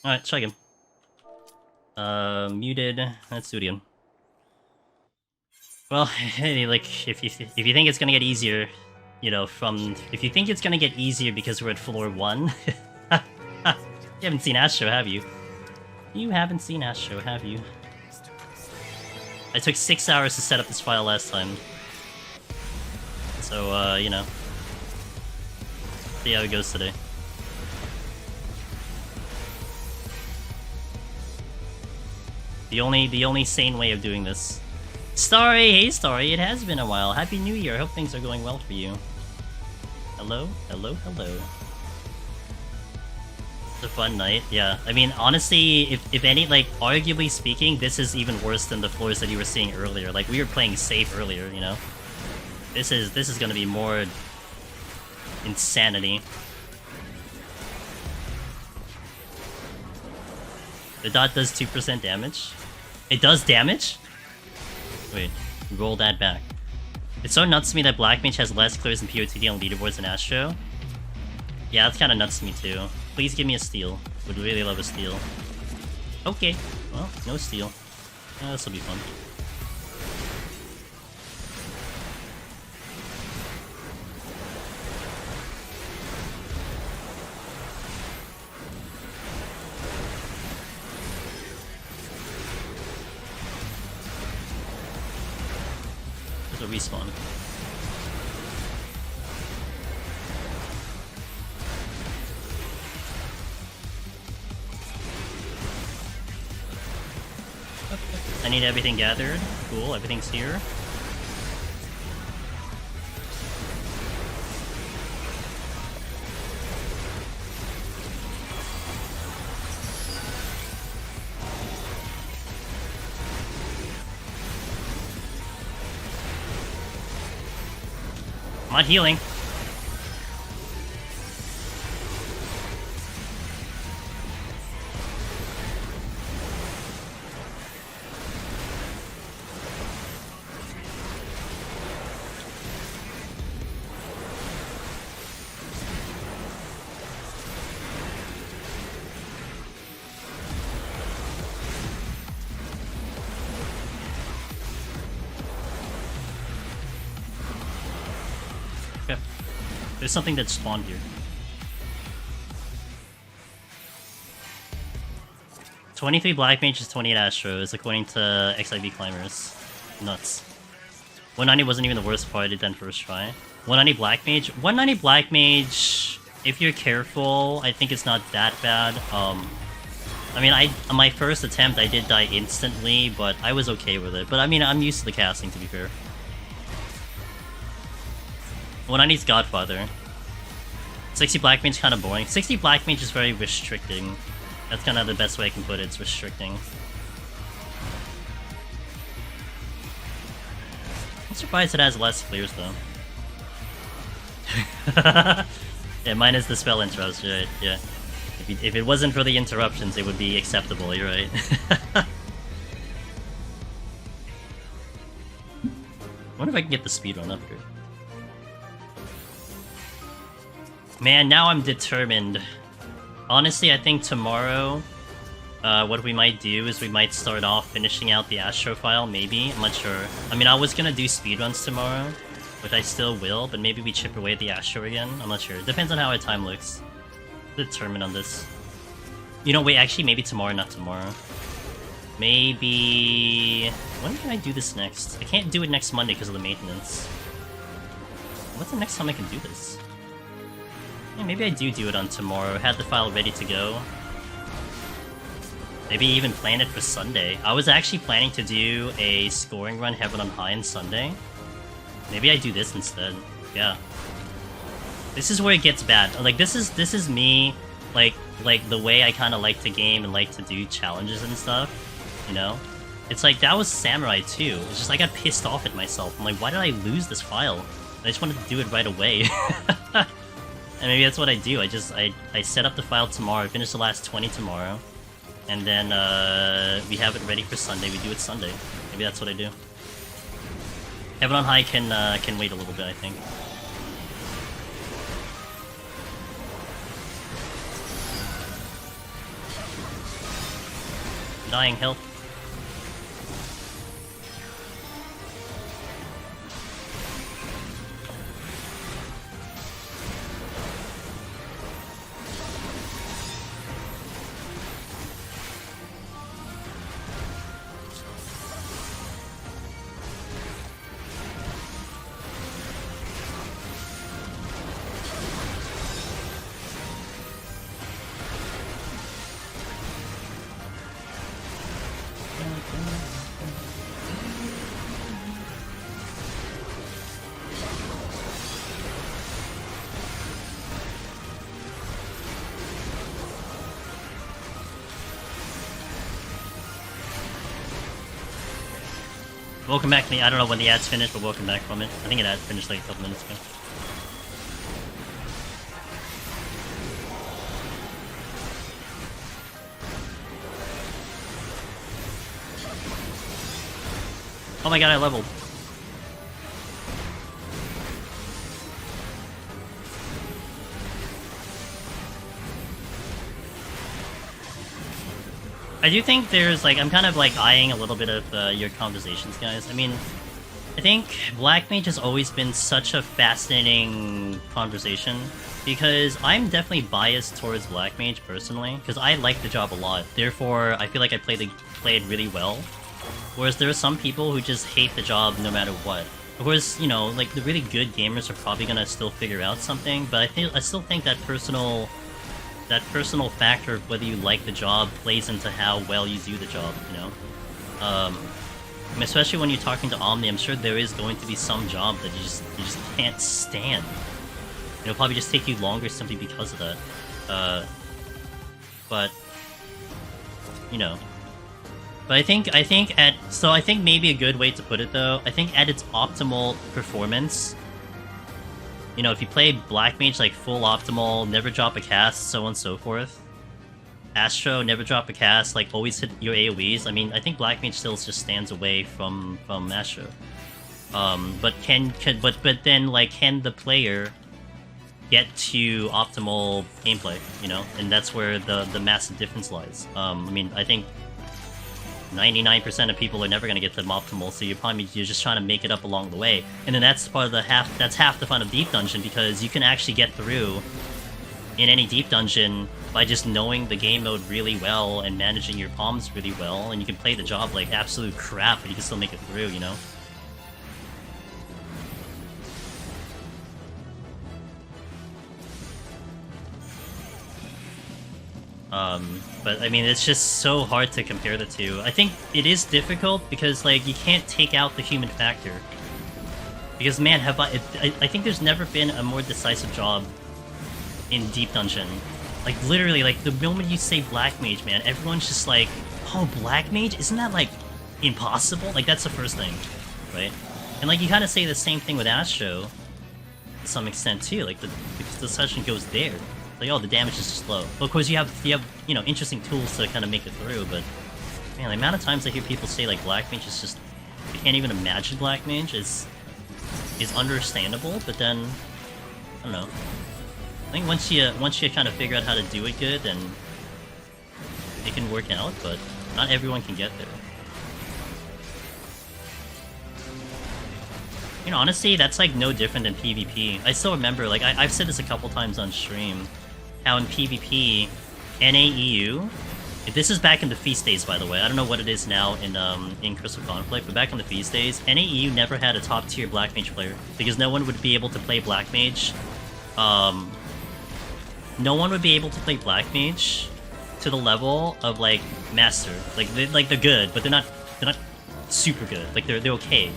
Alright, try again. Muted. Let's do it again. Well, like, if you think it's gonna get easier, you know, if you think it's gonna get easier because we're at floor 1, you haven't seen Astro, have you? You haven't seen Astro, have you? I took 6 hours to set up this file last time. So, you know. See how it goes today. The only sane way of doing this. Starry, hey Starry, it has been a while. Happy New Year, I hope things are going well for you. Hello, hello, hello. It's a fun night, yeah. I mean, honestly, if any, like, arguably speaking, this is even worse than the floors that you were seeing earlier. Like, we were playing safe earlier, you know? This is gonna be more insanity. The dot does 2% damage. It does damage? Wait, roll that back. It's so nuts to me that Black Mage has less clears in POTD on leaderboards than Astro. Yeah, that's kinda nuts to me too. Please give me a steal. Would really love a steal. Okay, well, no steal. This'll be fun. A respawn. I need everything gathered. Cool, everything's here. I'm not healing. There's something that spawned here. 23 Black Mages, 28 Astros, according to XIV Climbers. Nuts. 190 wasn't even the worst part, I did then first try. 190 Black Mage. 190 Black Mage, if you're careful, I think it's not that bad. I mean, on my first attempt, I did die instantly, but I was okay with it. But I mean, I'm used to the casting, to be fair. 190's Godfather. 60 Black Mage is kind of boring. 60 Black Mage is very restricting. That's kind of the best way I can put it, it's restricting. I'm surprised it has less clears though. Yeah, mine is the spell interrupts, right? Yeah. If it wasn't for the interruptions, it would be acceptable, you're right. I wonder if I can get the speedrun up here. Man, now I'm determined. Honestly, I think tomorrow, what we might do is we might start off finishing out the Astro file, maybe. I'm not sure. I mean, I was gonna do speedruns tomorrow, which I still will, but maybe we chip away at the Astro again. I'm not sure. Depends on how our time looks. Determined on this. You know, wait, actually, maybe tomorrow, not tomorrow. Maybe... When can I do this next? I can't do it next Monday because of the maintenance. What's the next time I can do this? Yeah, maybe I do it on tomorrow. Had the file ready to go. Maybe even plan it for Sunday. I was actually planning to do a scoring run Heaven on High on Sunday. Maybe I do this instead. Yeah. This is where it gets bad. Like, this is me, like the way I kind of like to game and like to do challenges and stuff, you know? It's like, that was Samurai too. It's just, I got pissed off at myself. I'm like, why did I lose this file? I just wanted to do it right away. And maybe that's what I do. I set up the file tomorrow, finish the last 20 tomorrow, and then we have it ready for Sunday. We do it Sunday. Maybe that's what I do. Heaven on High can wait a little bit, I think. dying, help. Welcome back to me. I don't know when the ad's finished, but welcome back from it. I think it had finished like a couple minutes ago. Oh my god, I leveled. I do think there's, like, I'm kind of, like, eyeing a little bit of your conversations, guys. I mean, I think Black Mage has always been such a fascinating conversation, because I'm definitely biased towards Black Mage, personally, because I like the job a lot. Therefore, I feel like I played really well. Whereas there are some people who just hate the job no matter what. Of course, you know, like, the really good gamers are probably gonna still figure out something, but I still think that personal factor of whether you like the job plays into how well you do the job, you know? I mean, especially when you're talking to Omni, I'm sure there is going to be some job that you just can't stand. It'll probably just take you longer simply because of that. But, you know. But I think maybe a good way to put it, though, I think at its optimal performance, you know, if you play Black Mage, like, full optimal, never drop a cast, so on and so forth. Astro, never drop a cast, like, always hit your AoEs. I mean, I think Black Mage still just stands away from Astro. But then, like, can the player get to optimal gameplay, you know? And that's where the massive difference lies. I mean, I think 99% of people are never going to get to optimal, so you're just trying to make it up along the way. And then that's part of that's half the fun of Deep Dungeon, because you can actually get through in any Deep Dungeon by just knowing the game mode really well and managing your palms really well, and you can play the job like absolute crap, but you can still make it through, you know? But I mean, it's just so hard to compare the two. I think it is difficult because, like, you can't take out the human factor. Because, man, I think there's never been a more decisive job in Deep Dungeon. Like, literally, like, the moment you say Black Mage, man, everyone's just like, oh, Black Mage? Isn't that, like, impossible? Like, that's the first thing, right? And, like, you kind of say the same thing with Astro, to some extent, too. Like, the session goes there. Like, oh, the damage is just low. But of course, you have you know, interesting tools to kind of make it through. But man, the amount of times I hear people say like Black Mage is just, you can't even imagine Black Mage is understandable. But then I don't know. I think once you kind of figure out how to do it good, then it can work out. But not everyone can get there. You know, honestly, that's like no different than PvP. I still remember, like, I've said this a couple times on stream, how in PvP, NAEU, this is back in the Feast days, by the way. I don't know what it is now in Crystal Conflict, but back in the Feast days, NAEU never had a top-tier Black Mage player, because no one would be able to play Black Mage. No one would be able to play Black Mage to the level of, like, Master. Like, they're good, but they're not super good. Like, they're okay.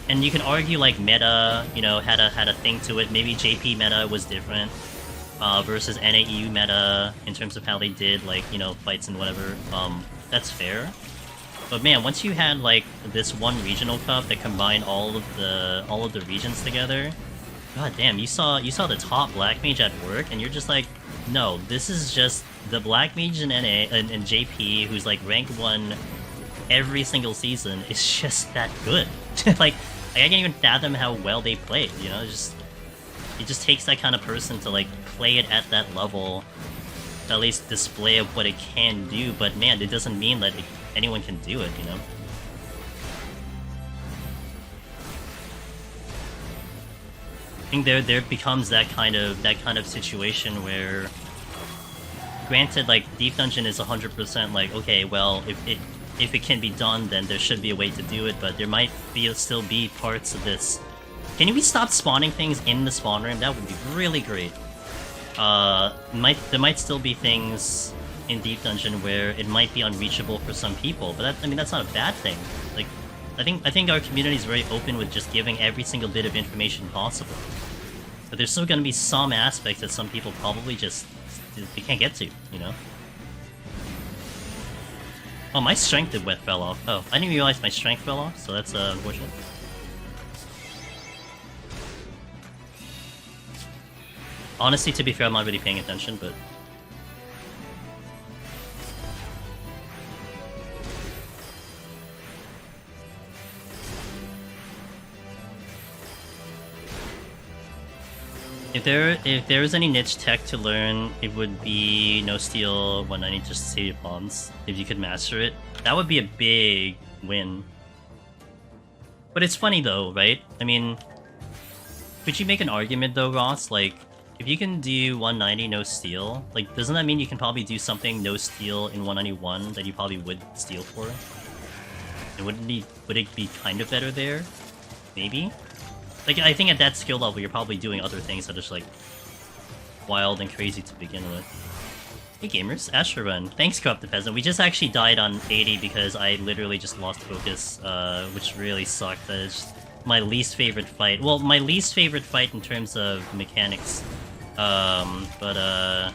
And you can argue, like, meta, you know, had a thing to it. Maybe JP meta was different versus NAEU meta in terms of how they did, like, you know, fights and whatever. That's fair. But man, once you had like this one regional cup that combined all of the regions together, god damn, you saw the top Black Mage at work, and you're just like, no, this is just the Black Mage in NA and JP who's like rank 1 every single season. It's just that good. like I can't even fathom how well they play, you know? It just takes that kind of person to like play it at that level, to at least display of what it can do. But man, it doesn't mean that anyone can do it, you know? I think there becomes that kind of situation where, granted, like, Deep Dungeon is 100% like, okay, well, if it can be done, then there should be a way to do it, but there might still be parts of this. Can we stop spawning things in the spawn room? That would be really great. There might still be things in Deep Dungeon where it might be unreachable for some people, but I mean, that's not a bad thing. Like, I think our community is very open with just giving every single bit of information possible. But there's still going to be some aspects that some people probably just they can't get to, you know? Oh, my strength fell off. Oh, I didn't realize my strength fell off, so that's unfortunate. Honestly, to be fair, I'm not really paying attention, but... If there was any niche tech to learn, it would be no steal 190 just to save your pawns. If you could master it, that would be a big win. But it's funny though, right? I mean, could you make an argument though, Ross? Like, if you can do 190 no steal, like, doesn't that mean you can probably do something no steal in 191 that you probably would steal for? And would it be kind of better there? Maybe? Like, I think at that skill level, you're probably doing other things that are just, like, wild and crazy to begin with. Hey gamers, Asher Run. Thanks, Corrupted Peasant. We just actually died on 80 because I literally just lost focus, which really sucked. That is my least favorite fight. Well, my least favorite fight in terms of mechanics. But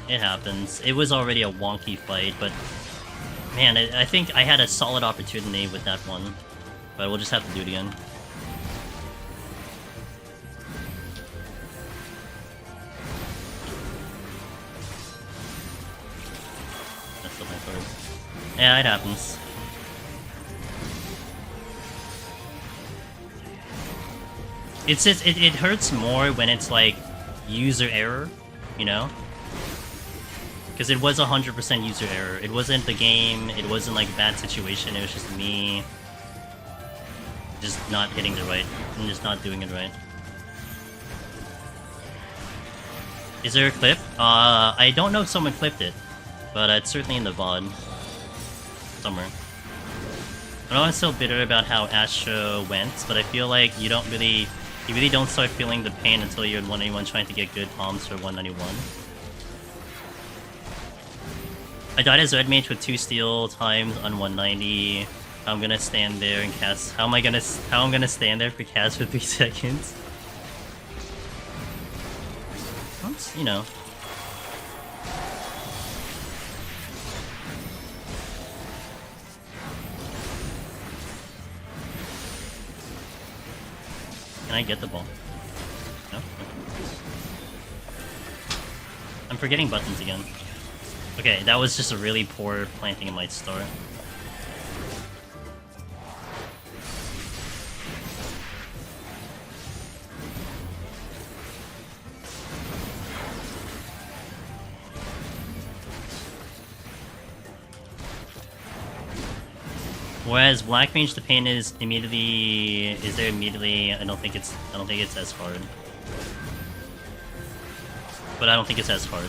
it happens. It was already a wonky fight, but man, I think I had a solid opportunity with that one. But we'll just have to do it again. Yeah, it happens. It's just, it hurts more when it's like user error, you know? Because it was 100% user error. It wasn't the game, it wasn't like a bad situation, it was just me just not hitting it right, and just not doing it right. Is there a clip? I don't know if someone clipped it, but it's certainly in the VOD. Somewhere. I know I'm still bitter about how Astro went, but I feel like you really don't start feeling the pain until you're in 191 trying to get good palms for 191. I died as Red Mage with 2 steal times on 190. I'm gonna stand there and cast. How I'm gonna stand there for cast for 3 seconds? That's, you know. Can I get the ball? No? Okay. I'm forgetting buttons again. Okay, that was just a really poor planting in my start. Whereas Black Mage, the pain is immediately. I don't think it's as hard. But I don't think it's as hard.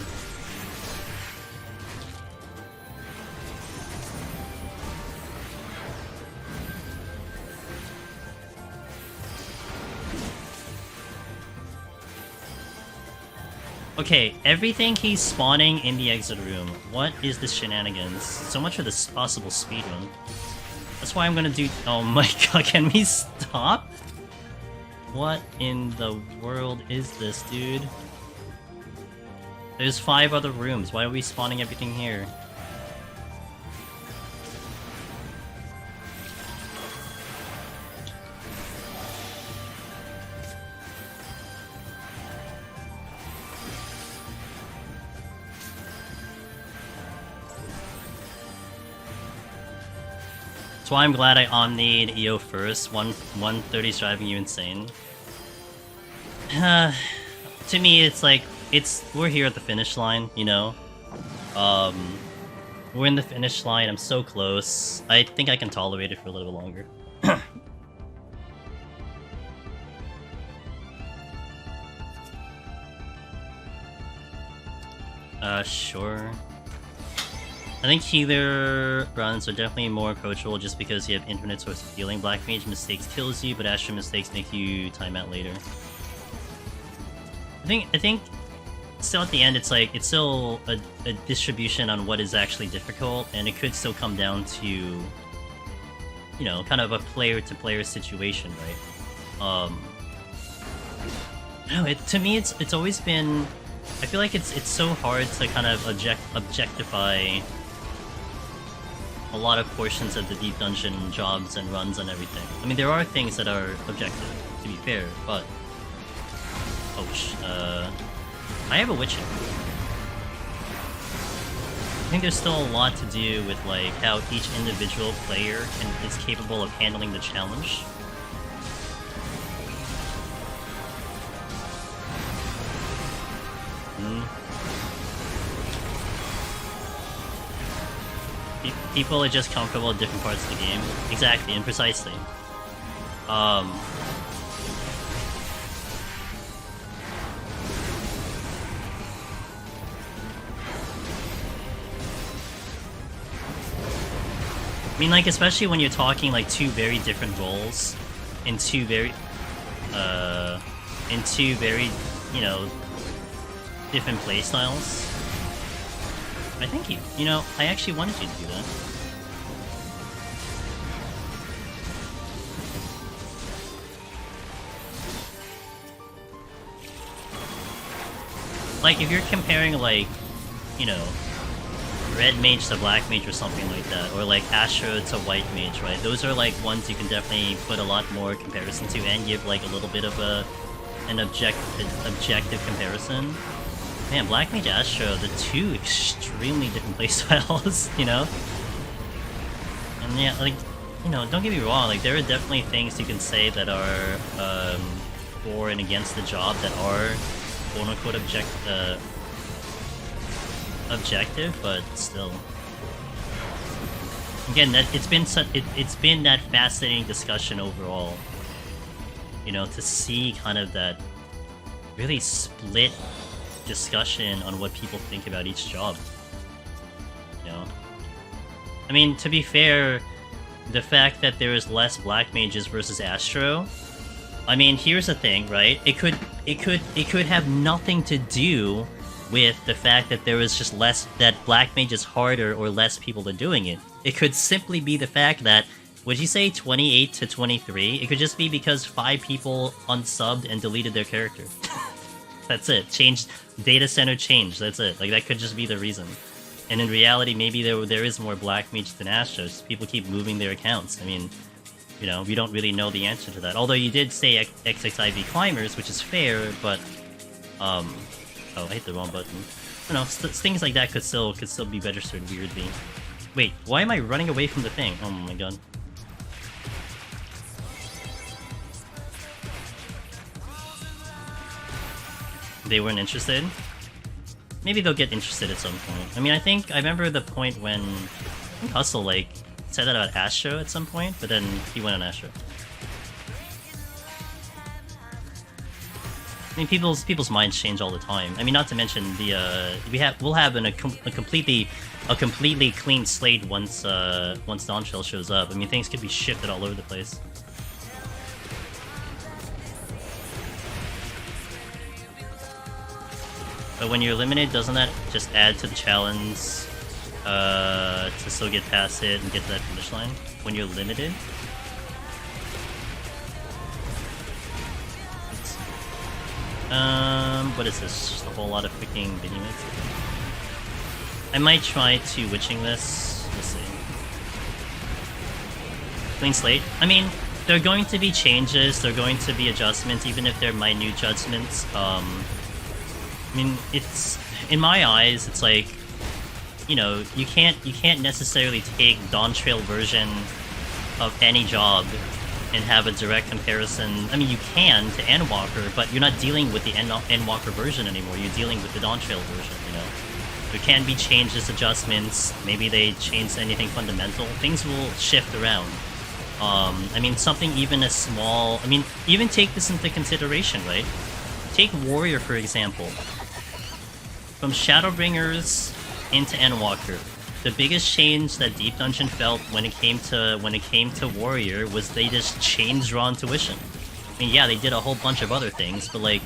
Okay, everything he's spawning in the exit room. What is this shenanigans? So much for this possible speedrun. That's why I'm gonna do. Oh my god, can we stop? What in the world is this, dude? There's 5 other rooms. Why are we spawning everything here? That's why I'm glad I omnied EO first. 130's driving you insane. To me, it's like, we're here at the finish line, you know? We're in the finish line. I'm so close. I think I can tolerate it for a little bit longer. Sure. I think healer runs are definitely more approachable just because you have infinite source of healing. Black Mage mistakes kills you, but Astro mistakes make you time out later. I think still at the end it's like it's still a distribution on what is actually difficult, and it could still come down to, you know, kind of a player to player situation, right? No, to me it's always been, I feel like it's so hard to kind of objectify a lot of portions of the deep dungeon jobs and runs and everything. I mean, there are things that are objective, to be fair, but I have a witching. I think there's still a lot to do with like how each individual player is capable of handling the challenge. People are just comfortable at different parts of the game. Exactly, and precisely. I mean, like, especially when you're talking, like, two very different roles in two very, you know, different playstyles. I think you know, I actually wanted you to do that. Like, if you're comparing, like, you know, red mage to black mage or something like that, or like Astro to white mage, right? Those are like ones you can definitely put a lot more comparison to and give like a little bit of an objective comparison. Man, black mage Astro, the two extremely different playstyles, you know? And yeah, like, you know, don't get me wrong, like there are definitely things you can say that are for and against the job that are quote-unquote objective, but still. Again, that it's been that fascinating discussion overall. You know, to see kind of that really split discussion on what people think about each job. You know? I mean, to be fair, the fact that there is less black mages versus Astro, I mean, here's the thing, right? It could have nothing to do with the fact that there is just less, that black mage is harder or less people are doing it. It could simply be the fact that, would you say 28 to 23? It could just be because 5 people unsubbed and deleted their character. That's it. Changed, data center changed, that's it. Like, that could just be the reason. And in reality, maybe there is more black mage than Astros. People keep moving their accounts. I mean, you know, we don't really know the answer to that. Although you did say XXIV climbers, which is fair, but, oh, I hit the wrong button. You know, things like that could still be registered weirdly. Wait, why am I running away from the thing? Oh my god. They weren't interested? Maybe they'll get interested at some point. I mean, I remember the point when Hustle, like, said that about Astro at some point, but then he went on Astro. I mean, people's minds change all the time. I mean, not to mention the we'll have a completely clean slate once Dawntrail shows up. I mean, things could be shifted all over the place. But when you're limited, doesn't that just add to the challenge to still get past it and get to that finish line? When you're limited? What is this? Just a whole lot of freaking mini-mix? I might try to witching this. Let's see. Clean slate. I mean, there are going to be changes, there are going to be adjustments, even if they're minute judgments. I mean, it's, in my eyes, it's like, you know, you can't necessarily take Dawntrail version of any job and have a direct comparison. I mean, you can to Endwalker, but you're not dealing with the Endwalker version anymore. You're dealing with the Dawntrail version, you know? There can be changes, adjustments. Maybe they change anything fundamental. Things will shift around. I mean, something even as small... I mean, even take this into consideration, right? Take Warrior, for example. From Shadowbringers into Endwalker, the biggest change that Deep Dungeon felt when it came to Warrior was they just changed Draw Intuition. I mean, yeah, they did a whole bunch of other things, but like,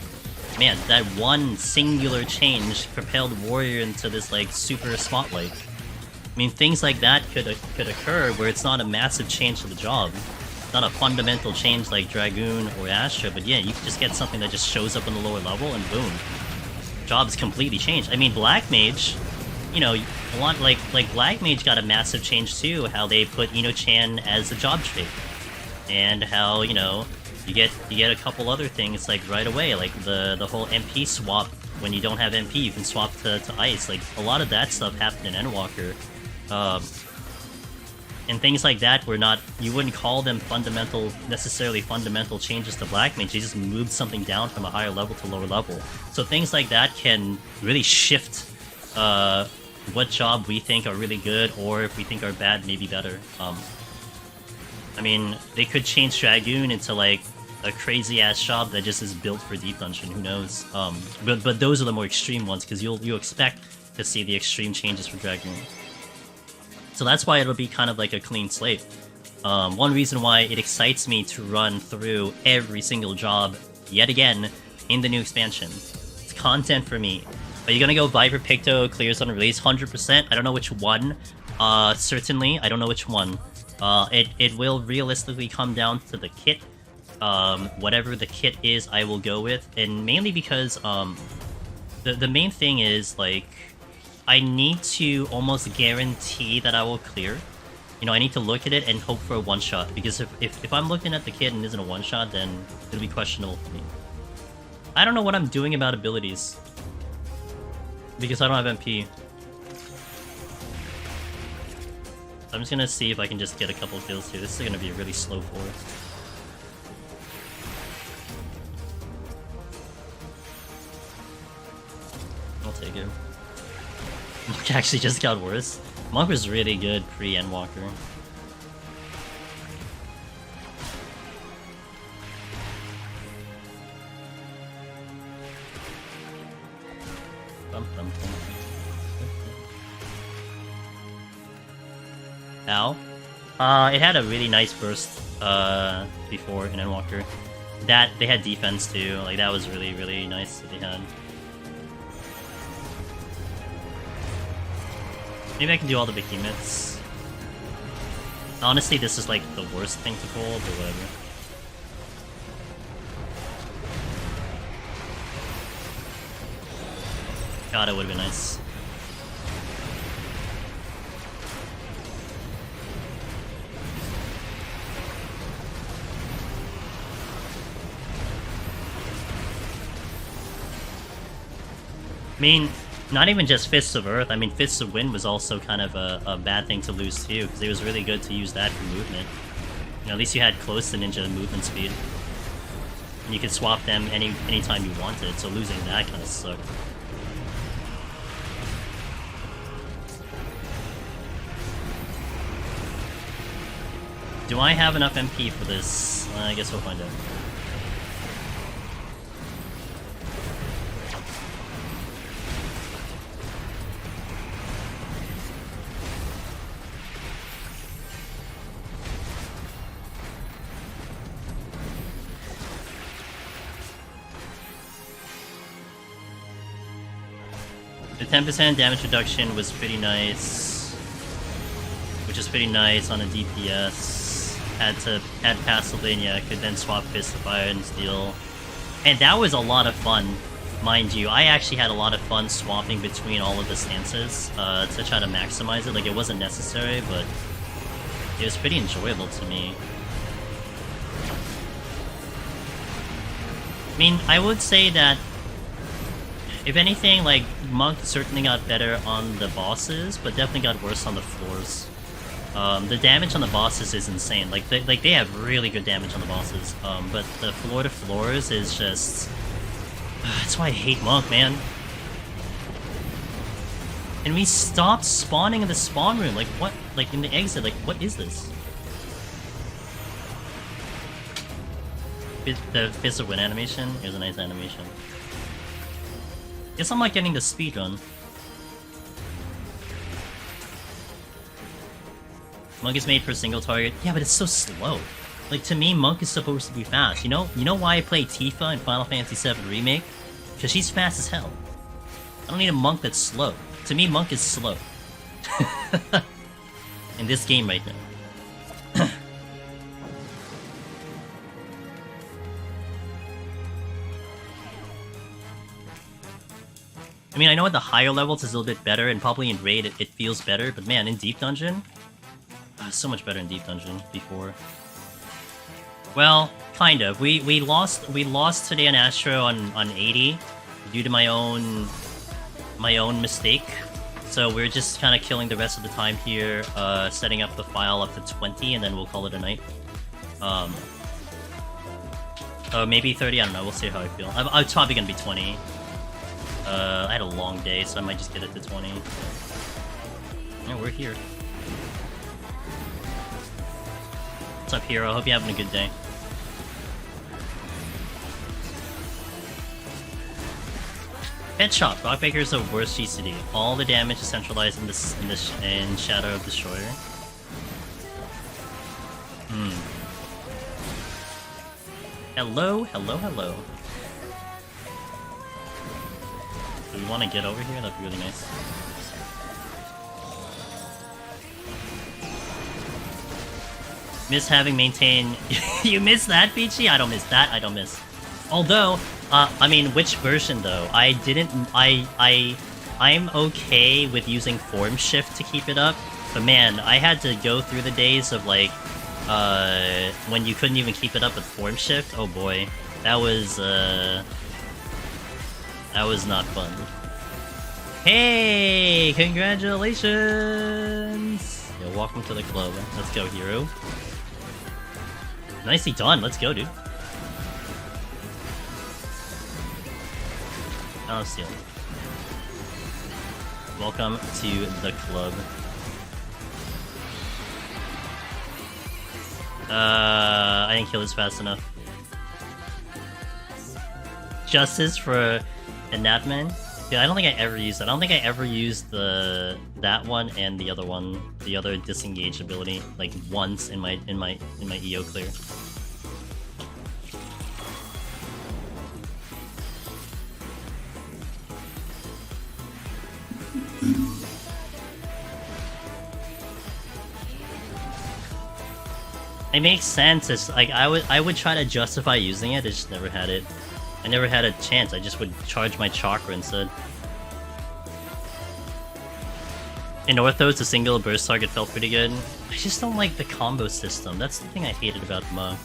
man, that one singular change propelled Warrior into this like super spotlight. I mean, things like that could occur where it's not a massive change to the job. It's not a fundamental change like Dragoon or Astra, but yeah, you could just get something that just shows up on the lower level and boom. Job's completely changed. I mean, Black Mage, you know, a lot like Black Mage got a massive change too, how they put Ino-chan as a job trait. And how, you know, you get a couple other things like right away, like the whole MP swap. When you don't have MP, you can swap to Ice. Like, a lot of that stuff happened in Endwalker. And things like that were not, you wouldn't call them necessarily fundamental changes to Black Mage. They just moved something down from a higher level to lower level. So things like that can really shift what job we think are really good, or if we think are bad, maybe better. I mean, they could change Dragoon into like a crazy ass job that just is built for Deep Dungeon. Who knows? But those are the more extreme ones, because you'll expect to see the extreme changes for Dragoon. So that's why it'll be kind of like a clean slate. One reason why it excites me to run through every single job yet again in the new expansion. It's content for me. Are you gonna go Viper Picto clears on release? 100%. I don't know which one. Certainly, I don't know which one. It will realistically come down to the kit. Whatever the kit is, I will go with, and mainly because the main thing is like, I need to almost guarantee that I will clear. You know, I need to look at it and hope for a one-shot, because if I'm looking at the kit and isn't a one-shot, then it'll be questionable for me. I don't know what I'm doing about abilities, because I don't have MP. I'm just gonna see if I can just get a couple kills here. This is gonna be a really slow forest. I'll take it. Monk actually just got worse. Monk was really good pre-Endwalker. Ow. It had a really nice burst before in Endwalker. That they had defense too. Like, that was really, really nice that they had. Maybe I can do all the behemoths. Honestly, this is like the worst thing to pull, but whatever. God, it would have been nice. I mean, not even just Fists of Earth. I mean, Fists of Wind was also kind of a bad thing to lose too, because it was really good to use that for movement. You know, at least you had close to ninja movement speed, and you could swap them anytime you wanted. So losing that kind of sucked. Do I have enough MP for this? I guess we'll find out. The 10% damage reduction was pretty nice, which is pretty nice on a DPS. Had Castlevania, could then swap Fist of Fire and Steel, and that was a lot of fun, mind you. I actually had a lot of fun swapping between all of the stances to try to maximize it. Like, it wasn't necessary, but it was pretty enjoyable to me. I mean, I would say that if anything, like, Monk certainly got better on the bosses, but definitely got worse on the floors. The damage on the bosses is insane. Like they have really good damage on the bosses. But the floor to floors is just... That's why I hate Monk, man. And we stopped spawning in the spawn room. Like, what? Like, in the exit. Like, what is this? The Fist of Wind animation? Here's a nice animation. Guess I'm not getting the speed run. Monk is made for a single target. Yeah, but it's so slow. Like, to me, Monk is supposed to be fast. You know why I play Tifa in Final Fantasy VII Remake? Because she's fast as hell. I don't need a Monk that's slow. To me, Monk is slow. In this game right now. I mean, I know at the higher levels it's a little bit better, and probably in Raid it feels better, but man, in Deep Dungeon... so much better in Deep Dungeon before. Well, kind of. We lost today on Astro on 80 due to my own mistake. So we're just kind of killing the rest of the time here, setting up the file up to 20, and then we'll call it a night. Oh, maybe 30. I don't know. We'll see how I feel. I'm probably gonna be 20. I had a long day, so I might just get it to 20. Yeah, we're here. What's up, Hero? Hope you're having a good day. Pet Shop. Rockbaker is the worst GCD. All the damage is centralized in Shadow of Destroyer. Hello. Do we want to get over here? That'd be really nice. Miss having maintained... You miss that, Beachy? I don't miss that. I don't miss. Although, I mean, which version though? I'm okay with using Form Shift to keep it up, but man, I had to go through the days of like, when you couldn't even keep it up with Form Shift. Oh boy, that was not fun. Hey, congratulations! Yo, welcome to the club. Let's go, Hero. Nicely done. Let's go, dude. Oh, steal. Welcome to the club. I didn't kill this fast enough. Justice for Enatman? Yeah, I don't think I ever used that. I don't think I ever used that one and the other one, the other disengage ability, like once in my EO clear. It makes sense. It's like I would try to justify using it. I just never had it. I never had a chance. I just would charge my chakra instead. In Orthos, the single burst target felt pretty good. I just don't like the combo system. That's the thing I hated about Mo.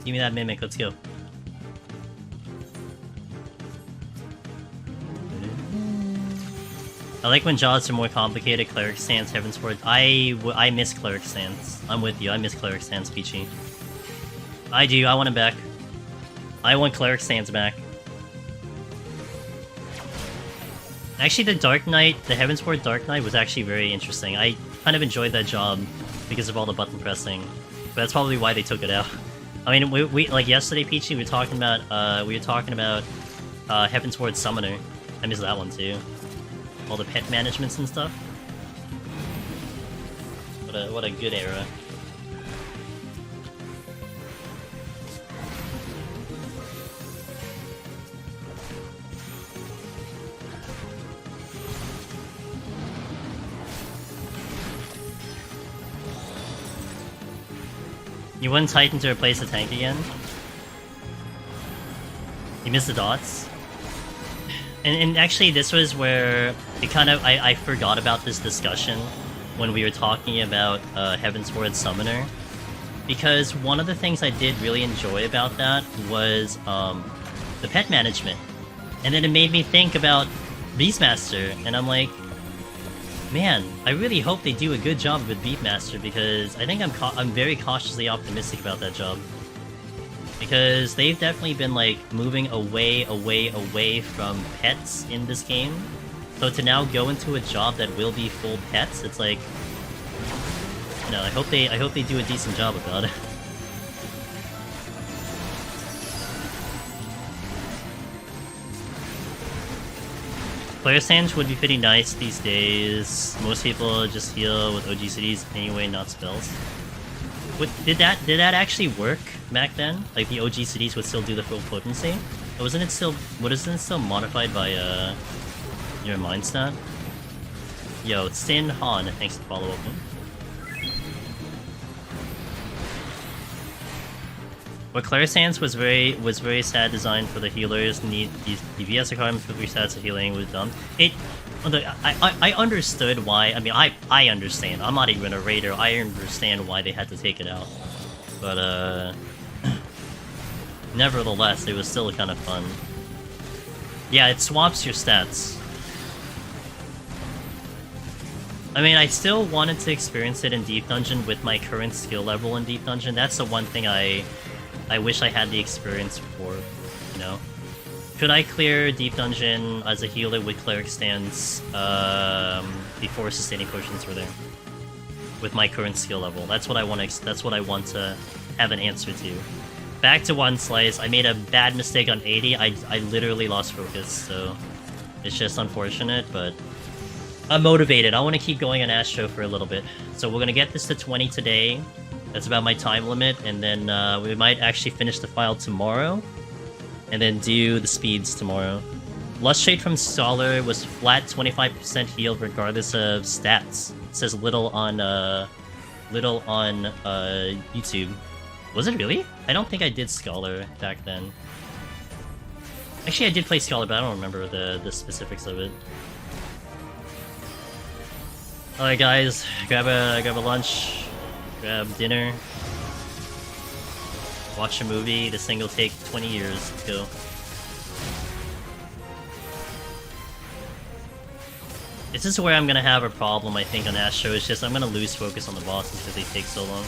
Give me that mimic, let's go. I like when jobs are more complicated. Cleric stance, Heaven's Word. I miss Cleric stance. I'm with you. I miss Cleric stance, Peachy. I do. I want him back. I want Cleric stance back. Actually, the Dark Knight, the Heaven's Word Dark Knight was actually very interesting. I kind of enjoyed that job because of all the button pressing. But that's probably why they took it out. I mean, we like yesterday, Peachy, we were talking about Heaven's Ward Summoner. I missed that one too. All the pet managements and stuff. What a good era. You want Titan to replace the tank again? You missed the dots? And actually this was where it kind of I forgot about this discussion when we were talking about Heavensward Summoner, because one of the things I did really enjoy about that was the pet management, and then it made me think about Beastmaster, and I'm like, man, I really hope they do a good job with Beastmaster, because I think I'm very cautiously optimistic about that job, because they've definitely been like moving away from pets in this game. So to now go into a job that will be full pets, it's like, you know, I hope they do a decent job about it. Player Sands would be pretty nice these days. Most people just heal with OG cities anyway, not spells. Did that actually work back then? Like the OG cities would still do the full potency? Or wasn't it still modified by your mind stat? Yo, Sin Han, thanks for follow up. But Claire Sands was very sad design for the healers. Need these DPS requirements for 3 stats of healing was dumb. I understood why. I mean, I understand. I'm not even a raider. I understand why they had to take it out. But nevertheless, it was still kind of fun. Yeah, it swaps your stats. I mean, I still wanted to experience it in Deep Dungeon with my current skill level in Deep Dungeon. That's the one thing I wish I had the experience for, you know? Could I clear Deep Dungeon as a healer with Cleric stance before sustaining potions were there? With my current skill level. That's what I want to have an answer to. Back to One Slice, I made a bad mistake on 80. I literally lost focus, so it's just unfortunate, but I'm motivated. I want to keep going on Astro for a little bit. So we're gonna get this to 20 today. That's about my time limit, and then we might actually finish the file tomorrow, and then do the speeds tomorrow. Lust Shade from Scholar was flat 25% healed regardless of stats. It says little on YouTube. Was it really? I don't think I did Scholar back then. Actually, I did play Scholar, but I don't remember the specifics of it. Alright guys, grab a lunch, grab dinner, watch a movie. This thing will take 20 years. Let's go. This is where I'm gonna have a problem, I think, on Astro. It's just I'm gonna lose focus on the bosses because they take so long.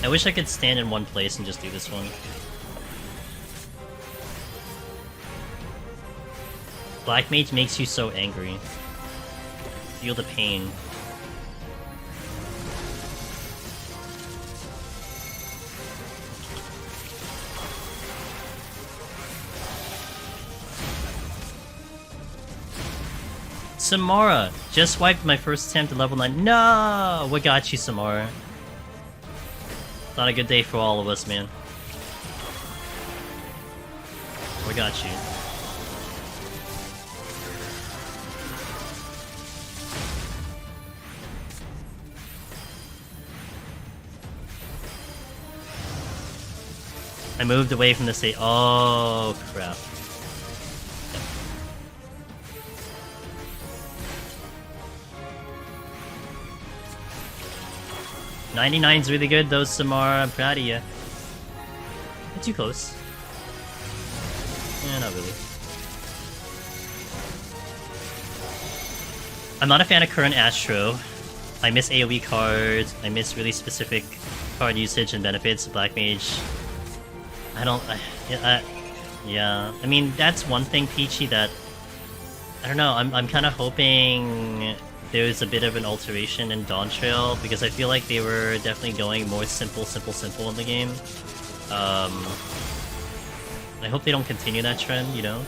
I wish I could stand in one place and just do this one. Black Mage makes you so angry. Feel the pain. Samara! Just wiped my first attempt at level 9. No! What got you, Samara? Not a good day for all of us, man. What got you? I moved away from the state. Oh, crap. 99's really good though, Samara. I'm proud of you. Not too close. Yeah, not really. I'm not a fan of current Astro. I miss AoE cards. I miss really specific card usage and benefits. Black Mage. Yeah. I mean, that's one thing, Peachy, that I don't know. I'm kind of hoping there's a bit of an alteration in Dawntrail, because I feel like they were definitely going more simple in the game. I hope they don't continue that trend, you know?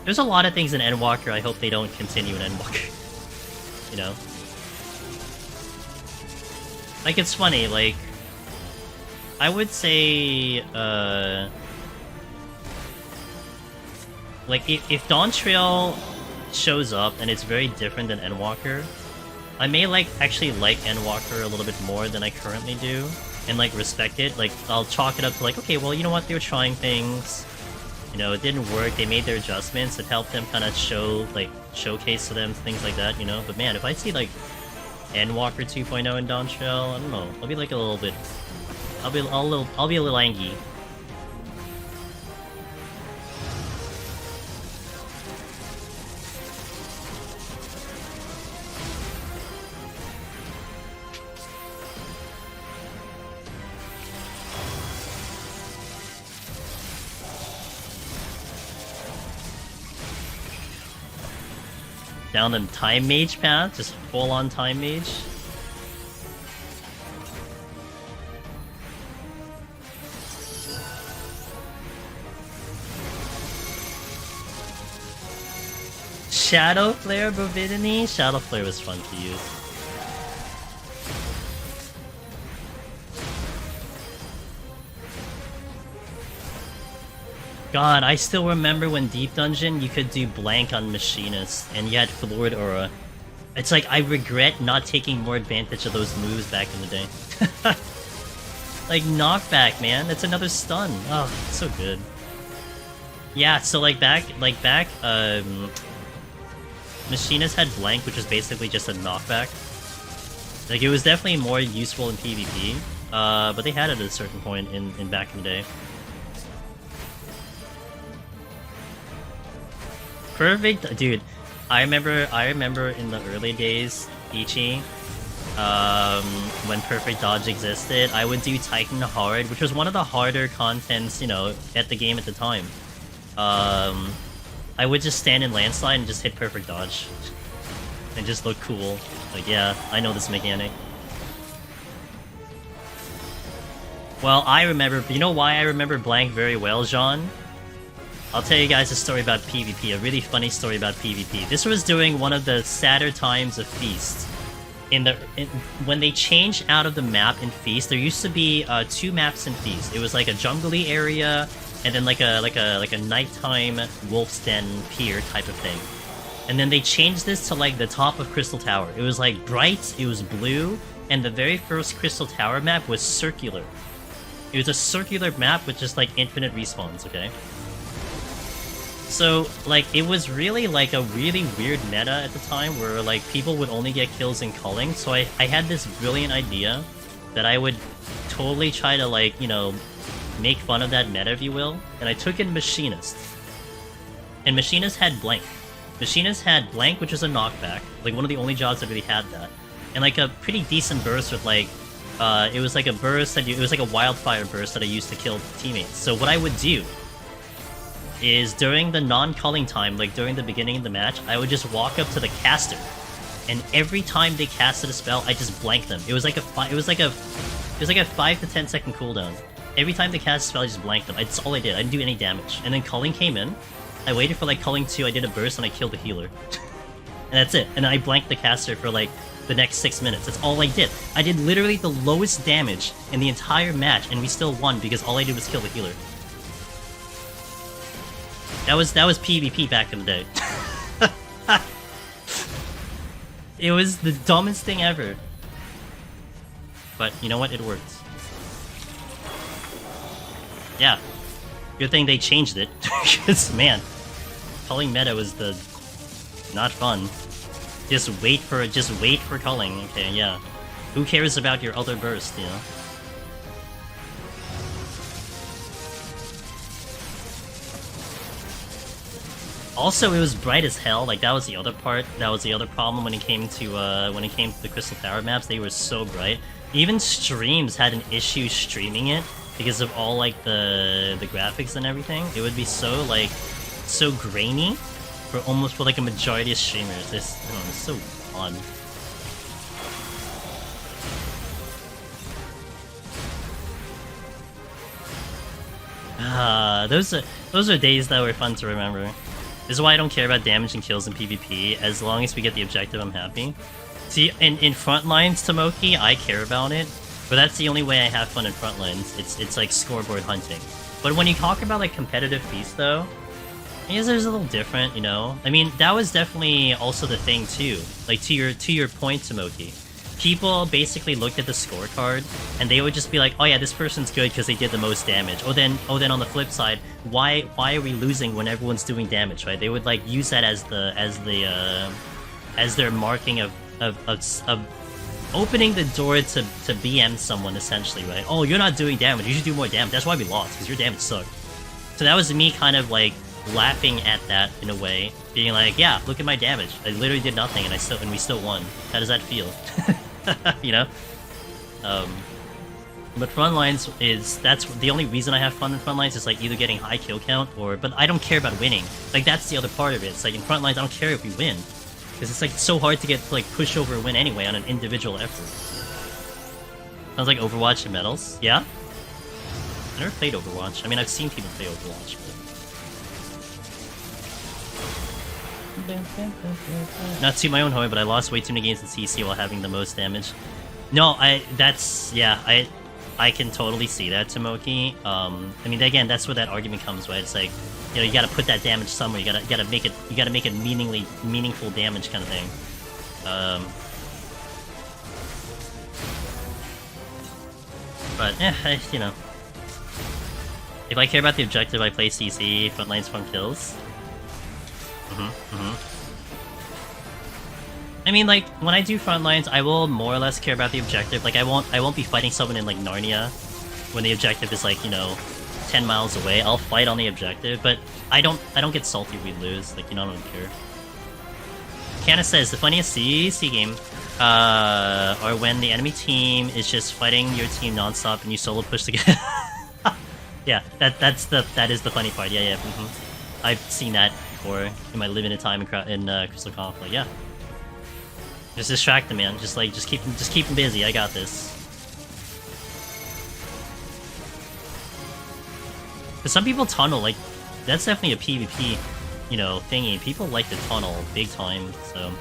There's a lot of things in Endwalker I hope they don't continue in Endwalker. You know? Like, it's funny, like, I would say, like, if Dawntrail shows up and it's very different than Endwalker, I may actually like Endwalker a little bit more than I currently do, and like respect it. Like, I'll chalk it up to like, okay, well, you know what, they were trying things, You know, it didn't work. They made their adjustments. It helped them kind of showcase to them things like that, you know. But man, if I see like Endwalker 2.0 in Dawntrail, I don't know. I'll be like a little bit. I'll be a little angry. Down the Time Mage path, just full on Time Mage. Shadow Flare Bovidiny? Shadow Flare was fun to use. God, I still remember when Deep Dungeon you could do blank on Machinist, and you had Floored Aura. It's like, I regret not taking more advantage of those moves back in the day. Like, knockback, man, that's another stun. Oh, it's so good. Yeah, so back, Machinist had blank, which was basically just a knockback. Like, it was definitely more useful in PvP, but they had it at a certain point in back in the day. Perfect, dude. I remember in the early days, Ichi, when Perfect Dodge existed, I would do Titan Hard, which was one of the harder contents, you know, at the game at the time. I would just stand in Landslide and just hit Perfect Dodge. And just look cool. Like, yeah, I know this mechanic. Well, I remember, you know why I remember blank very well, Jean? I'll tell you guys a story about PvP, a really funny story about PvP. This was during one of the sadder times of Feast. When they changed out of the map in Feast, there used to be 2 maps in Feast. It was like a jungly area, and then like a nighttime Wolf's Den pier type of thing. And then they changed this to like the top of Crystal Tower. It was like bright, it was blue, and the very first Crystal Tower map was circular. It was a circular map with just like infinite respawns, okay? So, like, it was really, like, a really weird meta at the time where, like, people would only get kills in culling, so I had this brilliant idea that I would totally try to, like, you know, make fun of that meta, if you will, and I took in Machinist. And Machinist had blank. Machinist had blank, which was a knockback, like, one of the only jobs that really had that, and, like, a pretty decent burst with, like, it was like a burst that it was like a wildfire burst that I used to kill teammates. So what I would do is during the non-culling time, like during the beginning of the match, I would just walk up to the caster, and every time they casted a spell, I just blanked them. It was like a 5 to 10 second cooldown. Every time they cast a spell, I just blanked them. That's all I did. I didn't do any damage. And then culling came in. I waited for like culling 2. I did a burst and I killed the healer, and that's it. And then I blanked the caster for like the next 6 minutes. That's all I did. I did literally the lowest damage in the entire match, and we still won because all I did was kill the healer. That was PvP back in the day. It was the dumbest thing ever. But you know what? It worked. Yeah. Good thing they changed it. Because, man, culling meta was the... not fun. Just wait for culling. Okay, yeah. Who cares about your other burst, you know? Also, it was bright as hell. Like, that was the other part. That was the other problem when it came to the Crystal Tower maps. They were so bright. Even streams had an issue streaming it because of all like the graphics and everything. It would be so like so grainy for like a majority of streamers. This, I don't know, it's so fun. Those are days that were fun to remember. This is why I don't care about damage and kills in PvP. As long as we get the objective, I'm happy. See, in Frontlines, Tomoki, I care about it, but that's the only way I have fun in Frontlines. It's like scoreboard hunting. But when you talk about like competitive Feast, though, I guess there's a little different, you know. I mean, that was definitely also the thing too. Like to your point, Tomoki. people basically looked at the scorecard and they would just be like, oh yeah, this person's good because they did the most damage. Oh then on the flip side, why are we losing when everyone's doing damage, right? They would like use that as their marking of opening the door to BM someone, essentially, right? Oh, you're not doing damage, you should do more damage. That's why we lost, because your damage sucked. So that was me kind of like laughing at that in a way, being like, yeah, look at my damage. I literally did nothing and we still won. How does that feel? You know? But Frontlines that's the only reason I have fun in Frontlines is like either getting high kill count but I don't care about winning. Like that's the other part of it. It's like in Frontlines I don't care if we win. Because it's like so hard to get like push over a win anyway on an individual effort. Sounds like Overwatch and medals. Yeah? I never played Overwatch. I mean I've seen people play Overwatch, but... Not to my own horn, but I lost way too many games in CC while having the most damage. No, I can totally see that, Tomoki. I mean, again, that's where that argument comes, right? It's like, you know, you gotta put that damage somewhere. You gotta make it meaningful damage kind of thing. But yeah, you know, if I care about the objective, I play CC. Frontlines from kills. I mean, like, when I do Frontlines, I will more or less care about the objective. Like, I won't be fighting someone in, like, Narnia when the objective is, like, you know, 10 miles away. I'll fight on the objective, but I don't get salty if we lose. Like, you know, I don't care. Canna says, the funniest CC game are when the enemy team is just fighting your team nonstop and you solo push together. Yeah, that is the funny part. Yeah. I've seen that before in my limited time in Crystal Conf. Like, yeah. Just distract them, man. Just keep them busy. I got this. But some people tunnel, like, that's definitely a PvP, you know, thingy. People like to tunnel big time, so...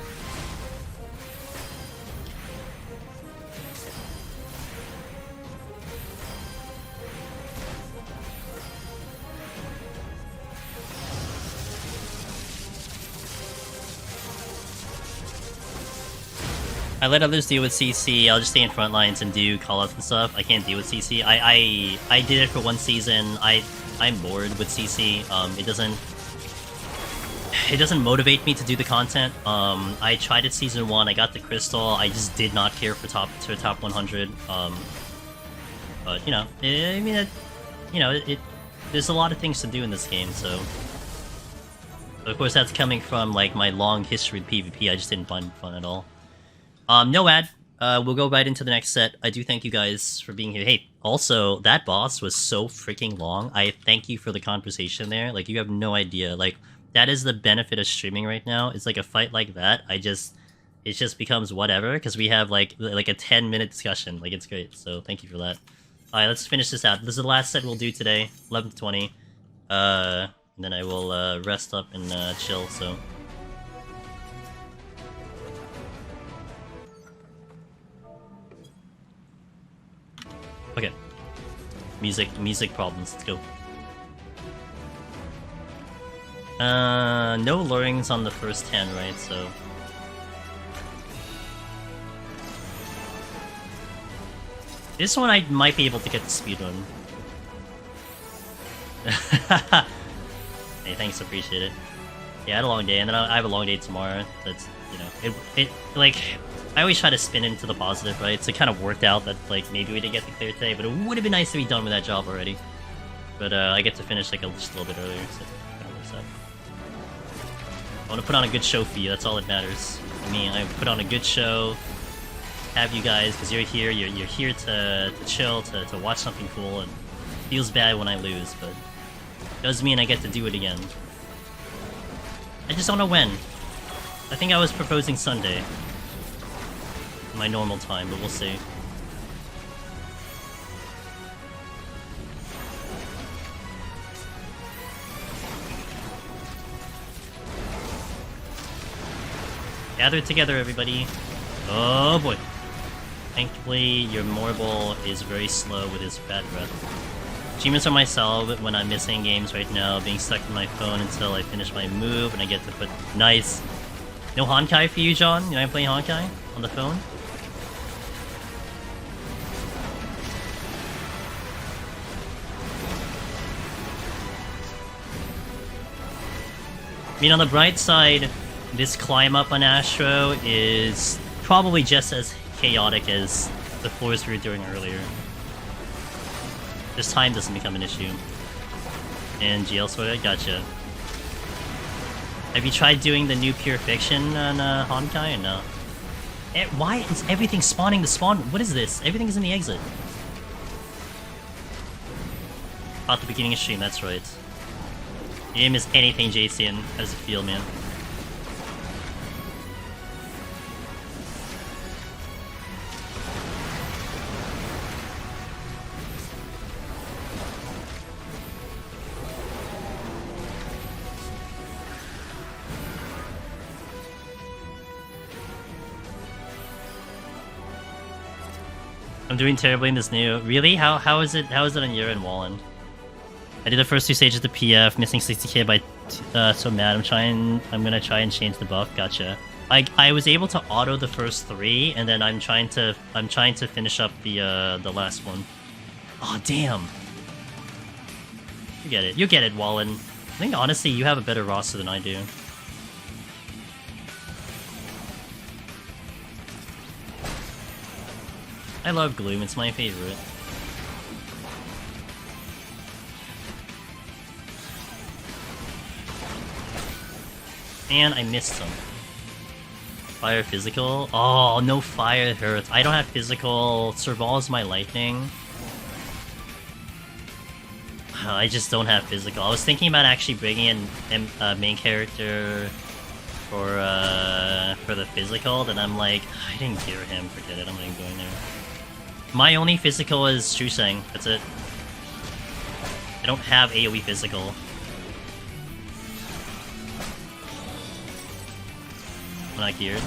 I let others deal with CC, I'll just stay in front lines and do call-outs and stuff. I can't deal with CC. I did it for one season. I'm bored with CC. It doesn't motivate me to do the content. I tried it season 1, I got the crystal, I just did not care for top 100. But, you know, I mean, there's a lot of things to do in this game, so... Of course, that's coming from, like, my long history with PvP, I just didn't find it fun at all. No ad. We'll go right into the next set. I do thank you guys for being here. Hey, also, that boss was so freaking long. I thank you for the conversation there. Like, you have no idea. Like, that is the benefit of streaming right now. It's like a fight like that. It just becomes whatever, because we have, like a 10-minute discussion. Like, it's great. So, thank you for that. Alright, let's finish this out. This is the last set we'll do today. 11 to 20. And then I will, rest up and, chill, so... Okay. Music problems, let's go. No lurings on the first 10, right, so... This one I might be able to get the speedrun. Hey, thanks, appreciate it. Yeah, I had a long day, and then I have a long day tomorrow. That's, you know, it like... I always try to spin into the positive, right? So it kind of worked out that, like, maybe we didn't get the clear today, but it would have been nice to be done with that job already. But, I get to finish, like, just a little bit earlier, so kind of works out. I want to put on a good show for you, that's all that matters. I mean, I put on a good show, have you guys, because you're here, you're here to chill, to watch something cool, and it feels bad when I lose, but it does mean I get to do it again. I just don't know when. I think I was proposing Sunday. My normal time, but we'll see. Gather together, everybody. Oh boy. Thankfully, your Morble is very slow with his bad breath. Achievements are myself when I'm missing games right now, being stuck in my phone until I finish my move and I get to put... Nice! No Honkai for you, John? You know I'm playing Honkai on the phone? mean, on the bright side, this climb up on Astro is probably just as chaotic as the floors we were doing earlier. Just time doesn't become an issue. And GL Soda, gotcha. Have you tried doing the new Pure Fiction on Honkai or no? Why is everything spawning the spawn? What is this? Everything is in the exit. At the beginning of stream, that's right. Game is anything JCN. How does it feel, man? I'm doing terribly in this new. Really? How is it on your end, Wallen? I did the first 2 stages of the PF, missing 60k by so mad. I'm gonna try and change the buff. Gotcha. I was able to auto the first 3, and then I'm trying to finish up the last one. Oh damn. You get it, Wallen. I think honestly you have a better roster than I do. I love Gloom, it's my favorite. And I missed some. Fire physical? Oh, no fire hurts. I don't have physical. Serval is my lightning. I just don't have physical. I was thinking about actually bringing in main character for the physical, then I'm like, I didn't gear him. Forget it. I'm not even going there. My only physical is Shusang. That's it. I don't have AoE physical. I'm not geared.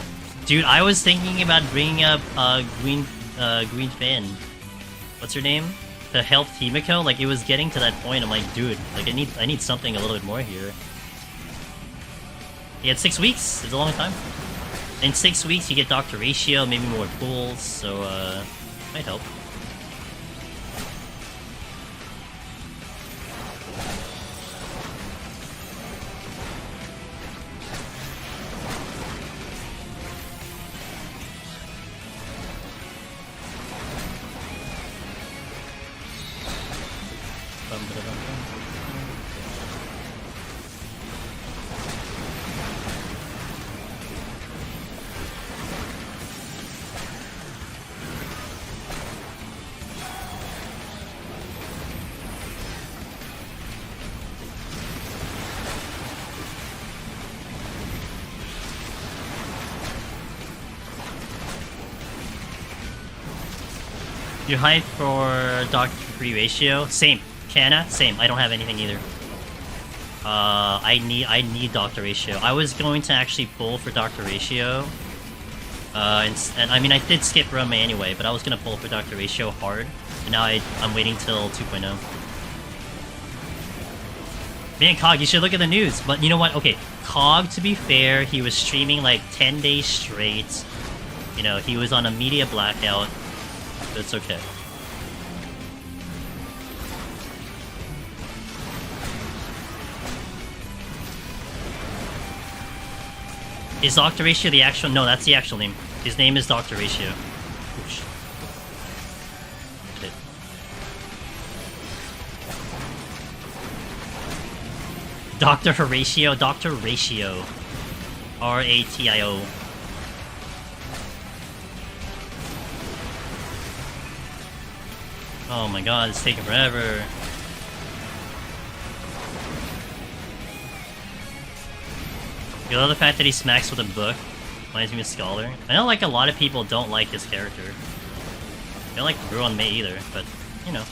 Dude, I was thinking about bringing up Green Finn. What's her name? To help Timiko. Like it was getting to that point. I'm like, dude, like I need something a little bit more here. He had 6 weeks. It's a long time. In 6 weeks, you get Doctor Ratio, maybe more pools. So might help. Your height for Doctor Free Ratio? Same. Canna? Same. I don't have anything either. I need Doctor Ratio. I was going to actually pull for Doctor Ratio. And I mean, I did skip Rome anyway, but I was gonna pull for Doctor Ratio hard. And now I'm waiting till 2.0. Man, Cog, you should look at the news. But you know what? Okay, Cog, to be fair, he was streaming like 10 days straight. You know, he was on a media blackout. It's okay. Is Dr. Ratio the actual? No, that's the actual name. His name is Dr. Ratio. Oosh. Okay. Dr. Horatio. Dr. Ratio. R-A-T-I-O. Oh my god, it's taking forever. You love the fact that he smacks with a book. Reminds me of Scholar. I know like a lot of people don't like his character. They don't like Ruan Mei either, but you know.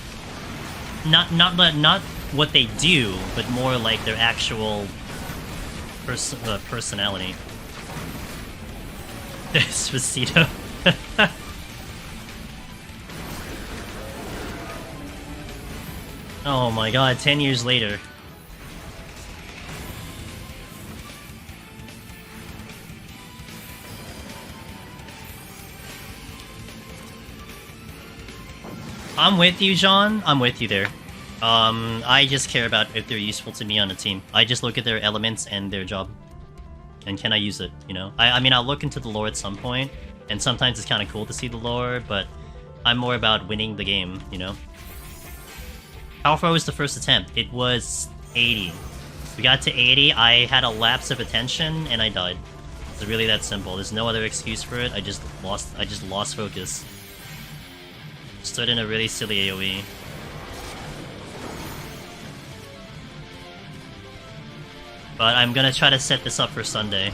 Not what they do, but more like their actual personality. Despacito. Oh my god, 10 years later. I'm with you, John. I'm with you there. I just care about if they're useful to me on a team. I just look at their elements and their job. And can I use it, you know? I mean, I'll look into the lore at some point, and sometimes it's kind of cool to see the lore, but I'm more about winning the game, you know? How far was the first attempt? It was 80. We got to 80, I had a lapse of attention, and I died. It's really that simple. There's no other excuse for it. I just lost focus. Stood in a really silly AoE. But I'm gonna try to set this up for Sunday.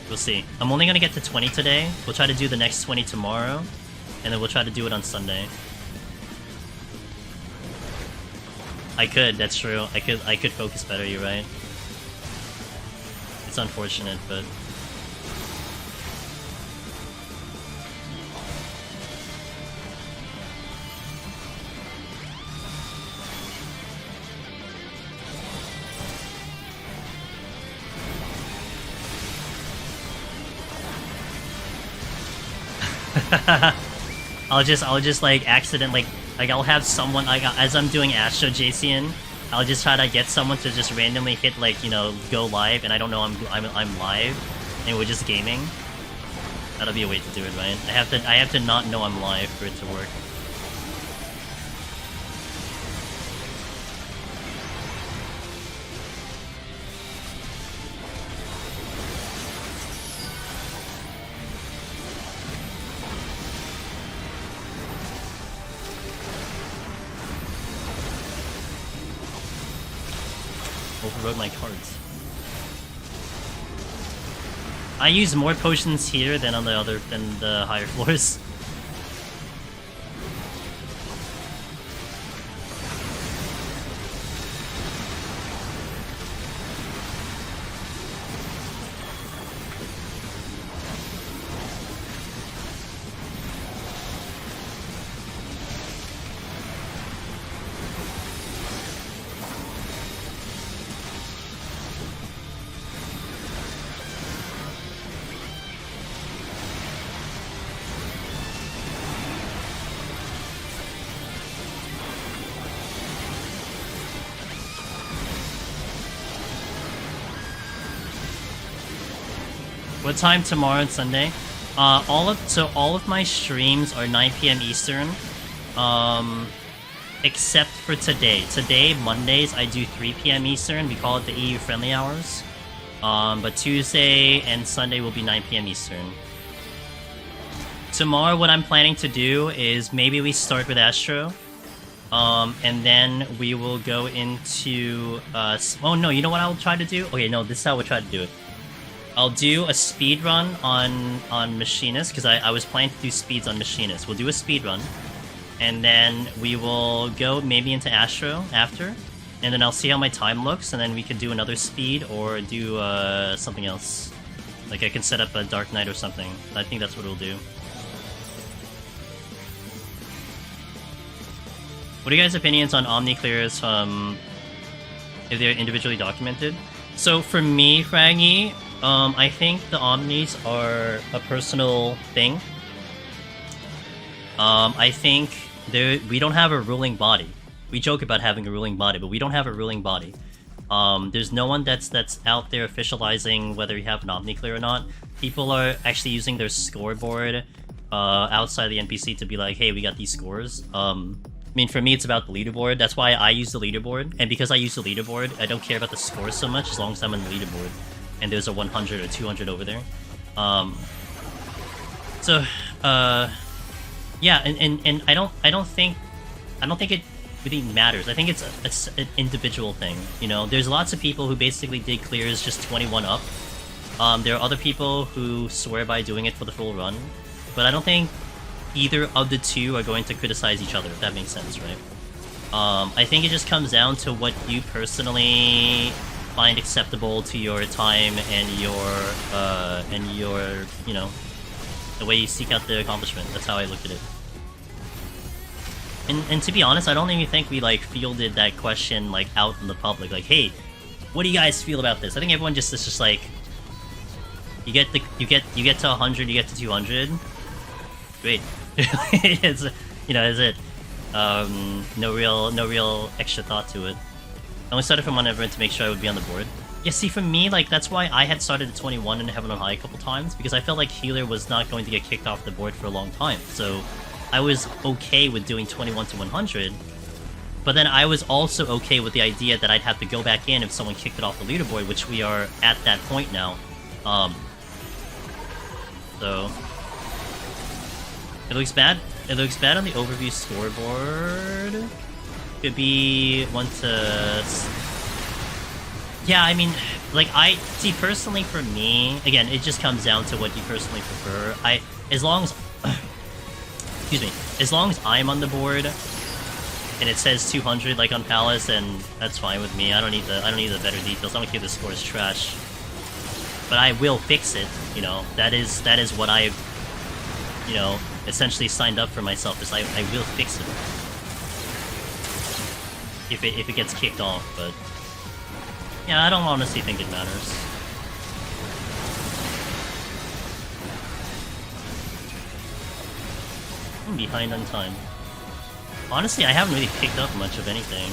We'll see. I'm only gonna get to 20 today. We'll try to do the next 20 tomorrow, and then we'll try to do it on Sunday. I could, that's true. I could focus better, you're right. It's unfortunate, but... I'll just like accidentally, like I'll have someone, like as I'm doing Astro JCN, I'll just try to get someone to just randomly hit, like, you know, go live, and I don't know I'm live, and we're just gaming. That'll be a way to do it, right? I have to not know I'm live for it to work. Overrode my cards. I use more potions here than on the higher floors. What time tomorrow and Sunday? All of my streams are 9 PM Eastern, except for today. Today, Mondays, I do 3 PM Eastern. We call it the EU friendly hours. But Tuesday and Sunday will be 9 PM Eastern. Tomorrow, what I'm planning to do is maybe we start with Astro, and then we will go into. Oh no, you know what I'll try to do? Okay, no, this is how we'll try to do it. I'll do a speed run on Machinist, because I was planning to do speeds on Machinist. We'll do a speed run, and then we will go maybe into Astro after, and then I'll see how my time looks, and then we could do another speed or do something else. Like I can set up a Dark Knight or something. I think that's what we'll do. What are you guys' opinions on Omni clears if they're individually documented? So for me, Fraggy, I think the Omnis are a personal thing. I think we don't have a ruling body. We joke about having a ruling body, but we don't have a ruling body. There's no one that's out there officializing whether you have an Omni clear or not. People are actually using their scoreboard outside the NPC to be like, hey, we got these scores. I mean, for me, it's about the leaderboard. That's why I use the leaderboard. And because I use the leaderboard, I don't care about the scores so much as long as I'm on the leaderboard. And there's a 100 or 200 over there. Yeah, and I don't think it really matters. I think it's an individual thing. You know, there's lots of people who basically did clears just 21 up. There are other people who swear by doing it for the full run, but I don't think either of the two are going to criticize each other, if that makes sense, right? I think it just comes down to what you personally find acceptable to your time and your you know, the way you seek out the accomplishment. That's how I look at it. And to be honest, I don't even think we like fielded that question like out in the public. Like, hey, what do you guys feel about this? I think everyone is just like, you get to 100, you get to 200, great. It's, you know, is it? No real extra thought to it. I only started from 1 event to make sure I would be on the board. Yeah, see, for me, like, that's why I had started at 21 in Heaven on High a couple times, because I felt like Healer was not going to get kicked off the board for a long time. So I was okay with doing 21 to 100, but then I was also okay with the idea that I'd have to go back in if someone kicked it off the leaderboard, which we are at that point now. So it looks bad. It looks bad on the overview scoreboard. Could be one to... Yeah, I mean, like, I... See, personally for me... Again, it just comes down to what you personally prefer. As long as... excuse me. As long as I'm on the board, and it says 200, like on Palace, then that's fine with me. I don't need the better details. I don't care if the score is trash. But I will fix it, you know. That is what I've, you know, essentially signed up for myself, is I will fix it. If it gets kicked off, but... Yeah, I don't honestly think it matters. I'm behind on time. Honestly, I haven't really picked up much of anything.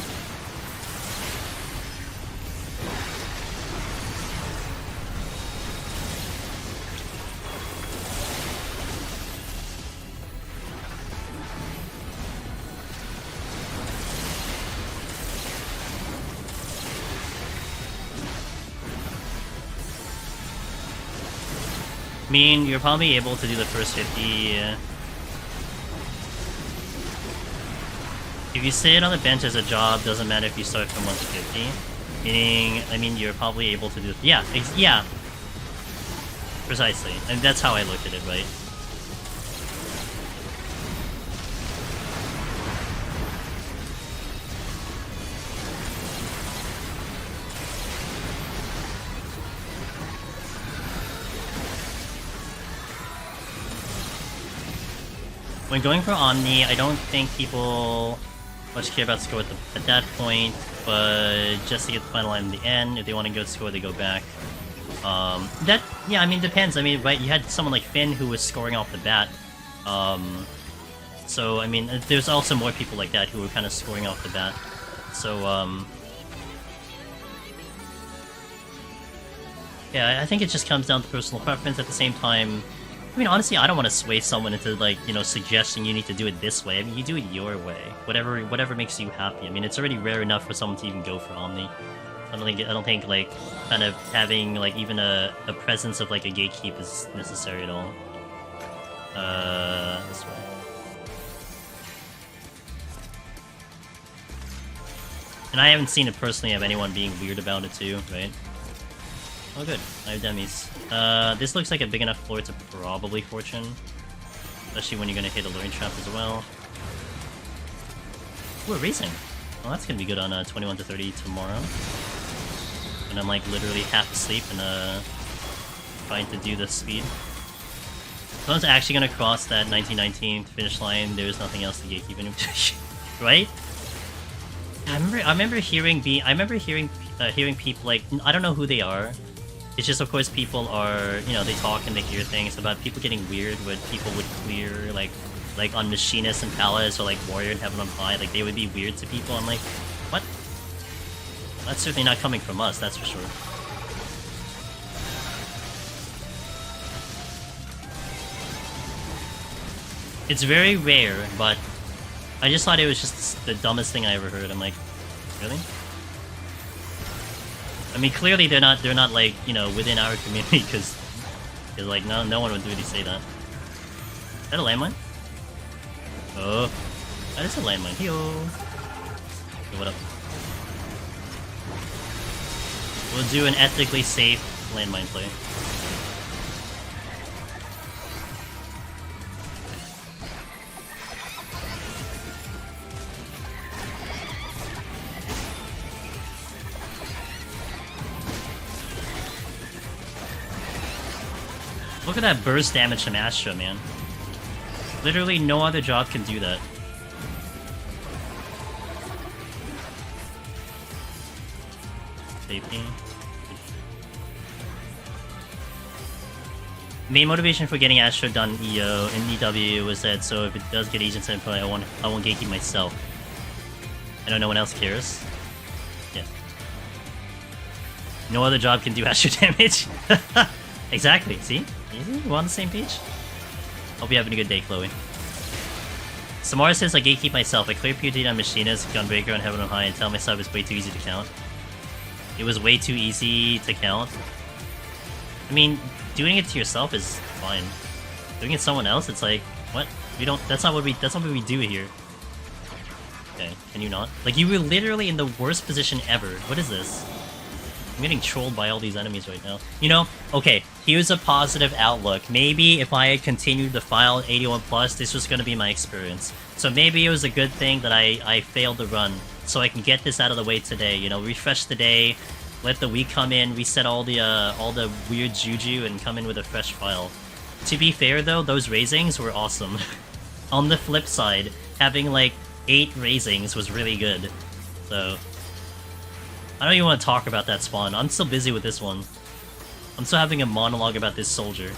I mean, you're probably able to do the first 50. If you sit on the bench as a job, doesn't matter if you start from 1 to 50. Meaning, I mean, you're probably able to do... Yeah, yeah. Precisely. And that's how I look at it, right? When going for Omni, I don't think people much care about score at that point, but just to get the final line in the end, if they want to go score, they go back. Yeah, I mean, depends. I mean, right, you had someone like Finn who was scoring off the bat. So, I mean, there's also more people like that who were kind of scoring off the bat. So, yeah, I think it just comes down to personal preference. At the same time, I mean, honestly, I don't want to sway someone into, like, you know, suggesting you need to do it this way. I mean, you do it your way. Whatever makes you happy. I mean, it's already rare enough for someone to even go for Omni. I don't think, like, kind of having, like, even a presence of, like, a gatekeep is necessary at all. This way. And I haven't seen it personally of anyone being weird about it too, right? Oh good, I have demis. This looks like a big enough floor to probably Fortune. Especially when you're gonna hit a Luring Trap as well. Ooh, racing! Well, that's gonna be good on 21 to 30 tomorrow. And I'm like literally half asleep and trying to do the speed. Someone's actually gonna cross that 1919 finish line, there's nothing else to gatekeep anymore. Right? I remember hearing people like, I don't know who they are. It's just, of course, people are, you know, they talk and they hear things about people getting weird when people would clear, like on Machinist and Palace or, like, Warrior and Heaven on High, like, they would be weird to people. I'm like, what? That's certainly not coming from us, that's for sure. It's very rare, but I just thought it was just the dumbest thing I ever heard. I'm like, really? I mean, clearly they're not like, you know, within our community, because like no one would really say that. Is that a landmine? Oh, that is a landmine. Hey-o. Okay, what up? We'll do an ethically safe landmine play. Look at that burst damage from Astra, man. Literally no other job can do that. Safety. Main motivation for getting Astro done EO and EW was that so if it does get agents input, I won't gatekeep myself. I know no one else cares. Yeah. No other job can do Astro damage. Exactly. See? We're on the same page. Hope you're having a good day, Chloe. Samara says I gatekeep myself. I clear POD on Machina's, Gunbreaker on Heaven on High, and tell myself it's way too easy to count. It was way too easy to count. I mean, doing it to yourself is fine. Doing it to someone else, it's like, what? We don't. That's not what we do here. Okay, can you not? Like, you were literally in the worst position ever. What is this? I'm getting trolled by all these enemies right now. You know, okay, here's a positive outlook. Maybe if I had continued to file 81+, this was going to be my experience. So maybe it was a good thing that I failed the run, so I can get this out of the way today. You know, refresh the day, let the week come in, reset all the weird juju, and come in with a fresh file. To be fair though, those raisings were awesome. On the flip side, having like 8 raisings was really good. So I don't even want to talk about that spawn. I'm still busy with this one. I'm still having a monologue about this soldier.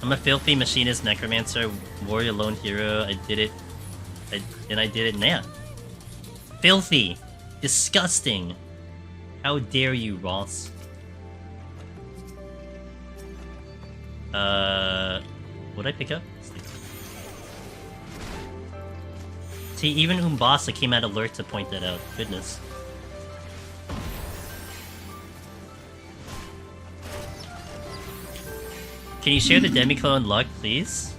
I'm a filthy machinist, necromancer, warrior, lone hero. I did it. I did it now. Filthy. Disgusting. How dare you, Ross? What'd I pick up? See, even Umbasa came out alert to point that out. Goodness. Can you share the Demiclone luck, please?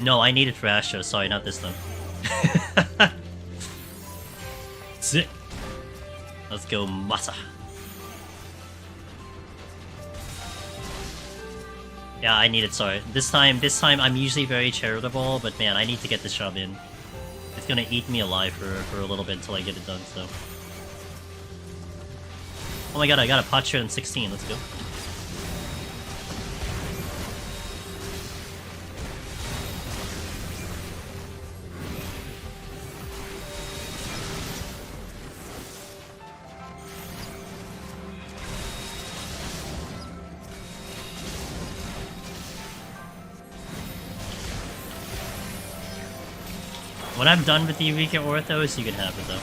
No, I need it for Astro. Sorry, not this time. Sick. Let's go, Masa. Yeah, I need it, sorry. This time I'm usually very charitable, but man, I need to get this job in. It's gonna eat me alive for a little bit until I get it done, so. Oh my god, I got a pot shot in 16, let's go. When I'm done with the Eureka Orthos, you can have it though.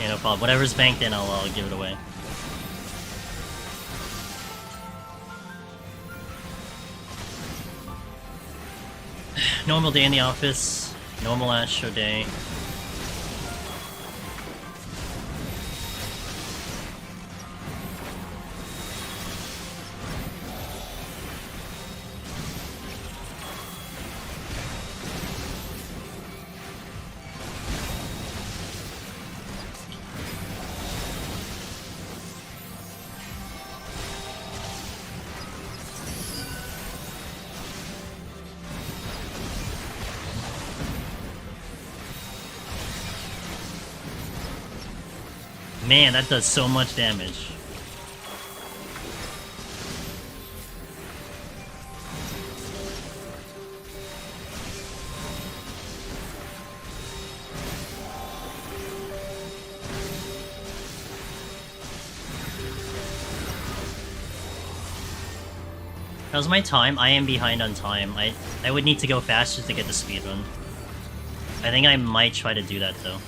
Yeah, no problem. Whatever's banked in, I'll give it away. Normal day in the office, normal Astro day. Man, that does so much damage. How's my time? I am behind on time. I would need to go faster to get the speedrun. I think I might try to do that though.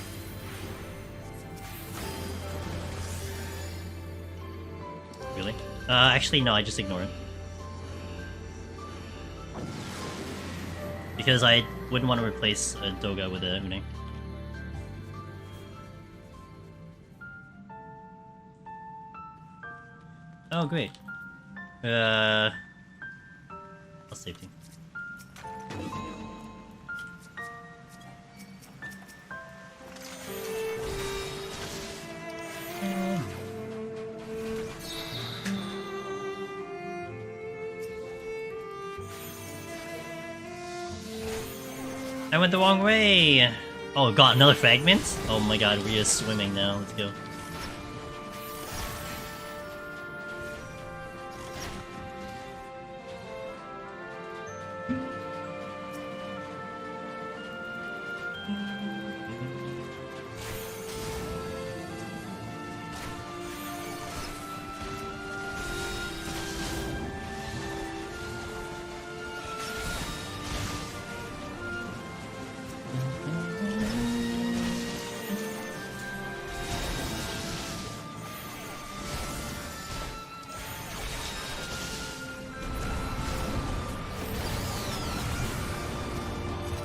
Really? Actually no, I just ignore it. Because I wouldn't want to replace a Doga with a Une. Oh great. I'll safety. I went the wrong way! Oh god, another fragment? Oh my god, we are swimming now. Let's go.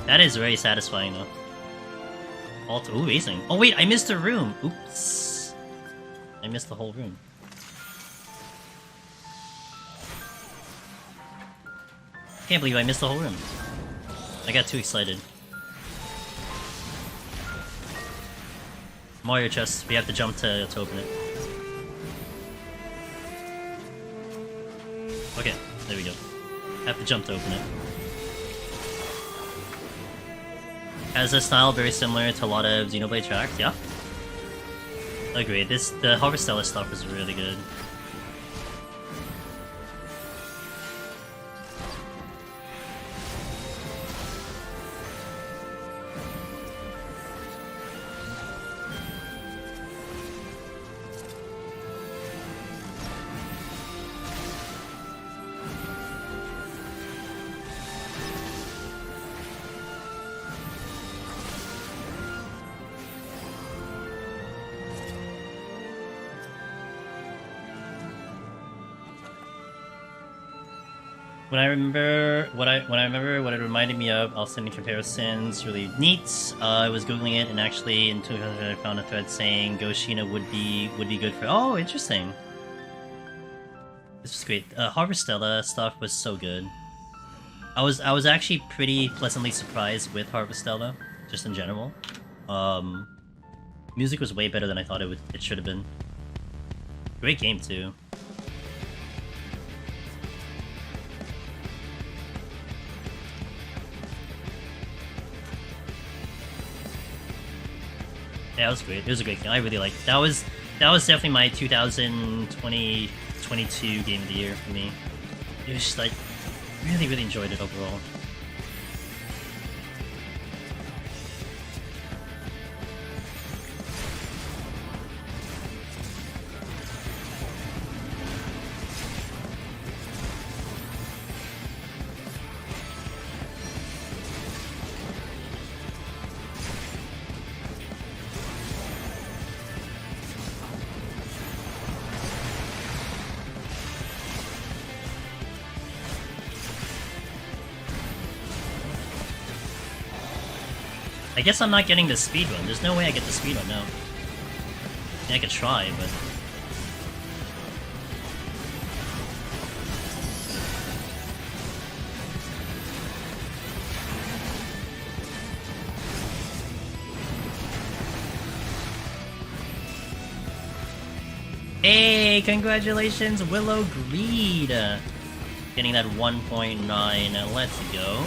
That is very satisfying though. Ooh, racing. Oh wait, I missed a room! Oops. I missed the whole room. Can't believe I missed the whole room. I got too excited. Mario chest, we have to jump to open it. Okay, there we go. Have to jump to open it. Has a style very similar to a lot of Xenoblade tracks, yeah. Agreed. The Harvestella stuff was really good. What it reminded me of, I'll send you comparisons. Really neat. I was googling it, and actually in 200 I found a thread saying Goshina would be good for. Oh, interesting. This was great. Harvestella stuff was so good. I was actually pretty pleasantly surprised with Harvestella, just in general. Music was way better than I thought it should have been. Great game too. Yeah, it was great. It was a great game. I really liked it. That was definitely my 2022 game of the year for me. It was just like really enjoyed it overall. I guess I'm not getting the speedrun. There's no way I get the speedrun now. I mean, I could try, but... Hey, congratulations, Willow Greed! Getting that 1.9, let's go.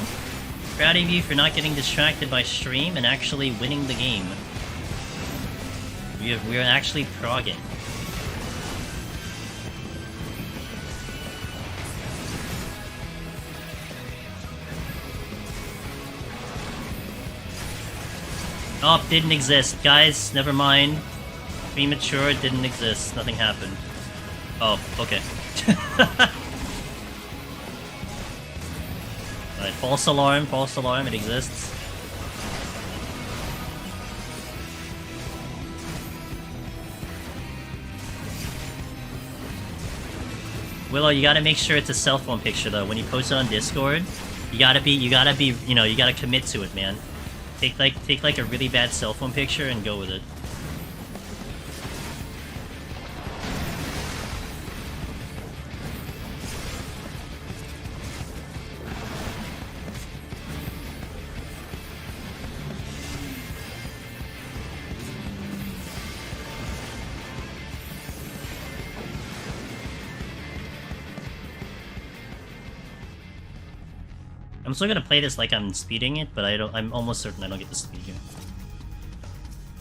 Proud of you for not getting distracted by stream and actually winning the game. We're actually progging. Oh, didn't exist. Guys, never mind. Premature, didn't exist. Nothing happened. Oh, okay. Alright, false alarm, it exists. Willow, you gotta make sure it's a cell phone picture though. When you post it on Discord, you gotta commit to it, man. Take like a really bad cell phone picture and go with it. I'm still gonna play this like I'm speeding it, but I'm almost certain I don't get the speed here.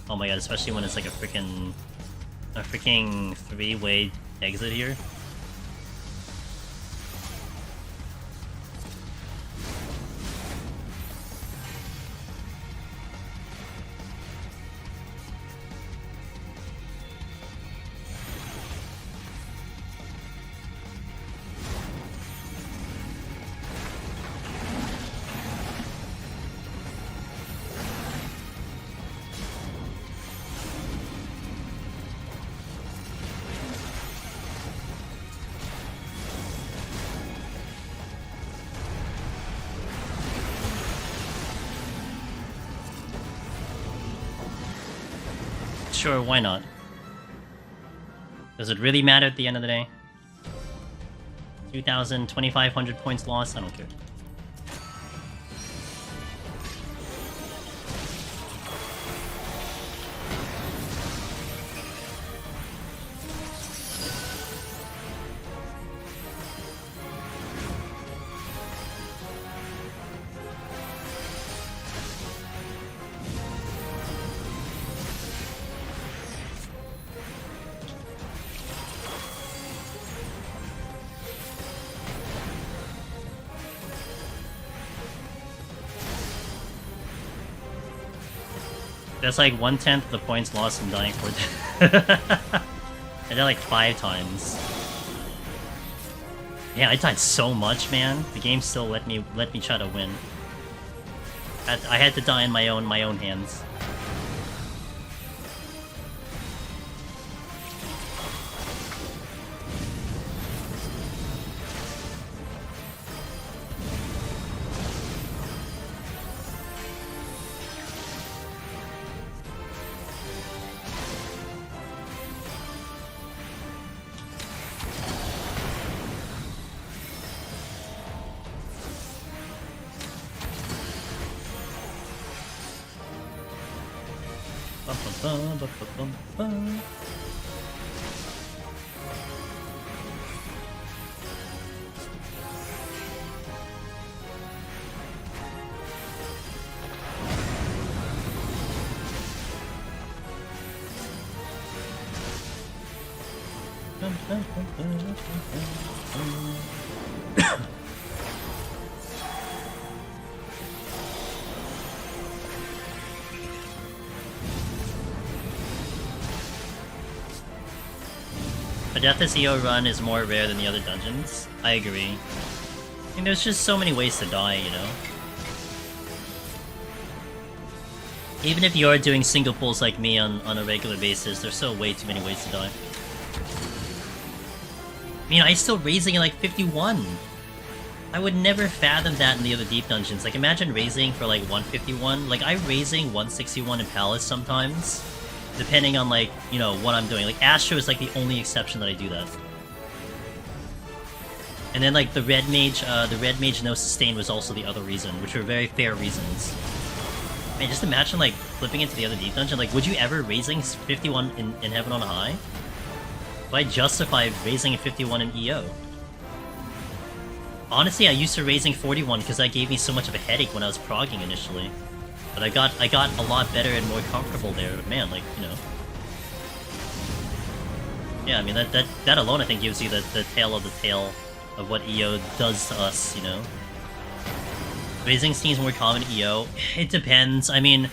Oh my god, especially when it's like a freaking three-way exit here. Sure, why not? Does it really matter at the end of the day? 2,000, 2,500 points lost? I don't care. That's like 1/10 of the points lost in dying for I died like 5 times. Yeah, I died so much, man. The game still let me try to win. I had to die in my own hands. A Deathless EO run is more rare than the other dungeons. I agree. I mean, there's just so many ways to die, you know? Even if you are doing single pulls like me on a regular basis, there's still way too many ways to die. I mean, I'm still raising at like 51! I would never fathom that in the other deep dungeons. Like, imagine raising for like 151. Like, I'm raising 161 in Palace sometimes. Depending on, like, you know, what I'm doing. Like, Astro is, like, the only exception that I do that. And then, like, the Red Mage no sustain was also the other reason, which were very fair reasons. Man, just imagine, like, flipping into the other deep dungeon. Like, would you ever raising 51 in Heaven on High? Would I justify raising a 51 in EO? Honestly, I used to raising 41 because that gave me so much of a headache when I was progging initially. But I got a lot better and more comfortable there. But man, like, you know. Yeah, I mean that alone I think gives you the tale of what EO does to us, you know. Raising seems more common in EO. It depends. I mean,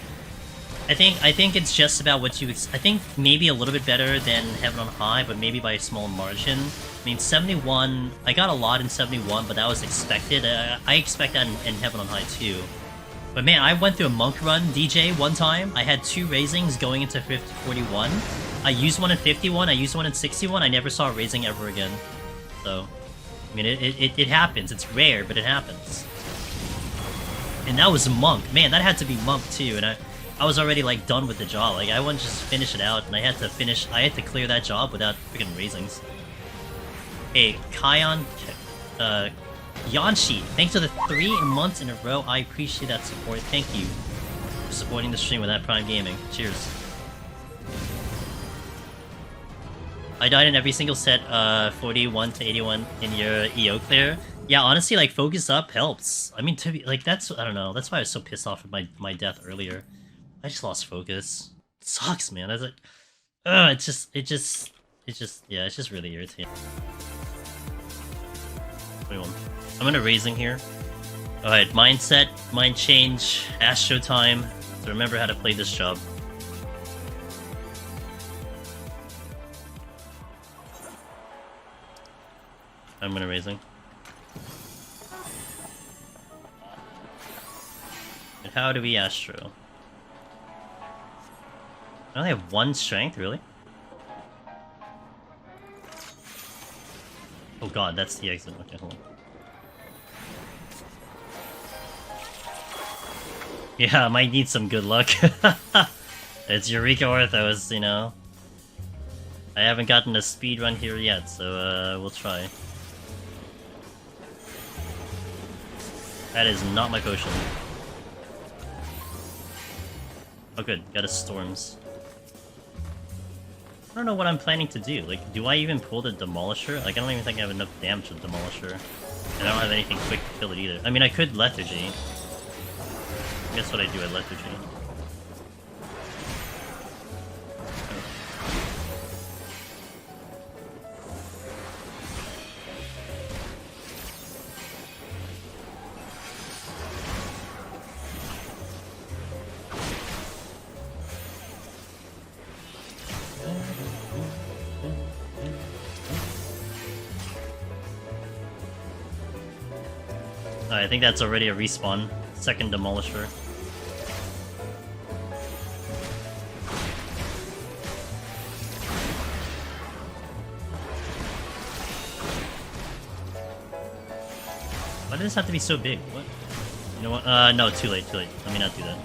I think it's just about what you. I think maybe a little bit better than Heaven on High, but maybe by a small margin. I mean, 71. I got a lot in 71, but that was expected. I expect that in Heaven on High too. But man, I went through a monk run, DJ, one time. I had 2 raisings going into 41. I used one in 51, I used one in 61, I never saw a raising ever again. So, I mean, it happens. It's rare, but it happens. And that was monk. Man, that had to be monk too, and I was already, like, done with the job. Like, I wouldn't just finish it out, and I had to clear that job without freaking raisings. Hey, Kion, Yanshi, thanks for the 3 months in a row. I appreciate that support. Thank you for supporting the stream with that Prime Gaming. Cheers. I died in every single set, 41 to 81 in your EO clear. Yeah, honestly, like, focus up helps. I mean, to be, like, that's, I don't know, that's why I was so pissed off with my death earlier. I just lost focus. sucks, man. I was like, yeah, it's just really irritating. 21. I'm gonna raising here. Alright, mindset, mind change, Astro time. So remember how to play this job. I'm gonna raising. And how do we Astro? I only have 1 strength, really? Oh god, that's the exit. Okay, hold on. Yeah, I might need some good luck. It's Eureka Orthos, you know. I haven't gotten a speed run here yet, so we'll try. That is not my potion. Oh good, got a Storms. I don't know what I'm planning to do. Like, do I even pull the Demolisher? Like, I don't even think I have enough damage with Demolisher. And I don't have anything quick to kill it either. I mean, I could Lethargy. Guess what I do at Lethargy. I think that's already a respawn. Second Demolisher. Why does this have to be so big? What? You know what? No, too late, too late. Let me not do that.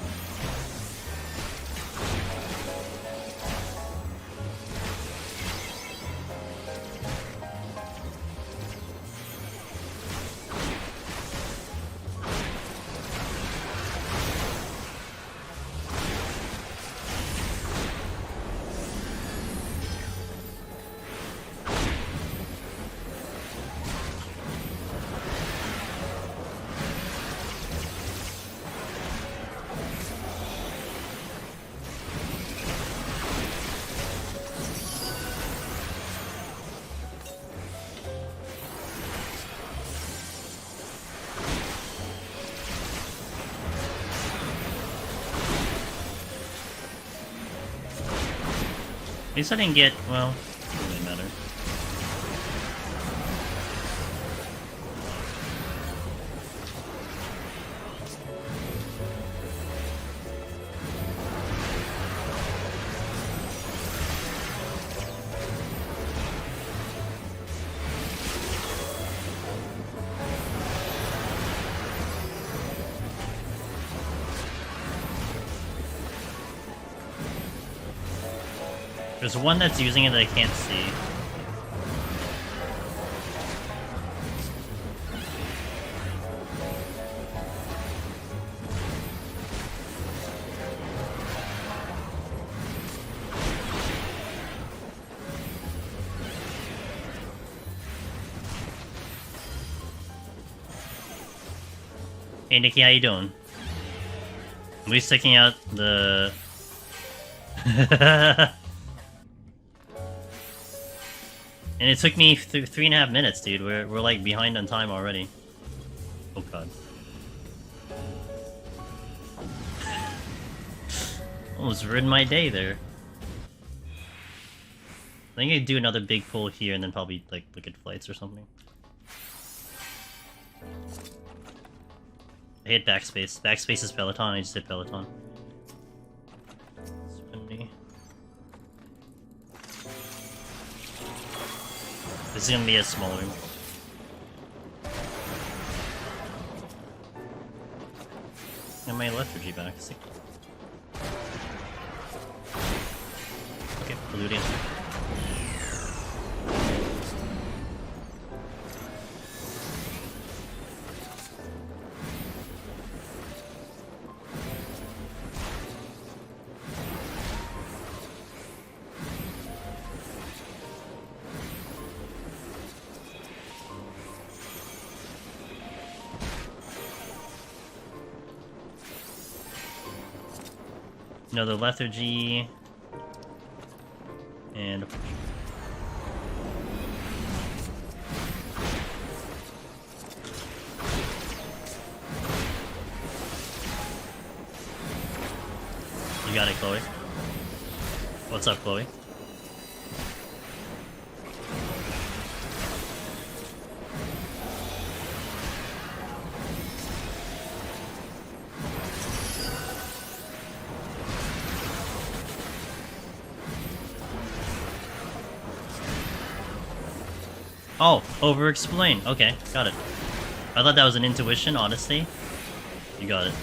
At least I didn't get, well, it doesn't really matter. There's one that's using it that I can't see. Hey Nikki, how you doing? We sticking out the... And it took me 3.5 minutes, dude. We're like behind on time already. Oh god. Almost ruined my day there. I think I'd do another big pull here and then probably like look at flights or something. I hit backspace. Backspace is Peloton, I just hit Peloton. This is gonna be a smaller. And my lethargy back. See? Okay, polluting. No, the lethargy. And you got it, Chloe. What's up, Chloe? Oh, over-explain. Okay, got it. I thought that was an intuition, honestly. You got it.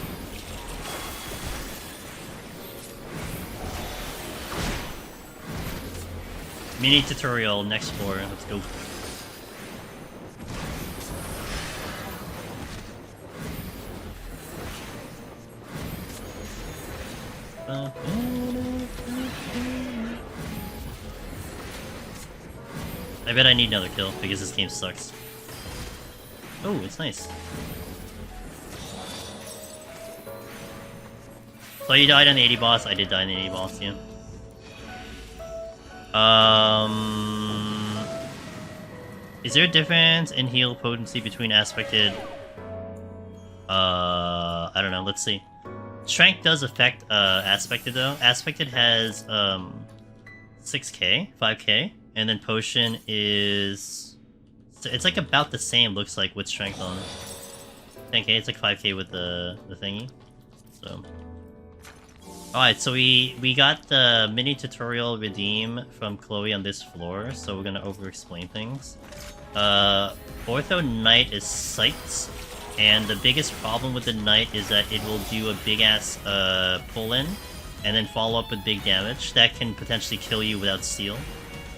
Mini tutorial, next floor. Let's go. I bet I need another kill because this game sucks. Oh, it's nice. So you died on the 80 boss. I did die on the 80 boss, yeah. Is there a difference in heal potency between aspected? I don't know. Let's see. Strength does affect aspected though. Aspected has 6k, 5k, and then potion is it's like about the same. Looks like with strength on 10k. It's like 5k with the thingy. So. Alright, so we got the mini tutorial redeem from Chloe on this floor, so we're gonna over-explain things. Ortho Knight is sights, and the biggest problem with the Knight is that it will do a big-ass pull-in, and then follow up with big damage that can potentially kill you without steal.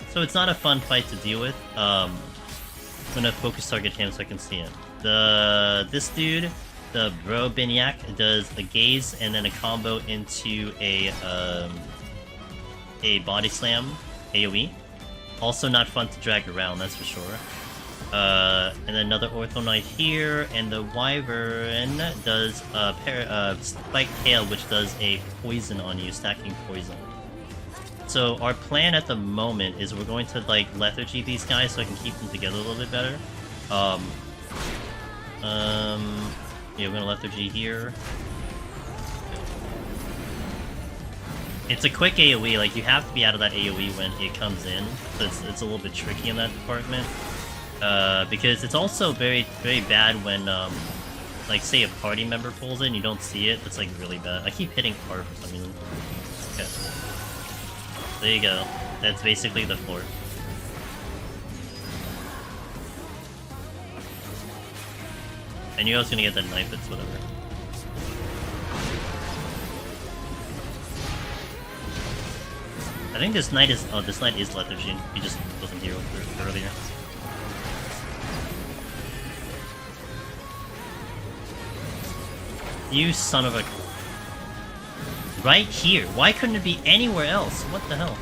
So it's not a fun fight to deal with. I'm gonna focus target him so I can see him. This dude, the Bro Biniac, does a gaze and then a combo into a body slam AoE. Also not fun to drag around, that's for sure. And then another Ortho Knight here, and the Wyvern does Spike Tail, which does a poison on you, stacking poison. So our plan at the moment is we're going to like lethargy these guys so I can keep them together a little bit better. Yeah, we're gonna lethargy here. It's a quick AoE, like you have to be out of that AoE when it comes in, so it's a little bit tricky in that department. Because it's also very, very bad when, like say a party member pulls in, you don't see it, that's like really bad. I keep hitting R for some reason. Okay. There you go. That's basically the floor. I knew I was gonna get that knife, it's whatever. I think this knight is... oh, this knight is lethargy. He just wasn't here earlier. You son of a... right here! Why couldn't it be anywhere else? What the hell?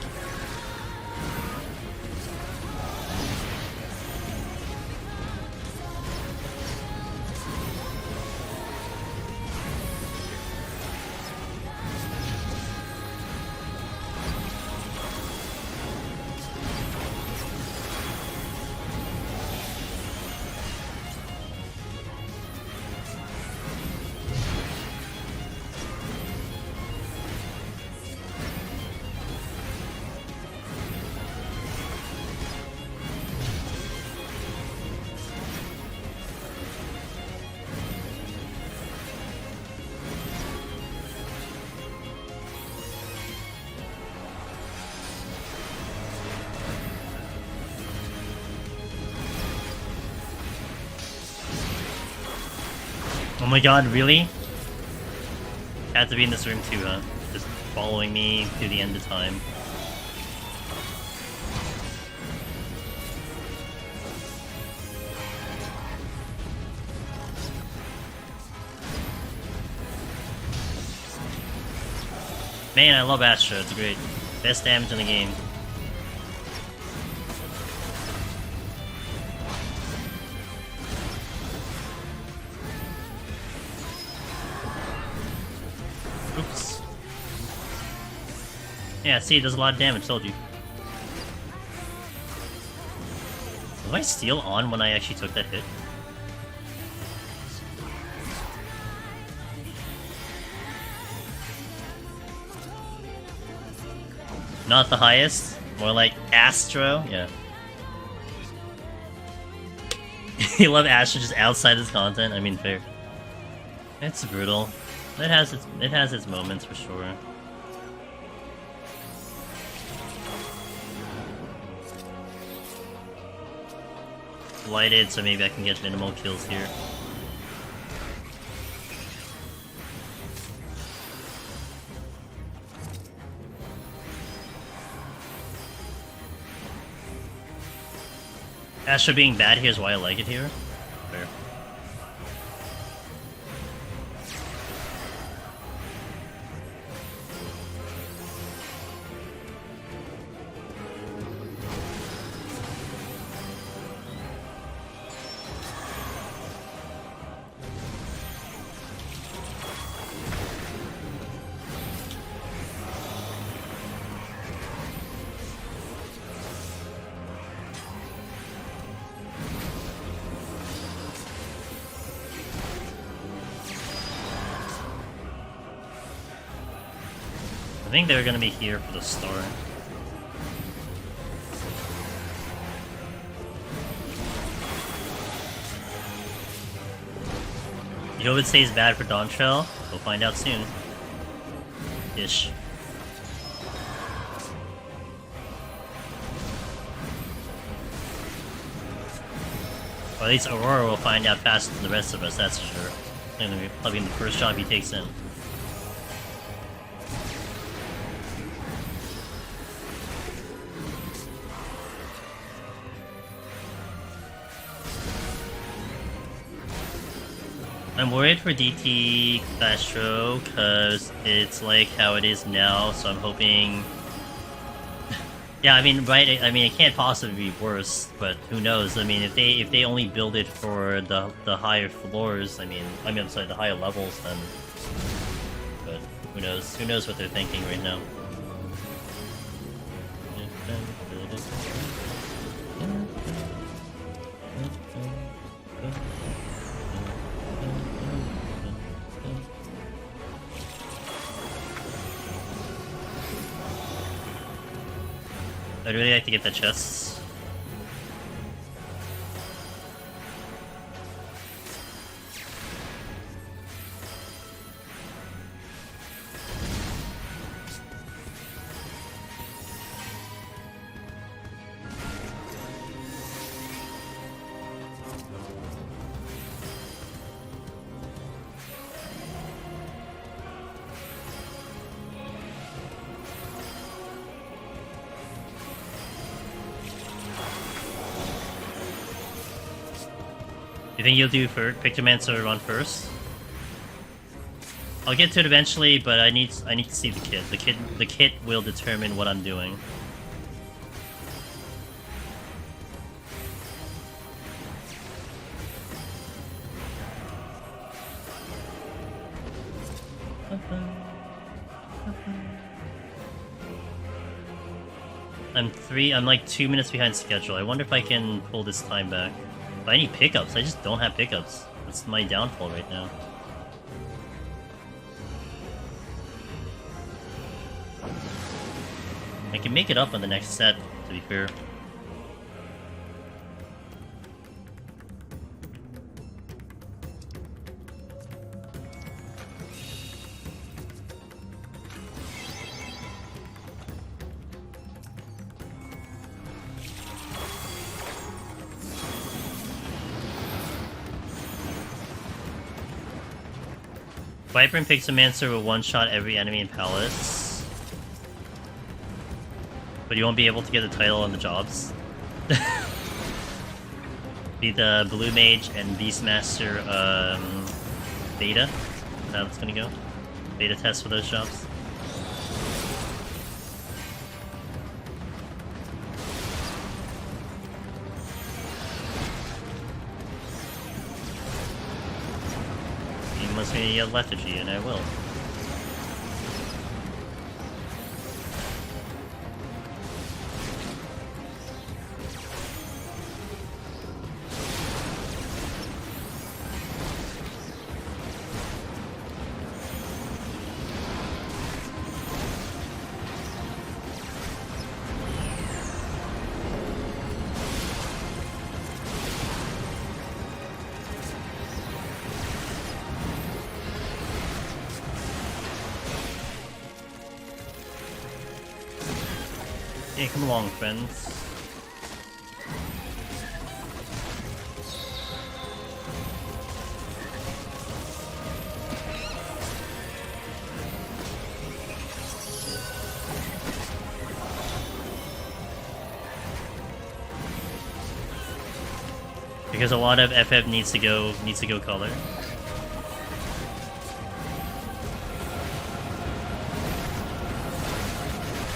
Oh my god, really? Had to be in this room too, huh? Just following me through the end of time. Man, I love Astra, it's great. Best damage in the game. Oops. Yeah, see, it does a lot of damage, told you. Was my steal on when I actually took that hit? Not the highest, more like Astro, yeah. You love Astro just outside his content? I mean, fair. It's brutal. It has its moments for sure. Lighted, so maybe I can get minimal kills here. Astro being bad here is why I like it here. Fair. I think they're gonna be here for the start. You would say is bad for Dawntrail? We'll find out soon. Ish. Or at least Aurora will find out faster than the rest of us, that's for sure. And probably in the first job he takes in. I'm worried for DT Astro because it's like how it is now, so I'm hoping. Yeah, I mean, right? I mean, it can't possibly be worse, but who knows? I mean, if they only build it for the higher floors, I mean, I'm sorry, the higher levels, then. But who knows? Who knows what they're thinking right now? I'd really like to get the chests. You think you'll do Pictomancer run first? I'll get to it eventually, but I need to see the kit. The kit will determine what I'm doing. I'm like 2 minutes behind schedule. I wonder if I can pull this time back. But I need pickups. I just don't have pickups. That's my downfall right now. I can make it up on the next set, to be fair. Viper and Pixomancer will one-shot every enemy in Palace. But you won't be able to get the title on the jobs. Be the Blue Mage and Beastmaster beta. Is that what's gonna go? Beta test for those jobs. Unless we get lethargy, and I will. Hey, come along, friends. Because a lot of FF needs to go color.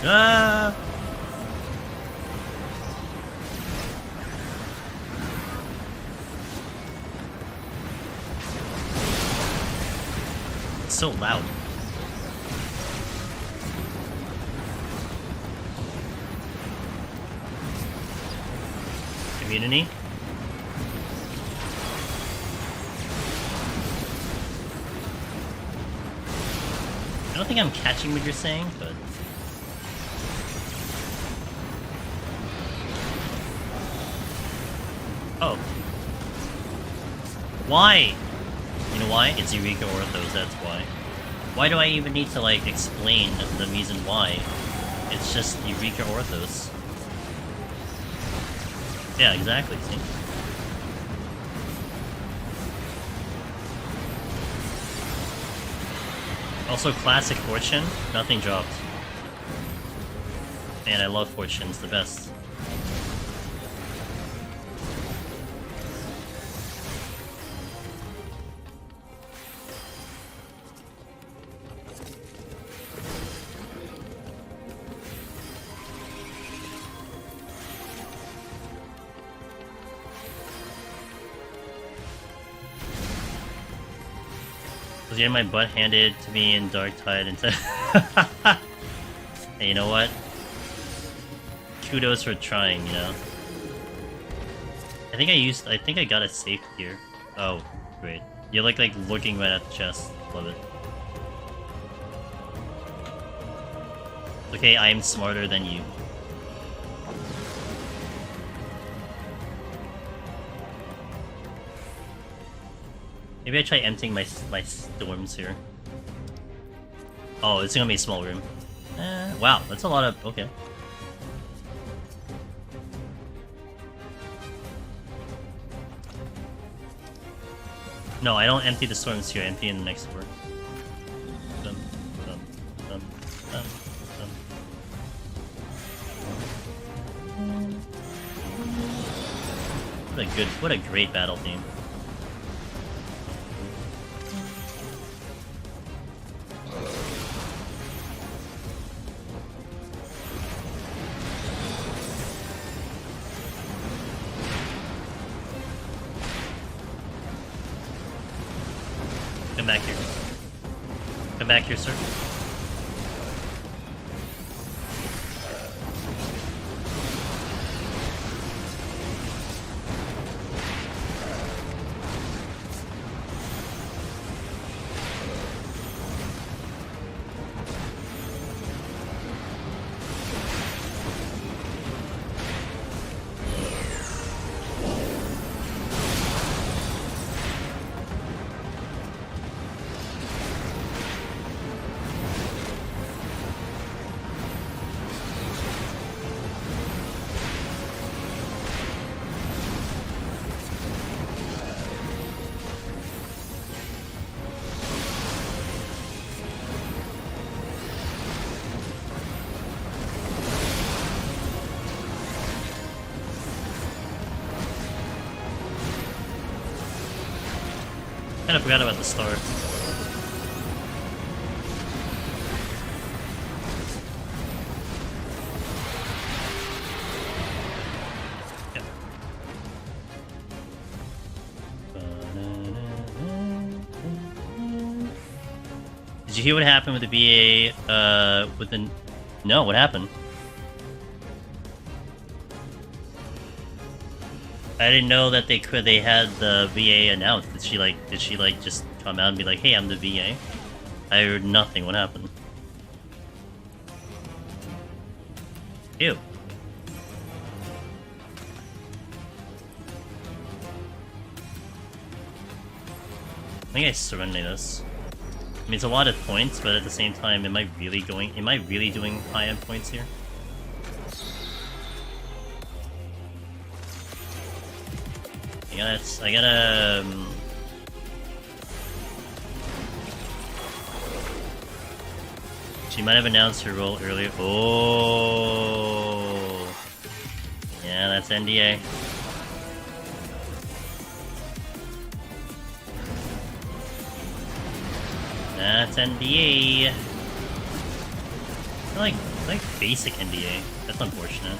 Ah! It's so loud. Community? I don't think I'm catching what you're saying, but... Oh. Why? You know why? It's Eureka Orthos, that's why. Why do I even need to, like, explain the reason why? It's just Eureka Orthos. Yeah, exactly, see? Also, classic Fortune, nothing dropped. Man, I love Fortune, it's the best. I was getting my butt handed to me in Dark Tide and hey, you know what? Kudos for trying, you know? I think I got a safe here. Oh, great. You're like looking right at the chest. Love it. Okay, I am smarter than you. Maybe I try emptying my storms here. Oh, it's gonna be a small room. Wow, that's a lot of... okay. No, I don't empty the storms here, I empty in the next door. Dum, dum, dum, dum, dum. What a great battle theme. Come back here. Come back here, sir. Kinda forgot about the star. Yeah. Did you hear what happened with the VA, with the... No, what happened? I didn't know that they had the VA announced. Did she just come out and be like, hey, I'm the VA? I heard nothing. What happened? Ew. I think I surrender this. I mean, it's a lot of points, but at the same time, am I really doing high-end points here? I gotta. She might have announced her role earlier. Oh, yeah, that's NDA. That's NDA. Like basic NDA. That's unfortunate.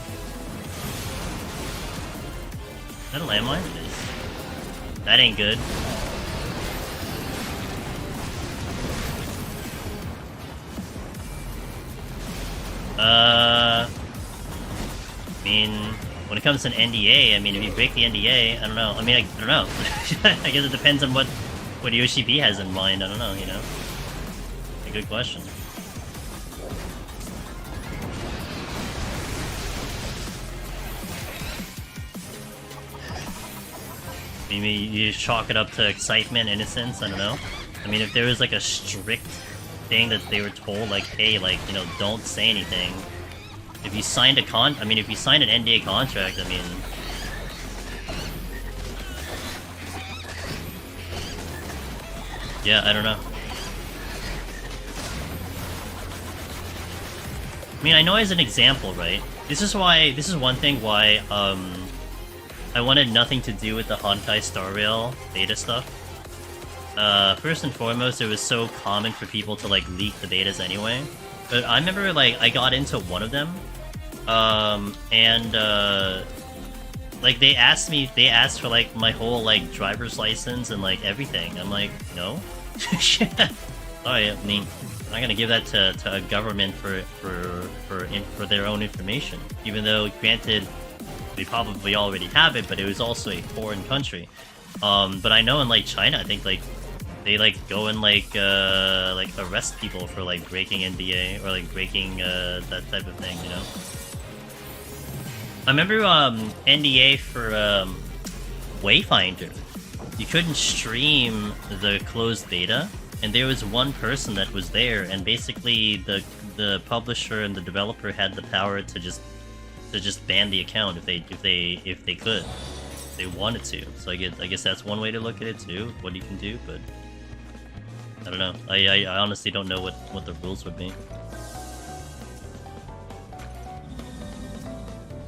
Is that a landmine? It is. That ain't good. I mean, when it comes to an NDA, I mean, if you break the NDA, I don't know. I mean, I don't know. I guess it depends on what Yoshi B has in mind. I don't know, you know? A good question. Maybe you chalk it up to excitement, innocence, I don't know. I mean, if there was like a strict thing that they were told, like, hey, like, you know, don't say anything. If you signed if you signed an NDA contract, I mean... Yeah, I don't know. I mean, I know as an example, right? This is one thing why, I wanted nothing to do with the Honkai Star Rail beta stuff. First and foremost, it was so common for people to, like, leak the betas anyway. But I remember, like, I got into one of them, like, they asked for, like, my whole, like, driver's license and, like, everything. I'm like, no? Sorry, I mean, I'm not gonna give that to a government for their own information. Even though, granted, they probably already have it, but it was also a foreign country. But I know in, like, China, I think, like, they, like, go and, like, arrest people for, like, breaking NDA, or, like, breaking, that type of thing, you know? I remember, NDA for, Wayfinder. You couldn't stream the closed beta, and there was one person that was there, and basically the publisher and the developer had the power to just ban the account if they could. If they wanted to. So I guess that's one way to look at it too, what you can do, but I don't know. I honestly don't know what the rules would be.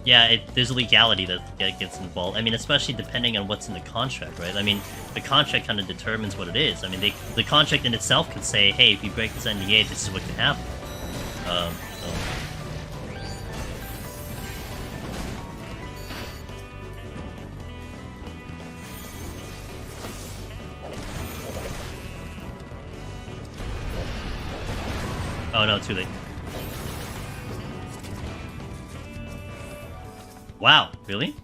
Yeah, there's legality that gets involved. I mean, especially depending on what's in the contract, right? I mean, the contract kind of determines what it is. I mean, the contract in itself could say, hey, if you break this NDA, this is what can happen. So. Oh no, too late. Wow, really?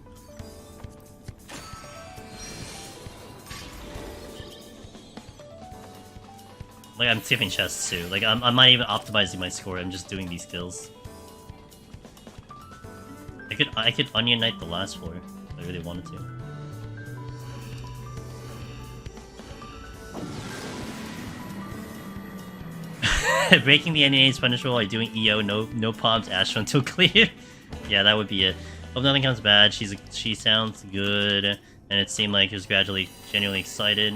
Like, I'm skipping chests too. Like, I'm not even optimizing my score, I'm just doing these kills. I could Onion Knight the last floor, if I really wanted to. Breaking the NDA is punishable by doing EO, no palms, Astro until clear. Yeah, that would be it. Hope nothing comes bad. She sounds good, and it seemed like he was genuinely excited.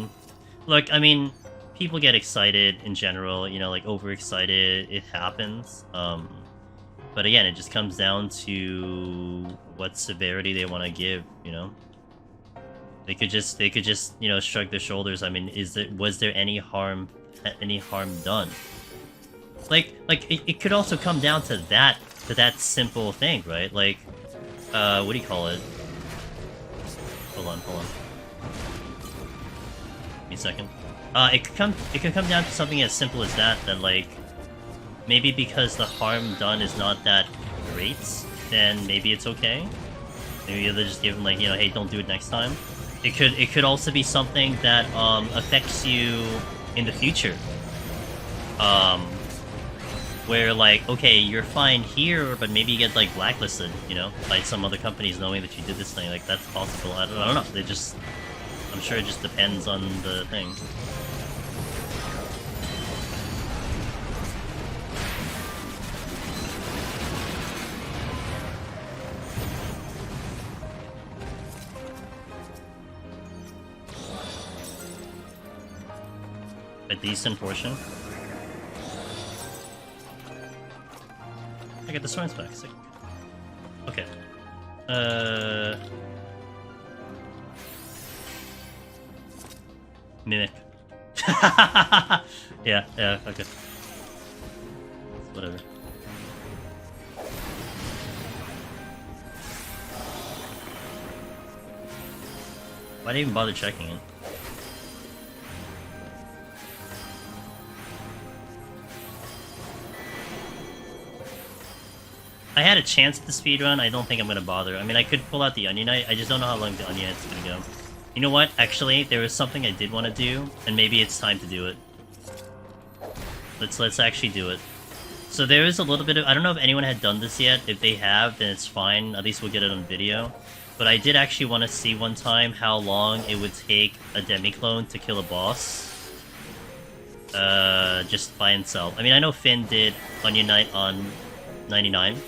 Look, I mean, people get excited in general, you know, like overexcited. It happens. But again, it just comes down to what severity they want to give. You know, they could just you know, shrug their shoulders. I mean, was there any harm done? Like it could also come down to that simple thing, right? Like, what do you call it? Hold on. Give me a second. It could come down to something as simple as that. That, like, maybe because the harm done is not that great, then maybe it's okay. Maybe they just give them, like, you know, hey, don't do it next time. It could also be something that affects you in the future. Where, like, okay, you're fine here, but maybe you get, like, blacklisted, you know, by some other companies knowing that you did this thing. Like, that's possible. I don't know. I'm sure it just depends on the thing. A decent portion. I get the swords back. Sick. Okay. Mimic. yeah, okay. Whatever. Why'd I even bother checking it? I had a chance at the speedrun, I don't think I'm gonna bother. I mean, I could pull out the Onion Knight, I just don't know how long the Onion Knight's gonna go. You know what? Actually, there was something I did want to do, and maybe it's time to do it. Let's actually do it. So there is a little bit of... I don't know if anyone had done this yet. If they have, then it's fine. At least we'll get it on video. But I did actually want to see one time how long it would take a demi-clone to kill a boss. Just by himself. I mean, I know Finn did Onion Knight on 99.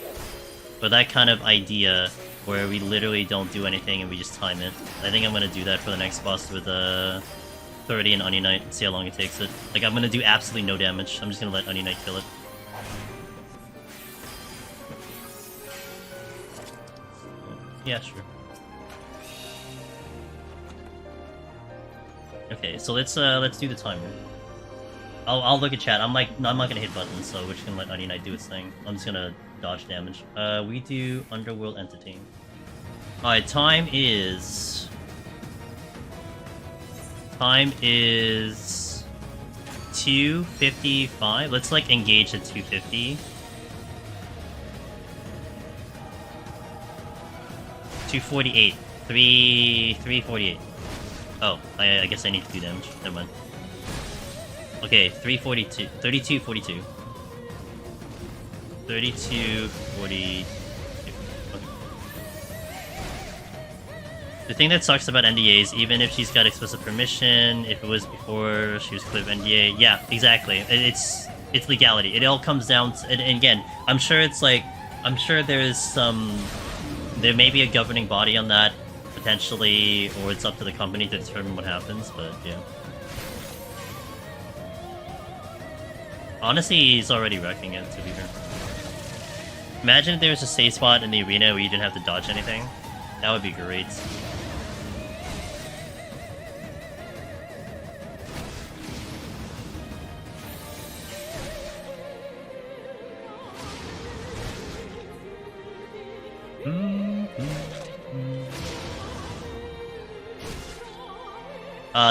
But that kind of idea where we literally don't do anything and we just time it. I think I'm gonna do that for the next boss with 30 and Onion Knight and see how long it takes it. Like, I'm gonna do absolutely no damage. I'm just gonna let Onion Knight kill it. Yeah, sure. Okay, so let's do the timer. I'll look at chat. I'm not gonna hit buttons, so we're just gonna let Onion Knight do its thing. I'm just gonna dodge damage. We do Underworld Entity. Alright, time is 2:55. Let's like engage at 2:50. 2:48. 3:48. Oh, I guess I need to do damage. Never mind. Okay, 3:42. 32:42. 32:42. The thing that sucks about NDAs, even if she's got explicit permission, if it was before she was clear of NDA, yeah, exactly. It's legality. It all comes down to, and again, I'm sure there may be a governing body on that, potentially, or it's up to the company to determine what happens, but yeah. Honestly, he's already wrecking it, to be fair. Imagine if there was a safe spot in the arena where you didn't have to dodge anything. That would be great.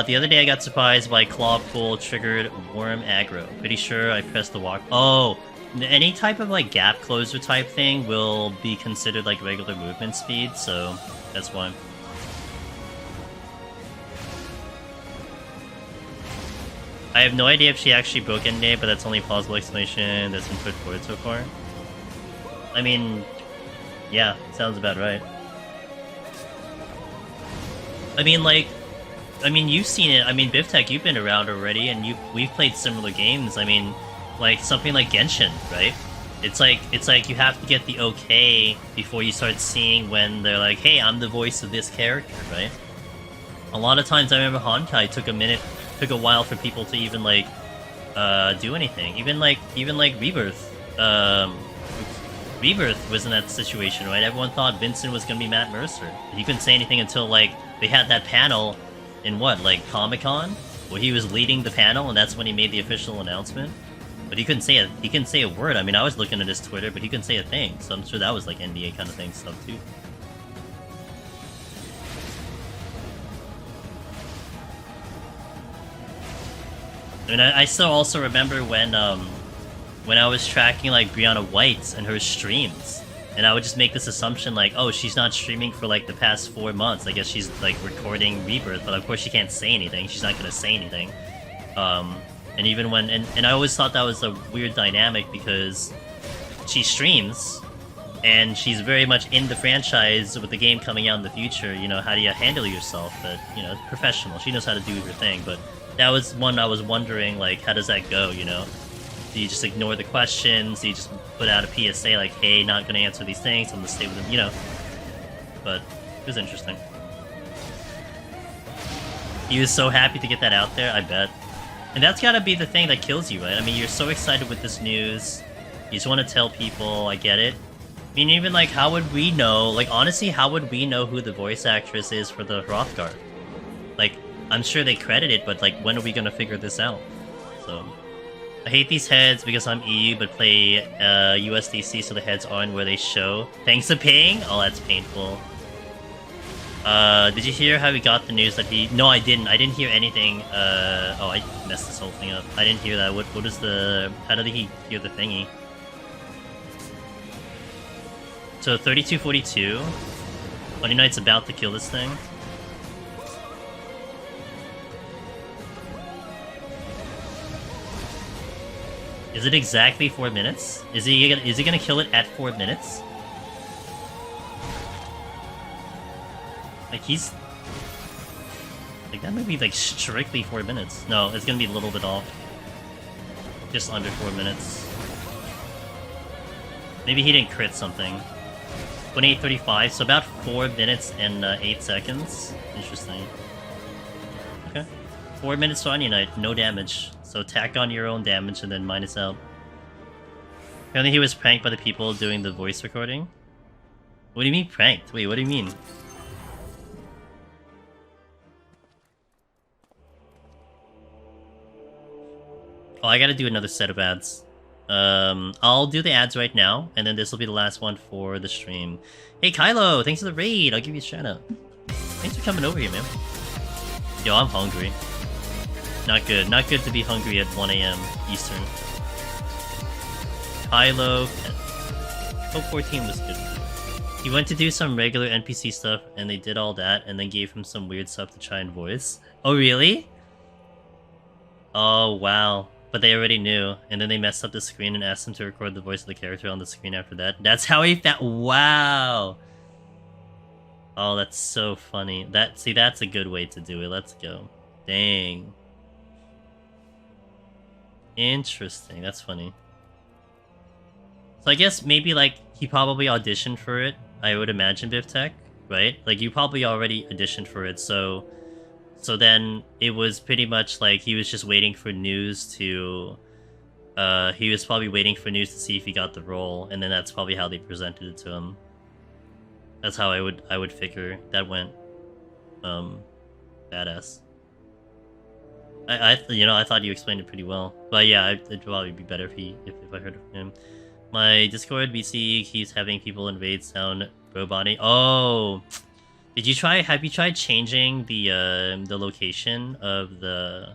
The other day I got surprised by Claw Pull triggered Worm aggro. Pretty sure I pressed the walk. Oh, any type of like gap closer type thing will be considered like regular movement speed, so that's why. I have no idea if she actually broke NDA, but that's only a plausible explanation that's been put forward so far. I mean, yeah, sounds about right. I mean, you've seen it. I mean, BivTech, you've been around already, and we've played similar games. I mean, like something like Genshin, right? It's like you have to get the okay before you start seeing when they're like, "Hey, I'm the voice of this character," right? A lot of times, I remember Honkai took a while for people to even like do anything. Even like Rebirth. Rebirth was in that situation, right? Everyone thought Vincent was gonna be Matt Mercer. He couldn't say anything until like they had that panel in what, like Comic-Con, where he was leading the panel, and that's when he made the official announcement. But he couldn't say a word. I mean, I was looking at his Twitter, but he couldn't say a thing. So I'm sure that was like NDA kind of thing stuff too. I mean, I still also remember when I was tracking like Brianna White and her streams, and I would just make this assumption like, oh, she's not streaming for like the past 4 months. I guess she's like recording Rebirth, but of course she can't say anything. She's not gonna say anything. And even when and I always thought that was a weird dynamic because she streams and she's very much in the franchise with the game coming out in the future. You know, how do you handle yourself? But you know, professional. She knows how to do her thing. But that was one I was wondering, like, how does that go? You know, do you just ignore the questions? Do you just put out a PSA like, hey, not gonna answer these things, I'm gonna stay with them, you know? But it was interesting. He was so happy to get that out there, I bet. And that's gotta be the thing that kills you, right? I mean, you're so excited with this news. You just want to tell people, I get it. I mean, even like, how would we know? Like, honestly, how would we know who the voice actress is for the Hrothgar? Like, I'm sure they credit it, but like, when are we gonna figure this out? So, I hate these heads because I'm EU, but play USDC so the heads aren't where they show. Thanks to paying? Oh, that's painful. Did you hear how he got the news that he... No, I didn't. I didn't hear anything. Oh, I messed this whole thing up. I didn't hear that. What is the... How did he hear the thingy? So, 3242. Money Knight's about to kill this thing. Is it exactly 4 minutes? Is he gonna kill it at 4 minutes? Like, he's... Like, that might be, like, strictly 4 minutes. No, it's gonna be a little bit off. Just under 4 minutes. Maybe he didn't crit something. 28:35, so about 4 minutes and 8 seconds. Interesting. Okay. 4 minutes to Onion Knight, no damage. So tack on your own damage and then minus out. Apparently he was pranked by the people doing the voice recording. What do you mean pranked? Wait, what do you mean? Oh, I gotta do another set of ads. I'll do the ads right now, and then this will be the last one for the stream. Hey, Kylo, thanks for the raid. I'll give you a shout out. Thanks for coming over here, man. Yo, I'm hungry. Not good. Not good to be hungry at 1 AM Eastern. Kylo... Code 14 was good. He went to do some regular NPC stuff, and they did all that, and then gave him some weird stuff to try and voice. Oh, really? Oh, wow. But they already knew, and then they messed up the screen and asked him to record the voice of the character on the screen after that. That's how he found... Wow! Oh, that's so funny. See, that's a good way to do it. Let's go. Dang. Interesting. That's funny. So I guess maybe, like, he probably auditioned for it, I would imagine, BivTech, right? Like, you probably already auditioned for it, so then it was pretty much like he was just waiting for news to... he was probably waiting for news to see if he got the role, and then that's probably how they presented it to him. That's how I would figure that went. Badass. I thought you explained it pretty well. But yeah, it'd probably be better if I heard of him. My Discord VC keeps having people invade sound robot. Oh, have you tried changing the location of the...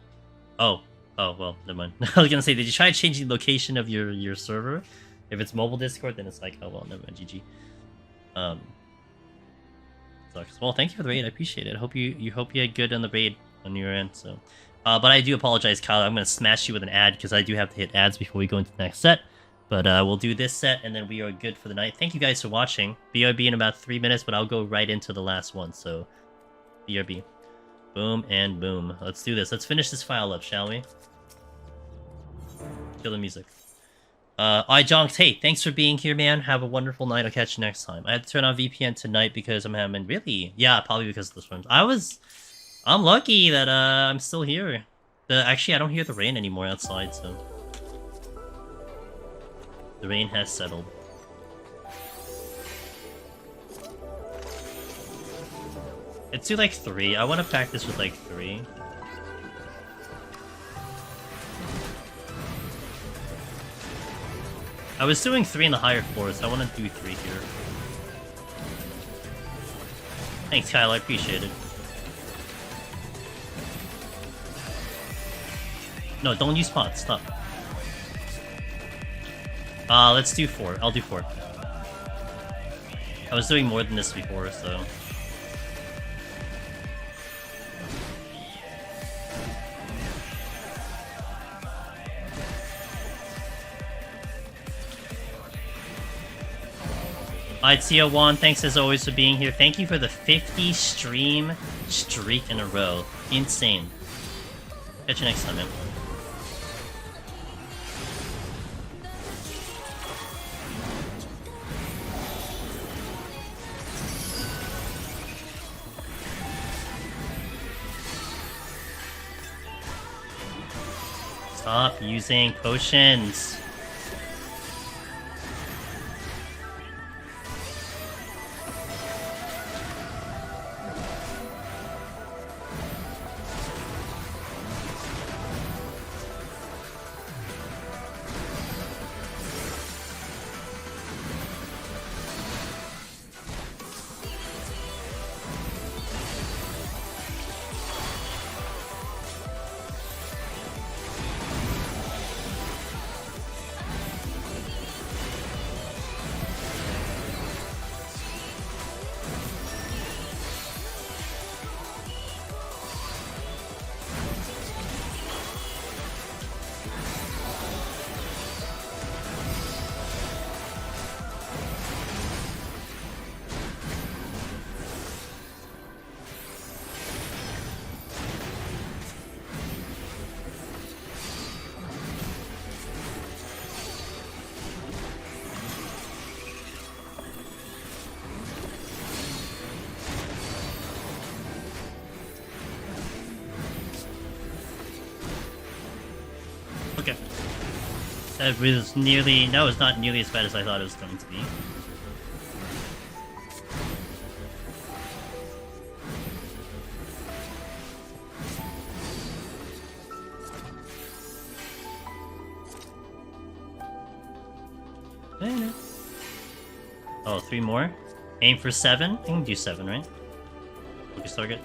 Oh, well, never mind. I was gonna say, did you try changing the location of your server? If it's mobile Discord, then it's like, oh well, never mind, GG. Sucks. Well, thank you for the raid. I appreciate it. I hope you had good on the raid on your end. So, but I do apologize, Kyle. I'm gonna smash you with an ad because I do have to hit ads before we go into the next set. But we'll do this set and then we are good for the night. Thank you guys for watching. BRB in about 3 minutes, but I'll go right into the last one. So, BRB. Boom and boom. Let's do this. Let's finish this file up, shall we? Kill the music. Alright, Jonks, hey, thanks for being here, man. Have a wonderful night. I'll catch you next time. I had to turn on VPN tonight because I'm having... Really? Yeah, probably because of the storms. I'm lucky that I'm still here. Actually, I don't hear the rain anymore outside, so... The rain has settled. Let's do like 3. I want to practice with like 3. I was doing 3 in the higher floors, so I want to do 3 here. Thanks, Kyle, I appreciate it. No, don't use pots, stop. Let's do 4. I'll do 4. I was doing more than this before, so... Alright, CO1, thanks as always for being here. Thank you for the 50 stream streak in a row. Insane. Catch you next time, man. Stop using potions. Okay. That was not nearly as bad as I thought it was going to be. Oh, 3 more? Aim for 7? I can do 7, right? Focus target.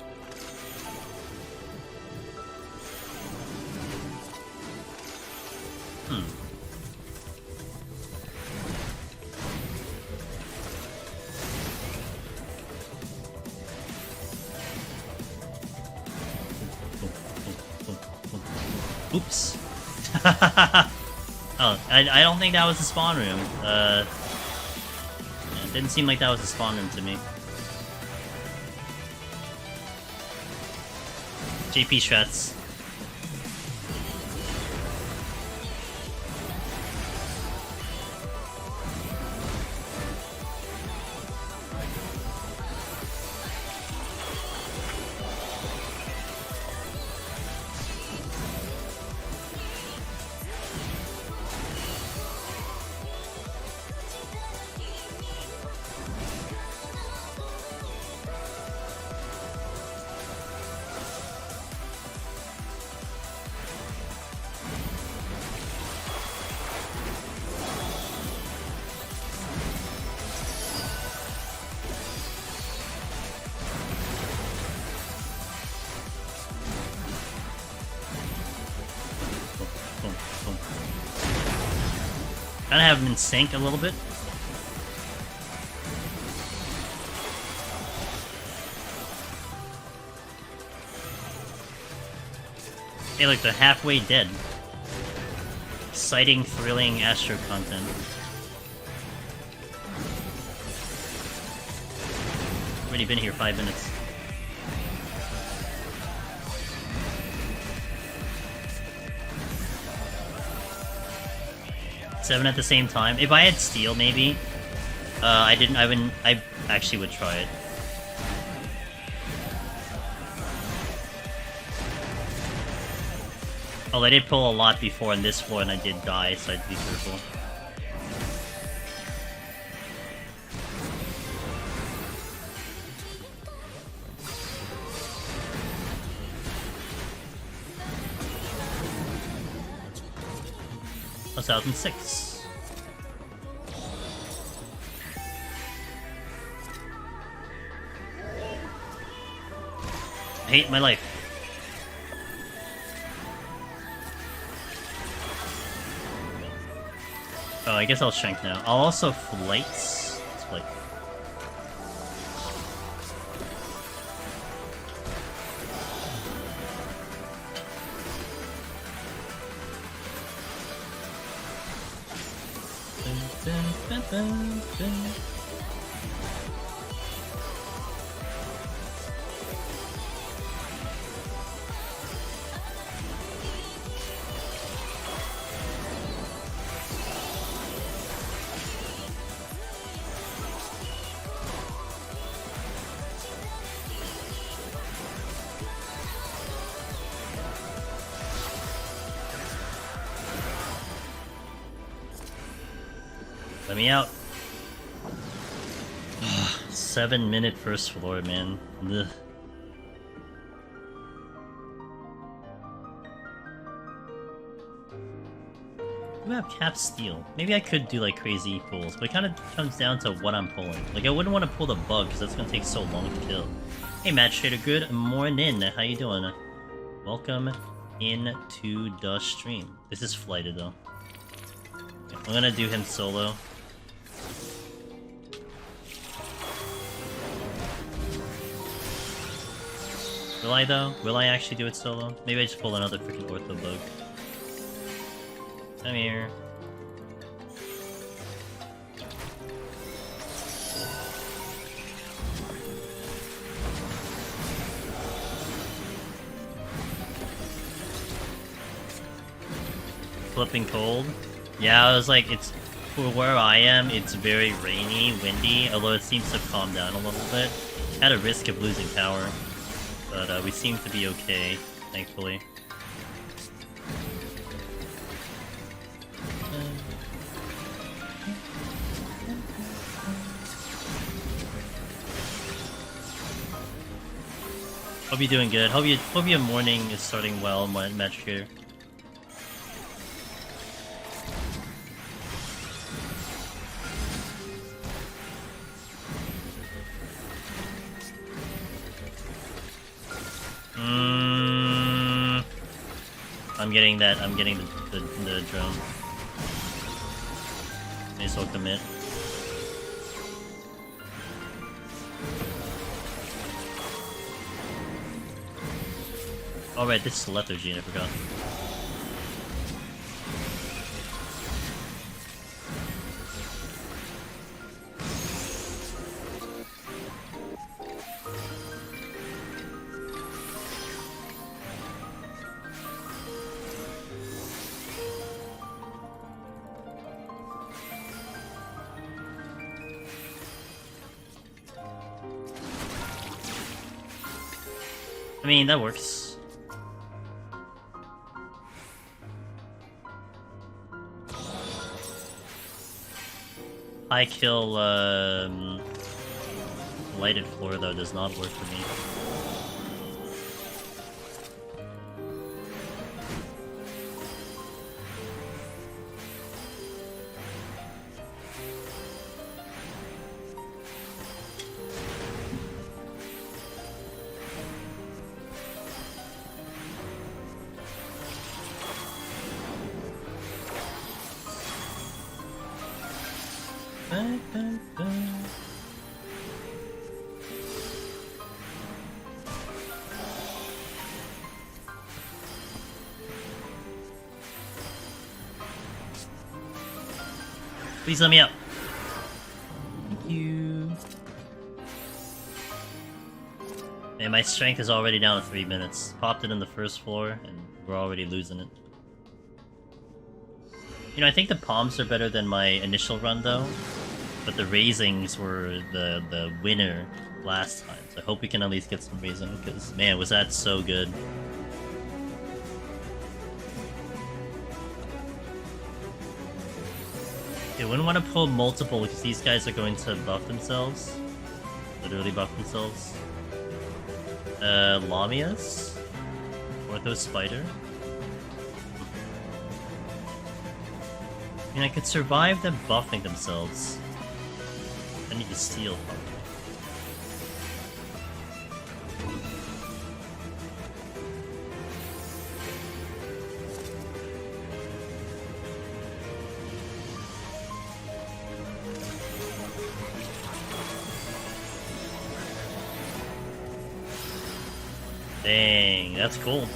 Oops. Oh, I don't think that was the spawn room. Yeah, it didn't seem like that was the spawn room to me. JP strats. Kind of have them in sync a little bit. Hey, look, they're halfway dead. Exciting, thrilling Astro content. Already been here 5 minutes. Seven at the same time. If I had steel, maybe. I actually would try it. Oh, I did pull a lot before on this floor, and I did die, so I'd be careful. Oh, 2006. I hate my life. Oh, I guess I'll shrink now. I'll also flights. Flight. Let me out. 7-minute first floor, man. Ugh. I have cap steel. Maybe I could do like crazy pulls, but it kind of comes down to what I'm pulling. Like I wouldn't want to pull the bug because that's gonna take so long to kill. Hey Match Trader, good morning. How you doing? Welcome into the stream. This is flighted though. Okay, I'm gonna do him solo. Will I though? Will I actually do it solo? Maybe I just pull another freaking ortho bug. Come here. Flipping cold. Yeah, I was like, it's for where I am, it's very rainy, windy, although it seems to calm down a little bit. At a risk of losing power. But we seem to be okay, thankfully. Hope you're doing good. Hope your morning is starting well, Match Trader. I'm getting that. I'm getting the drone. May as well commit. Alright, this is lethargy, I forgot. I mean, that works. High kill, lighted floor though does not work for me. Please let me up. Thank you. Man, my strength is already down to 3 minutes. Popped it in the first floor, and we're already losing it. You know, I think the palms are better than my initial run, though. But the raisings were the winner last time. So I hope we can at least get some raising, because, man, was that so good. I wouldn't want to pull multiple because these guys are going to buff themselves. Literally buff themselves. Lamias? Ortho Spider? I mean, I could survive them buffing themselves. I need to steal probably. Dang, that's cool.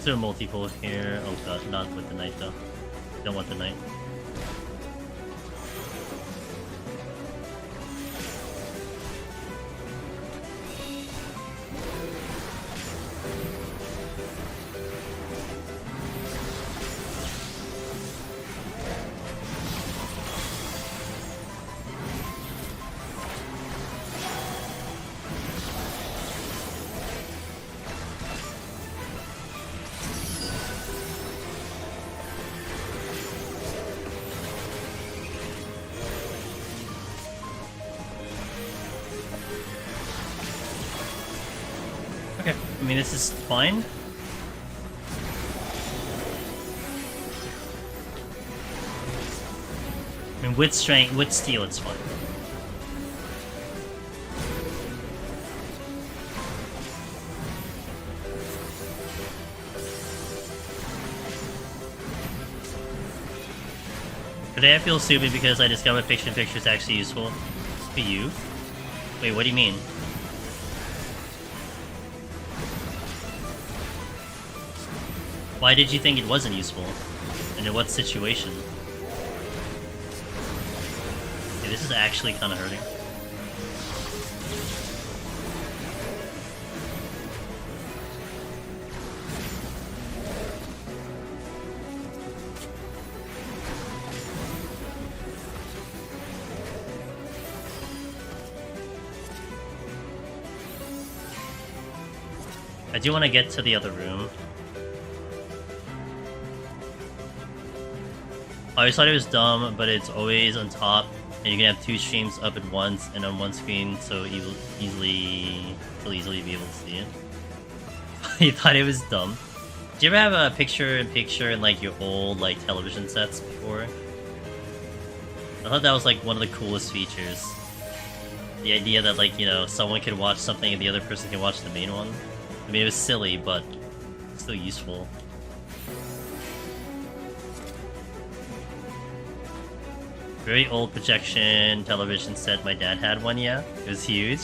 do a multi-pull here. Oh god, not with the knight though. Don't want the knight. Okay, I mean this is fine. I mean with strength, with steel it's fine. Today I feel stupid because I discovered fiction picture is actually useful. For you? Wait, what do you mean? Why did you think it wasn't useful? And in what situation? Okay, this is actually kind of hurting. I do want to get to the other room. I always thought it was dumb, but it's always on top, and you can have two streams up at once and on one screen, so you'll easily be able to see it. You thought it was dumb. Do you ever have a picture-in-picture in like your old like television sets before? I thought that was like one of the coolest features. The idea that like, you know, someone could watch something and the other person can watch the main one. I mean, it was silly, but still useful. Very old projection television set. My dad had one, yeah. It was huge.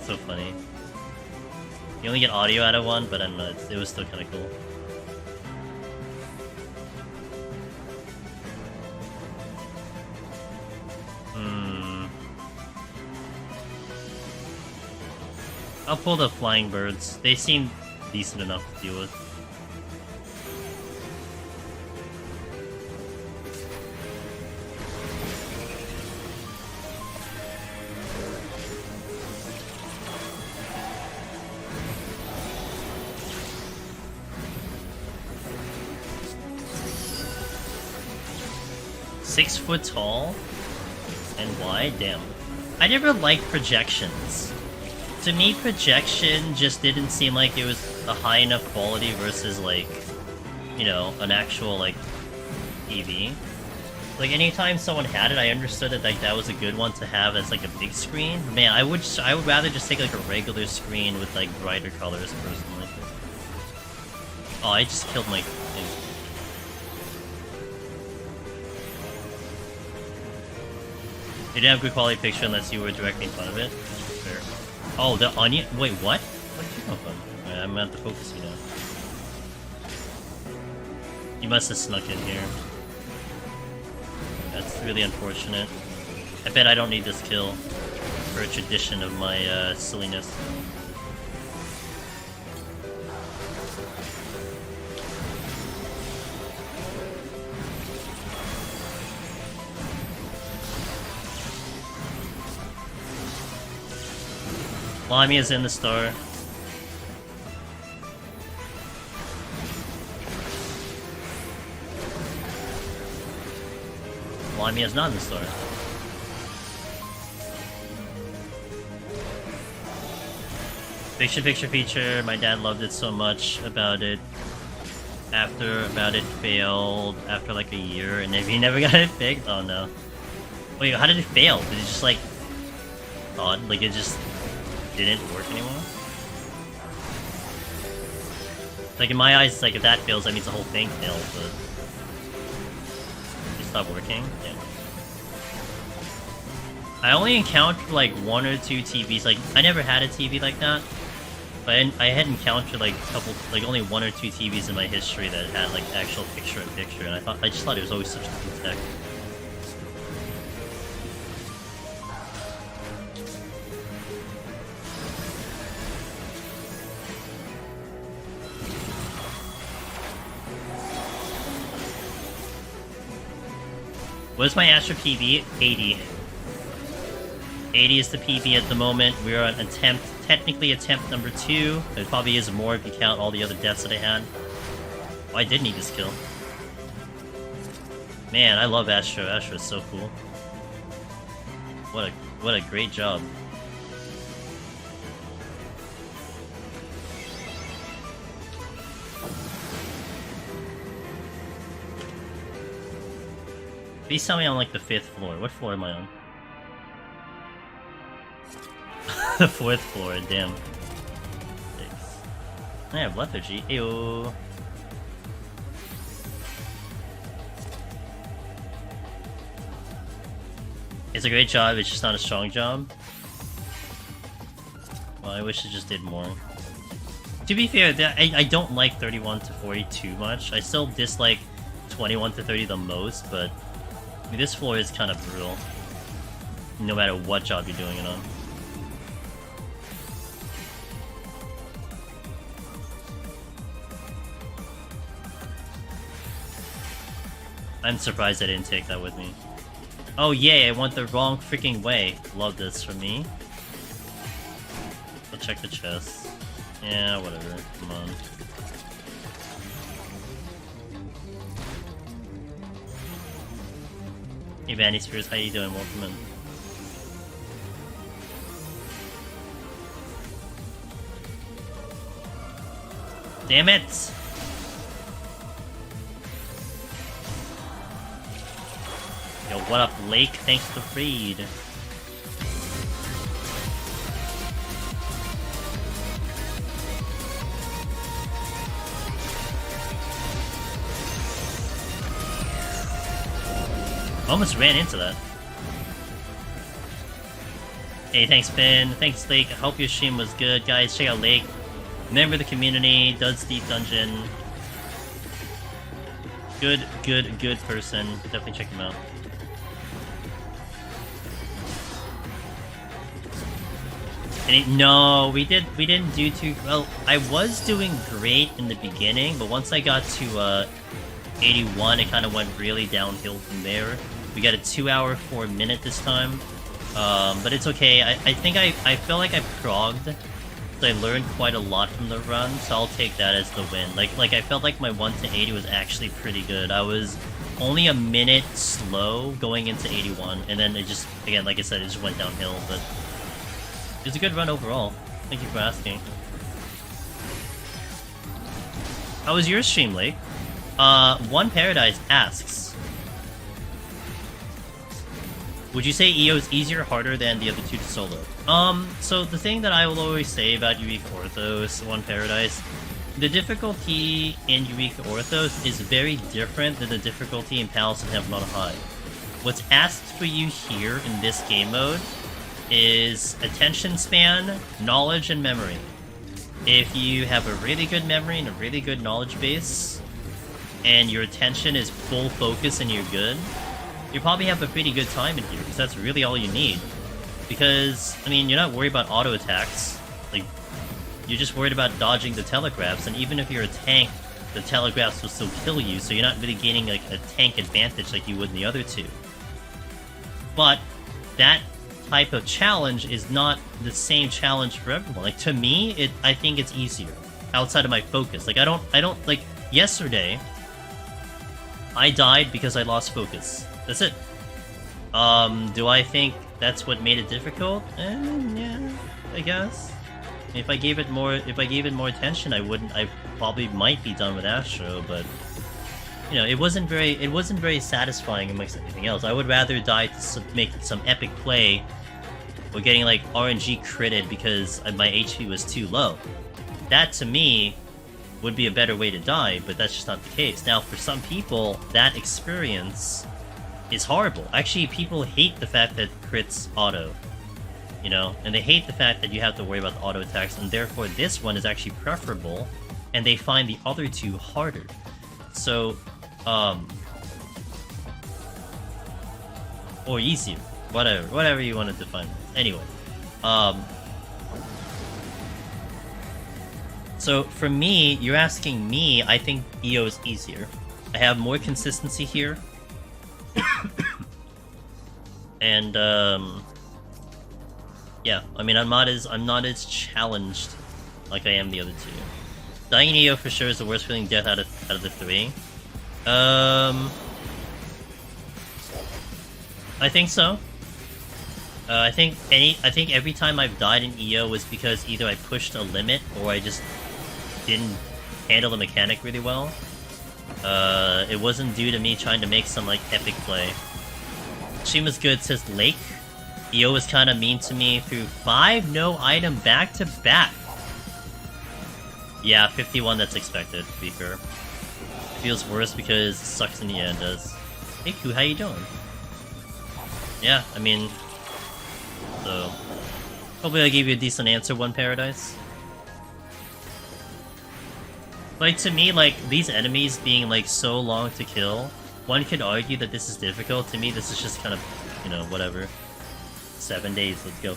So funny. You only get audio out of one, but I don't know, it was still kind of cool. I'll pull the flying birds. They seem decent enough to deal with. Six foot tall and wide? Damn. I never liked projections. To me, projection just didn't seem like it was a high enough quality versus, like, you know, an actual, like, TV. Like, anytime someone had it, I understood that, like, that was a good one to have as, like, a big screen. Man, I would rather just take, like, a regular screen with, like, brighter colors, personally. Oh, I just killed my thing. You didn't have good quality picture unless you were directly in front of it. Fair. Oh, the onion? Wait, what? Where did you come from? Right, I'm at the focus you now. You must have snuck in here. That's really unfortunate. I bet I don't need this kill for a tradition of my silliness. Lamia's in the store. Lamia's not in the store. Picture feature. My dad loved it so much about it. It failed after like a year, and if he never got it fixed. Oh no. Wait, how did it fail? Did it just like odd? Like it just didn't work anymore? Like in my eyes, it's like if that fails, that means the whole thing failed, but it stopped working? Yeah. I only encountered like one or two TVs, like I never had a TV like that. I had encountered like a couple, like only 1 or 2 TVs in my history that had like actual picture-in-picture, and I just thought it was always such cool tech. What is my Astro PB? 80. 80 is the PB at the moment. We are on attempt, technically attempt number 2. There probably is more if you count all the other deaths that I had. Oh, I did need this kill. Man, I love Astro. Astro is so cool. What a great job. Please tell me I'm like the 5th floor. What floor am I on? The 4th floor, damn. 6. I have lethargy. Ew. It's a great job, it's just not a strong job. Well, I wish it just did more. To be fair, I don't like 31 to 40 too much. I still dislike 21 to 30 the most, but I mean, this floor is kind of brutal. No matter what job you're doing it on. I'm surprised I didn't take that with me. Oh yay, I went the wrong freaking way. Love this for me. I'll check the chest. Yeah, whatever. Come on. Hey Vandy Spears, how you doing? Welcome in. Damn it! Yo, what up, Lake? Thanks for the raid. Almost ran into that. Hey, thanks, Ben. Thanks, Lake. I hope your stream was good. Guys, check out Lake. Member of the community, does Deep Dungeon. Good person. Definitely check him out. No, we didn't do too well. I was doing great in the beginning, but once I got to 81, it kind of went really downhill from there. We got a 2-hour 4-minute this time, but it's okay. I think I feel like I progged, so I learned quite a lot from the run, so I'll take that as the win. Like I felt like my 1 to 80 was actually pretty good. I was only a minute slow going into 81, and then it just, again, like I said, it just went downhill, but it was a good run overall. Thank you for asking. How was your stream, Lake? One Paradise asks, would you say EO is easier or harder than the other two to solo? So the thing that I will always say about Eureka Orthos, One Paradise, the difficulty in Eureka Orthos is very different than the difficulty in Palace of Heaven on High. What's asked for you here in this game mode is attention span, knowledge, and memory. If you have a really good memory and a really good knowledge base, and your attention is full focus and you're good, you probably have a pretty good time in here, because that's really all you need. Because, I mean, you're not worried about auto attacks, like, you're just worried about dodging the telegraphs, and even if you're a tank, the telegraphs will still kill you, so you're not really gaining like a tank advantage like you would in the other two. But that type of challenge is not the same challenge for everyone. Like, to me, I think it's easier outside of my focus. Like, I don't like, yesterday I died because I lost focus. That's it. Do I think that's what made it difficult? Yeah, I guess. If I gave it more attention, I probably might be done with Astro, but you know, it wasn't very satisfying amongst anything else. I would rather die to make some epic play or getting like RNG critted because my HP was too low. That to me would be a better way to die, but that's just not the case. Now, for some people, that experience is horrible. Actually, people hate the fact that crits auto. you know, and they hate the fact that you have to worry about the auto attacks, and therefore this one is actually preferable, and they find the other two harder. So, or easier, whatever you want to define. Anyway, so for me, you're asking me, I think EO is easier. I have more consistency here. And yeah, I mean I'm not as challenged like I am the other two. Dying in EO for sure is the worst feeling death out of the three. I think so. I think every time I've died in EO was because either I pushed a limit or I just didn't handle the mechanic really well. It wasn't due to me trying to make some like epic play. Shima's good says Lake. EO was kind of mean to me through 5 no item back to back. Yeah, 51, that's expected, to be fair. Feels worse because it sucks in the end, does. Hey, Ku, how you doing? Yeah, I mean... So... Hopefully I gave you a decent answer, One Paradise. Like, to me, like, these enemies being, like, so long to kill, one could argue that this is difficult. To me, this is just kind of, you know, whatever. 7 days, let's go.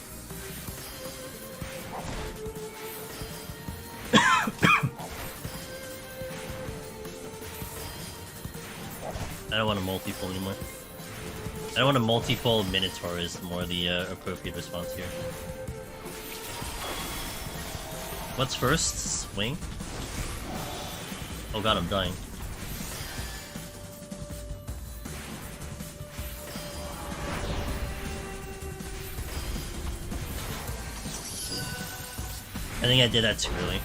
I don't want a multi-fold anymore. I don't want a multi-fold Minotaur is more the appropriate response here. What's first? Swing? Oh god, I'm dying. I think I did that too early.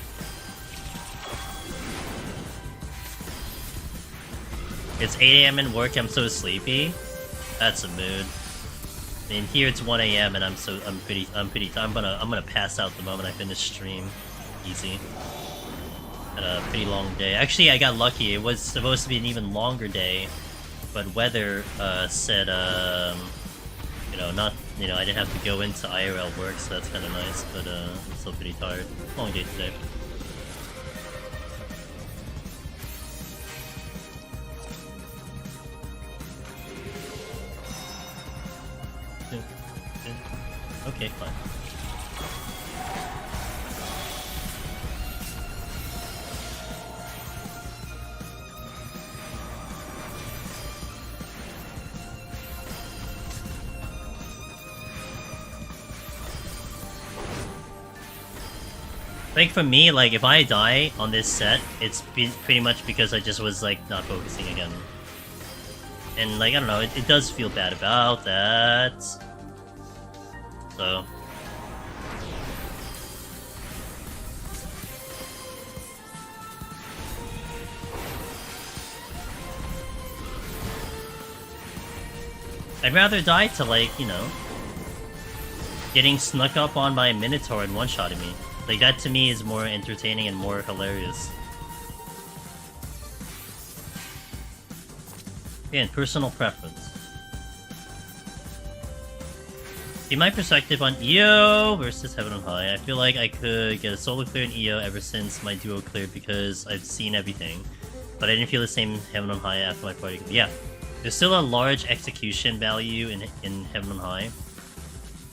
It's 8 AM in work, I'm so sleepy. That's a mood. I mean, here it's 1 AM and I'm gonna pass out the moment I finish stream. Easy. Had a pretty long day. Actually, I got lucky. It was supposed to be an even longer day, but weather said, you know, not, you know, I didn't have to go into IRL work, so that's kind of nice. But I'm still pretty tired. Long day today. Okay, fine. Like for me, like if I die on this set, it's pretty much because I just was like not focusing again. And like, I don't know, it does feel bad about that. So... I'd rather die to like, you know, getting snuck up on by a Minotaur and one-shotting me. Like that to me is more entertaining and more hilarious. Again, personal preference. In my perspective on EO versus Heaven on High, I feel like I could get a solo clear in EO ever since my duo cleared because I've seen everything. But I didn't feel the same Heaven on High after my party. Yeah, there's still a large execution value in Heaven on High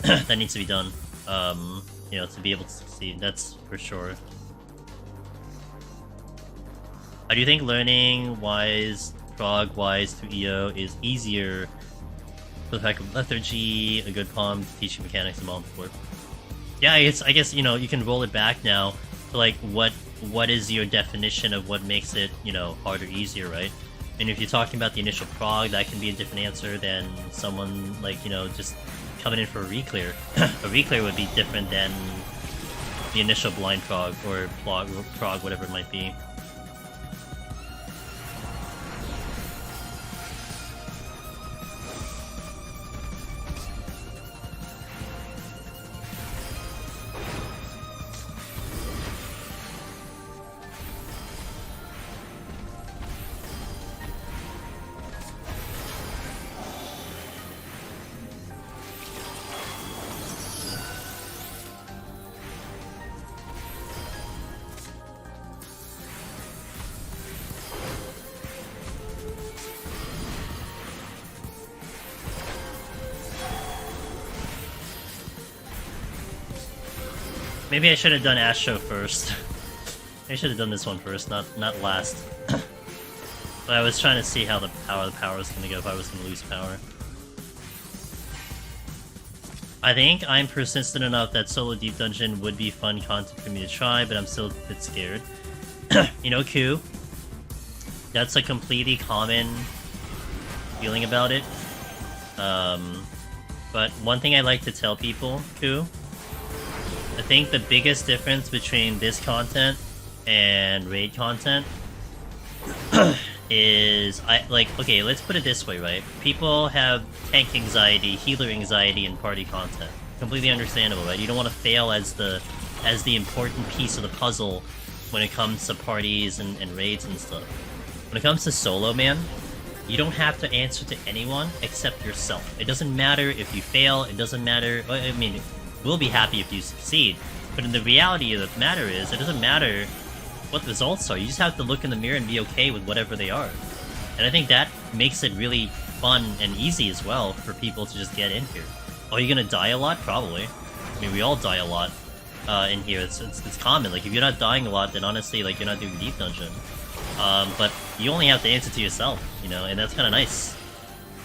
that needs to be done. You know, to be able to succeed, that's for sure. I do think learning wise, prog wise to EO is easier for the fact of lethargy, a good palm, teaching mechanics, and all before. Yeah, I guess you know you can roll it back now to like what is your definition of what makes it, you know, harder, easier, right? And if you're talking about the initial prog, that can be a different answer than someone like, you know, just coming in for a reclear. A reclear would be different than the initial blind prog or prog, whatever it might be. Maybe I should have done Astro first. I should have done this one first, not last. But I was trying to see how the power was gonna go if I was gonna lose power. I think I'm persistent enough that solo deep dungeon would be fun content for me to try, but I'm still a bit scared. You know, Q, that's a completely common feeling about it. But one thing I like to tell people, Q, I think the biggest difference between this content and raid content is, okay, let's put it this way, right? People have tank anxiety, healer anxiety in party content. Completely understandable, right? You don't want to fail as the important piece of the puzzle when it comes to parties and raids and stuff. When it comes to solo, man, you don't have to answer to anyone except yourself. It doesn't matter if you fail, it doesn't matter, I mean, we'll be happy if you succeed, but in the reality of the matter is, it doesn't matter what the results are. You just have to look in the mirror and be okay with whatever they are. And I think that makes it really fun and easy as well for people to just get in here. Are you gonna die a lot? Probably. I mean, we all die a lot in here. It's common. Like, if you're not dying a lot, then honestly, like, you're not doing deep dungeon. But you only have to answer to yourself, you know, and that's kind of nice.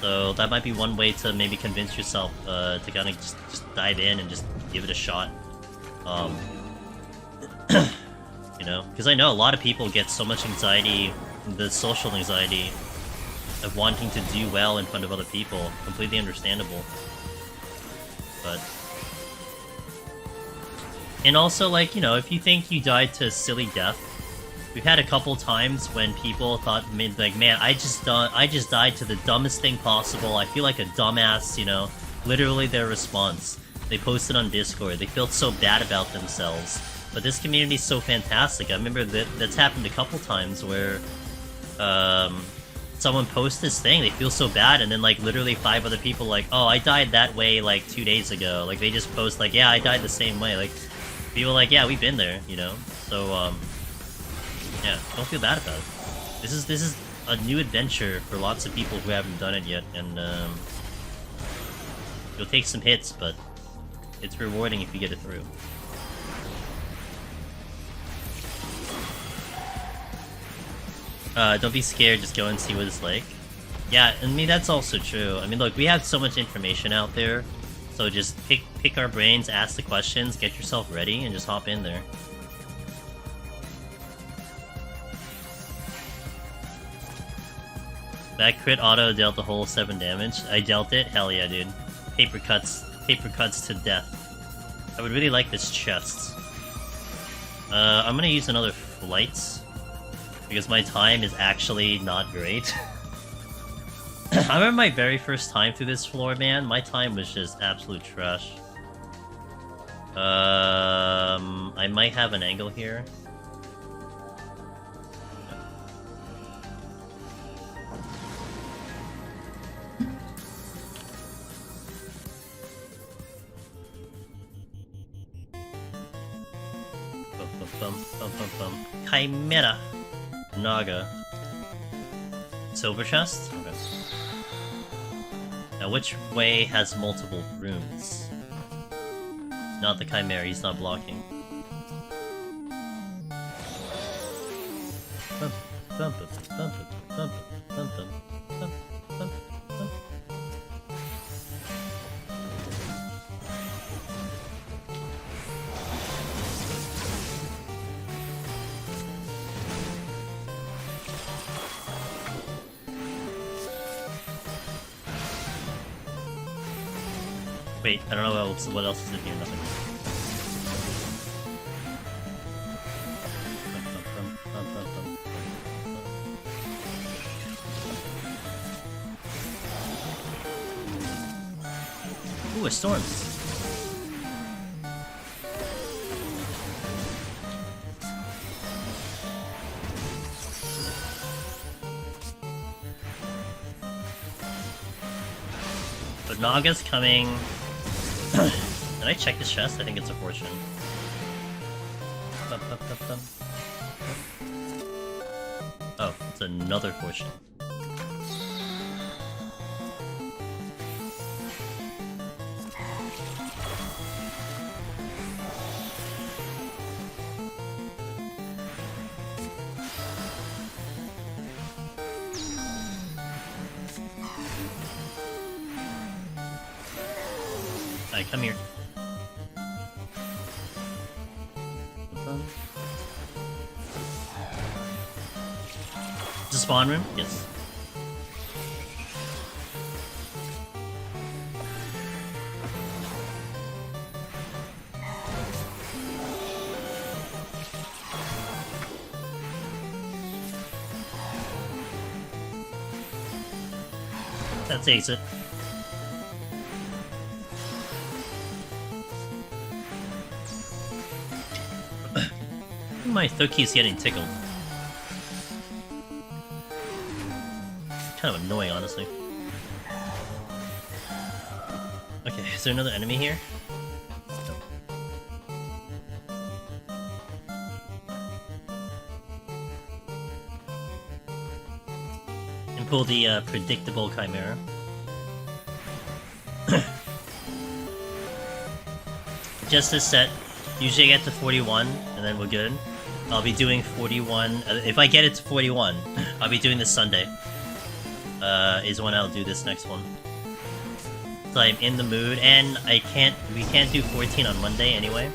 So that might be one way to maybe convince yourself to kind of just dive in and just give it a shot. You know, because I know a lot of people get so much anxiety, the social anxiety of wanting to do well in front of other people. Completely understandable. But... and also, like, you know, if you think you died to a silly death, we've had a couple times when people thought, like, man, I just died to the dumbest thing possible. I feel like a dumbass, you know? Literally their response. They posted on Discord. They felt so bad about themselves. But this community's so fantastic. I remember that's happened a couple times where someone posts this thing, they feel so bad, and then, like, literally 5 other people like, oh, I died that way, like, 2 days ago. Like, they just post, like, yeah, I died the same way. Like, people are like, yeah, we've been there, you know? So, yeah, don't feel bad about it. This is a new adventure for lots of people who haven't done it yet, and you'll take some hits, but it's rewarding if you get it through. Don't be scared, just go and see what it's like. Yeah, I mean, that's also true. I mean, look, we have so much information out there, so just pick our brains, ask the questions, get yourself ready, and just hop in there. That crit auto dealt the whole 7 damage. I dealt it? Hell yeah, dude. Paper cuts to death. I would really like this chest. I'm gonna use another flight, because my time is actually not great. I remember my very first time through this floor, man. My time was just absolute trash. I might have an angle here. Chimera. Naga. Silver chest? Okay. Now which way has multiple rooms? Not the Chimera, he's not blocking. Bump, bump, bump, bump, bump, bump, bump, bump, bump. Wait, I don't know what else is in here. Nothing. Ooh, a storm. But Naga's coming. Did I check this chest? I think it's a fortune. Oh, it's another fortune. Alright, come here. The spawn room? Yes. That's the exit. My third key's getting tickled. Kind of annoying, honestly. Okay, is there another enemy here? And pull the predictable Chimera. Just this set. Usually I get to 41, and then we're good. I'll be doing 41. If I get it to 41, I'll be doing this Sunday. Is when I'll do this next one. So I'm in the mood, and we can't do 14 on Monday anyway.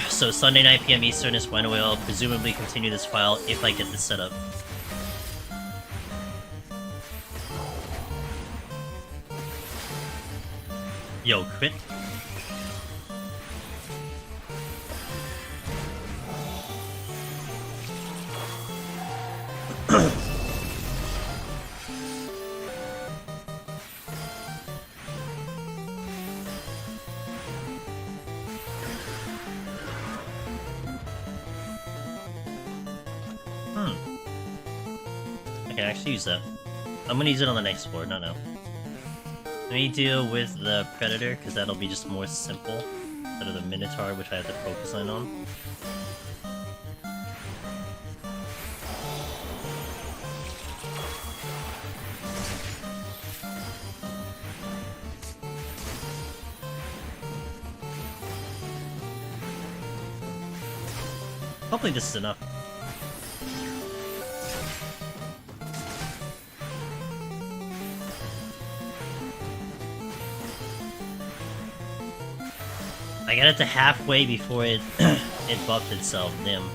So Sunday 9 PM Eastern is when we'll presumably continue this file if I get this set up. Yo, crit. I can actually use that. I'm gonna use it on the next floor, not now. Let me deal with the Predator, because that'll be just more simple instead of the Minotaur, which I have to focus on. Hopefully this is enough. I got it to halfway before it it buffed itself, damn.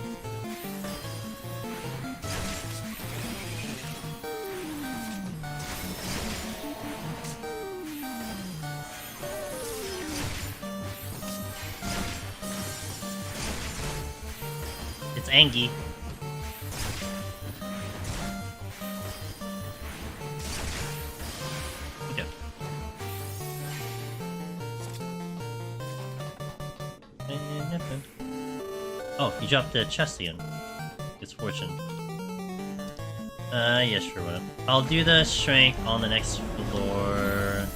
It's Angie. Okay. Oh, you dropped the chest again. It's fortune. Yeah, sure, whatever. I'll do the strength on the next floor.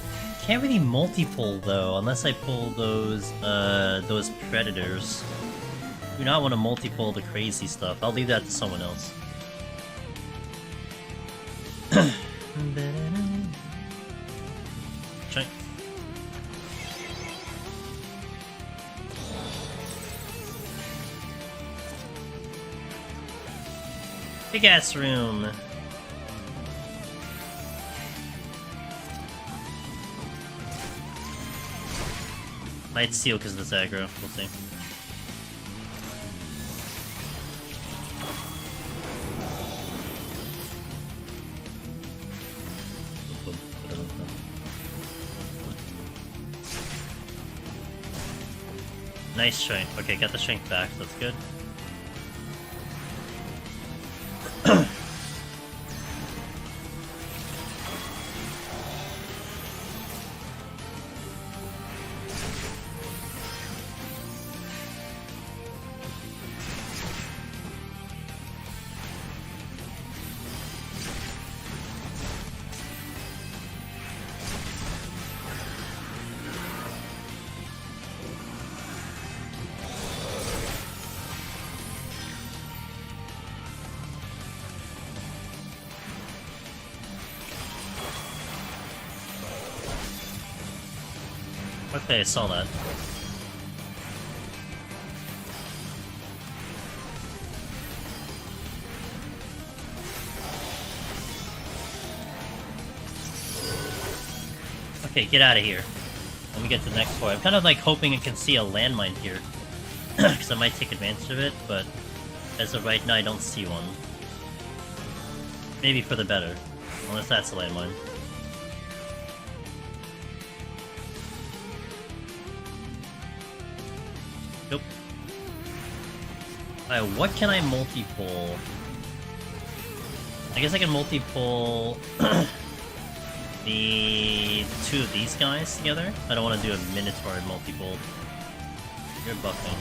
Can't really multi-pull though, unless I pull those predators. Do not want to multi-pull the crazy stuff. I'll leave that to someone else. Strength. Big ass room. Might steal because of this aggro. We'll see. Nice strength. Okay, got the strength back. That's good. Okay, I saw that. Okay, get out of here. we get to the next floor. I'm kind of like hoping I can see a landmine here. Because I might take advantage of it, but as of right now I don't see one. Maybe for the better. Unless that's a landmine. Nope. Alright, what can I multi-pull? I guess I can multi-pull the two of these guys together. I don't want to do a Minotaur multi-pull. You're buffing.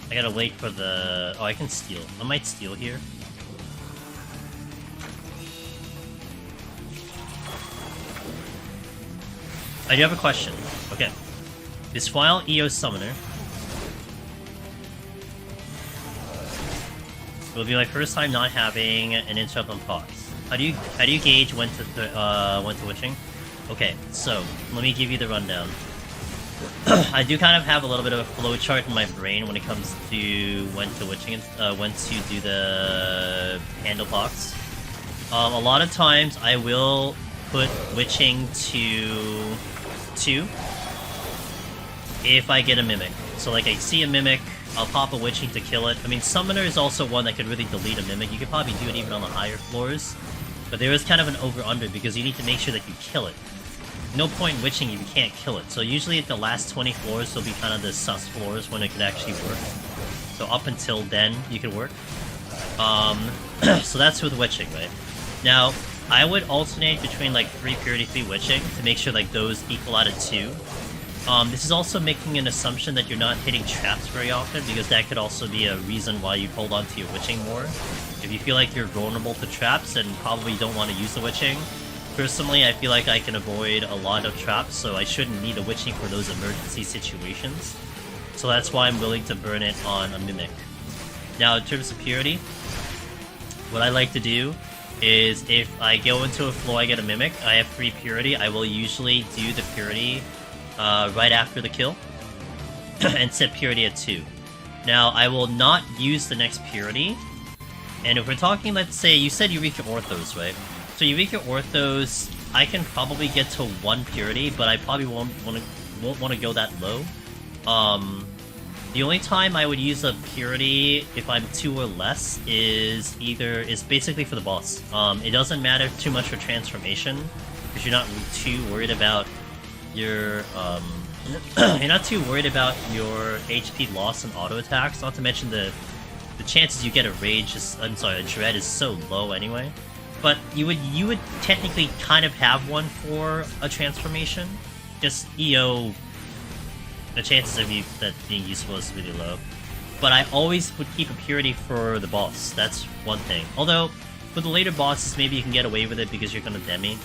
I gotta wait for the... Oh, I can steal. I might steal here. I do have a question. Okay. This file EO Summoner will be my first time not having an interrupt on Fox. How do you gauge when to witching? Okay, so let me give you the rundown. I do kind of have a little bit of a flowchart in my brain when it comes to when to witching, when to do the handle Fox. A lot of times I will put witching to 2 if I get a mimic. So like I see a mimic, I'll pop a witching to kill it. I mean, Summoner is also one that could really delete a mimic. You could probably do it even on the higher floors. But there is kind of an over-under because you need to make sure that you kill it. No point witching if you can't kill it. So usually at the last 20 floors, there'll be kind of the sus floors when it could actually work. So up until then, you could work. So that's with witching, right? Now, I would alternate between like 3 Purity 3 witching to make sure like those equal out at 2. This is also making an assumption that you're not hitting traps very often, because that could also be a reason why you hold on to your witching more. If you feel like you're vulnerable to traps and probably don't want to use the witching. Personally, I feel like I can avoid a lot of traps, so I shouldn't need a witching for those emergency situations. So that's why I'm willing to burn it on a mimic. Now, in terms of purity, what I like to do is if I go into a floor, I get a mimic, I have 3 purity, I will usually do the purity right after the kill and set purity at 2. Now, I will not use the next purity, and if we're talking, let's say, you said Eureka Orthos, right? So Eureka Orthos, I can probably get to 1 purity, but I probably won't want to go that low. The only time I would use a purity if I'm 2 or less is basically for the boss. It doesn't matter too much for transformation because you're not too worried about your you're not too worried about your HP loss and auto attacks. Not to mention the chances you get a a dread is so low anyway. But you would technically kind of have one for a transformation. Just EO, the chances of that being useful is really low. But I always would keep a purity for the boss. That's one thing. Although, with the later bosses, maybe you can get away with it because you're gonna demi.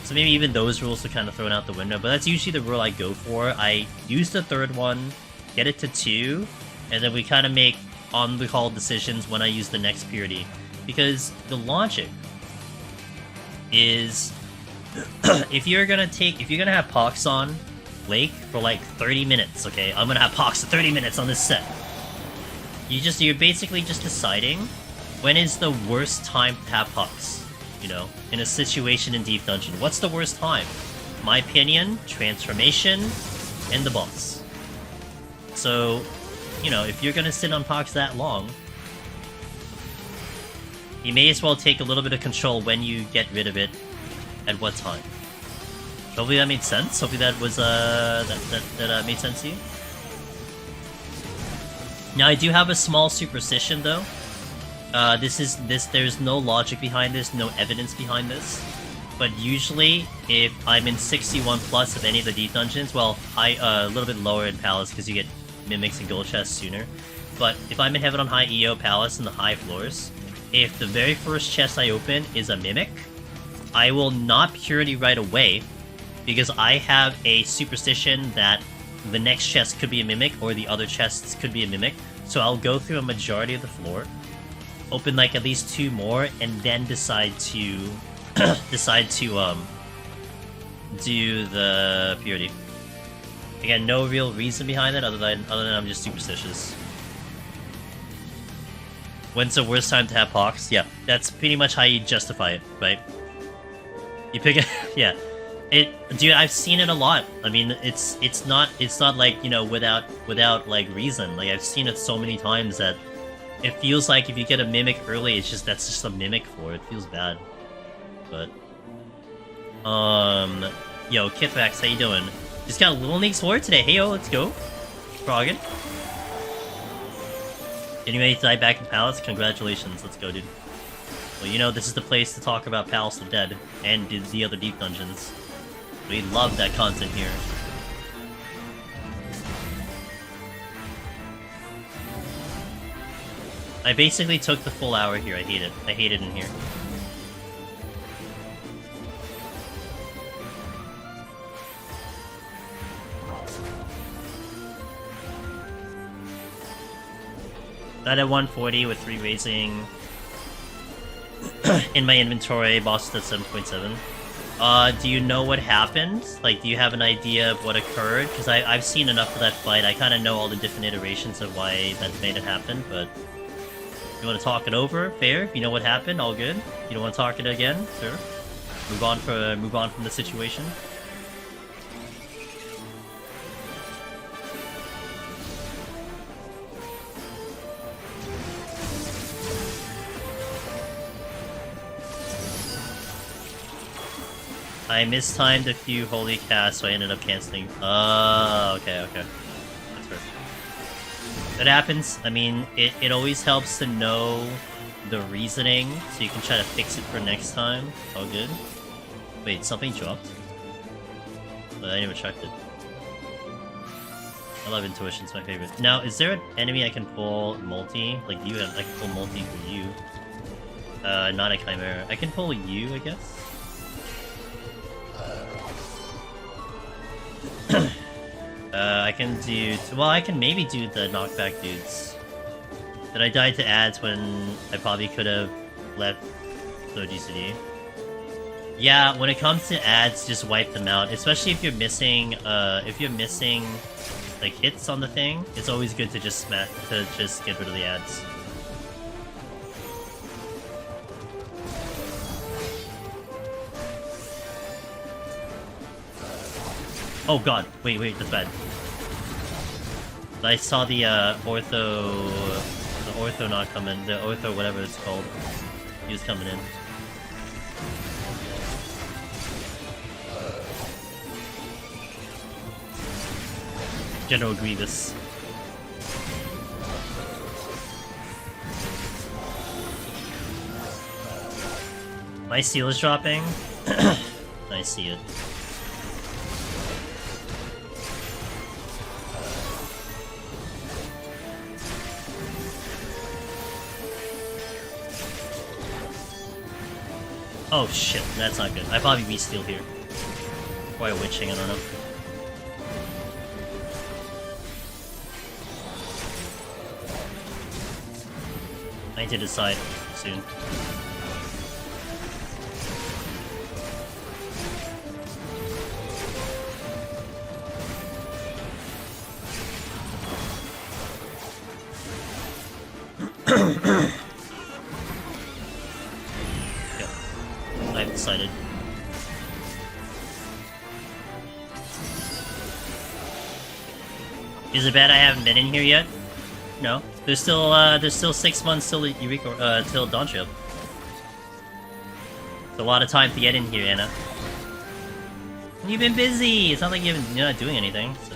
So maybe even those rules are kind of thrown out the window. But that's usually the rule I go for. I use the 3rd one, get it to 2, and then we kind of make on-the-call decisions when I use the next purity. Because the logic is if you're gonna have Pox on Lake for like 30 minutes, okay? I'm gonna have Pox for 30 minutes on this set. You're basically just deciding when is the worst time to have Pox, you know, in a situation in Deep Dungeon. What's the worst time? My opinion, transformation, and the boss. So, you know, if you're gonna sit on Pox that long, you may as well take a little bit of control when you get rid of it, at what time. Hopefully that made sense. Hopefully that was that made sense to you. Now I do have a small superstition though. There's no logic behind this, no evidence behind this. But usually, if I'm in 61 plus of any of the deep dungeons, well, a little bit lower in Palace because you get mimics and gold chests sooner. But if I'm in Heaven on High EO Palace in the high floors, if the very first chest I open is a mimic, I will not purity right away because I have a superstition that the next chest could be a mimic or the other chests could be a mimic. So I'll go through a majority of the floor, open like at least 2 more, and then decide to do the purity. Again, no real reason behind it other than I'm just superstitious. When's the worst time to have Pox? Yeah, that's pretty much how you justify it, right? You pick it, yeah. Dude, I've seen it a lot. I mean, it's not like, you know, without like reason. Like, I've seen it so many times that it feels like if you get a mimic early, that's just a mimic for it. It feels bad. But yo, Kitvax, how you doing? Just got a Little League Sword today. Hey yo, let's go. Froggin. Getting ready to die back in Palace? Congratulations, let's go, dude. Well, you know, this is the place to talk about Palace of Dead and the other deep dungeons. We love that content here. I basically took the full hour here. I hate it. I hate it in here. That at 140 with 3 raising in my inventory, boss at 7.7. Do you know what happened? Like, do you have an idea of what occurred? Because I've seen enough of that fight. I kind of know all the different iterations of why that made it happen, but you want to talk it over? Fair. If you know what happened, all good. You don't want to talk it again? Sure. Move on from the situation. I mistimed a few holy casts, so I ended up canceling. Oh, okay. That's fair. That happens. I mean, it always helps to know the reasoning, so you can try to fix it for next time. All good. Wait, something dropped? But I never checked it. I love intuition, it's my favorite. Now, is there an enemy I can pull multi? Like, I can pull multi for you. Not a Chimera. I can pull you, I guess? I can do... Well, I can maybe do the knockback dudes. But I died to ads when I probably could have left no GCD. Yeah, when it comes to ads, just wipe them out. Especially if you're missing, like, hits on the thing. It's always good to just get rid of the ads. Oh god, wait, that's bad. I saw the ortho not coming, the ortho whatever it's called. He was coming in. General Grievous. My seal is dropping. I see it. Oh shit, that's not good. I probably re-steal here. Or witching, I don't know. I need to decide soon. I've decided. Is it bad I haven't been in here yet? No. There's still 6 months till Eureka, till Dawn Shield. It's a lot of time to get in here, Anna. You've been busy! It's not like you're not doing anything, so...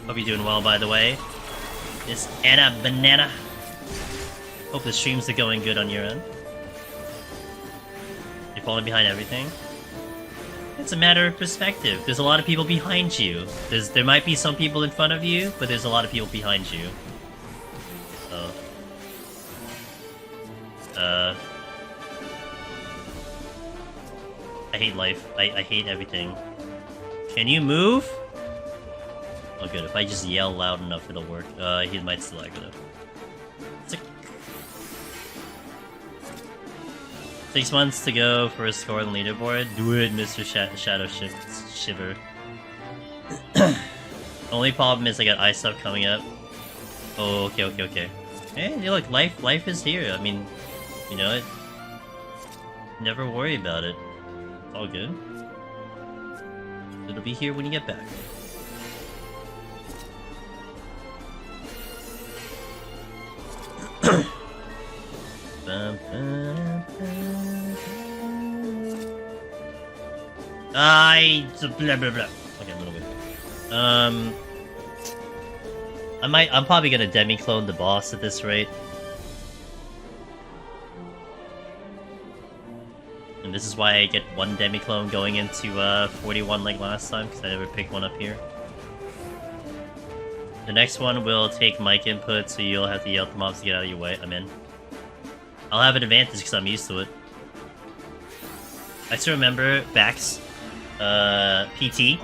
Hope you're doing well, by the way. It's Anna Banana. Hope the streams are going good on your end. You're falling behind everything. It's a matter of perspective. There's a lot of people behind you. There might be some people in front of you, but there's a lot of people behind you. So... I hate life. I hate everything. Can you move? Oh good, if I just yell loud enough it'll work. He might still aggro though. 6 months to go for a score on the leaderboard. Do it, Mr. Shadow Shiver. Only problem is I got ice stuff coming up. Oh, okay. Hey, look, life is here. I mean, you know it. Never worry about it. all good. It'll be here when you get back. Blah blah blah. Okay, a little bit. I'm probably gonna demi-clone the boss at this rate. And this is why I get one demi-clone going into 41 like last time, because I never picked one up here. The next one will take mic input, so you'll have to yell at the mobs to get out of your way. I'm in. I'll have an advantage because I'm used to it. I still remember Vax, PT,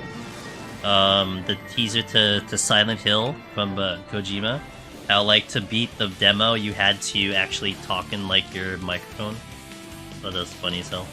the teaser to Silent Hill from Kojima. How, like, to beat the demo, you had to actually talk in, like, your microphone. So that's funny as hell.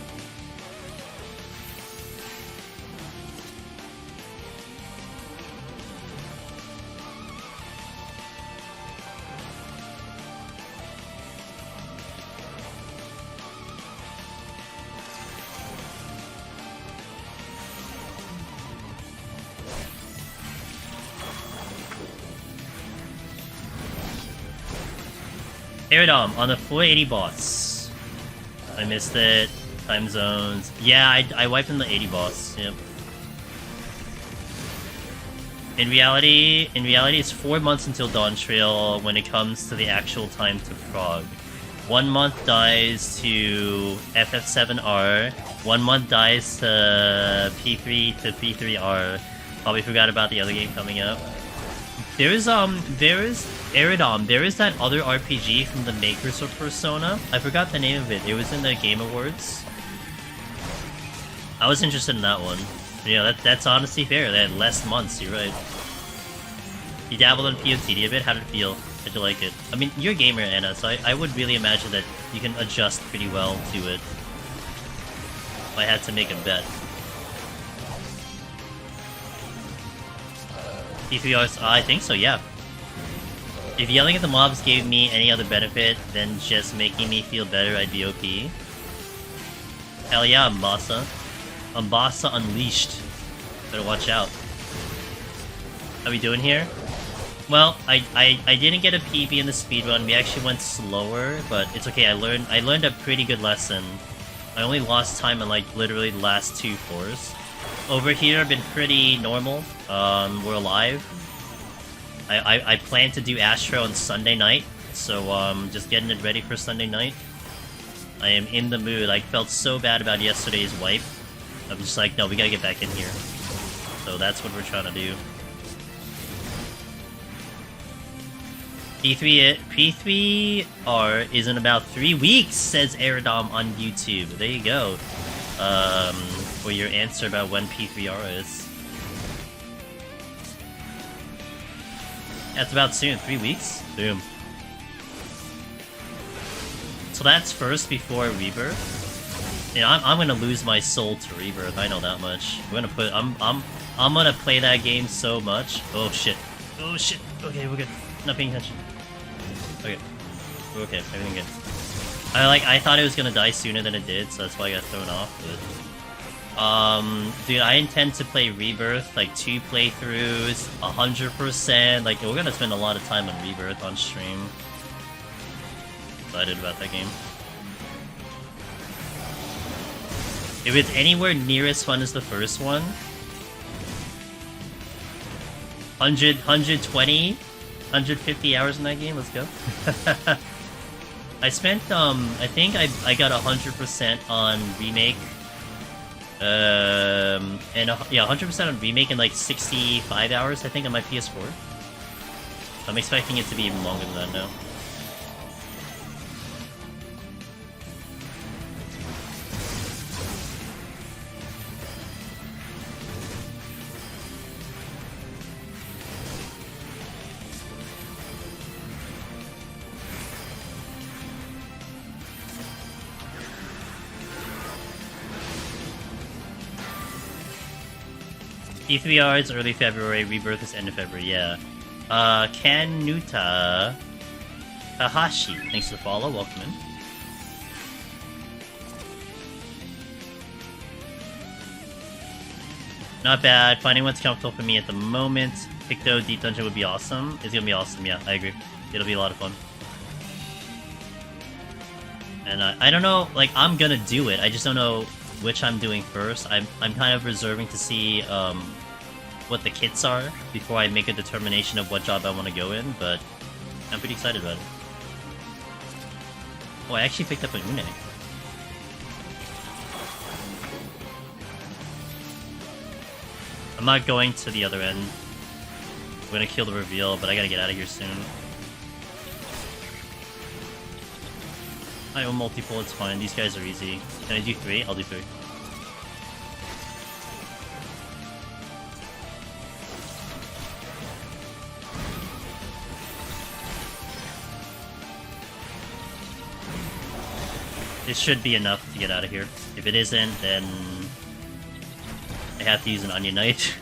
Aerodom on the 480 boss. I missed it. Time zones. Yeah, I wiped in the 80 boss. Yep. In reality, it's 4 months until Dawn Trail when it comes to the actual time to Frog. 1 month dies to FF7R. 1 month dies to P3 to P3R. Probably forgot about the other game coming up. There is Aerodom. There is that other RPG from the makers of Persona. I forgot the name of it. It was in the Game Awards. I was interested in that one. But yeah, that's honestly fair. They had less months, you're right. You dabbled in POTD a bit? How did it feel? How'd you like it? I mean, you're a gamer, Anna, so I would really imagine that you can adjust pretty well to it. If I had to make a bet. P3Rs, I think so, yeah. If yelling at the mobs gave me any other benefit than just making me feel better, I'd be OP. Hell yeah, Umbasa. Umbasa Unleashed. Better watch out. How we doing here? Well, I didn't get a PB in the speedrun. We actually went slower, but it's okay. I learned a pretty good lesson. I only lost time in like literally the last 2 floors. Over here, I've been pretty normal. We're alive. I plan to do Astro on Sunday night, so just getting it ready for Sunday night. I am in the mood. I felt so bad about yesterday's wipe. I'm just like, no, we gotta get back in here. So that's what we're trying to do. P3R is in about 3 weeks, says Aerodom on YouTube. There you go. For your answer about when P3R is. That's about soon. 3 weeks? Boom. So that's first before Rebirth. You know, I'm gonna lose my soul to Rebirth. I know that much. I'm gonna play that game so much. Oh shit. Oh shit. Okay, we're good. Not paying attention. Okay. We're okay. Everything good. I thought it was gonna die sooner than it did, so that's why I got thrown off. But dude, I intend to play Rebirth, like 2 playthroughs, 100%. Like, we're gonna spend a lot of time on Rebirth on stream. Excited about that game. If it's anywhere near as fun as the first one, 120, 150 hours in that game. Let's go. I spent I think I got 100% on remake. And yeah, 100% on remake in like 65 hours, I think, on my PS4. I'm expecting it to be even longer than that now. E3R is early February, Rebirth is end of February, yeah. Kanuta Tahashi, thanks for the follow, welcome in. Not bad. Finding what's comfortable for me at the moment. Picto Deep Dungeon would be awesome. It's gonna be awesome, yeah, I agree. It'll be a lot of fun. And I don't know, like, I'm gonna do it. I just don't know which I'm doing first. I'm kind of reserving to see what the kits are before I make a determination of what job I want to go in, but I'm pretty excited about it. Oh, I actually picked up a Une. I'm not going to the other end. I'm gonna kill the reveal, but I gotta get out of here soon. I own multiple, it's fine. These guys are easy. Can I do 3? I'll do 3. This should be enough to get out of here. If it isn't, then I have to use an Onion Knight.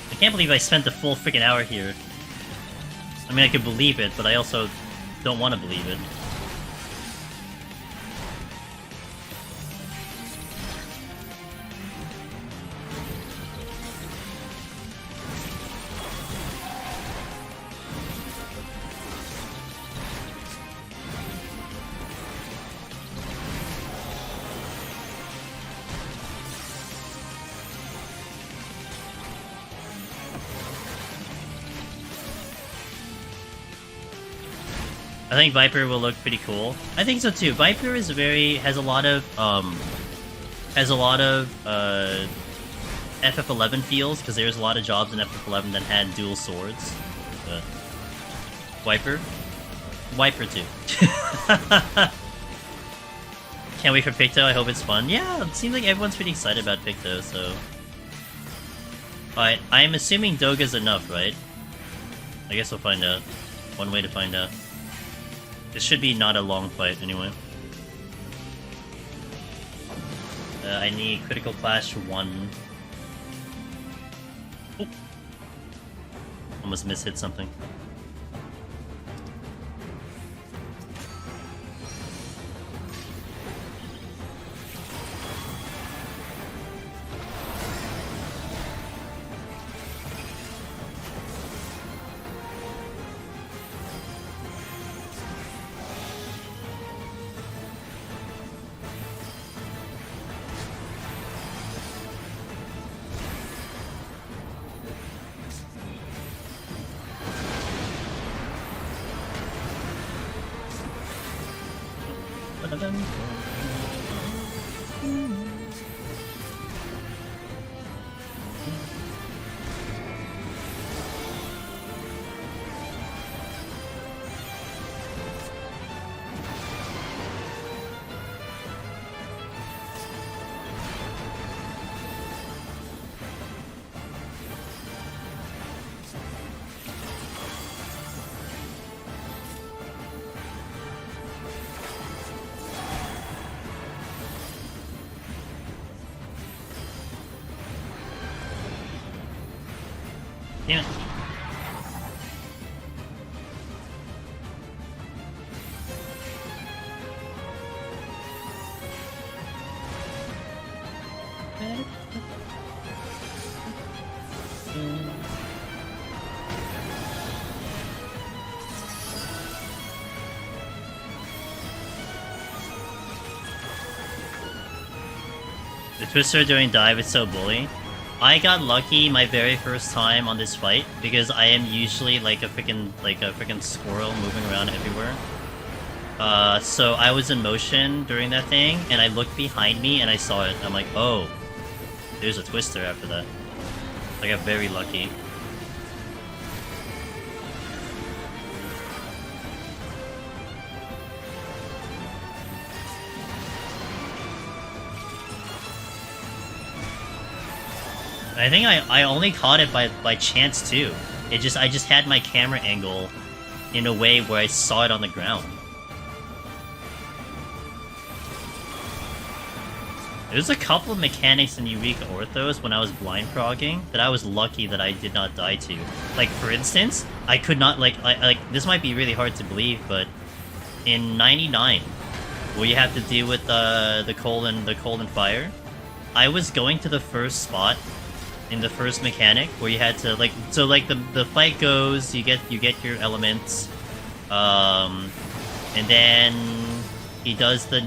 I can't believe I spent the full freaking hour here. I mean, I could believe it, but I also don't want to believe it. I think Viper will look pretty cool. I think so too. Viper is has a lot of FF11 feels, because there's a lot of jobs in FF11 that had dual swords. But Viper too. Can't wait for Picto. I hope it's fun. Yeah, it seems like everyone's pretty excited about Picto. So, alright, I'm assuming Doga's enough, right? I guess we'll find out. One way to find out. This should be not a long fight, anyway. I need Critical Clash 1. Oh. Almost mishit something. Damn it. The Twister during dive is so bully. I got lucky my very first time on this fight because I am usually like a freaking squirrel moving around everywhere. So I was in motion during that thing, and I looked behind me and I saw it. I'm like, oh, there's a Twister after that. I got very lucky. I I think I only caught it by chance too. I just had my camera angle in a way where I saw it on the ground. There's a couple of mechanics in Eureka Orthos when I was blind progging that I was lucky that I did not die to. Like, for instance, I could not, like, this might be really hard to believe, but in 99, where you have to deal with the cold and fire, I was going to the first spot in the first mechanic where you had to, like, so, like, the fight goes, you get your elements, and then he does the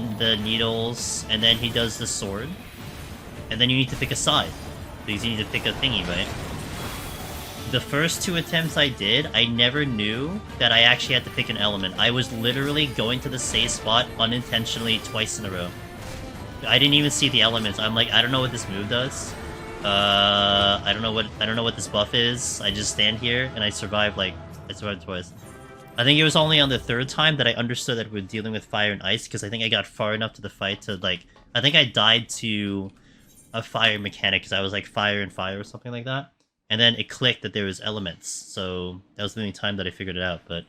needles, and then he does the sword. And then you need to pick a side. Because you need to pick a thingy, right? The first 2 attempts I did, I never knew that I actually had to pick an element. I was literally going to the same spot unintentionally twice in a row. I didn't even see the elements. I'm like, I don't know what this move does. I don't know what this buff is. I just stand here and I survive twice. I think it was only on the 3rd time that I understood that we're dealing with fire and ice, because I think I got far enough to the fight to, like... I think I died to a fire mechanic, because I was like fire and fire or something like that. And then it clicked that there was elements, so that was the only time that I figured it out, but...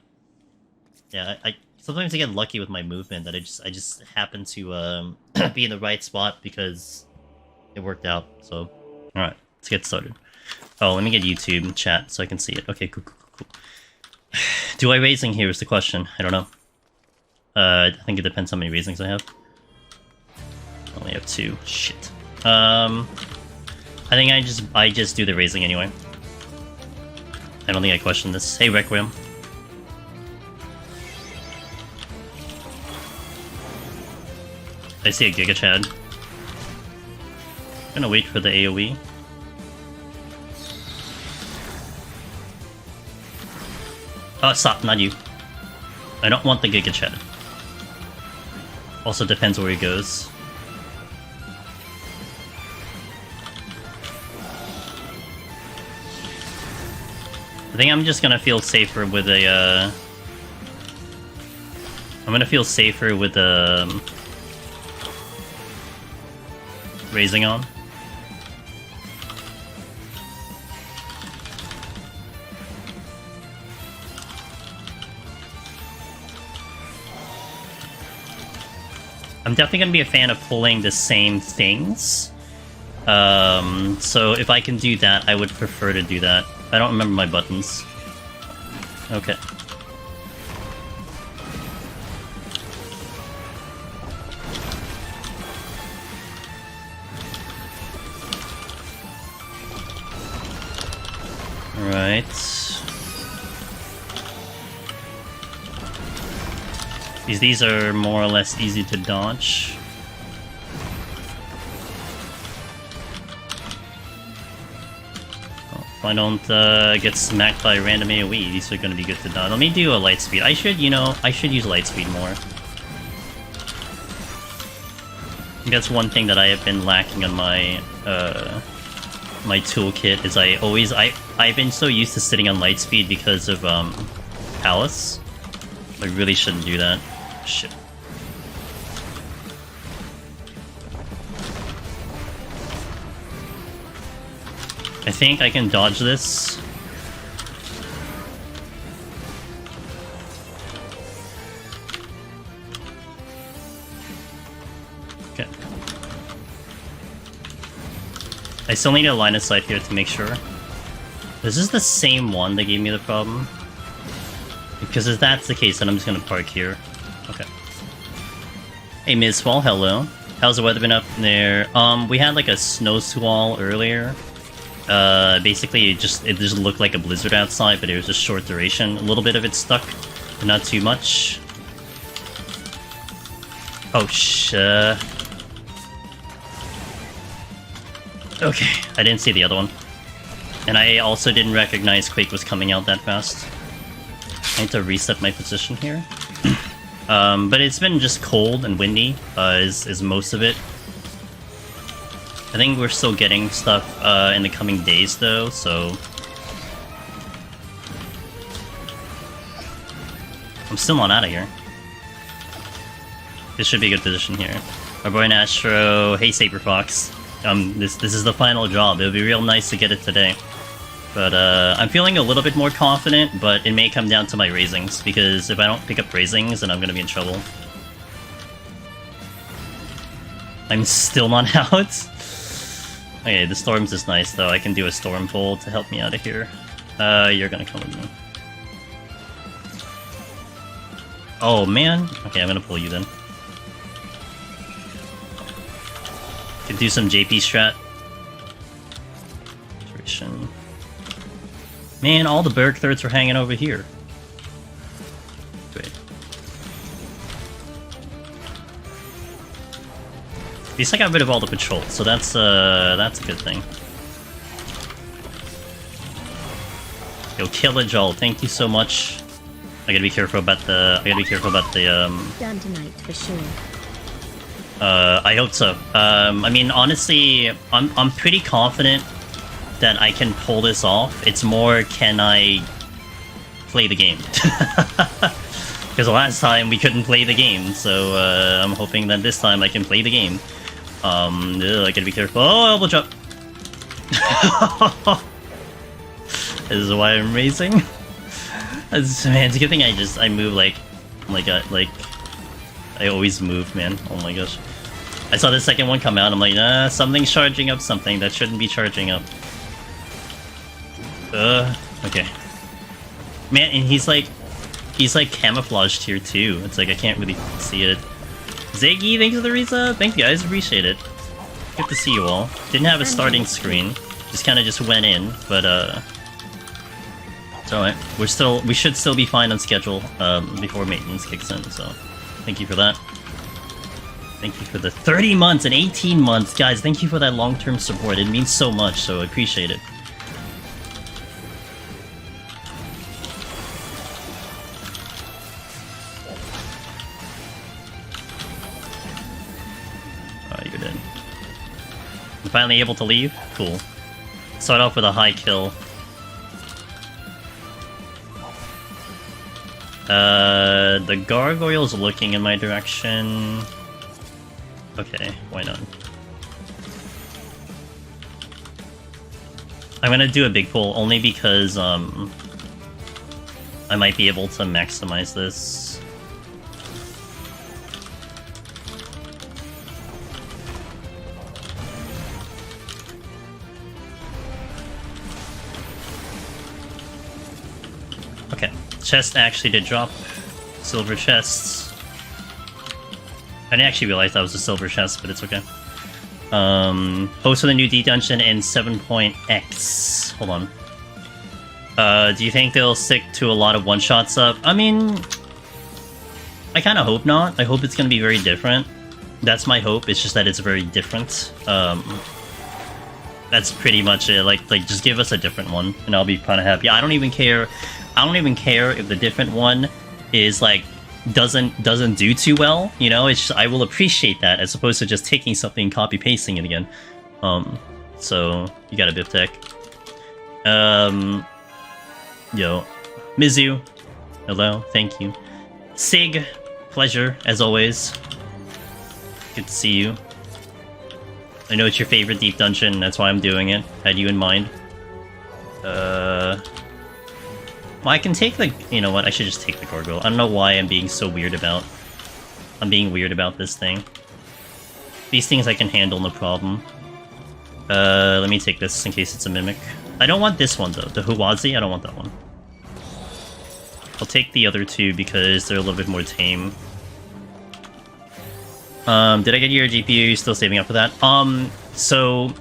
Yeah, I sometimes I get lucky with my movement, that I just happen to be in the right spot because it worked out, so... Alright, let's get started. Oh, let me get YouTube chat so I can see it. Okay, cool. Do I raising here is the question. I don't know. I think it depends how many raisings I have. I only have 2. Shit. I think I just do the raising anyway. I don't think I question this. Hey, Requiem. I see a Giga Chad. I'm gonna wait for the AoE. Oh, stop, not you. I don't want the Giga Chad. Also depends where he goes. I think I'm just gonna feel safer with a, I'm gonna feel safer with a... raising on. I'm definitely going to be a fan of pulling the same things. So if I can do that, I would prefer to do that. I don't remember my buttons. Okay. Alright. These are more or less easy to dodge. Oh, if I don't get smacked by a random AoE, these are going to be good to dodge. Let me do a light speed. I should use light speed more. I think that's one thing that I have been lacking on my my toolkit, is I've been so used to sitting on light speed because of Palace. I really shouldn't do that. Shit. I think I can dodge this. Okay. I still need a line of sight here to make sure. This is the same one that gave me the problem. Because if that's the case, then I'm just gonna park here. Okay. Hey, Ms. Swall, hello. How's the weather been up there? We had like a snow squall earlier. Basically, it just looked like a blizzard outside, but it was just short duration. A little bit of it stuck, but not too much. Oh, okay, I didn't see the other one. And I also didn't recognize Quake was coming out that fast. I need to reset my position here. But it's been just cold and windy, is most of it. I think we're still getting stuff in the coming days, though, so... I'm still not out of here. This should be a good position here. Our boy Nastro, hey Saber Fox. This is the final job. It would be real nice to get it today. But I'm feeling a little bit more confident, but it may come down to my raisings, because if I don't pick up raisings, then I'm gonna be in trouble. I'm still not out. Okay, the storms is nice though. I can do a storm pull to help me out of here. You're gonna come with me. Oh man. Okay, I'm gonna pull you then. Could do some JP strat. Man, all the Berg thirds are hanging over here. Great. At least I got rid of all the patrol, so that's a good thing. Yo, Killajol, thank you so much. I gotta be careful about the. Done tonight for sure. I hope so. I mean, honestly, I'm pretty confident that I can pull this off. It's more, can I play the game? Because last time we couldn't play the game, so I'm hoping that this time I can play the game. I gotta be careful. Oh, elbow drop! This is why I'm racing. Man, it's a good thing I move like I always move, man. Oh my gosh. I saw the second one come out, I'm like, nah, something's charging up something that shouldn't be charging up. Okay. Man, and he's like camouflaged here too. It's like I can't really see it. Ziggy, thanks for the resub. Thank you guys, appreciate it. Good to see you all. Didn't have a starting screen. Just kinda just went in, but it's alright. We should still be fine on schedule before maintenance kicks in, so thank you for that. Thank you for the 30 months and 18 months. Guys, thank you for that long-term support. It means so much, so I appreciate it. You're dead. I'm finally able to leave? Cool. Start off with a high kill. The gargoyle's looking in my direction. Okay, why not? I'm gonna do a big pull only because I might be able to maximize this. Okay, chest actually did drop. Silver chests. I didn't actually realize that was a silver chest, but it's okay. Host of the new D dungeon in 7.x. Hold on. Do you think they'll stick to a lot of one-shots up? I mean, I kind of hope not. I hope it's going to be very different. That's my hope. It's just that it's very different. That's pretty much it. Like just give us a different one, and I'll be kind of happy. I don't even care. I don't even care if the different one is like doesn't do too well, you know. It's just, I will appreciate that as opposed to just taking something and copy pasting it again. So you got a Biff Tech. Yo, Mizu, hello, thank you. Sig, pleasure as always. Good to see you. I know it's your favorite deep dungeon, that's why I'm doing it. Had you in mind. Well, I can take the... You know what? I should just take the gargoyle. I don't know why I'm being so weird about... I'm being weird about this thing. These things I can handle, no problem. Let me take this in case it's a mimic. I don't want this one, though. The Huwazi, I don't want that one. I'll take the other two because they're a little bit more tame. Did I get your GPU? Still saving up for that? So...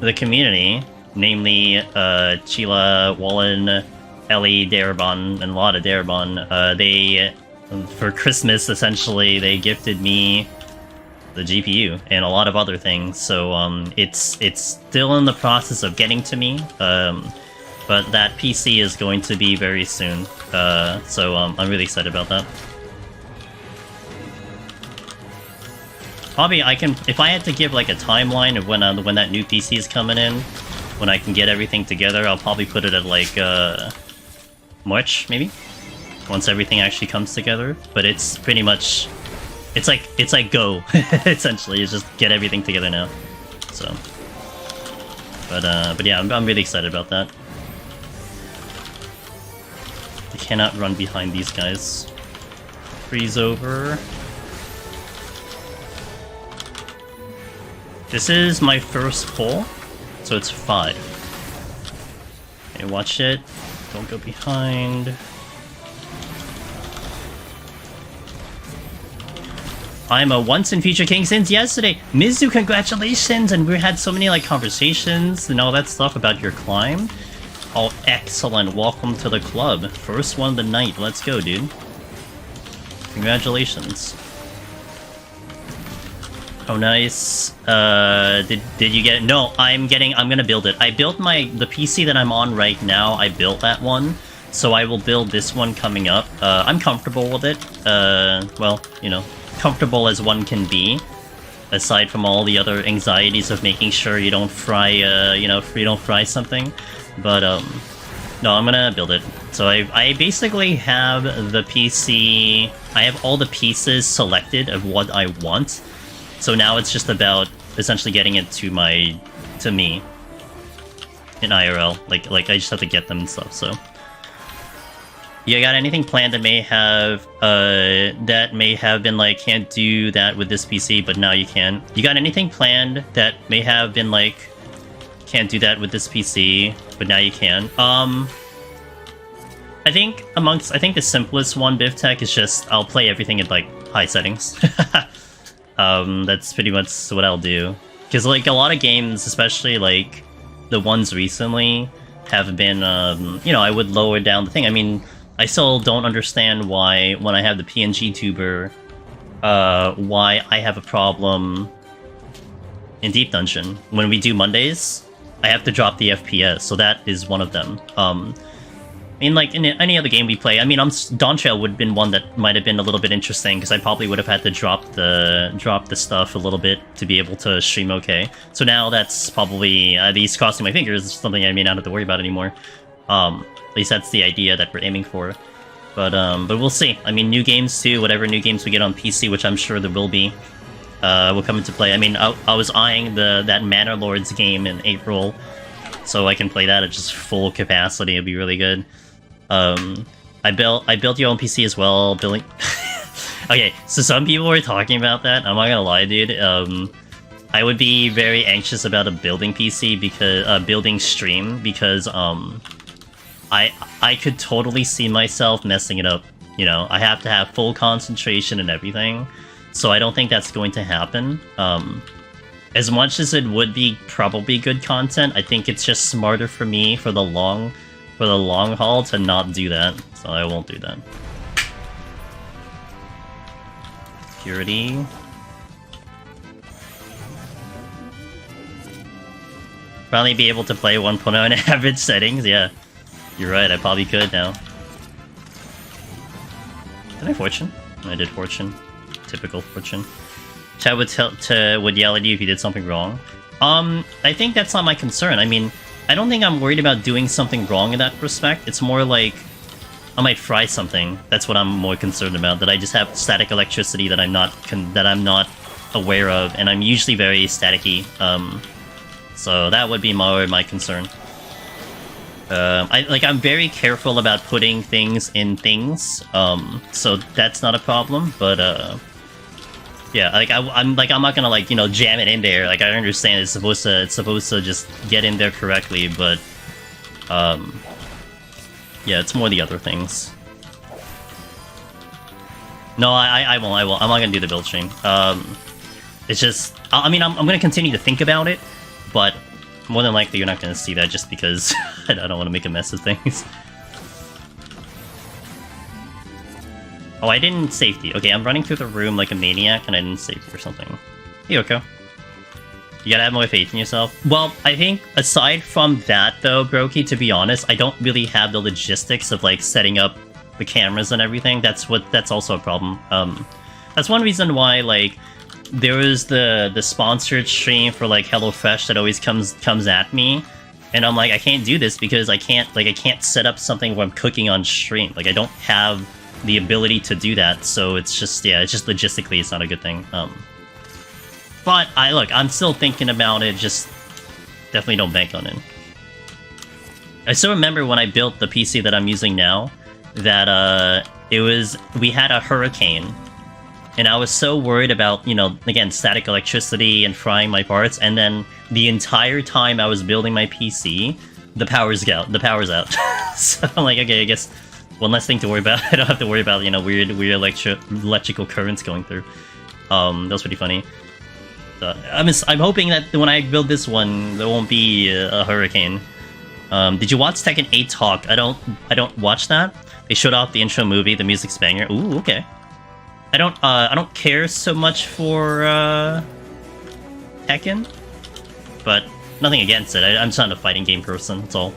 The community, namely, Chila, Wallen... Ellie, Darabon, and Lotta Darabon, they, for Christmas, essentially, they gifted me the GPU and a lot of other things, so it's still in the process of getting to me, but that PC is going to be very soon, so I'm really excited about that. Probably I can, if I had to give like a timeline of when that new PC is coming in, when I can get everything together, I'll probably put it at like, March, maybe? Once everything actually comes together. But it's pretty much... It's like go, essentially. It's just get everything together now. So, but yeah, I'm really excited about that. I cannot run behind these guys. Freeze over. This is my first pull, so it's 5. Okay, watch it. Don't go behind. I'm a once and future king since yesterday. Mizu, congratulations! And we had so many like conversations and all that stuff about your climb. Oh, excellent! Welcome to the club. First one of the night. Let's go, dude. Congratulations. Oh, nice. Did you get it? No, I'm gonna build it. I built the PC that I'm on right now. I built that one. So I will build this one coming up. I'm comfortable with it. Well, you know, comfortable as one can be. Aside from all the other anxieties of making sure you don't fry, you don't fry something. But, no, I'm gonna build it. So I basically have the PC... I have all the pieces selected of what I want. So now it's just about essentially getting it to me in IRL. Like I just have to get them and stuff. So you got anything planned that may have been like, can't do that with this PC, but now you can? You got anything planned that may have been like, can't do that with this PC, but now you can? I think the simplest one, BivTech, is just I'll play everything at like high settings. That's pretty much what I'll do. Because, like, a lot of games, especially, like, the ones recently, have been, you know, I would lower down the thing. I mean, I still don't understand why, when I have the PNG tuber, why I have a problem in Deep Dungeon. When we do Mondays, I have to drop the FPS, so that is one of them. I mean, like, in any other game we play, I mean, Dawn Trail would have been one that might have been a little bit interesting, because I probably would have had to drop the stuff a little bit to be able to stream okay. So now that's probably, at least crossing my fingers, something I may not have to worry about anymore. At least that's the idea that we're aiming for. But we'll see. I mean, new games too, whatever new games we get on PC, which I'm sure there will be, will come into play. I mean, I was eyeing that Manor Lords game in April, so I can play that at just full capacity. It'd be really good. I built your own PC as well, building... Okay, so some people were talking about that, I'm not gonna lie, dude. I would be very anxious about a building PC, because, building stream, because, I could totally see myself messing it up, you know? I have to have full concentration and everything, so I don't think that's going to happen. As much as it would be probably good content, I think it's just smarter for me for the long haul to not do that, so I won't do that. Purity. Probably be able to play 1.0 in average settings, yeah. You're right, I probably could now. Did I Fortune? I did Fortune. Typical Fortune. Chat would yell at you if you did something wrong. I think that's not my concern. I mean, I don't think I'm worried about doing something wrong in that respect. It's more like I might fry something. That's what I'm more concerned about. That I just have static electricity that I'm not aware of, and I'm usually very staticky. So that would be more my concern. I'm very careful about putting things in things. So that's not a problem. But yeah, I'm not gonna like, you know, jam it in there. Like, I understand it's supposed to just get in there correctly, but yeah, it's more the other things. No, I won't. I'm not gonna do the build stream. It's just, I mean, I'm gonna continue to think about it, but more than likely you're not gonna see that just because I don't want to make a mess of things. Oh, I didn't safety. Okay, I'm running through the room like a maniac, and I didn't safety or something. Hey, Yoko. You gotta have more faith in yourself. Well, I think aside from that, though, Brokey, to be honest, I don't really have the logistics of, like, setting up the cameras and everything. That's also a problem. That's one reason why, like, there was the sponsored stream for, like, HelloFresh that always comes at me. And I'm like, I can't do this because I can't set up something where I'm cooking on stream. Like, I don't have the ability to do that, so it's just, yeah, it's just logistically it's not a good thing. But I'm still thinking about it, just definitely don't bank on it. I still remember when I built the PC that I'm using now, that we had a hurricane, and I was so worried about, again, static electricity and frying my parts, and then the entire time I was building my PC, the power's out. So I'm like, okay, I guess one less thing to worry about. I don't have to worry about, weird electrical currents going through. That was pretty funny. So, I'm hoping that when I build this one, there won't be a hurricane. Did you watch Tekken 8 Talk? I don't watch that. They showed off the intro movie, the music's banger. Ooh, okay. I don't care so much for Tekken, but nothing against it. I'm just not a fighting game person. That's all.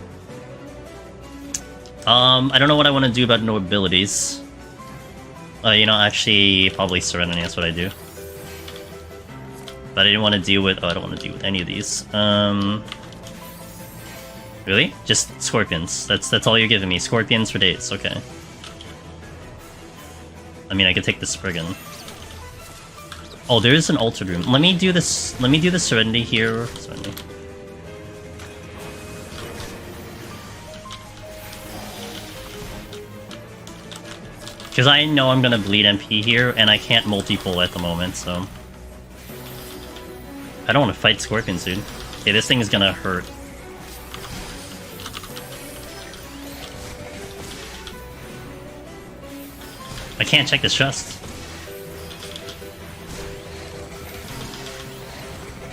I don't know what I want to do about no abilities. Actually, probably Serenity. That's what I do. But I didn't want to deal with. Oh, I don't want to deal with any of these. Really? Just scorpions. That's all you're giving me. Scorpions for days. Okay. I mean, I could take the Spriggan. Oh, there is an altered room. Let me do this. Let me do the Serenity here. Serenity. Because I know I'm gonna bleed MP here, and I can't multi-pull at the moment, so... I don't want to fight scorpions, dude. Okay, this thing is gonna hurt. I can't check this chest.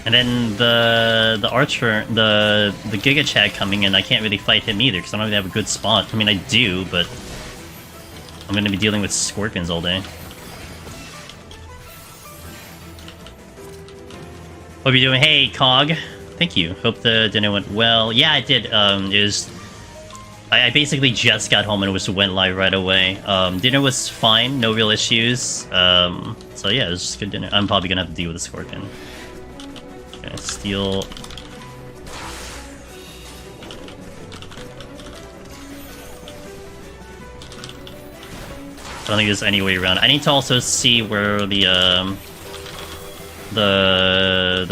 And then the archer, the Giga Chad coming in, I can't really fight him either, because I don't really have a good spot. I mean, I do, but... I'm gonna be dealing with scorpions all day. Hope you're doing. Hey, Cog. Thank you. Hope the dinner went well. Yeah, it did. I basically just got home and it went live right away. Dinner was fine, no real issues. So yeah, it was just good dinner. I'm probably gonna have to deal with a scorpion. Okay, steal. I don't think there's any way around. I need to also see where the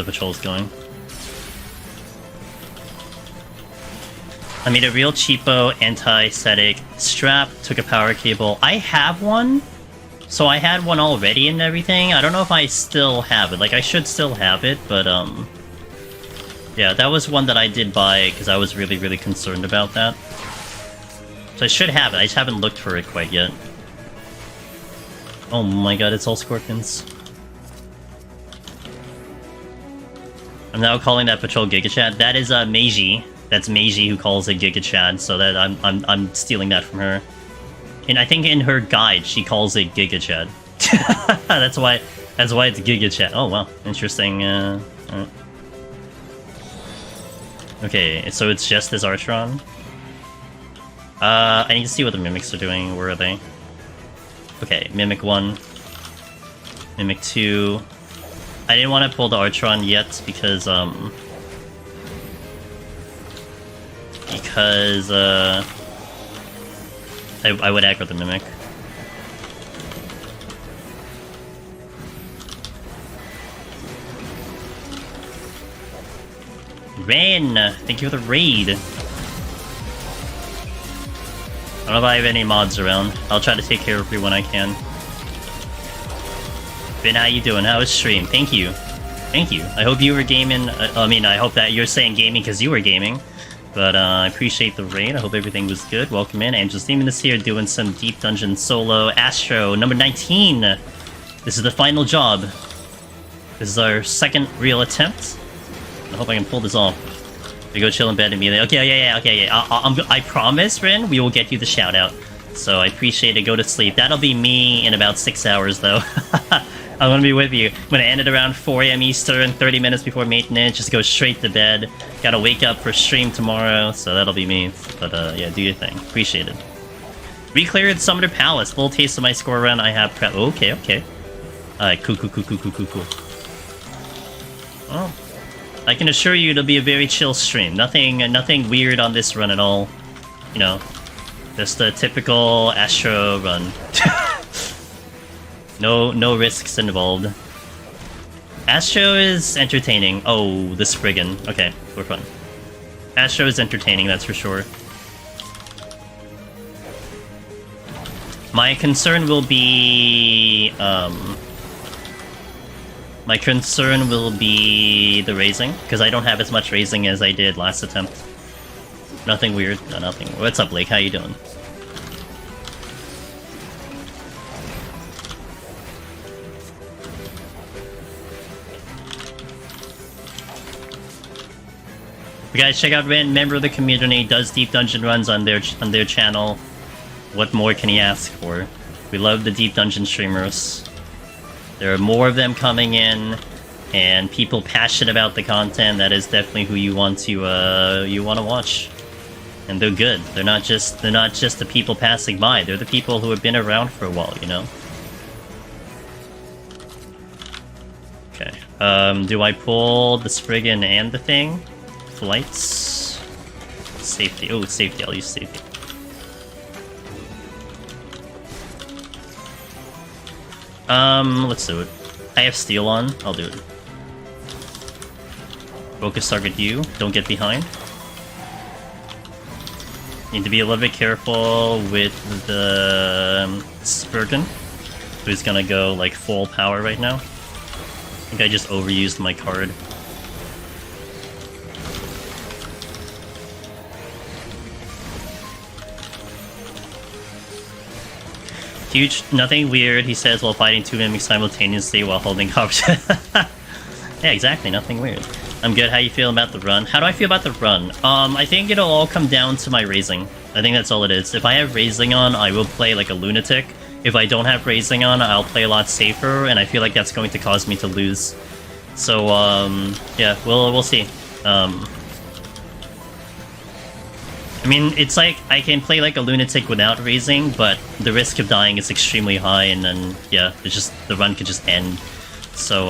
patrol's going. I made a real cheapo anti-static strap, took a power cable. I have one, so I had one already and everything. I don't know if I still have it. Like, I should still have it, but yeah, that was one that I did buy because I was really, really concerned about that. So I should have it. I just haven't looked for it quite yet. Oh my god, it's all scorpions. I'm now calling that patrol Giga Chad. That is Meiji. That's Meiji who calls it Giga Chad, so that I'm stealing that from her. And I think in her guide she calls it Giga Chad. that's why it's Giga Chad. Oh wow, interesting. Right. Okay, so it's just this Archron. I need to see what the mimics are doing. Where are they? Okay, Mimic 1. Mimic 2. I didn't want to pull the Archron yet because I would aggro the Mimic. Ren! Thank you for the raid! I don't know if I have any mods around. I'll try to take care of you when I can. Ben, how you doing? How was stream? Thank you. Thank you. I hope you were gaming. I mean, I hope that you're saying gaming because you were gaming. But I appreciate the raid. I hope everything was good. Welcome in. Angel's Demon is here doing some Deep Dungeon solo. Astro, number 19. This is the final job. This is our second real attempt. I hope I can pull this off. We go chill in bed immediately. Okay, yeah. I promise, Rin, we will get you the shout out. So I appreciate it. Go to sleep. That'll be me in about 6 hours, though. I'm gonna be with you. I'm gonna end it around 4 AM Eastern, 30 minutes before maintenance. Just go straight to bed. Gotta wake up for stream tomorrow, so that'll be me. But yeah, do your thing. Appreciate it. Recleared Summoner Palace. Full taste of my score run. I have prep. Okay. Alright, cool. Well, I can assure you it'll be a very chill stream. Nothing weird on this run at all. You know, just the typical Astro run. No risks involved. Astro is entertaining. Oh, the Spriggan. Okay, we're fun. Astro is entertaining, that's for sure. My concern will be... my concern will be the raising, because I don't have as much raising as I did last attempt. Nothing weird. No, nothing. What's up, Blake? How you doing? You guys, check out Ren, member of the community, does deep dungeon runs on their channel. What more can he ask for? We love the deep dungeon streamers. There are more of them coming in, and people passionate about the content. That is definitely who you want to watch. And they're good. They're not just the people passing by. They're the people who have been around for a while, you know. Okay. Do I pull the Spriggan and the thing? Flights. Safety. Oh, safety. I'll use safety. Let's do it. I have steel on. I'll do it. Focus target you. Don't get behind. Need to be a little bit careful with the Spriggan, who's gonna go like full power right now. I think I just overused my card. Huge, nothing weird, he says, while fighting two mimics simultaneously while holding cops. Yeah, exactly, nothing weird. I'm good, how you feel about the run? How do I feel about the run? I think it'll all come down to my raising. I think that's all it is. If I have raising on, I will play like a lunatic. If I don't have raising on, I'll play a lot safer, and I feel like that's going to cause me to lose. So, yeah, we'll see. I mean, it's like, I can play like a lunatic without raising, but the risk of dying is extremely high, and then, yeah, it's just, the run could just end. So,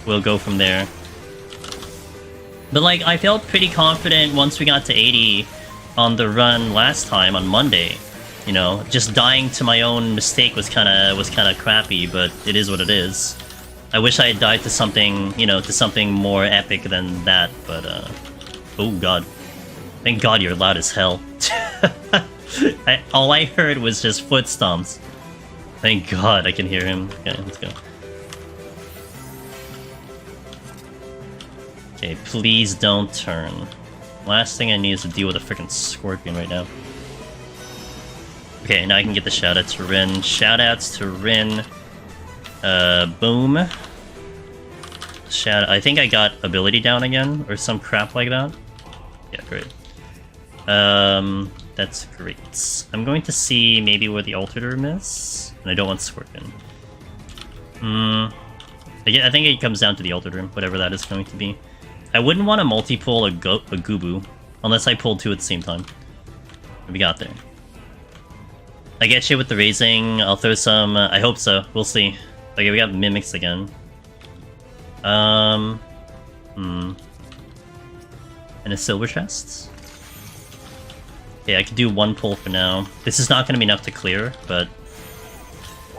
we'll go from there. But like, I felt pretty confident once we got to 80 on the run last time, on Monday. You know, just dying to my own mistake was kinda crappy, but it is what it is. I wish I had died to something, you know, to something more epic than that, but, oh god. Thank god you're loud as hell. All I heard was just foot stomps. Thank god I can hear him. Okay, let's go. Okay, please don't turn. Last thing I need is to deal with a freaking scorpion right now. Okay, now I can get the shoutouts to Rin. Shoutouts to Rin. Boom. I think I got ability down again, or some crap like that. Yeah, great. That's great. I'm going to see maybe where the altered room is, and I don't want Scorpion. I think it comes down to the altered room, whatever that is going to be. I wouldn't want to multi-pull a Gubu, unless I pulled two at the same time. We got there. I get you with the raising, I'll throw some, I hope so, we'll see. Okay, we got Mimics again. And a silver chest? Okay, I could do one pull for now. This is not going to be enough to clear, but...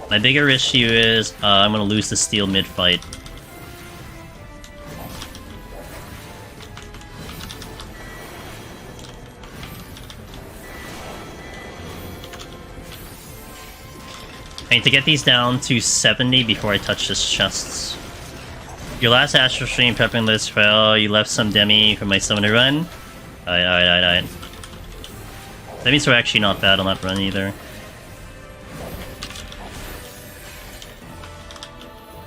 my bigger issue is, I'm going to lose the steel mid-fight. I need to get these down to 70 before I touch this chests. Your last Astral Stream prepping list fell. You left some demi for my summoner run. Alright. That means we're actually not bad on that run either.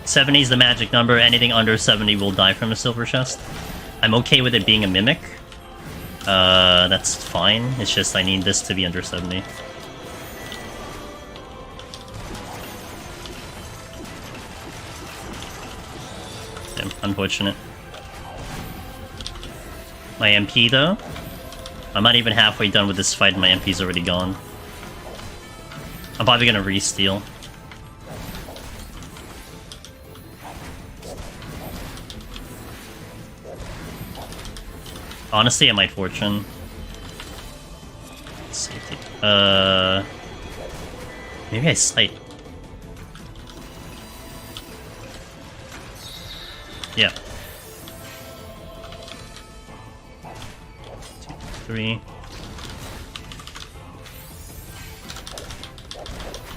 70 is the magic number. Anything under 70 will die from a silver chest. I'm okay with it being a mimic. That's fine. It's just I need this to be under 70. Unfortunate. My MP though? I'm not even halfway done with this fight and my MP's already gone. I'm probably gonna re-steal. Honestly, I might fortune. Safety. Maybe I sight. 3.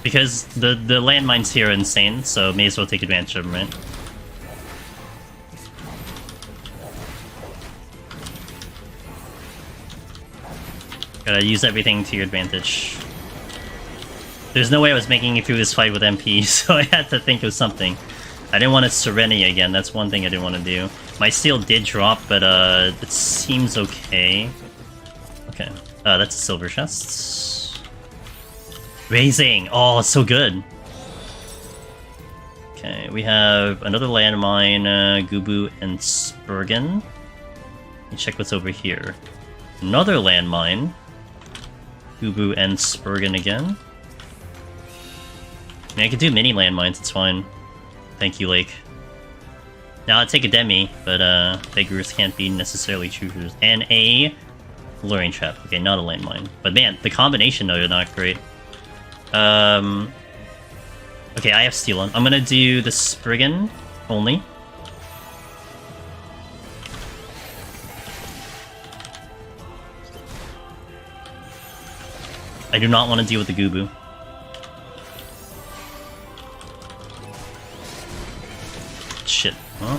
Because the landmines here are insane, so may as well take advantage of them, right? Gotta use everything to your advantage. There's no way I was making it through this fight with MP, so I had to think of something. I didn't want to Serenity again, that's one thing I didn't want to do. My steel did drop, but it seems okay. Okay, that's a silver chest. Raising! Oh, it's so good! Okay, we have another landmine, Gubu and Spurgen. Let me check what's over here. Another landmine. Gubu and Spurgen again. I mean, I could do mini landmines, it's fine. Thank you, Lake. Now I'll take a Demi, but beggars can't be necessarily choosers. And a luring trap. Okay, not a landmine. But man, the combination though are not great. Okay, I have steel on. I'm gonna do the Spriggan only. I do not want to deal with the Gubu. Shit. Huh?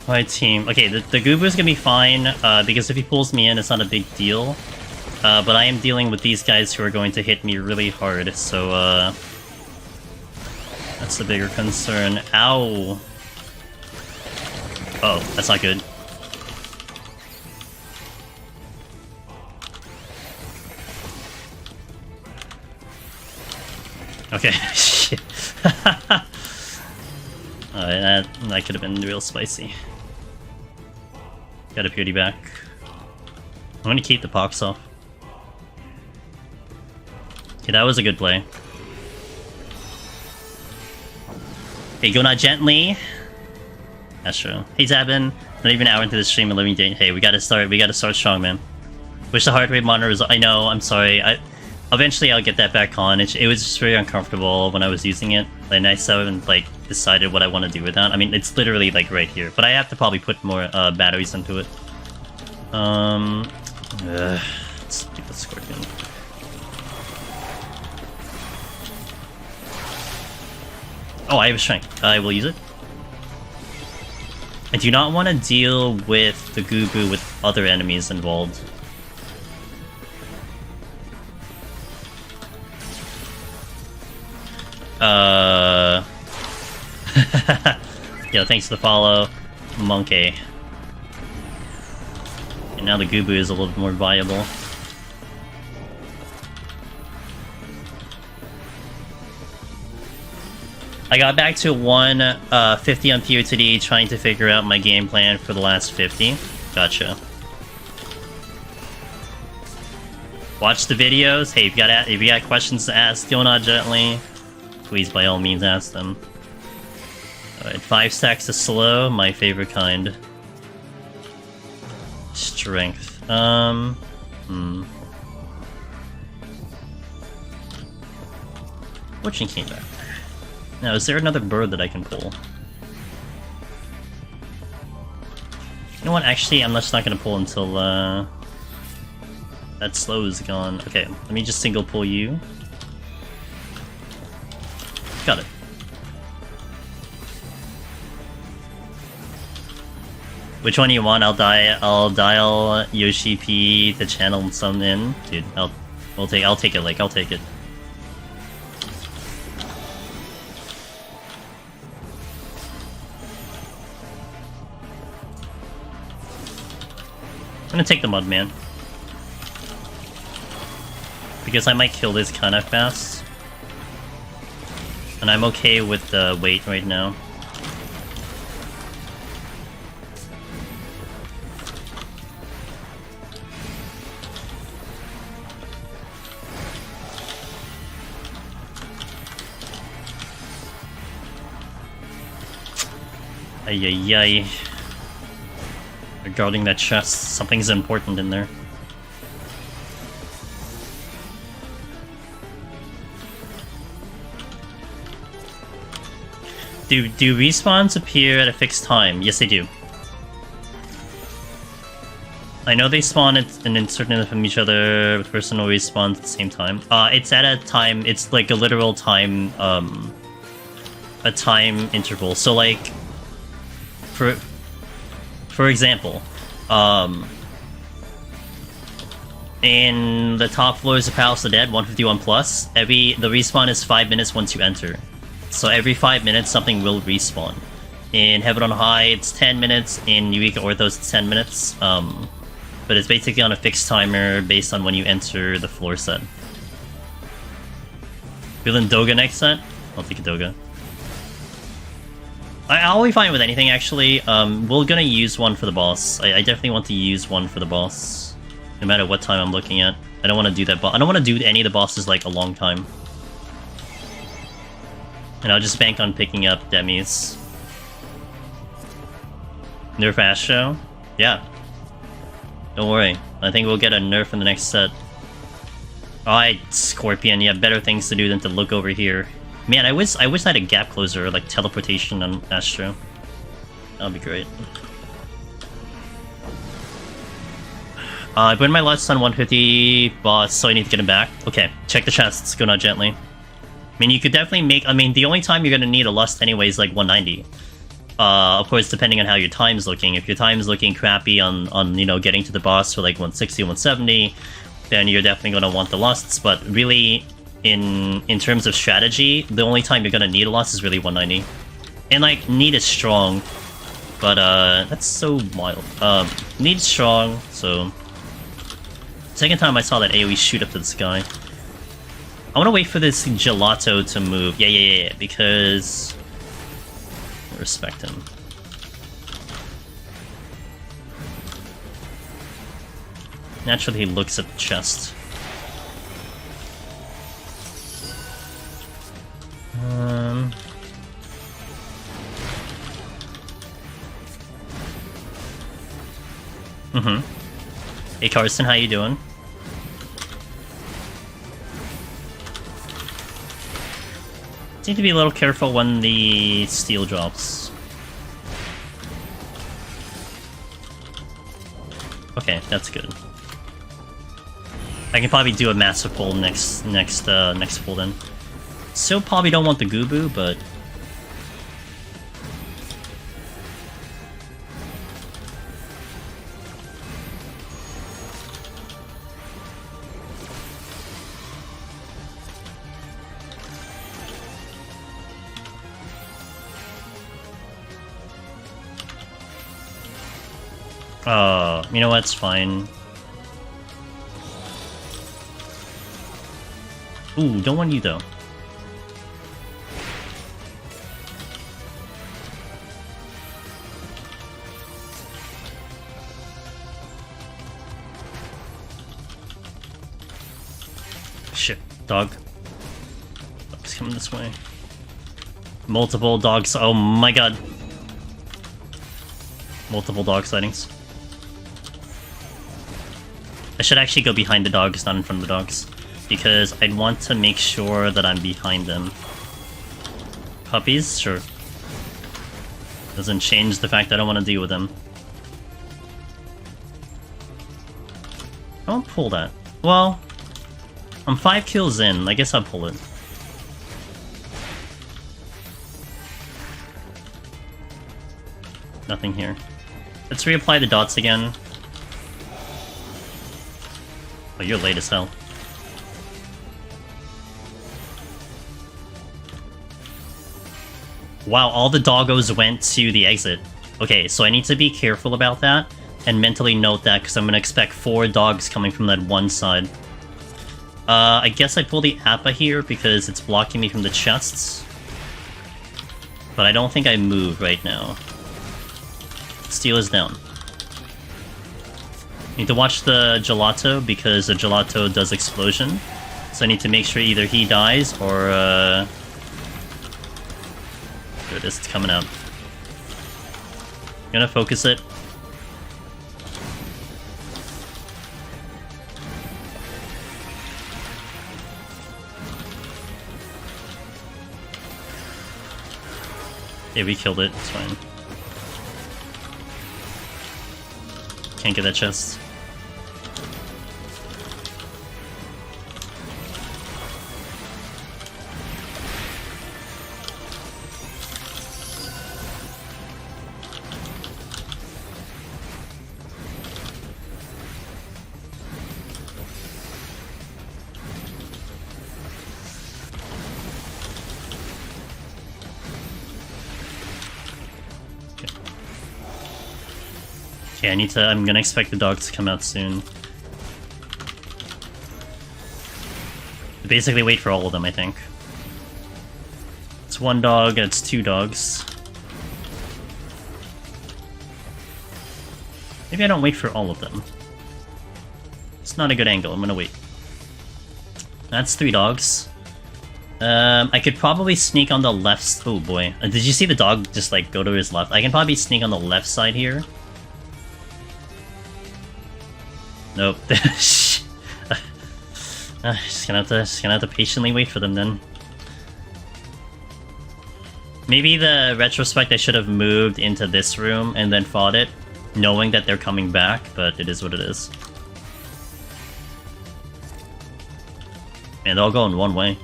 My team. Okay, the Gubu's gonna be fine, because if he pulls me in, it's not a big deal. But I am dealing with these guys who are going to hit me really hard, so, that's the bigger concern. Ow! Oh, that's not good. Okay, shit. Alright, that could have been real spicy. Got a purity back. I'm gonna keep the pox off. Okay, that was a good play. Hey, go not gently. That's true. Hey, Zabin. Not even an hour into the stream, 11 day. Hey, we gotta start strong, man. Wish the heart rate monitor was. I know. I'm sorry. Eventually I'll get that back on. It was just very uncomfortable when I was using it, and I still haven't like decided what I want to do with that. I mean, it's literally like right here, but I have to probably put more batteries into it. Let's keep the Scorpion. Oh, I have a strength. I will use it. I do not want to deal with the Gubu with other enemies involved. Yo, thanks for the follow, Monkey. And now the Gubu is a little bit more viable. I got back to 150 on POTD, trying to figure out my game plan for the last 50. Gotcha. Watch the videos. Hey, if you got questions to ask, go not gently. Please, by all means, ask them. Alright, 5 stacks of slow, my favorite kind. Strength. Fortune came back. Now, is there another bird that I can pull? You know what, actually, I'm just not gonna pull until, that slow is gone. Okay, let me just single pull you. Got it. Which one do you want? I'll dial Yoshi P to channel some in. Dude, I'll take it, like, I'll take it. I'm gonna take the Mudman. Because I might kill this kinda fast. And I'm okay with the weight right now. Ay ay ay. They're guarding that chest. Something's important in there. Do respawns appear at a fixed time? Yes, they do. I know they spawn independent from each other, with personal respawns at the same time. It's at a time, it's like a literal time, a time interval. So like, for example, in the top floors of Palace of the Dead, 151 plus, the respawn is 5 minutes once you enter. So every 5 minutes, something will respawn. In Heaven on High, it's 10 minutes. In Eureka Orthos, it's 10 minutes. But it's basically on a fixed timer based on when you enter the floor set. Feeling Doga next set? I'll take a Doga. I'll be fine with anything, actually. We're gonna use one for the boss. I definitely want to use one for the boss. No matter what time I'm looking at. I don't want to do that I don't want to do any of the bosses, like, a long time. And I'll just bank on picking up Demis. Nerf Astro? Yeah. Don't worry. I think we'll get a nerf in the next set. Alright, Scorpion, you have better things to do than to look over here. Man, I wish I had a gap closer, like teleportation on Astro. That would be great. I put my lust on 150 boss, so I need to get him back. Okay, check the chests, go not gently. I mean, you could definitely make... I mean, the only time you're gonna need a lust anyway is like 190. Of course, depending on how your time's looking. If your time's looking crappy on you know, getting to the boss for like 160, 170, then you're definitely gonna want the lusts. But really, in terms of strategy, the only time you're gonna need a lust is really 190. And like, need is strong, but that's so mild. Need is strong, so... Second time I saw that AoE shoot up to the sky. I want to wait for this gelato to move. Yeah, because... I respect him. Naturally, he looks at the chest. Hey Carson, how you doing? Need to be a little careful when the steel drops. Okay, that's good. I can probably do a massive pull next pull then. Still probably don't want the Gubu, but... you know what, it's fine. Ooh, don't want you though. Shit, dog. Dog's coming this way. Multiple dogs, oh my god. Multiple dog sightings. I should actually go behind the dogs, not in front of the dogs. Because I'd want to make sure that I'm behind them. Puppies? Sure. Doesn't change the fact that I don't want to deal with them. I won't pull that. Well, I'm 5 kills in. I guess I'll pull it. Nothing here. Let's reapply the dots again. Oh, you're late as hell. Wow, all the doggos went to the exit. Okay, so I need to be careful about that and mentally note that because I'm going to expect 4 dogs coming from that one side. I guess I pull the Appa here because it's blocking me from the chests. But I don't think I move right now. Steel is down. Need to watch the gelato because the gelato does explosion. So I need to make sure either he dies or there it is, it's coming out. Gonna focus it. Okay, we killed it. It's fine. Can't get that chest. Okay, I'm gonna expect the dog to come out soon. Basically wait for all of them, I think. It's one dog, it's two dogs. Maybe I don't wait for all of them. It's not a good angle, I'm gonna wait. That's three dogs. I could probably sneak on the left. Oh boy. Did you see the dog just like go to his left? I can probably sneak on the left side here. Nope. Just gonna have to patiently wait for them then. Maybe the retrospect I should have moved into this room and then fought it, knowing that they're coming back, but it is what it is. Man, they're all going one way.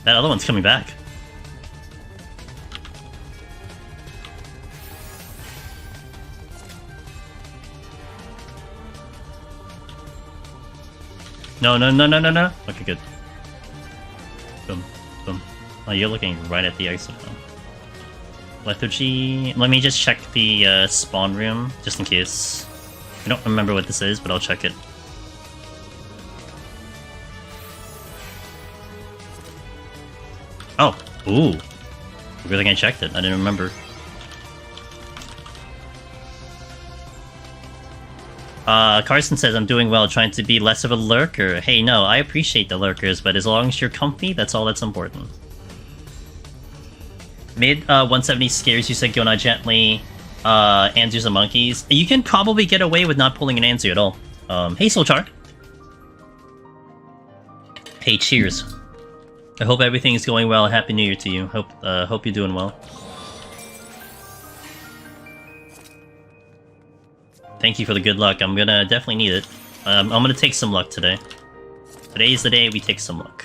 That other one's coming back. No. Okay, good. Boom. Oh, you're looking right at the exit now. Lethargy. Let me just check the spawn room, just in case. I don't remember what this is, but I'll check it. Oh, ooh. Good thing I checked it. I didn't remember. Carson says, I'm doing well, trying to be less of a lurker. Hey, no, I appreciate the lurkers, but as long as you're comfy, that's all that's important. Mid 170 scares you, said go not gently. Anzu's and monkeys. You can probably get away with not pulling an Anzu at all. Hey, Soulchar. Hey, cheers. I hope everything is going well. Happy New Year to you. Hope you're doing well. Thank you for the good luck. I'm gonna definitely need it. I'm gonna take some luck today. Today is the day we take some luck.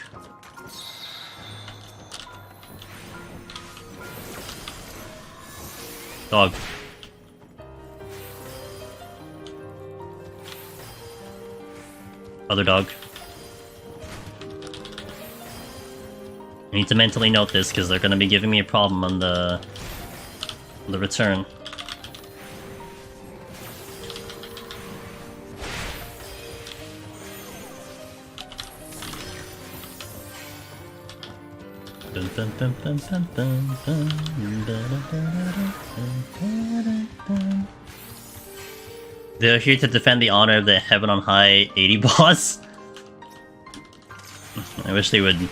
Dog. Other dog. I need to mentally note this because they're gonna be giving me a problem on the return. They're here to defend the honor of the Heaven on High 80 boss. I wish they would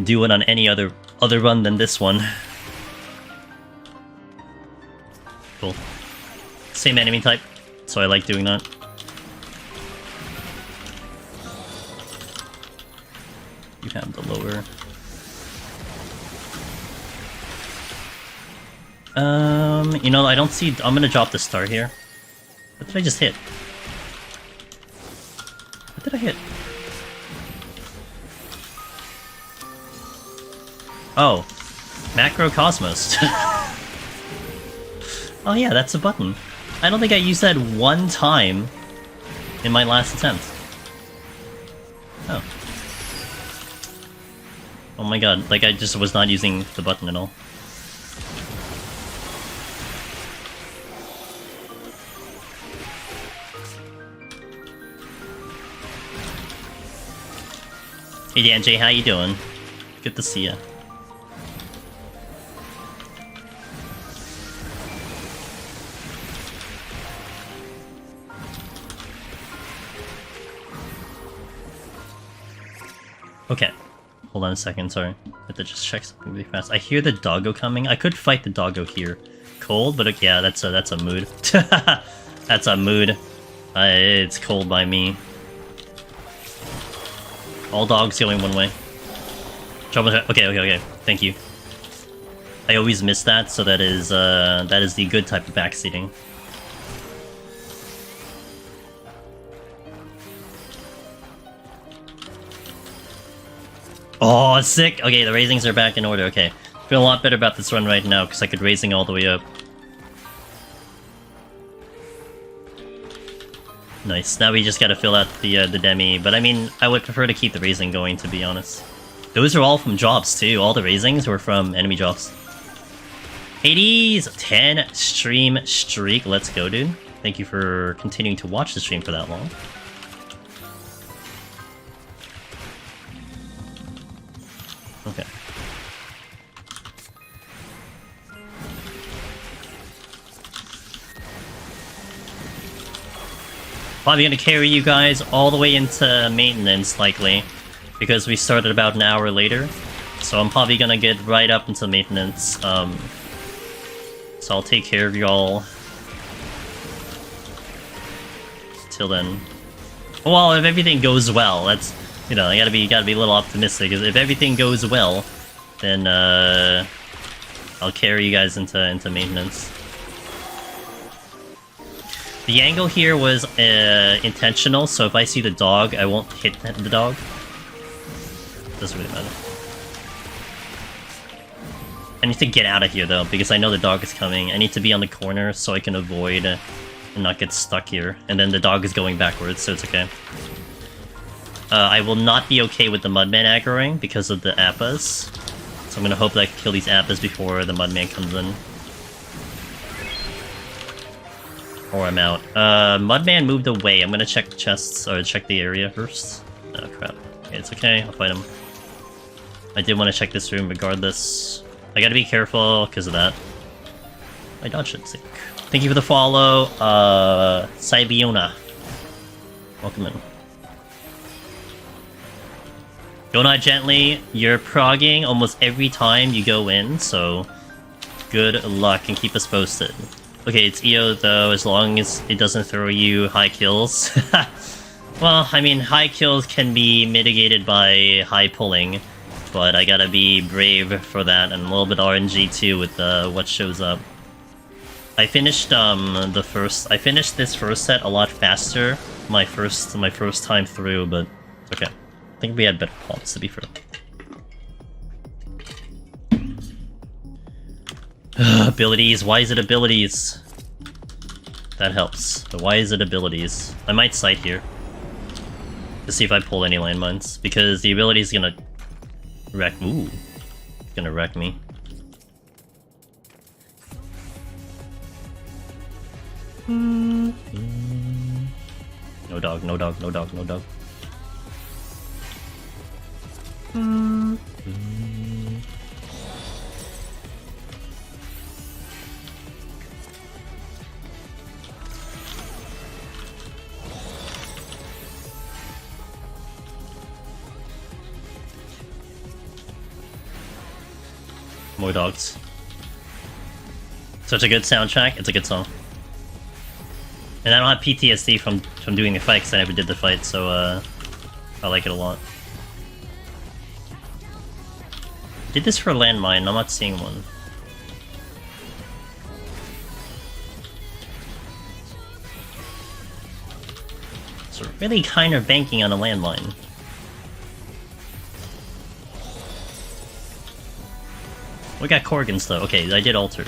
do it on any other run than this one. Cool. Same enemy type, so I like doing that. You have the lower. You know, I don't see. I'm gonna drop the star here. What did I just hit? What did I hit? Oh, Macrocosmos. Oh yeah, that's a button. I don't think I used that one time in my last attempt. Oh. Oh my god, like I just was not using the button at all. Hey Dan J, how you doing? Good to see ya. Okay, hold on a second, sorry. I have to just check something really fast. I hear the doggo coming. I could fight the doggo here. Cold, but yeah, that's a mood. That's a mood. It's cold by me. All dogs going one way. Okay. Thank you. I always miss that, so that is the good type of backseating. Oh, sick! Okay, the raisings are back in order, okay. Feel a lot better about this run right now, because I could raising all the way up. Nice, now we just gotta fill out the demi, but I mean, I would prefer to keep the raising going, to be honest. Those are all from drops, too. All the raisings were from enemy drops. Hades, 10 stream streak. Let's go, dude. Thank you for continuing to watch the stream for that long. Okay. Probably gonna carry you guys all the way into maintenance, likely, because we started about an hour later. So I'm probably gonna get right up into maintenance. So I'll take care of y'all till then. Well, if everything goes well, that's, you know, I gotta be a little optimistic. If everything goes well, then I'll carry you guys into maintenance. The angle here was intentional, so if I see the dog, I won't hit the dog. Doesn't really matter. I need to get out of here though, because I know the dog is coming. I need to be on the corner so I can avoid and not get stuck here. And then the dog is going backwards, so it's okay. I will not be okay with the Mudman aggroing because of the Appas. So I'm gonna hope that I can kill these Appas before the Mudman comes in. Or I'm out. Mudman moved away. I'm gonna check the chests, or check the area first. Oh crap. Okay, it's okay, I'll fight him. I did want to check this room regardless. I gotta be careful because of that. My dodge should sink. Thank you for the follow, Sibiona. Welcome in. Go not gently. You're progging almost every time you go in, so good luck and keep us posted. Okay, it's EO though, as long as it doesn't throw you high kills. Well, I mean, high kills can be mitigated by high pulling. But I gotta be brave for that, and a little bit RNG too with what shows up. I finished this first set a lot faster, my first time through, but okay. I think we had better plots, to be fair. Abilities, why is it abilities? That helps. But why is it abilities? I might sight here to see if I pull any landmines, because the ability is gonna wreck. Ooh, it's gonna wreck me. No dog, no dog, no dog, no dog. More dogs. Such a good soundtrack. It's a good song. And I don't have PTSD from doing the fight because I never did the fight, so I like it a lot. Did this for a landmine? I'm not seeing one. So really kind of banking on a landmine. We got Corgans though. Okay, I did alter.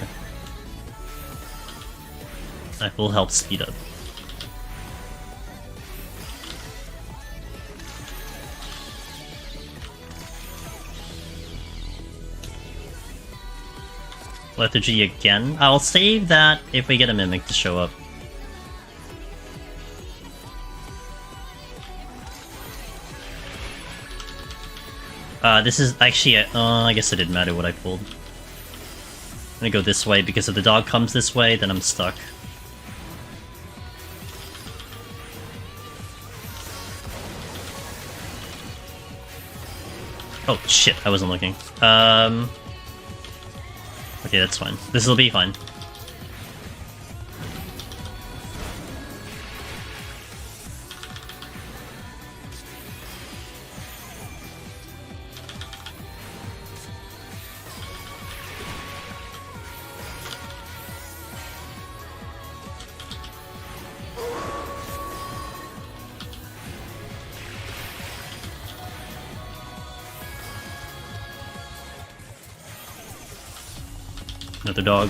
That will help speed up. Lethargy again. I'll save that if we get a Mimic to show up. This is actually a, I guess it didn't matter what I pulled. I'm gonna go this way because if the dog comes this way, then I'm stuck. Oh shit, I wasn't looking. Okay, that's fine. This will be fine. Another dog.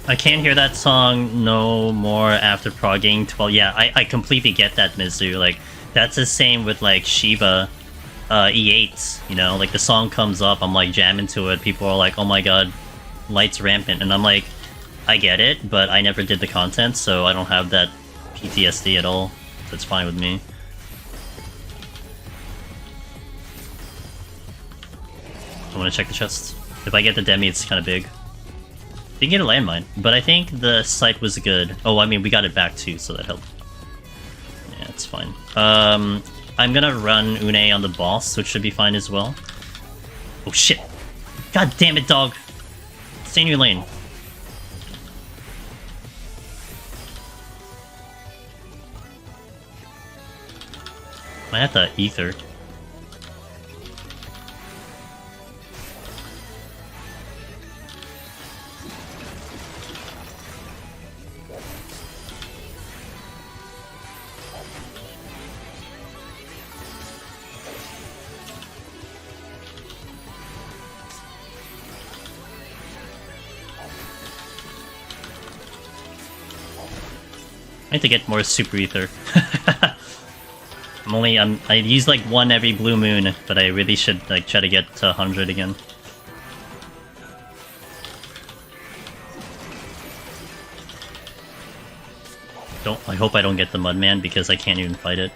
I can't hear that song no more after progging 12. Yeah, I completely get that, Mizu. Like, that's the same with, like, Shiva E8, you know? Like, the song comes up, I'm, like, jamming to it, people are like, oh my god, lights rampant, and I'm like, I get it, but I never did the content, so I don't have that PTSD at all. So it's fine with me. I want to check the chest. If I get the Demi, it's kind of big. Didn't get a landmine, but I think the sight was good. Oh, I mean, we got it back too, so that helped. Yeah, it's fine. I'm gonna run Une on the boss, which should be fine as well. Oh shit! God damn it, dog! Stay in your lane. I have to ether. I need to get more super ether. I use like one every blue moon, but I really should like try to get to 100 again. I hope I don't get the Mudman because I can't even fight it.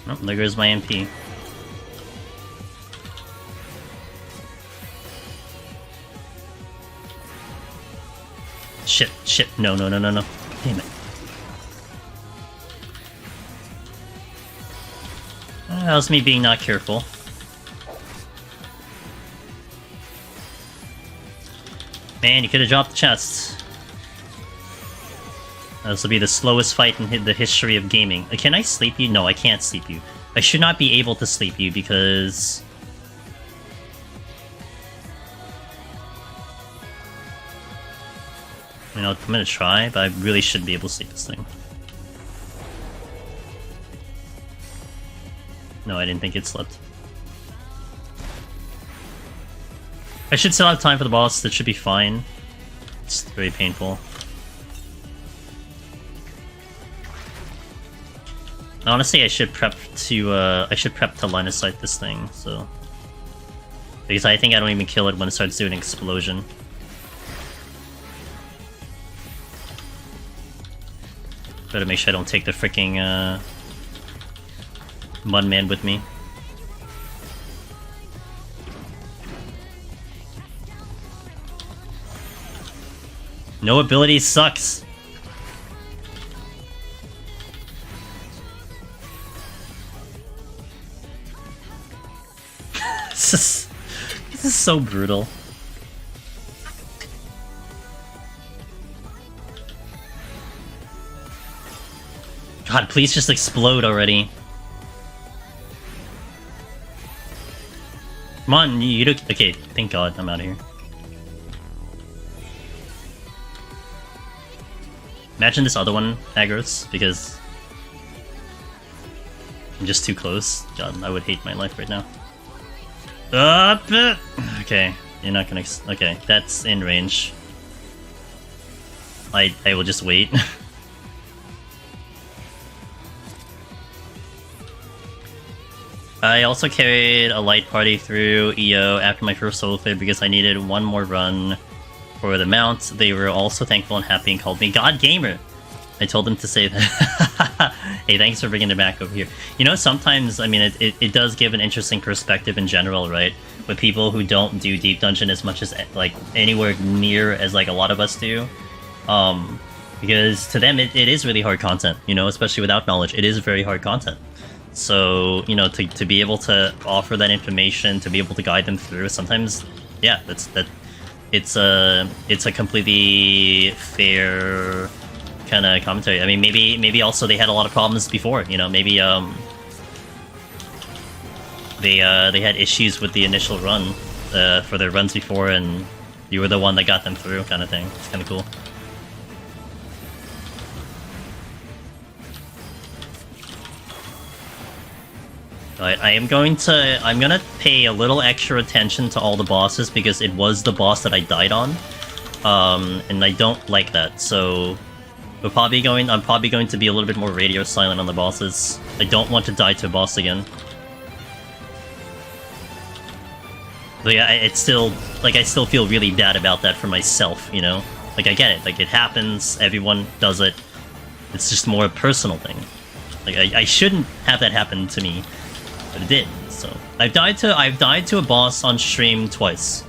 Oh, there goes my MP. Shit, shit, no. Damn it. That was me being not careful. Man, you could have dropped the chest. This will be the slowest fight in the history of gaming. Can I sleep you? No, I can't sleep you. I should not be able to sleep you because... You know, I'm gonna try, but I really shouldn't be able to sleep this thing. No, I didn't think it slept. I should still have time for the boss. That should be fine. It's very painful. Honestly, I should prep to line of sight this thing, so... Because I think I don't even kill it when it starts doing an explosion. Better make sure I don't take the freaking Mudman with me. No ability sucks. This is so brutal. God, please just explode already. Come on, you don't... Okay, thank God, I'm out of here. Imagine this other one aggro's, because... I'm just too close. God, I would hate my life right now. Okay, you're not gonna... Okay, that's in range. I will just wait. I also carried a light party through EO after my first solo clear because I needed one more run for the mount. They were also thankful and happy and called me God Gamer. I told them to say that. Hey, thanks for bringing it back over here. You know, sometimes, I mean, it does give an interesting perspective in general, right? With people who don't do Deep Dungeon as much as, like, anywhere near as, like, a lot of us do. Because to them, it is really hard content, you know, especially without knowledge. It is very hard content. So, you know, to be able to offer that information, to be able to guide them through, sometimes, yeah, it's a completely fair kind of commentary. I mean, maybe also they had a lot of problems before. You know, maybe they had issues with the initial run for their runs before, and you were the one that got them through, kind of thing. It's kind of cool. I'm gonna pay a little extra attention to all the bosses because it was the boss that I died on, and I don't like that. So I'm probably going to be a little bit more radio silent on the bosses. I don't want to die to a boss again. But yeah, it's still I still feel really bad about that for myself. You know, like I get it, like it happens, everyone does it. It's just more a personal thing. Like I shouldn't have that happen to me. But it did. So I've died to a boss on stream twice.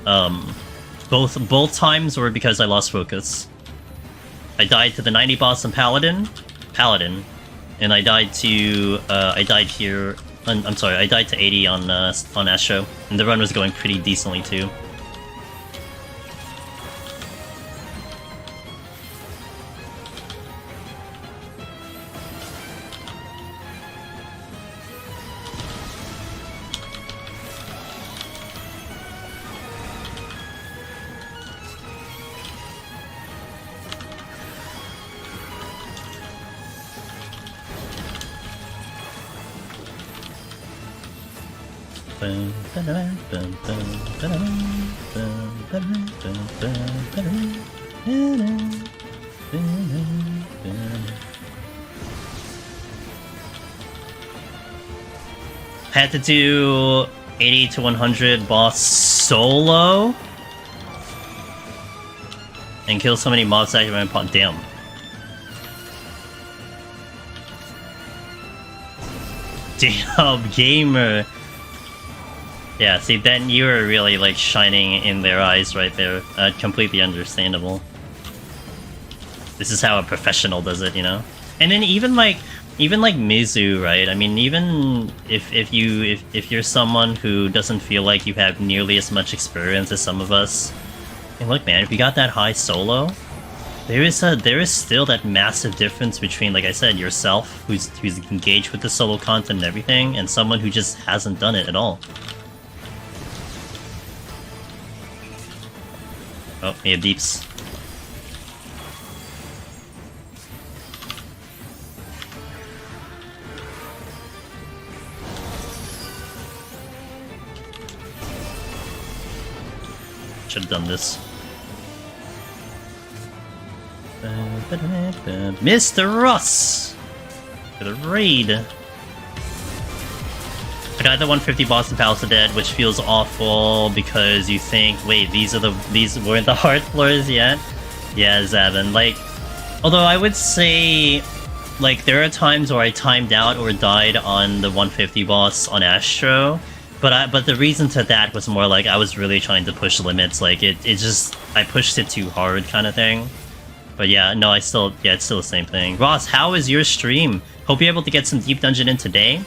Both times were because I lost focus. I died to the 90 boss on Paladin, and I died to I died to 80 on Astro, and the run was going pretty decently too. Had to do 80 to 100 boss solo and kill so many mobs that I went damn. Damn, gamer. Yeah, see, then you were really like shining in their eyes right there. Completely understandable. This is how a professional does it, you know. And then even like Mizu, right? I mean, even if you're someone who doesn't feel like you have nearly as much experience as some of us, and look, man, if you got that high solo, there is still that massive difference between, like I said, yourself, who's engaged with the solo content and everything, and someone who just hasn't done it at all. Oh, he had deeps. Should have done this. Mr. Russ! For the raid. I got the 150 boss in Palace of Dead, which feels awful because you think, wait, these weren't the hard floors yet? Yeah, Zabin. Like, although I would say, like, there are times where I timed out or died on the 150 boss on Astro, but the reason to that was more like I was really trying to push limits. Like, I pushed it too hard kind of thing. But yeah, no, it's still the same thing. Ross, how is your stream? Hope you're able to get some Deep Dungeon in today.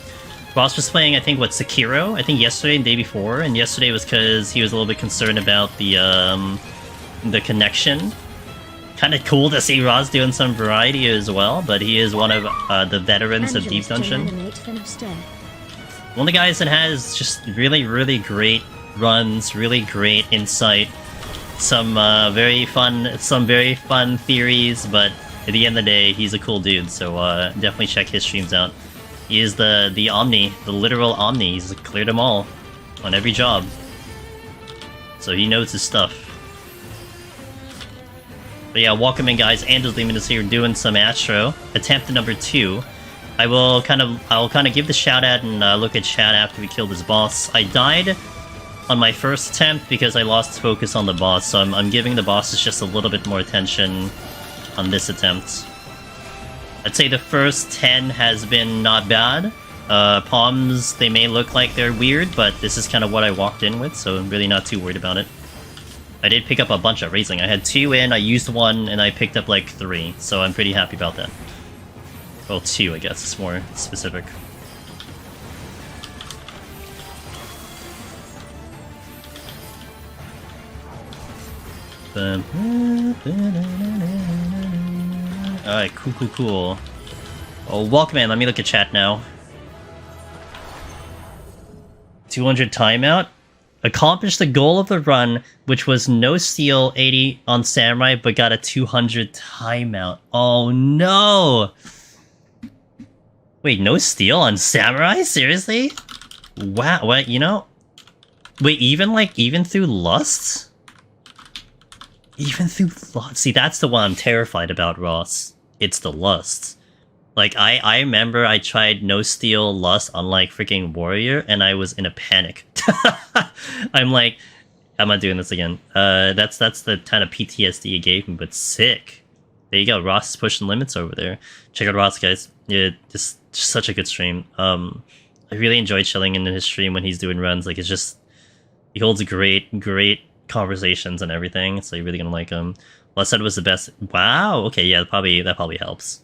Ross was playing, I think, Sekiro? I think yesterday and the day before, and yesterday was because he was a little bit concerned about the connection. Kind of cool to see Ross doing some variety as well, but he is one of the veterans of Deep Dungeon. One of the guys that has just really, really great runs, really great insight, some very fun theories, but at the end of the day, he's a cool dude, so definitely check his streams out. He is the Omni, the literal Omni. He's cleared them all on every job. So he knows his stuff. But yeah, welcome in, guys. Angel's Demon is here doing some Astro. Attempt number 2. I'll kind of give the shout out and look at chat after we kill this boss. I died on my first attempt because I lost focus on the boss, so I'm giving the bosses just a little bit more attention on this attempt. I'd say the first 10 has been not bad. Palms, they may look like they're weird, but this is kind of what I walked in with, so I'm really not too worried about it. I did pick up a bunch of raising. I had 2 in, I used 1, and I picked up like 3, so I'm pretty happy about that. Well, 2, I guess, it's more specific. Alright, cool. Oh, welcome in. Let me look at chat now. 200 timeout. Accomplished the goal of the run, which was no steal 80 on Samurai, but got a 200 timeout. Oh no! Wait, no steal on Samurai? Seriously? Wow, what, you know? Wait, even through Lust? Even through Lust? See, that's the one I'm terrified about, Ross. It's the Lust. Like, I remember I tried no steal Lust on, like, freaking Warrior, and I was in a panic. I'm like, I'm not doing this again. That's the kind of PTSD it gave me, but sick. There you go, Ross is pushing limits over there. Check out Ross, guys. Yeah, just such a good stream. I really enjoy chilling in his stream when he's doing runs. Like, it's just, he holds great conversations and everything, so you're really gonna like him. Lust said was the best. Wow, okay, yeah, that probably helps.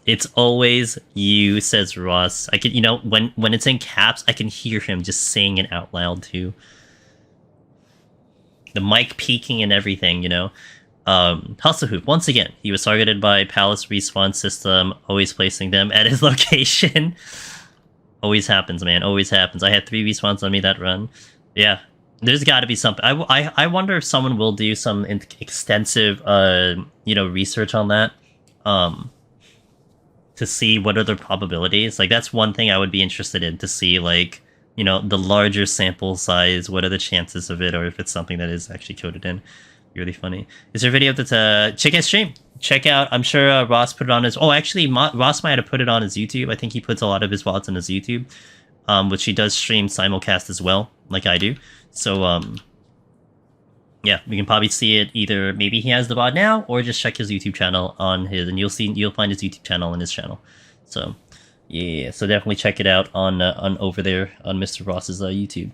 It's always you, says Ross. I can, you know, when it's in caps, I can hear him just saying it out loud too. The mic peaking and everything, you know. Hustle Hoop, once again, he was targeted by Palace respawn system, always placing them at his location. Always happens, man, always happens. I had 3 respawns on me that run. Yeah, there's got to be something. I wonder if someone will do some extensive, you know, research on that. To see what are the probabilities. Like, that's one thing I would be interested in, to see, like, you know, the larger sample size, what are the chances of it, or if it's something that is actually coded in. Really funny. Is there a video that's check out stream? Check out, I'm sure Ross put it on his, oh, actually, Ross might have put it on his YouTube. I think he puts a lot of his VODs on his YouTube, which he does stream simulcast as well, like I do. So, yeah, we can probably see it either, maybe he has the VOD now, or just check his YouTube channel on his, and you'll find his YouTube channel on his channel. So, yeah, so definitely check it out on over there on Mr. Ross's YouTube.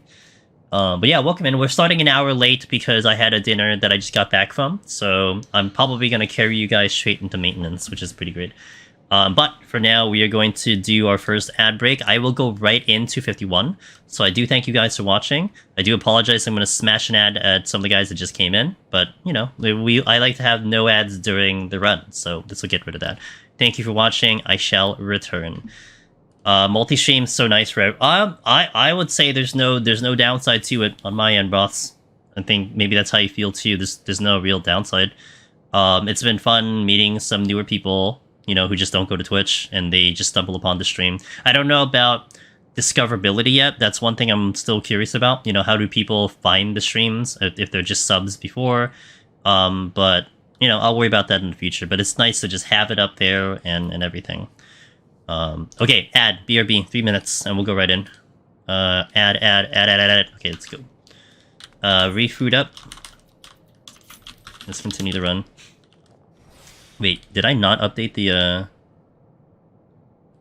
But yeah, welcome in. We're starting an hour late because I had a dinner that I just got back from, so I'm probably going to carry you guys straight into maintenance, which is pretty great. But for now, we are going to do our first ad break. I will go right into 51. So I do thank you guys for watching. I do apologize. I'm going to smash an ad at some of the guys that just came in. But, you know, I like to have no ads during the run. So this will get rid of that. Thank you for watching. I shall return. Multi-stream, so nice, Rev. I would say there's no downside to it on my end, Ross. I think maybe that's how you feel too. There's no real downside. It's been fun meeting some newer people, you know, who just don't go to Twitch, and they just stumble upon the stream. I don't know about discoverability yet. That's one thing I'm still curious about. You know, how do people find the streams if they're just subs before? But, you know, I'll worry about that in the future. But it's nice to just have it up there and everything. Okay, ad, BRB, 3 minutes, and we'll go right in. Ad. Okay, let's go. Refood up. Let's continue the run. Wait, did I not update the,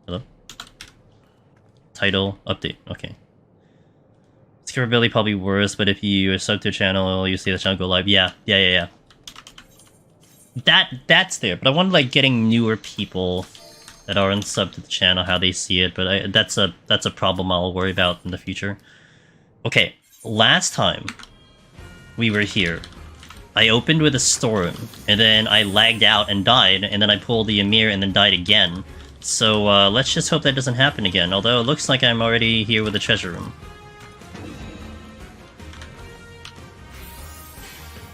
hello? Title, update, okay. Discoverability probably worse, but if you are sub to a channel, you see the channel go live. Yeah. That's there, but I want, like, getting newer people that aren't sub to the channel, how they see it, but that's a problem I'll worry about in the future. Okay, last time we were here, I opened with a storm, and then I lagged out and died, and then I pulled the Amir and then died again. So let's just hope that doesn't happen again, although it looks like I'm already here with the treasure room.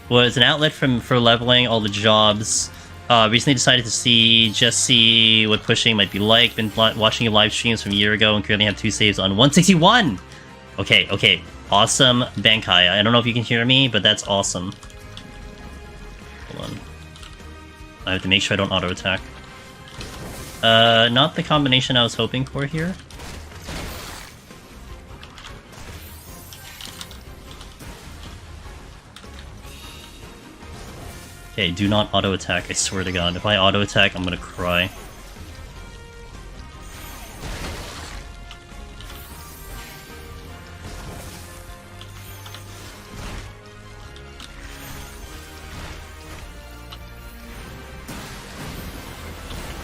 Was an outlet for leveling all the jobs. Recently decided to see what pushing might be like. Been watching your live streams from a year ago and currently have 2 saves on 161! Okay. Awesome, Bankai. I don't know if you can hear me, but that's awesome. Hold on. I have to make sure I don't auto-attack. Not the combination I was hoping for here. Okay, do not auto-attack, I swear to god. If I auto-attack, I'm gonna cry.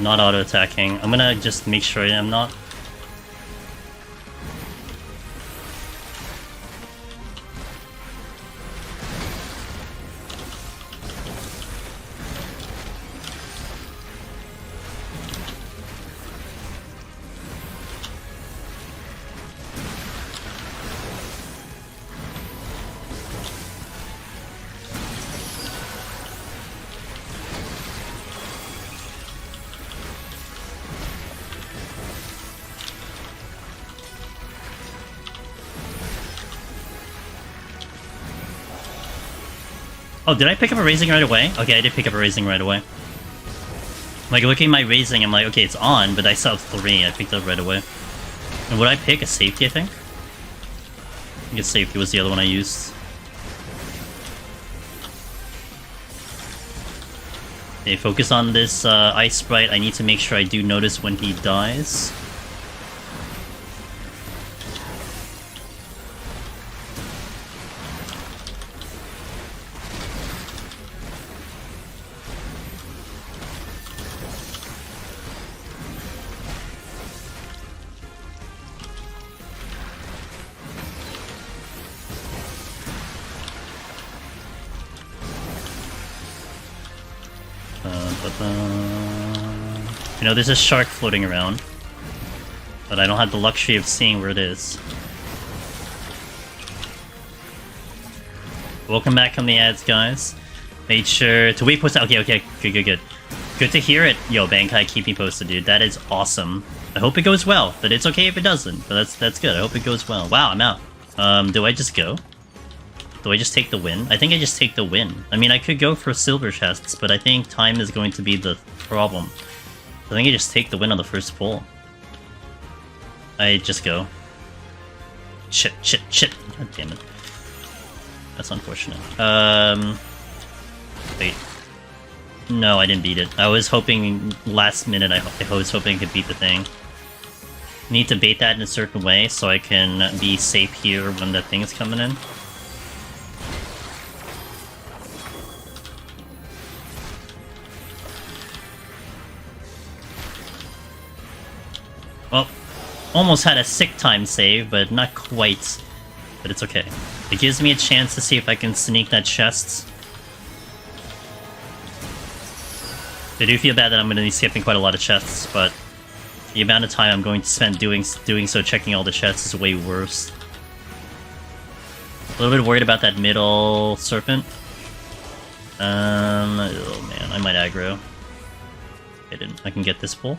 Not auto-attacking. I'm gonna just make sure I am not. Oh, did I pick up a raising right away? Okay, I did pick up a raising right away. Like, looking at my raising, I'm like, okay, it's on, but I saw 3. I picked it up right away. And would I pick a safety, I think? I guess safety was the other one I used. Okay, focus on this Ice Sprite. I need to make sure I do notice when he dies. You know, there's a shark floating around, but I don't have the luxury of seeing where it is. Welcome back on the ads, guys. Made sure to wait post. Okay, good. Good to hear it. Yo, Bankai, keep me posted, dude. That is awesome. I hope it goes well, but it's okay if it doesn't. But that's good. I hope it goes well. Wow, I'm out. Do I just go? Do I just take the win? I think I just take the win. I mean, I could go for silver chests, but I think time is going to be the problem. I think I just take the win on the first pull. I just go. Shit. God damn it. That's unfortunate. Wait. No, I didn't beat it. I was hoping last minute, I was hoping I could beat the thing. Need to bait that in a certain way so I can be safe here when the thing is coming in. Well, almost had a sick time save, but not quite. But it's okay. It gives me a chance to see if I can sneak that chest. I do feel bad that I'm going to be skipping quite a lot of chests, but the amount of time I'm going to spend doing so checking all the chests is way worse. A little bit worried about that middle serpent. Oh man, I might aggro. I can get this pull.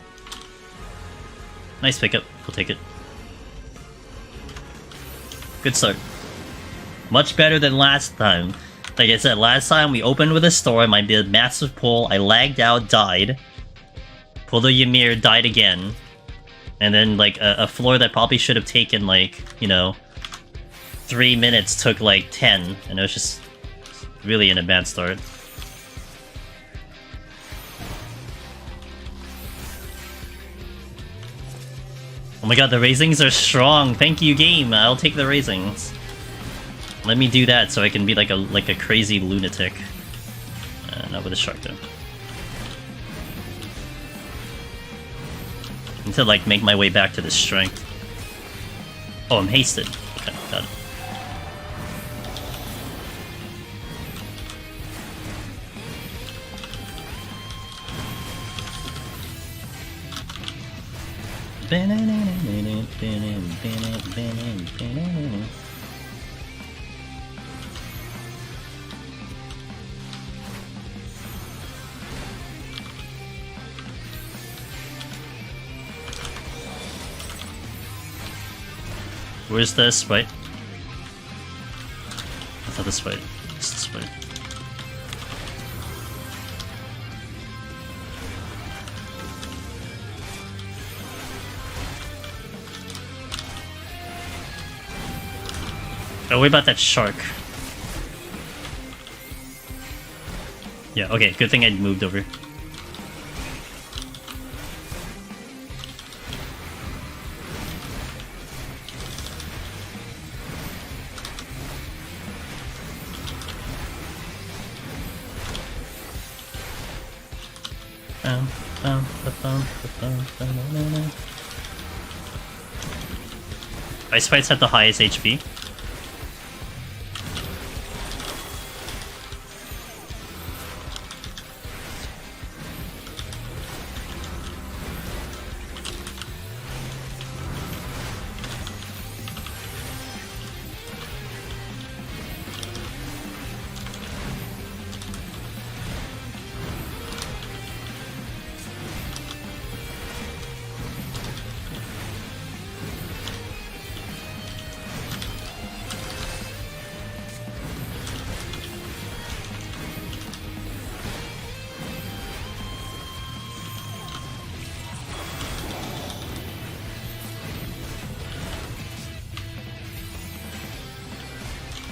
Nice pickup. We'll take it. Good start. Much better than last time. Like I said, last time we opened with a storm, I did massive pull, I lagged out, died. Pulled a Ymir, died again. And then, like, a floor that probably should have taken, like, you know, 3 minutes took, like, 10. And it was just really in a bad start. Oh my god, the raisings are strong. Thank you, game. I'll take the raisings. Let me do that so I can be like a crazy lunatic. Not with a shark though. Need to like make my way back to this strength. Oh, I'm hasted. Okay, got it. Where's the sprite? I thought the sprite. It's the sprite. Oh, what about that shark? Yeah, okay, good thing I moved over. Ice Fight's at the highest HP.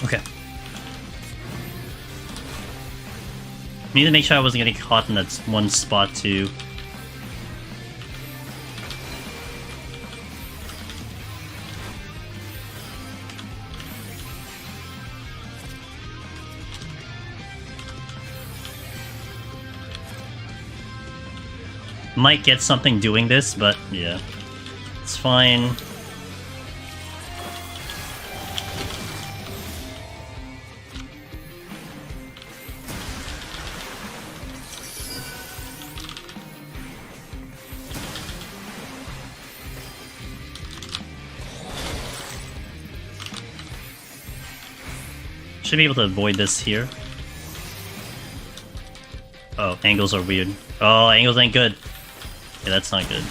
Okay. Need to make sure I wasn't getting caught in that one spot too. Might get something doing this, but yeah. It's fine. Should be able to avoid this here. Oh, angles are weird. Oh, angles ain't good. Yeah, that's not good.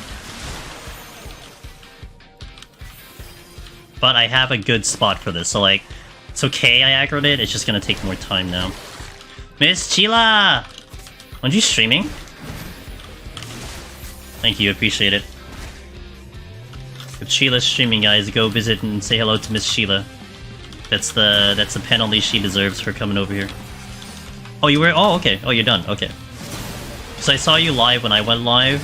But I have a good spot for this, so like, it's okay I aggroed it, it's just gonna take more time now. Miss Sheila! Aren't you streaming? Thank you, appreciate it. If Sheila's streaming, guys, go visit and say hello to Miss Sheila. That's the penalty she deserves for coming over here. Oh, you were? Oh, okay. Oh, you're done. Okay. So I saw you live when I went live.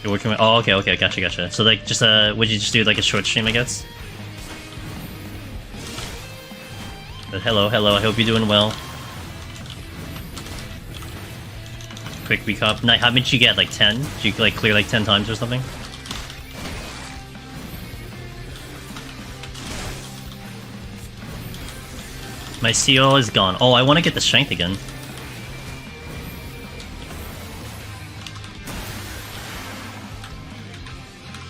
You're working with... Oh, okay, okay. Gotcha. So, like, just, would you just do, like, a short stream, I guess? But hello. I hope you're doing well. Quick recap. How many did you get? Like 10? Did you like clear like 10 times or something? My CO is gone. Oh, I want to get the strength again.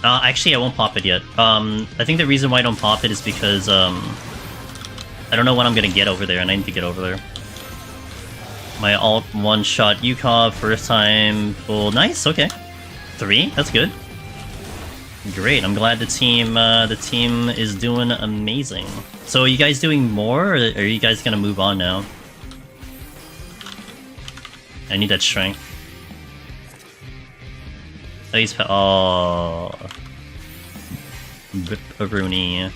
Actually, I won't pop it yet. I think the reason why I don't pop it is because I don't know when I'm gonna get over there, and I need to get over there. My alt one-shot Yukov, first time full. Nice, okay. 3, that's good. Great, I'm glad the team is doing amazing. So are you guys doing more, or are you guys gonna move on now? I need that strength. Oh, Rooney.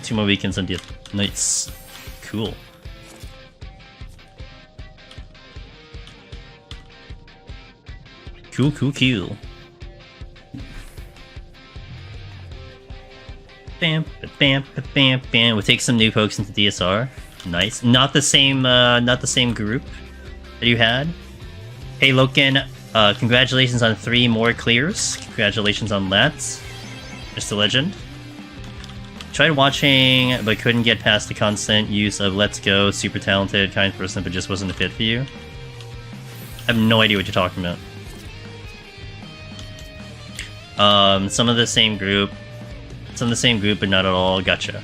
2 more weekends on the nice. Cool. Cool. Bam. We'll take some new folks into DSR. Nice. Not the same group that you had. Hey, Loken, congratulations on 3 more clears. Congratulations on that. Just a legend. Tried watching, but couldn't get past the constant use of Let's Go, super talented, kind person, but just wasn't a fit for you. I have no idea what you're talking about. Some of the same group, but not at all. Gotcha.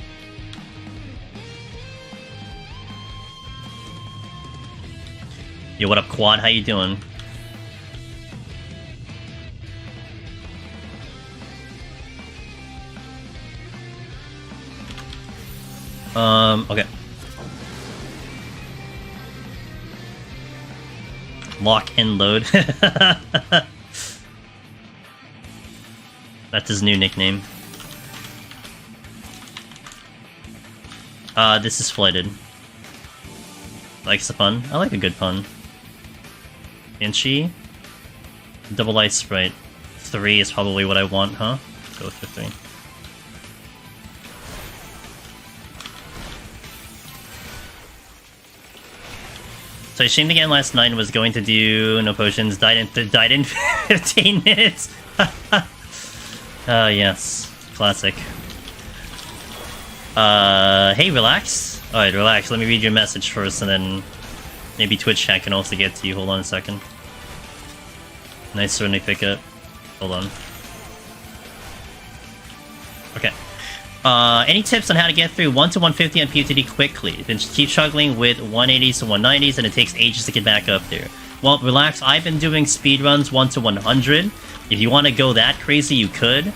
Yo, what up, Quad? How you doing? Okay. Lock and load. That's his new nickname. This is Flighted. Likes a pun? I like a good pun. Banshee? Double Ice Sprite. 3 is probably what I want, huh? Go for 3. So I streamed again last night and was going to do no potions. Died in 15 minutes. Yes, classic. Hey, relax. Alright, relax. Let me read your message first, and then maybe Twitch chat can also get to you. Hold on a second. Nice certainly pickup. Hold on. Okay. Any tips on how to get through 1 to 150 on POTD quickly? Then keep struggling with 180s to 190s, and it takes ages to get back up there. Well, relax. I've been doing speedruns 1 to 100. If you want to go that crazy, you could.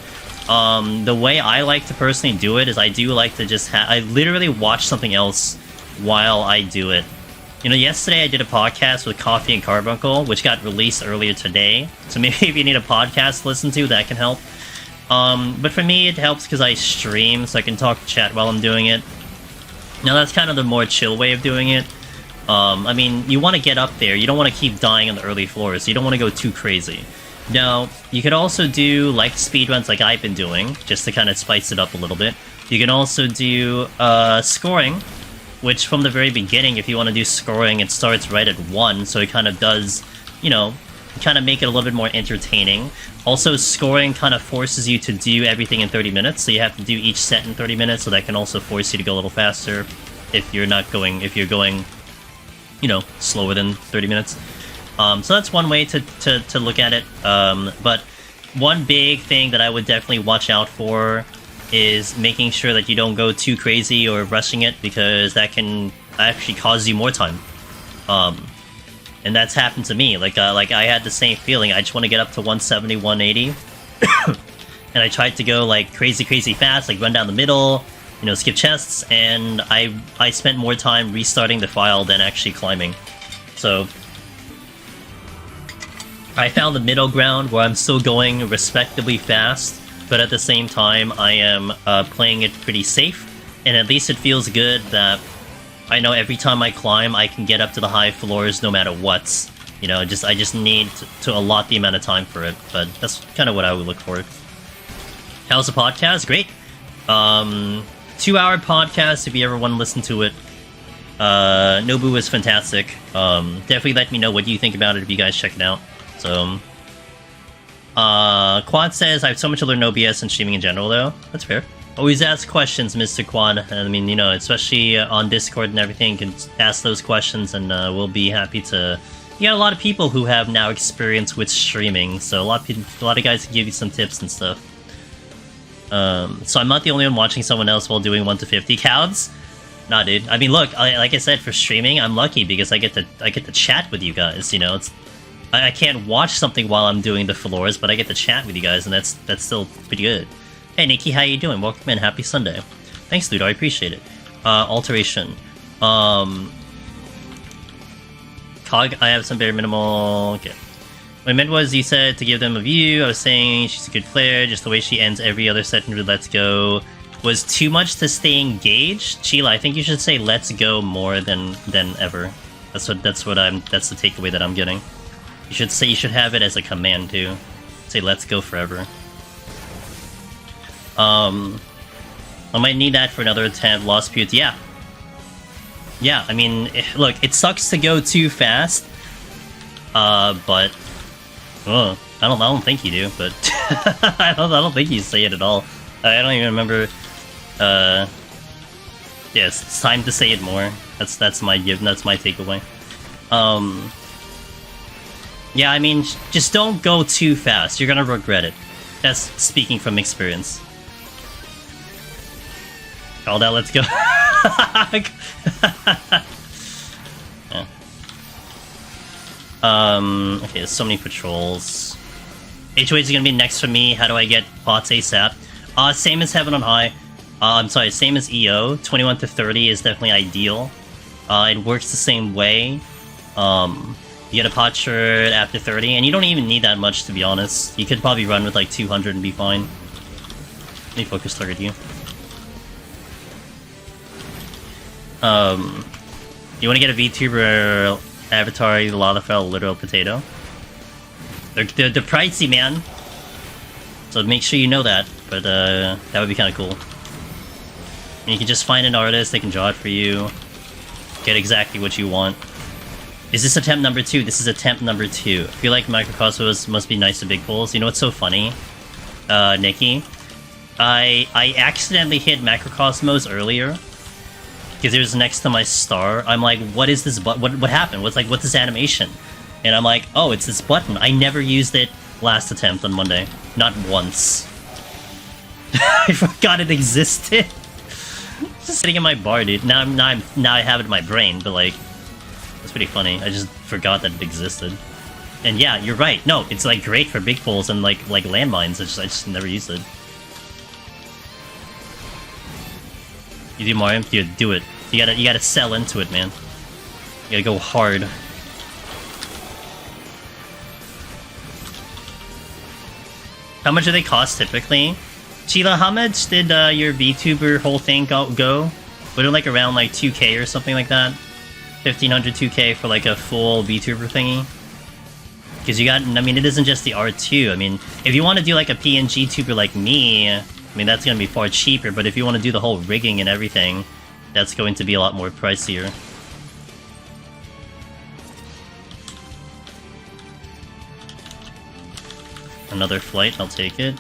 The way I like to personally do it is I do like to just I literally watch something else while I do it. You know, yesterday I did a podcast with Coffee and Carbuncle, which got released earlier today. So maybe if you need a podcast to listen to, that can help. But for me, it helps because I stream, so I can talk to chat while I'm doing it. Now, that's kind of the more chill way of doing it. I mean, you want to get up there. You don't want to keep dying on the early floors, so you don't want to go too crazy. Now, you could also do, like, speedruns like I've been doing, just to kind of spice it up a little bit. You can also do scoring, which from the very beginning, if you want to do scoring, it starts right at 1, so it kind of does, you know, kind of make it a little bit more entertaining. Also, scoring kind of forces you to do everything in 30 minutes, so you have to do each set in 30 minutes, so that can also force you to go a little faster if you're going, you know, slower than 30 minutes. So that's one way to look at it. But one big thing that I would definitely watch out for is making sure that you don't go too crazy or rushing it, because that can actually cause you more time. And that's happened to me. Like I had the same feeling. I just want to get up to 170, 180. And I tried to go like crazy fast, like run down the middle, you know, skip chests, and I spent more time restarting the file than actually climbing. So I found the middle ground where I'm still going respectably fast, but at the same time I am playing it pretty safe, and at least it feels good that I know every time I climb I can get up to the high floors no matter what. You know, I just need to allot the amount of time for it, but that's kind of what I would look for. How's the podcast? Great. 2-hour podcast if you ever want to listen to it. Nobu was fantastic. Definitely let me know what you think about it if you guys check it out. So, Quad says, I have so much to learn OBS and streaming in general, though. That's fair. Always ask questions, Mr. Quad. I mean, you know, especially on Discord and everything, you can ask those questions, and we'll be happy to... You got a lot of people who have now experience with streaming, so a lot of guys can give you some tips and stuff. So I'm not the only one watching someone else while doing 1 to 50 counts. Nah, dude. I mean, look, like I said, for streaming, I'm lucky because I get to chat with you guys. You know, I can't watch something while I'm doing the floors, but I get to chat with you guys, and that's still pretty good. Hey, Nikki, how you doing? Welcome in. Happy Sunday. Thanks, Ludo. I appreciate it. Alteration. Cog, I have some bare minimal... Okay. What I meant was, you said to give them a view. I was saying she's a good player, just the way she ends every other set in Let's Go was too much to stay engaged. Sheila, I think you should say let's go more than ever. That's the takeaway that I'm getting. You should have it as a command too. Say let's go forever. I might need that for another attempt. Lost Pute. Yeah, I mean, look, it sucks to go too fast. But I don't think you do. But I don't think you say it at all. I don't even remember. Yes, it's time to say it more. That's my takeaway. Yeah, I mean, just don't go too fast. You're gonna regret it. That's speaking from experience. Call that, let's go. Yeah. Okay, there's so many patrols. HOH is gonna be next for me. How do I get bots ASAP? Same as Heaven on High. I'm sorry, same as EO. 21 to 30 is definitely ideal. It works the same way. You get a pot shirt after 30, and you don't even need that much, to be honest. You could probably run with like 200 and be fine. Let me focus target you. You want to get a VTuber avatar, the Lalafell literal potato? They're pricey, man. So make sure you know that. But that would be kind of cool. And you can just find an artist, they can draw it for you. Get exactly what you want. Is this attempt number 2? This is attempt number 2. I feel like Microcosmos must be nice to big pools. You know what's so funny, Nikki? I accidentally hit Macrocosmos earlier because it was next to my star. I'm like, what is this? What happened? What's this animation? And I'm like, oh, it's this button. I never used it last attempt on Monday, not once. I forgot it existed. Just sitting in my bar, dude. Now I have it in my brain, but like, it's pretty funny. I just forgot that it existed. And yeah, you're right. No, it's like great for big pools and like landmines. I just never used it. You do Mario? Dude, do it. You gotta sell into it, man. You gotta go hard. How much do they cost typically? Sheila, how much did your VTuber whole thing go? Would it like around like 2K or something like that? 1500, 2K for like a full VTuber thingy? Because you got, I mean, it isn't just the art too. I mean, if you want to do like a PNG tuber like me, I mean, that's going to be far cheaper. But if you want to do the whole rigging and everything, that's going to be a lot more pricier. Another flight, I'll take it.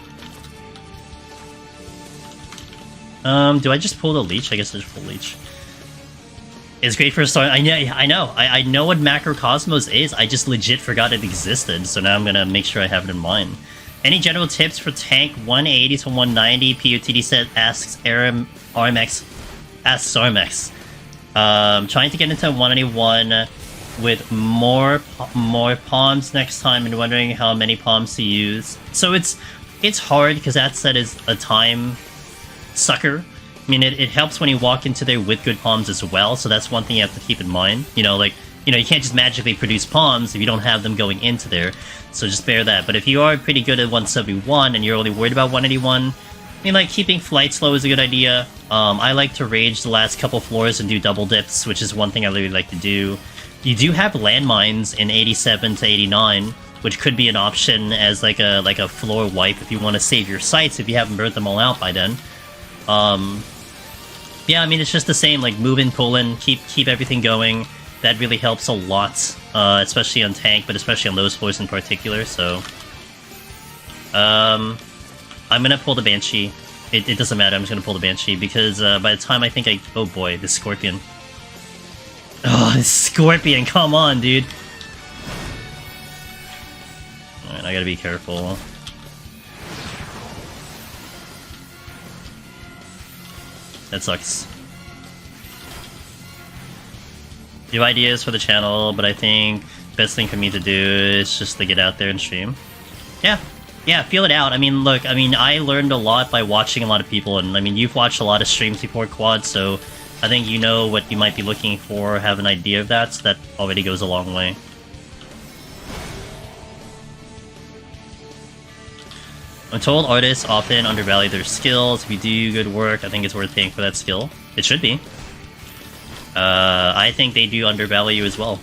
Do I just pull the leech? I guess I just pull leech. It's great for a start. I know. I know what Macrocosmos is. I just legit forgot it existed, so now I'm gonna make sure I have it in mind. Any general tips for tank 180 to 190? POTD said asks RMX. Asks RMX. Trying to get into 191 with more palms next time and wondering how many palms to use. So it's hard because that set is a time sucker. I mean, it helps when you walk into there with good palms as well, so that's one thing you have to keep in mind. You know, like, you know, you can't just magically produce palms if you don't have them going into there, so just bear that. But if you are pretty good at 171 and you're only worried about 181, I mean, like, keeping flight slow is a good idea. I like to rage the last couple floors and do double dips, which is one thing I really like to do. You do have landmines in 87 to 89, which could be an option as like a floor wipe if you want to save your sights if you haven't burnt them all out by then. Yeah, I mean, it's just the same, like, move in, pull in, keep everything going. That really helps a lot, especially on tank, but especially on those floors in particular, so... I'm gonna pull the Banshee. It doesn't matter, I'm just gonna pull the Banshee, because by the time I think I... Oh boy, the Scorpion. Oh, this Scorpion, come on, dude! Alright, I gotta be careful. That sucks. You have ideas for the channel, but I think best thing for me to do is just to get out there and stream. Yeah, feel it out. I mean, look, I mean, I learned a lot by watching a lot of people, and I mean, you've watched a lot of streams before, Quad, so I think you know what you might be looking for, have an idea of that, so that already goes a long way. I'm told artists often undervalue their skills. If you do good work, I think it's worth paying for that skill. It should be. I think they do undervalue as well.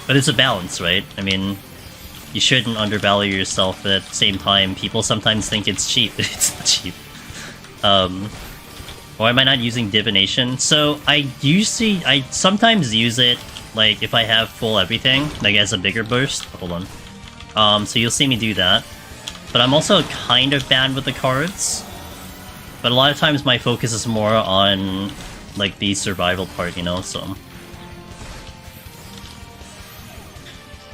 But it's a balance, right? I mean, you shouldn't undervalue yourself, but at the same time, people sometimes think it's cheap. It's not cheap. Why am I not using divination? So, I sometimes use it, like, if I have full everything, like as a bigger burst. Hold on. So you'll see me do that. But I'm also kind of bad with the cards. But a lot of times my focus is more on, like, the survival part, you know, so...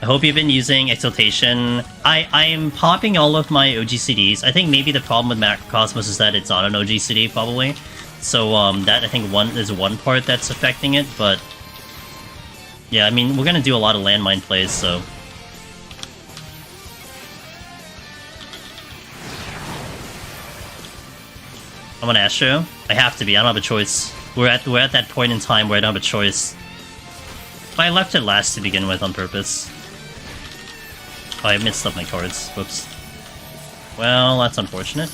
I hope you've been using Exaltation. I'm popping all of my OGCDs. I think maybe the problem with Macrocosmos is that it's on an OGCD, probably. So, that, I think, is one part that's affecting it, but... Yeah, I mean, we're gonna do a lot of landmine plays, so... I'm on Astro. I have to be. I don't have a choice. We're at that point in time where I don't have a choice. But I left it last to begin with on purpose. Oh, I mixed up my cards. Whoops. Well, that's unfortunate.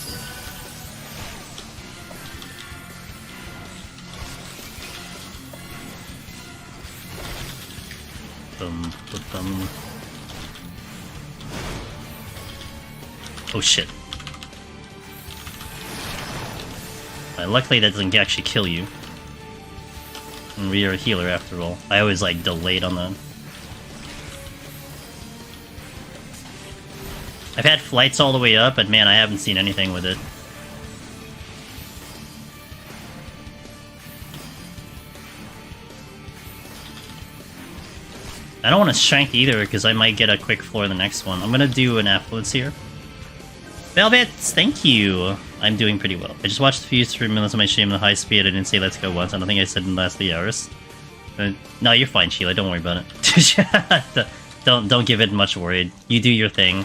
Oh shit. Luckily that doesn't actually kill you. And we are a healer after all. I always like delayed on that. I've had flights all the way up, but man, I haven't seen anything with it. I don't want to strength either, because I might get a quick floor in the next one. I'm gonna do an affluence here. Velvets, thank you! I'm doing pretty well. I just watched a few 3 minutes of my stream at high speed. I didn't say let's go once. I don't think I said in the last 3 hours. No, you're fine, Sheila. Don't worry about it. Don't give it much worried. You do your thing.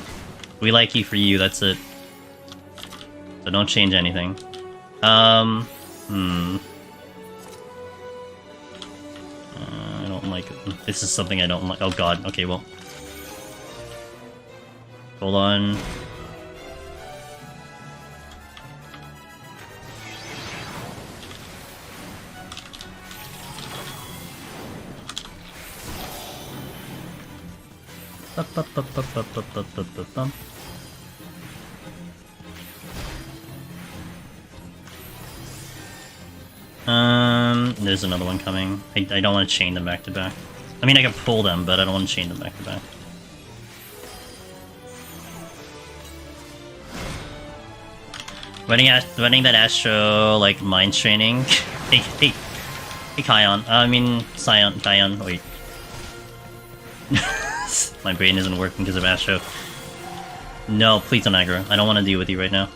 We like you for you, that's it. So don't change anything. I don't like it. This is something I don't like. Oh god, okay, well. Hold on. There's another one coming. I don't want to chain them back to back. I mean, I can pull them, but I don't want to chain them back to back. Running that Astro, like, mind training. hey, Kion. I mean, Kion, wait. My brain isn't working because of Astro. No, please don't aggro. I don't want to deal with you right now.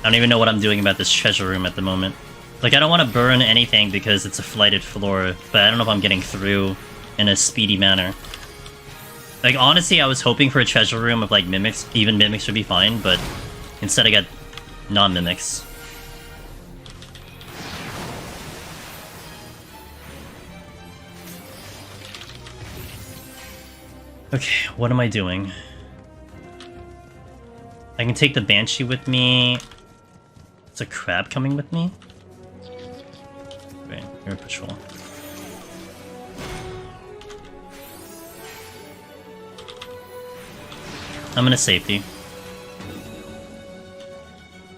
I don't even know what I'm doing about this treasure room at the moment. Like, I don't want to burn anything because it's a flighted floor, but I don't know if I'm getting through in a speedy manner. Like, honestly, I was hoping for a treasure room of, like, mimics. Even mimics would be fine, but instead I got non-mimics. Okay, what am I doing? I can take the Banshee with me. Is a crab coming with me? Okay, you're a patrol. I'm gonna safety.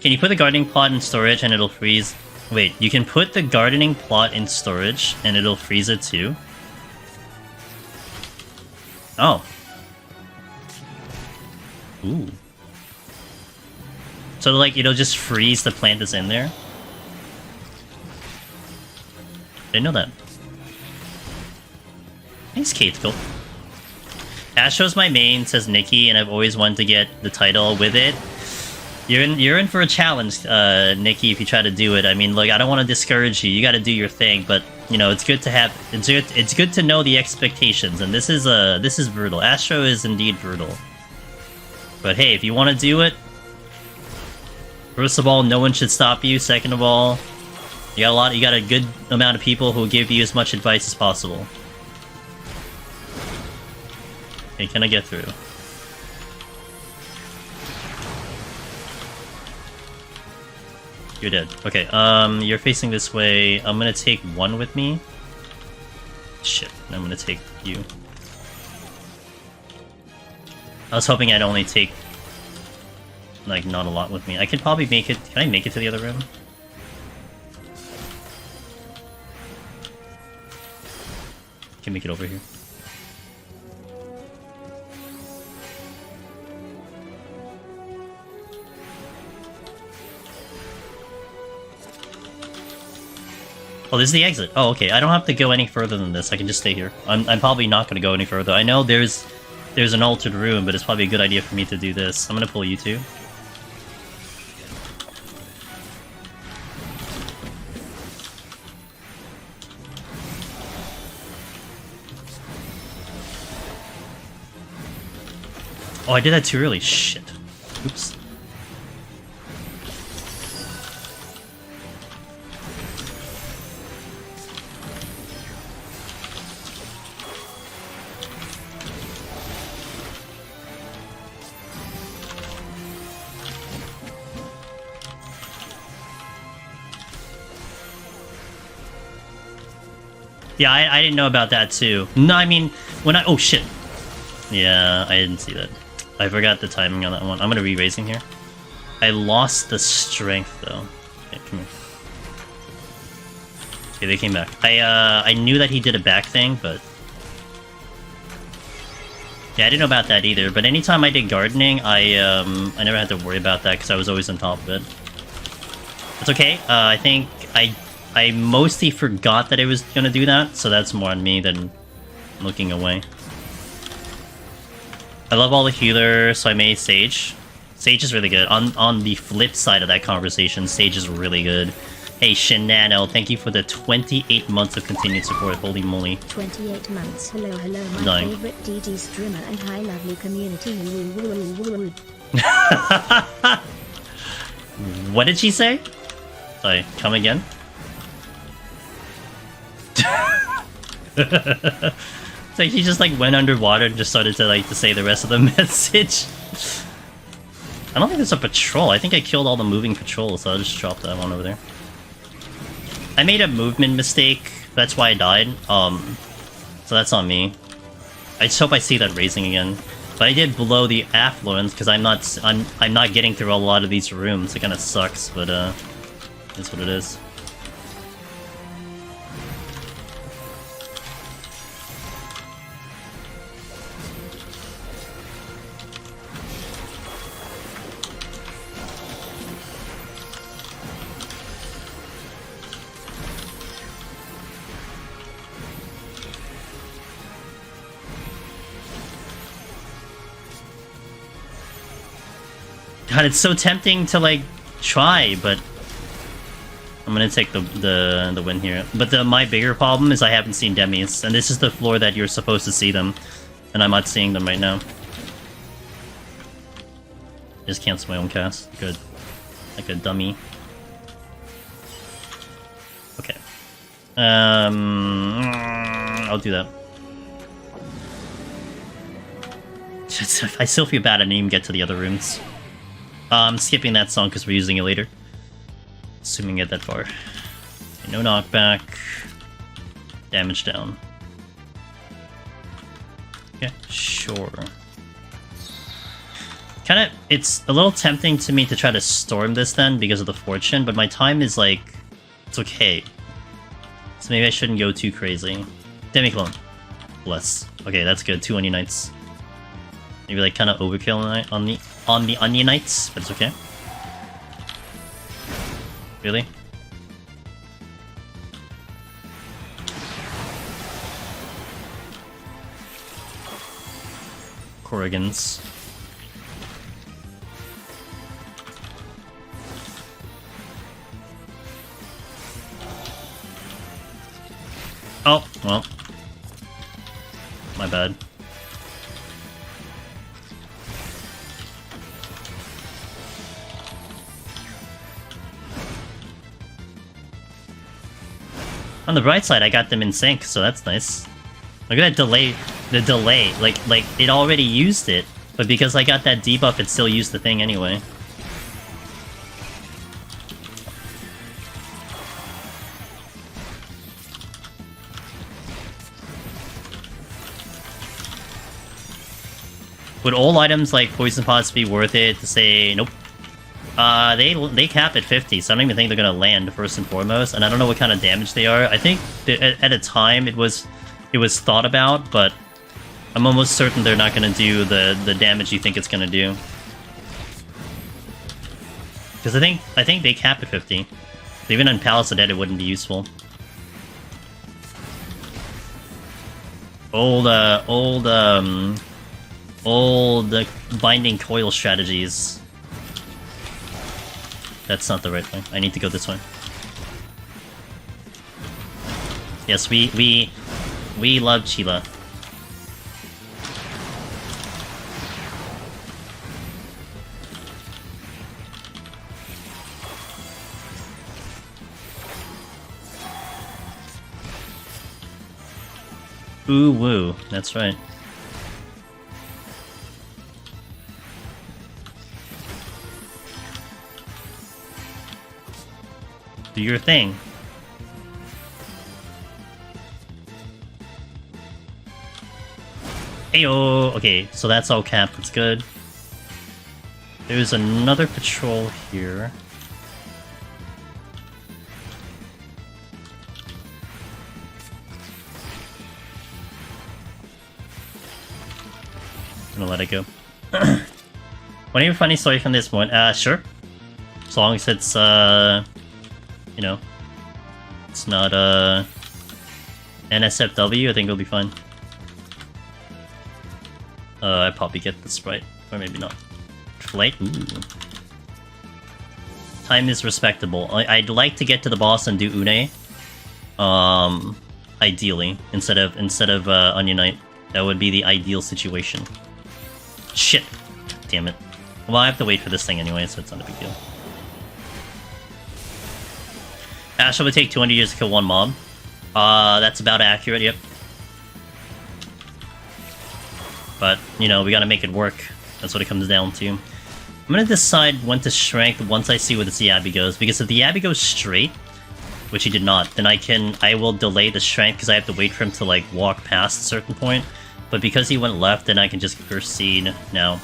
Can you put the gardening plot in storage and it'll freeze? Wait, you can put the gardening plot in storage and it'll freeze it too? Oh. Ooh. So, like, it'll just freeze the plant that's in there? Didn't know that. Thanks, Kate. Cool. Astro's my main, says Nikki, and I've always wanted to get the title with it. You're in for a challenge, Nikki, if you try to do it. I mean, like, I don't want to discourage you. You got to do your thing, but you know, it's good to have. It's good to know the expectations, and this is brutal. Astro is indeed brutal. But hey, if you want to do it, first of all, no one should stop you. Second of all, you got a good amount of people who will give you as much advice as possible. Okay, can I get through? You're dead. Okay, you're facing this way. I'm gonna take one with me. Shit, I'm gonna take you. I was hoping I'd only take, like, not a lot with me. I could probably make it... Can I make it to the other room? Can make it over here. Oh, this is the exit. Oh, okay. I don't have to go any further than this. I can just stay here. I'm probably not going to go any further. I know there's an altered room, but it's probably a good idea for me to do this. I'm going to pull you two. Oh, I did that too early. Shit. Oops. Yeah, I didn't know about that too. No, I mean, when I... Oh, shit. Yeah, I didn't see that. I forgot the timing on that one. I'm gonna re-raising here. I lost the strength, though. Okay, come here. Okay, they came back. I knew that he did a back thing, but... Yeah, I didn't know about that either, but anytime I did gardening, I never had to worry about that because I was always on top of it. It's okay. I think I mostly forgot that I was gonna do that, so that's more on me than looking away. I love all the healers, so I made Sage. Sage is really good. On the flip side of that conversation, Sage is really good. Hey, Shenano, thank you for the 28 months of continued support. Holy moly. 28 months. Hello, my favorite DD streamer and hi, lovely community. What did she say? Sorry, come again? It's like he just like went underwater and just started to say the rest of the message. I don't think there's a patrol. I think I killed all the moving patrols, so I'll just drop that one over there. I made a movement mistake. That's why I died. So that's on me. I just hope I see that raising again. But I did blow the affluence because I'm not getting through a lot of these rooms. It kind of sucks, but it's what it is. God, it's so tempting to like try, but I'm gonna take the win here. But my bigger problem is I haven't seen demis, and this is the floor that you're supposed to see them, and I'm not seeing them right now. Just cancel my own cast. Good, like a dummy. Okay. I'll do that. I still feel bad I didn't even get to the other rooms. I'm skipping that song because we're using it later. Assuming I get that far. Okay, no knockback. Damage down. Okay, sure. Kinda, it's a little tempting to me to try to storm this then because of the fortune, but my time is like, it's okay. So maybe I shouldn't go too crazy. Demi-clone. Bless. Okay, that's good. 2 Onion Knights. Maybe like kind of overkill on the Onion Knights, but it's okay. Really? Corrigans. Oh, well. My bad. On the bright side, I got them in sync, so that's nice. Look at that delay. The delay. Like, it already used it, but because I got that debuff, it still used the thing anyway. Would all items like Poison Pots be worth it to say, nope? They cap at 50, so I don't even think they're gonna land first and foremost, and I don't know what kind of damage they are. I think at a time it was thought about, but I'm almost certain they're not gonna do the damage you think it's gonna do. Because I think they cap at 50. So even on Palace of Dead, it wouldn't be useful. Old binding coil strategies. That's not the right way. I need to go this way. Yes, we love Chila. Ooh woo, that's right. Do your thing. Ayo! Okay, so that's all capped, that's good. There's another patrol here. I'm gonna let it go. Want to hear a funny story from this one? Sure. As long as it's, you know, it's not, NSFW, I think it'll be fine. I probably get this right, or maybe not. Flight? Ooh. Time is respectable. I'd like to get to the boss and do Une. Ideally, instead of Onion Knight. That would be the ideal situation. Shit! Damn it. Well, I have to wait for this thing anyway, so it's not a big deal. Asha would take 200 years to kill one mob. That's about accurate, yep. But, you know, we gotta make it work That's what it comes down to. I'm gonna decide when to strength once I see where this Yabby goes, because if the Yabby goes straight, which he did not, then I will delay the strength because I have to wait for him to like walk past a certain point. But because he went left, then I can just proceed now.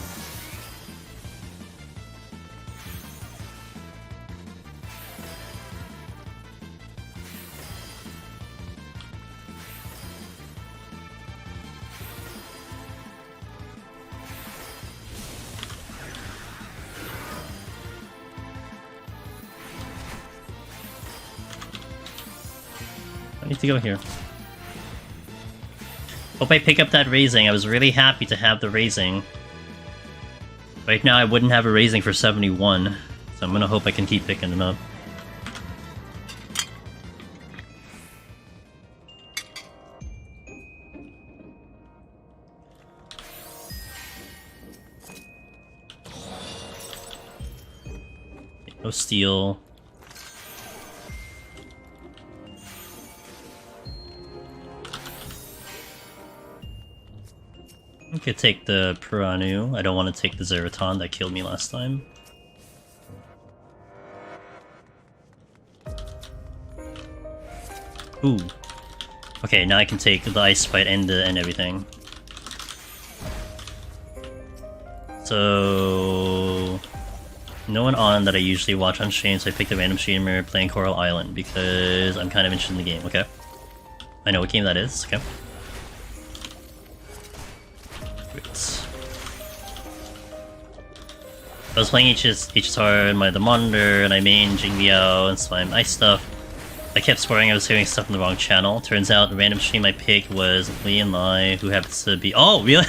I need to go here. Hope I pick up that raising. I was really happy to have the raising. Right now I wouldn't have a raising for 71, so I'm gonna hope I can keep picking it up. No steel. I could take the Piranu. I don't want to take the Zeraton that killed me last time. Ooh. Okay, now I can take the Ice Fight and everything. So... no one on that I usually watch on stream, so I picked a random streamer playing Coral Island because I'm kind of interested in the game, okay? I know what game that is, okay? I was playing HSR and my Demander, and I main Jingliao and some ice stuff. I kept swearing I was hearing stuff on the wrong channel. Turns out the random stream I picked was Lee and Lai, who happens to be— oh, really?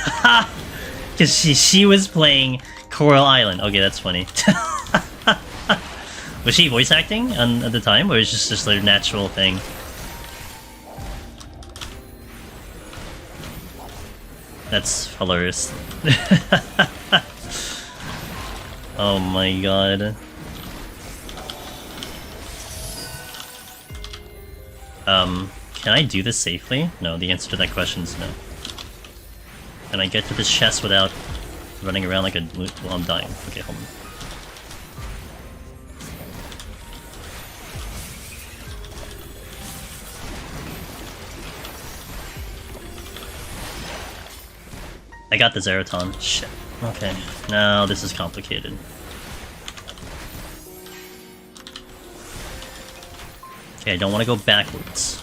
Because she was playing Coral Island. Okay, that's funny. Was she voice acting at the time, or is it just a natural thing? That's hilarious. Oh my god. Can I do this safely? No, the answer to that question is no. Can I get to this chest without running around like a— well, I'm dying. Okay, hold on. I got the Zeraton. Shit. Okay, now this is complicated. Okay, I don't want to go backwards.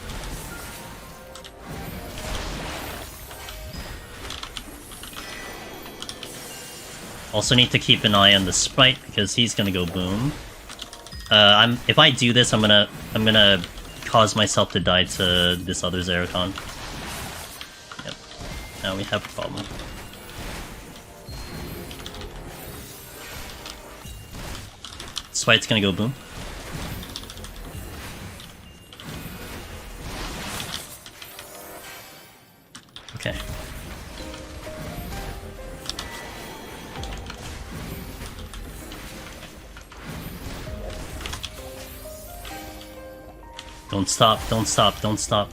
Also need to keep an eye on the Sprite because he's gonna go boom. If I do this, I'm gonna cause myself to die to this other Zeraton. Yep. Now we have a problem. Sprite's gonna go boom. Okay. Don't stop, don't stop, don't stop.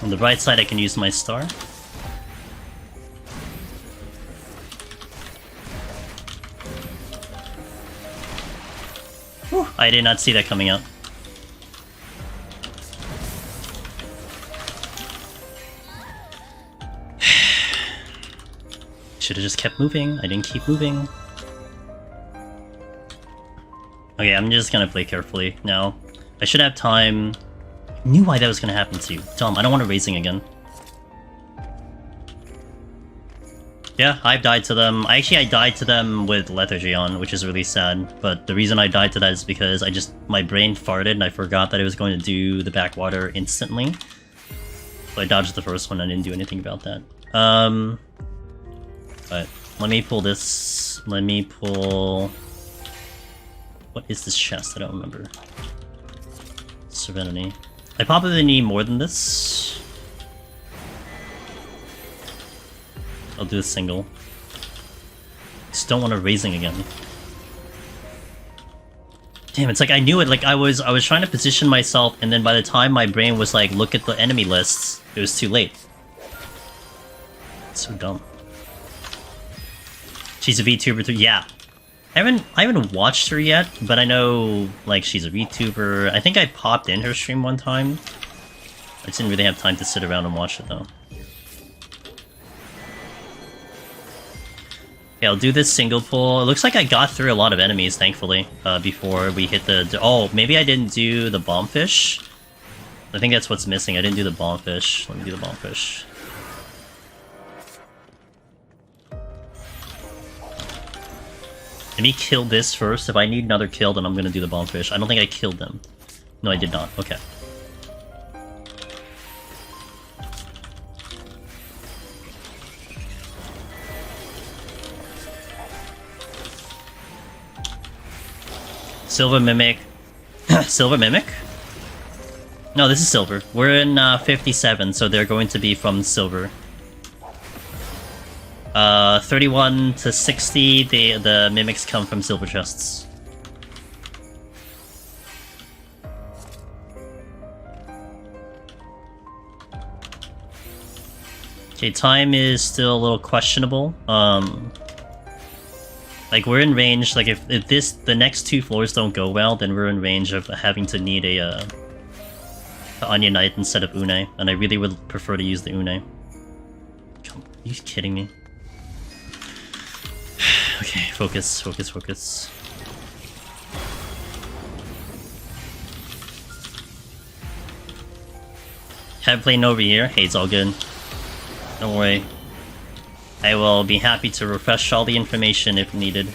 On the right side I can use my star. Whew, I did not see that coming out. Should have just kept moving. I didn't keep moving. Okay, I'm just gonna play carefully now. I should have time. I knew why that was gonna happen to you. Dumb, I don't want a raising again. Yeah, I've died to them. I died to them with Lethargy on, which is really sad. But the reason I died to that is because my brain farted and I forgot that it was going to do the backwater instantly. So I dodged the first one and didn't do anything about that. But let me pull this. Let me pull... what is this chest? I don't remember. Serenity. I probably need more than this. I'll do a single. Just don't want a raising again. Damn, it's like I knew it. Like I was trying to position myself, and then by the time my brain was like, look at the enemy lists, it was too late. So dumb. She's a VTuber too. Yeah. I haven't watched her yet, but I know like she's a VTuber. I think I popped in her stream one time. I just didn't really have time to sit around and watch it though. Yeah, I'll do this single pull. It looks like I got through a lot of enemies, thankfully, before we hit the... Oh, maybe I didn't do the bombfish? I think that's what's missing. I didn't do the bombfish. Let me do the bombfish. Let me kill this first. If I need another kill, then I'm gonna do the bombfish. I don't think I killed them. No, I did not. Okay. Silver Mimic. Silver Mimic? No, this is Silver. We're in 57, so they're going to be from Silver. 31 to 60, the Mimics come from Silver chests. Okay, time is still a little questionable. Like, we're in range, like, if the next two floors don't go well, then we're in range of having to need a Onion Knight instead of Une, and I really would prefer to use the Une. Come, are you kidding me? Okay, focus, focus, focus. Have playing over here? Hey, it's all good. Don't worry. I will be happy to refresh all the information if needed.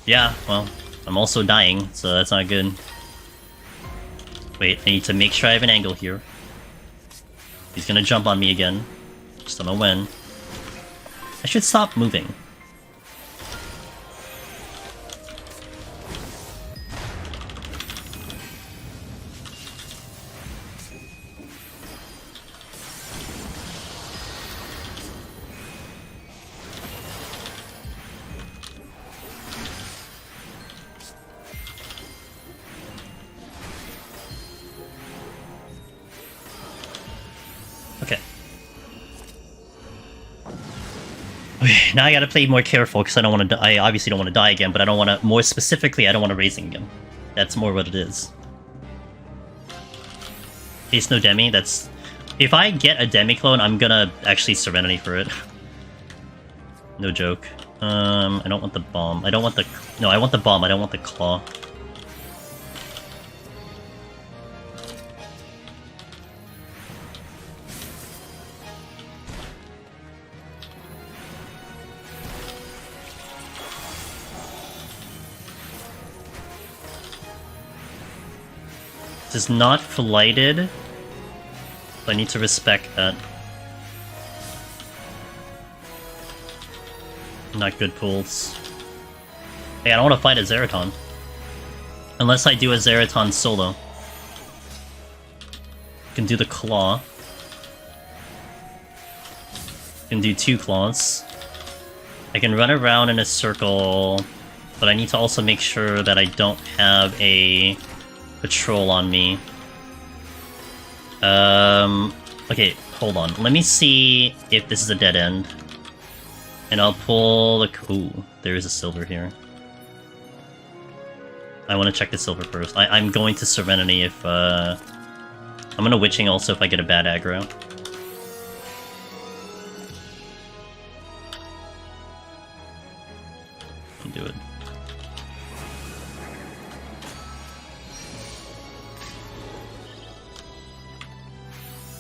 Yeah, well, I'm also dying, so that's not good. Wait, I need to make sure I have an angle here. He's gonna jump on me again. Just don't know when. I should stop moving. Now I gotta play more careful because I don't want to. I obviously don't want to die again, but I don't want to. More specifically, I don't want to racing again. That's more what it is. Case no demi. That's if I get a demi clone, I'm gonna actually Serenity for it. No joke. I don't want the bomb. I don't want the. No, I want the bomb. I don't want the claw. Is not flighted, but I need to respect that. Not good pulls. Hey, I don't want to fight a Zeraton. Unless I do a Zeraton solo. Can do the claw. Can do 2 claws. I can run around in a circle, but I need to also make sure that I don't have a patrol on me. Okay, hold on. Let me see if this is a dead end. And I'll pull the... Ooh, there is a silver here. I want to check the silver first. I'm going to Serenity if, I'm gonna Witching also if I get a bad aggro. I'll do it.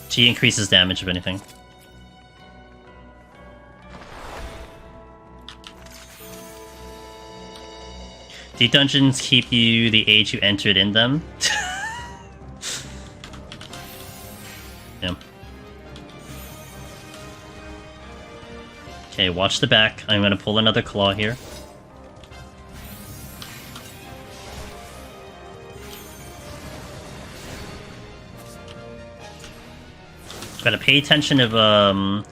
She increases damage, if anything. Do dungeons keep you the age you entered in them? Yeah. Okay, watch the back. I'm gonna pull another claw here. Gotta pay attention if a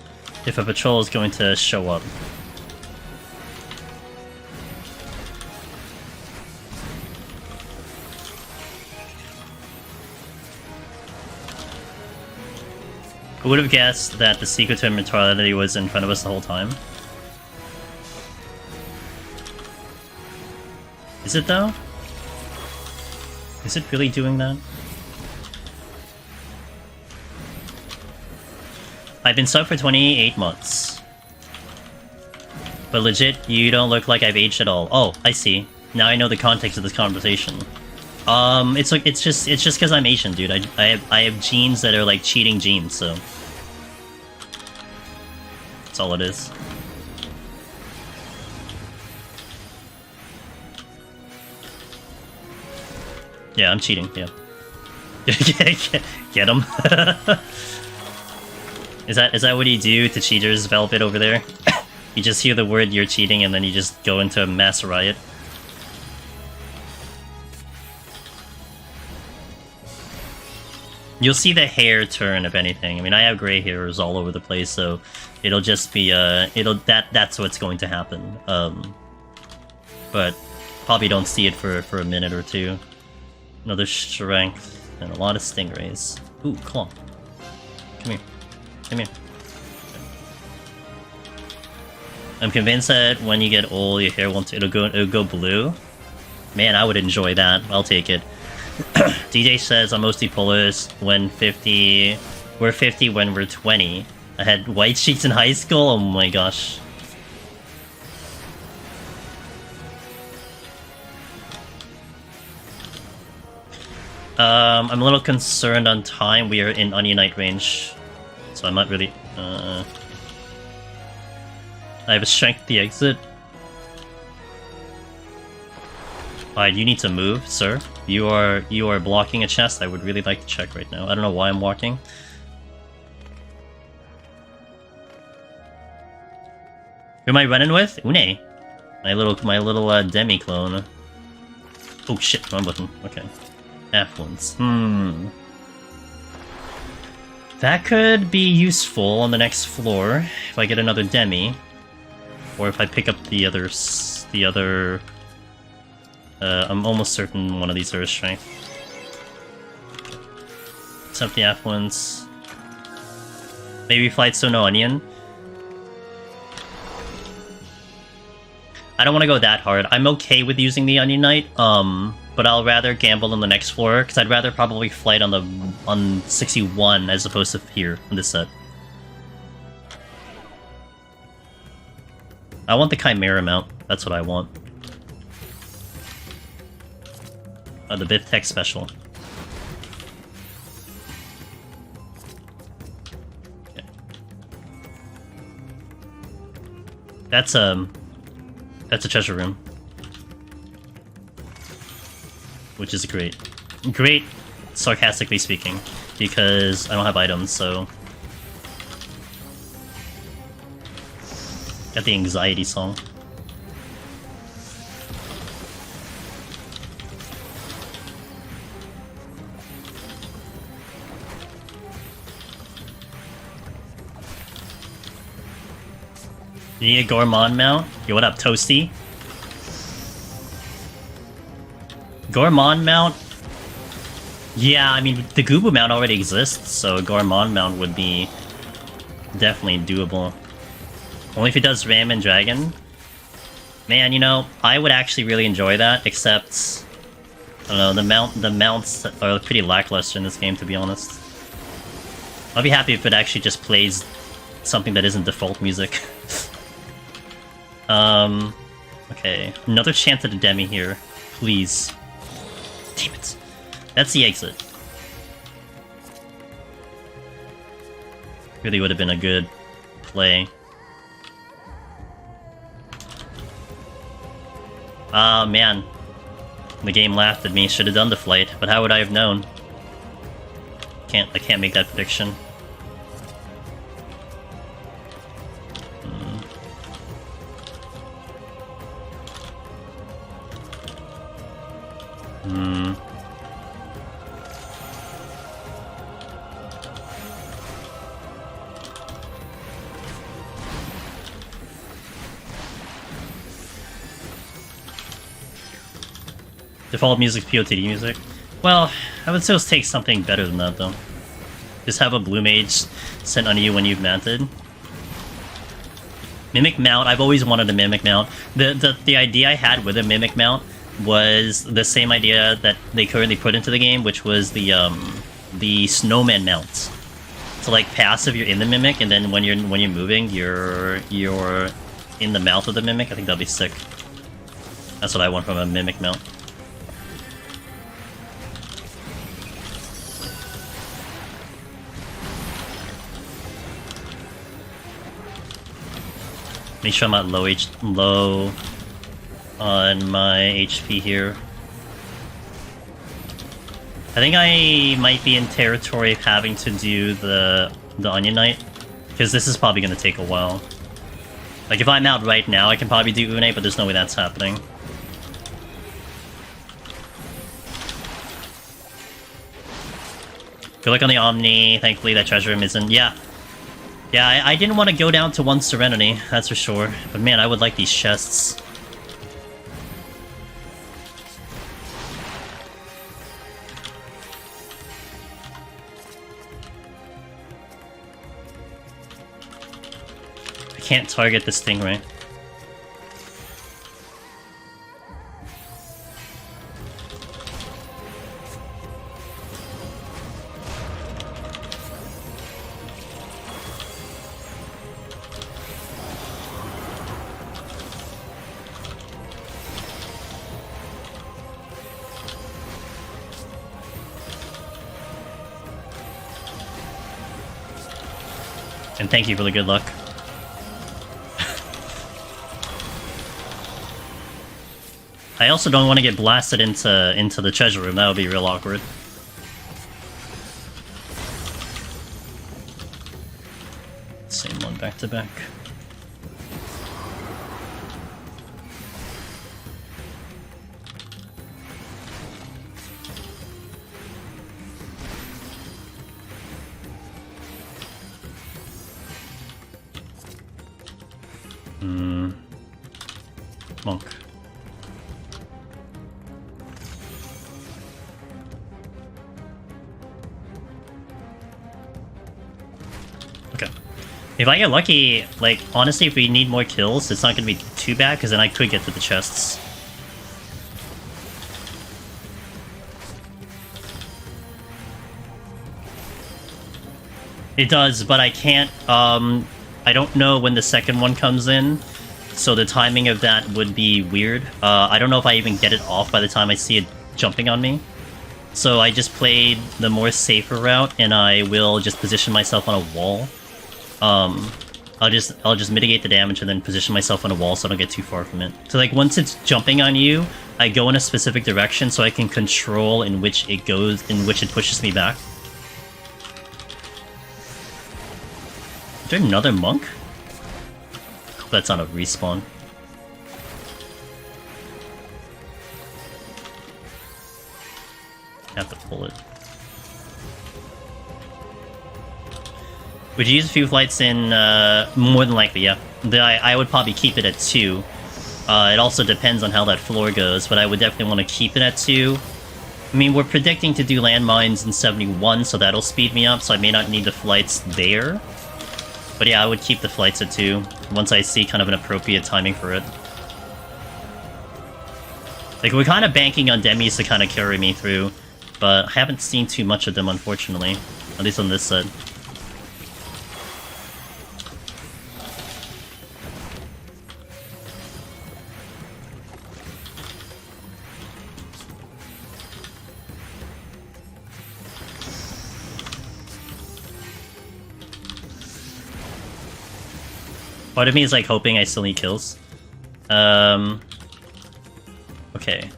patrol is going to show up. Who would have guessed that the secret to immortality was in front of us the whole time? Is it though? Is it really doing that? I've been subbed for 28 months. But legit, you don't look like I've aged at all. Oh, I see. Now I know the context of this conversation. It's just because I'm Asian, dude. I have genes that are like cheating genes, so that's all it is. Yeah, I'm cheating. Yeah. Get him. Is that what you do to cheaters, Velvet over there? You just hear the word "you're cheating" and then you just go into a mass riot. You'll see the hair turn, if anything. I mean, I have gray hairs all over the place, so it'll just be that's what's going to happen. But probably don't see it for a minute or two. Another strength and a lot of stingrays. Ooh, claw. Come here. Come here. I'm convinced that when you get old, your hair won't. It'll go blue. Man, I would enjoy that. I'll take it. DJ says I'm mostly Polish when 50. We're 50 when we're 20. I had white sheets in high school. Oh my gosh. I'm a little concerned on time. We are in Onion Knight range, so I'm not really. I have a strength at the exit. Alright, you need to move, sir. You are blocking a chest. I would really like to check right now. I don't know why I'm walking. Who am I running with? Une. My little demi clone. Oh shit, wrong button. Okay. F1s. That could be useful on the next floor if I get another demi. Or if I pick up the other... I'm almost certain one of these are a strength. Except the F1s. Maybe flight, so no onion. I don't want to go that hard. I'm okay with using the Onion Knight, but I'll rather gamble on the next floor, because I'd rather probably flight on 61 as opposed to here in this set. I want the Chimera mount. That's what I want. The Biff Tech special. Okay. That's a treasure room. Which is great. Great, sarcastically speaking, because I don't have items, so... Got the anxiety song. You need a Gourmand mount? Yo, what up, Toasty? Gourmand mount? Yeah, I mean, the Goobu mount already exists, so a Gourmand mount would be definitely doable. Only if it does Ram and Dragon. Man, you know, I would actually really enjoy that, except... I don't know, the mounts are pretty lackluster in this game, to be honest. I'll be happy if it actually just plays something that isn't default music. Okay. Another chance at a demi here. Please. Damn it. That's the exit. Really would have been a good play. Ah, man. The game laughed at me. Should have done the flight, but how would I have known? I can't make that prediction. Default music, POTD music. Well, I would still take something better than that, though. Just have a blue mage sent on you when you've mounted. Mimic mount, I've always wanted a mimic mount. The idea I had with a mimic mount was the same idea that they currently put into the game, which was the snowman mounts. So like passive, you're in the mimic, and then when you're moving, you're in the mouth of the mimic. I think that'll be sick. That's what I want from a mimic mount. Make sure I'm at low on my HP here. I think I might be in territory of having to do the Onion Knight, because this is probably going to take a while. Like, if I'm out right now, I can probably do Une, but there's no way that's happening. Good luck on the Omni. Thankfully, that treasure room isn't... Yeah, I didn't want to go down to 1 Serenity, that's for sure. But man, I would like these chests. I can't target this thing, right? And thank you for the good luck. I also don't want to get blasted into the treasure room. That would be real awkward. Same one back to back. Monk. Okay. If I get lucky, like, honestly, if we need more kills, it's not gonna be too bad, because then I could get to the chests. It does, but I can't, I don't know when the second one comes in, so the timing of that would be weird. I don't know if I even get it off by the time I see it jumping on me. So I just played the more safer route, and I will just position myself on a wall. I'll just mitigate the damage and then position myself on a wall so I don't get too far from it. So like once it's jumping on you, I go in a specific direction so I can control in which it goes, in which it pushes me back. Is there another monk? That's not a respawn. I have to pull it. Would you use a few flights in, more than likely, yeah. I would probably keep it at 2. It also depends on how that floor goes, but I would definitely want to keep it at 2. I mean, we're predicting to do landmines in 71, so that'll speed me up, so I may not need the flights there. But yeah, I would keep the flights at 2, once I see kind of an appropriate timing for it. Like, we're kind of banking on demis to kind of carry me through, but I haven't seen too much of them, unfortunately. At least on this set. Part of me is like hoping I still need kills. Okay,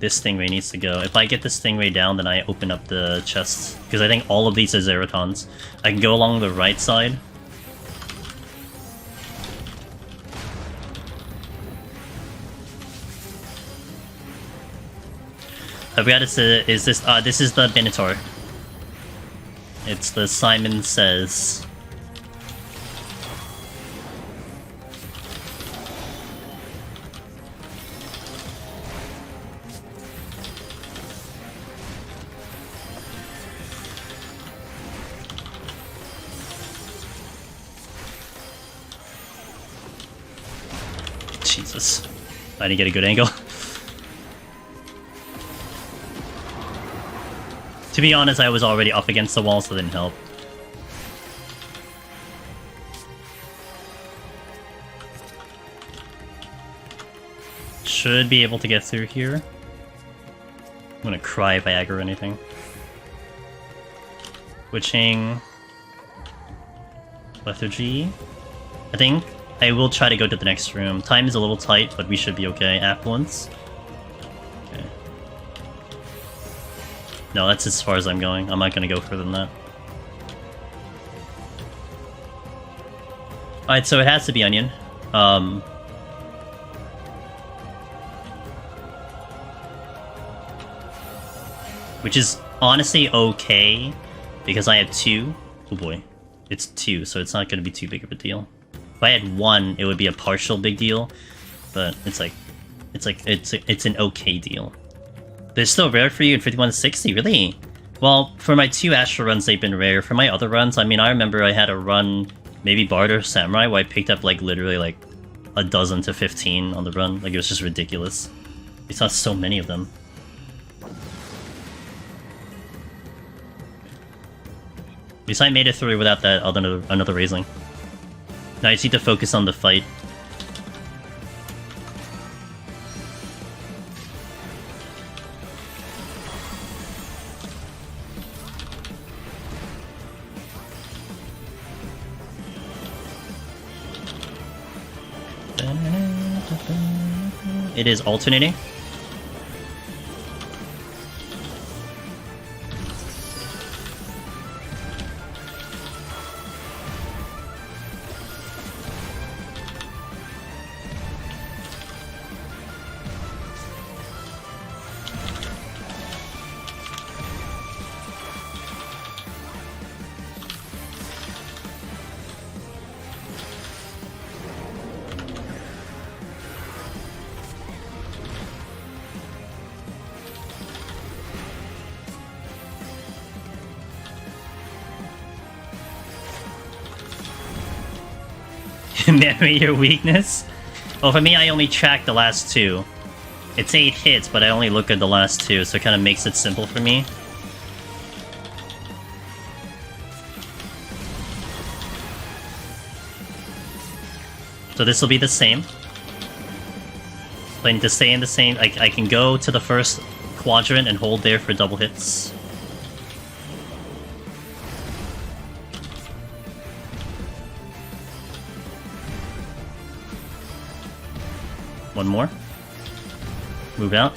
this Stingray needs to go. If I get the Stingray down, then I open up the chests. Because I think all of these are Zeratons. I can go along the right side. I forgot this is the Minotaur. It's the Simon Says. Jesus. I didn't get a good angle. To be honest, I was already up against the wall, so it didn't help. Should be able to get through here. I'm gonna cry if I aggro anything. Switching... Lethargy. I think I will try to go to the next room. Time is a little tight, but we should be okay. Affluence. Okay. No, that's as far as I'm going. I'm not gonna go further than that. Alright, so it has to be Onion. Which is honestly okay, because I have 2. Oh boy. It's 2, so it's not going to be too big of a deal. If I had 1, it would be a partial big deal, but it's an okay deal. But it's still rare for you in 5160, really? Well, for my 2 Astral runs, they've been rare. For my other runs, I mean, I remember I had a run, maybe Bard or Samurai, where I picked up like literally like a dozen to 15 on the run. Like, it was just ridiculous. We saw so many of them. At least I made it through without that another Raising. Now I just need to focus on the fight. It is alternating. Marry your weakness? Well, for me, I only track the last 2. It's 8 hits, but I only look at the last 2, so it kind of makes it simple for me. So this will be the same. But to stay in the same, I can go to the first quadrant and hold there for double hits. One more. Move out.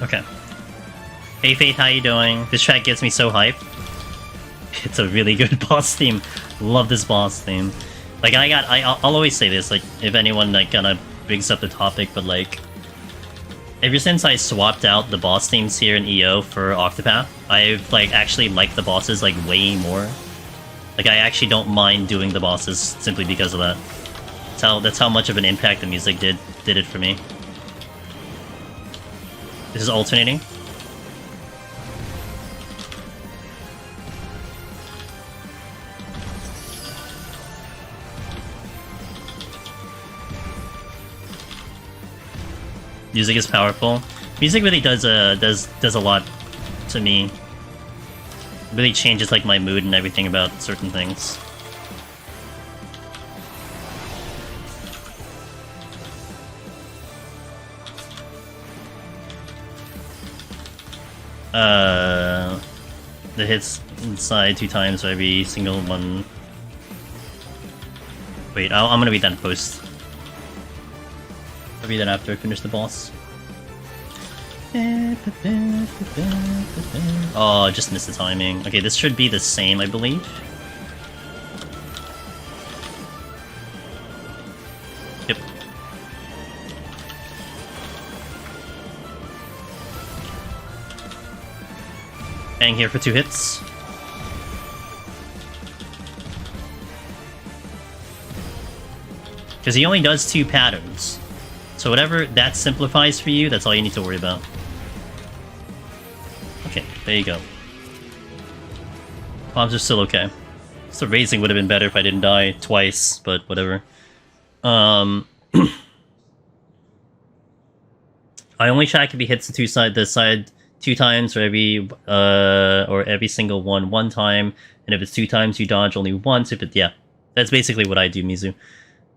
Okay. Hey Faith, how you doing? This track gets me so hyped. It's a really good boss theme. Love this boss theme. Like, I'll always say this, like, if anyone, like, kinda brings up the topic, but, like, ever since I swapped out the boss themes here in EO for Octopath, I've, like, actually liked the bosses, like, way more. Like, I actually don't mind doing the bosses simply because of that. That's how much of an impact the music did it for me. This is alternating. Music is powerful. Music really does a lot to me. It really changes like my mood and everything about certain things. The hits inside 2 times for every single one. Wait, I'm gonna read that in post. I'll read that after I finish the boss. Oh, I just missed the timing. Okay, this should be the same, I believe. Yep. Hang here for 2 hits. Because he only does 2 patterns. So whatever that simplifies for you, that's all you need to worry about. Okay, there you go. Bombs are still okay. So raising would have been better if I didn't die twice, but whatever. I only track if he hits the side 2 times, or every single one time. And if it's 2 times, you dodge only once. Yeah, that's basically what I do, Mizu.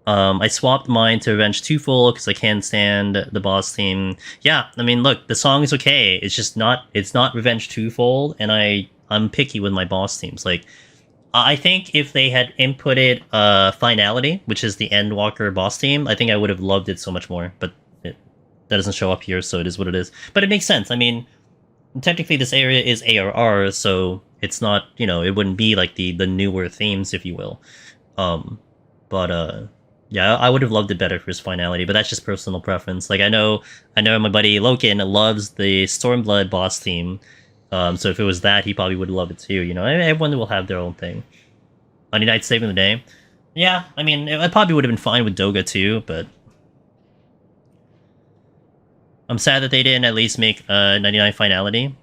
I swapped mine to Revenge twofold because I can't stand the boss theme. Yeah, I mean, look, the song is okay. It's just not. It's not Revenge twofold, and I'm picky with my boss themes. Like, I think if they had inputted Finality, which is the Endwalker boss theme, I think I would have loved it so much more. But that doesn't show up here, so it is what it is. But it makes sense. I mean, technically this area is ARR, so it's not, it wouldn't be like the newer themes, if you will. Yeah, I would have loved it better for his Finality, but that's just personal preference. Like, I know my buddy Loken loves the Stormblood boss theme, so if it was that, he probably would love it too, Everyone will have their own thing. Monday Night Saving the Day. Yeah, I mean, it probably would have been fine with Doga too, but I'm sad that they didn't at least make 99 Finality.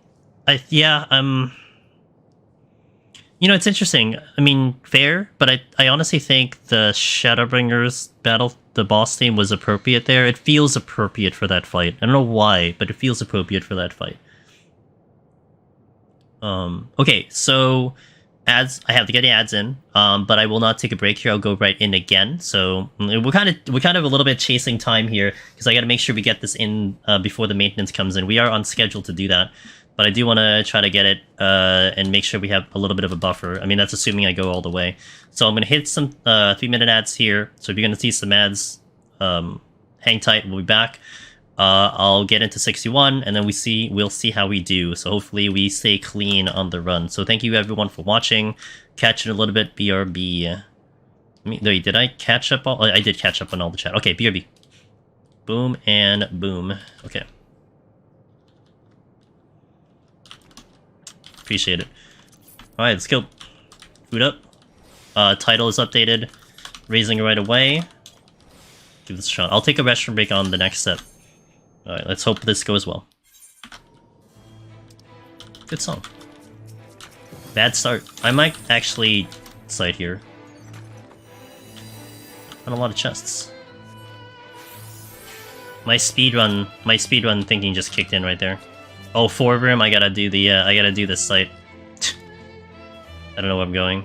It's interesting. I mean, fair, but I honestly think the Shadowbringers battle, the boss theme, was appropriate there. It feels appropriate for that fight. I don't know why, but it feels appropriate for that fight. Okay, so ads. I have to get the ads in, but I will not take a break here. I'll go right in again. So we're kind of a little bit chasing time here because I got to make sure we get this in before the maintenance comes in. We are on schedule to do that. But I do want to try to get it and make sure we have a little bit of a buffer. I mean, that's assuming I go all the way. So I'm going to hit some 3-minute ads here. So if you're going to see some ads, hang tight. We'll be back. I'll get into 61, and then we'll see how we do. So hopefully we stay clean on the run. So thank you everyone for watching. Catch it a little bit. BRB. Wait, did I catch up all? I did catch up on all the chat. Okay, BRB. Boom and boom. Okay. Appreciate it. Alright, let's go. Food up. Title is updated. Raising right away. Give this a shot. I'll take a restroom break on the next step. Alright, let's hope this goes well. Good song. Bad start. I might actually side here. Not a lot of chests. My speedrun thinking just kicked in right there. Oh, 4 room, I gotta do this site. I don't know where I'm going.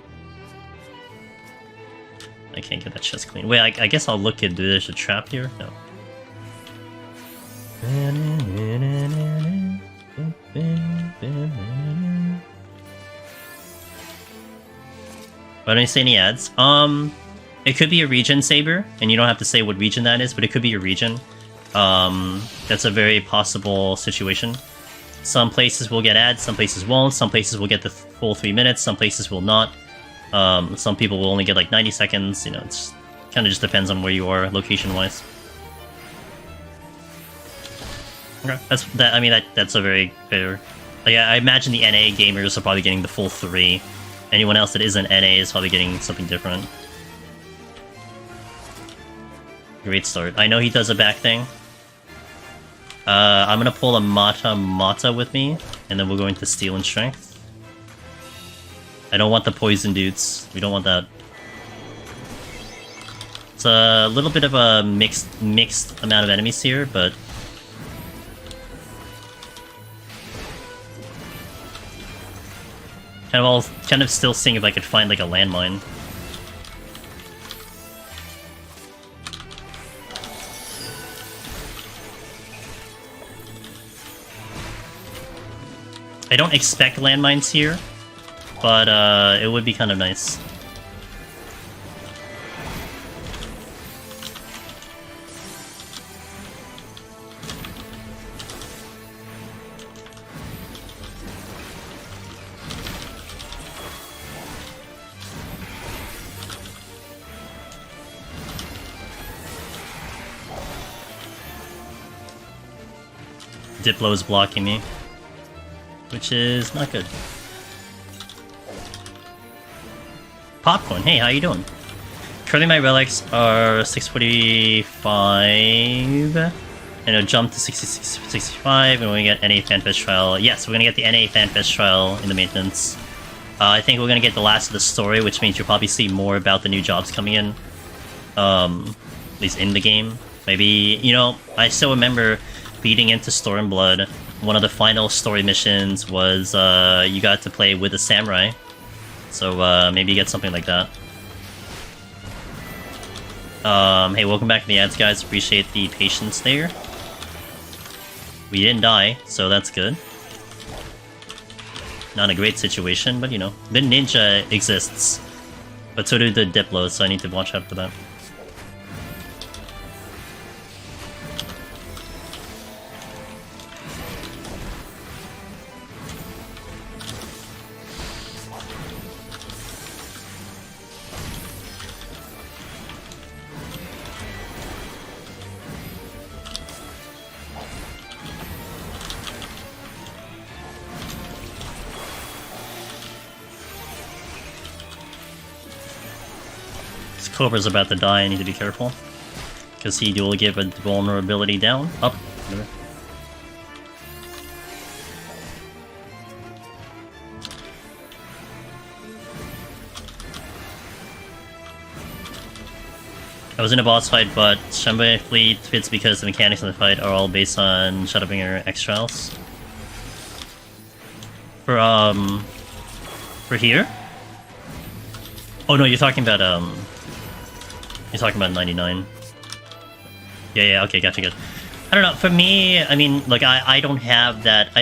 I can't get that chest clean. Wait, I guess I'll look at, there's a trap here? No. I don't see any ads. It could be a region saber, and you don't have to say what region that is, but it could be a region. That's a very possible situation. Some places will get ads, some places won't, some places will get the full 3 minutes, some places will not. Some people will only get like 90 seconds, it's kind of just depends on where you are location-wise. Okay, that's a very fair... Like, I imagine the NA gamers are probably getting the full 3. Anyone else that isn't NA is probably getting something different. Great start. I know he does a back thing. I'm gonna pull a Mata with me, and then we'll go into Steel and Strength. I don't want the poison dudes. We don't want that. It's a little bit of a mixed amount of enemies here, but... kind of still seeing if I could find like a landmine. I don't expect landmines here, but it would be kind of nice. Diplo is blocking me, which is not good. Popcorn, hey, how you doing? Currently my relics are 645. And it'll jump to 65, and we're gonna get NA Fanfest Trial. Yes, we're gonna get the NA Fanfest Trial in the maintenance. I think we're gonna get the last of the story, which means you'll probably see more about the new jobs coming in. At least in the game. Maybe, you know, I still remember beating into Stormblood. One of the final story missions was you got to play with a samurai. So maybe you get something like that. Hey, welcome back to the ads, guys. Appreciate the patience there. We didn't die, so that's good. Not a great situation, but you know. The ninja exists. But so do the Diplos, so I need to watch out for that. Cobra's about to die, I need to be careful. Because he will give a vulnerability down. Up. Whatever. I was in a boss fight, but Chimera fleet fits because the mechanics of the fight are all based on Shadowbringer X-Trials. For here? Oh no, you're talking about 99. Yeah, okay, gotcha, good. I don't know, for me, I mean, like, I don't have that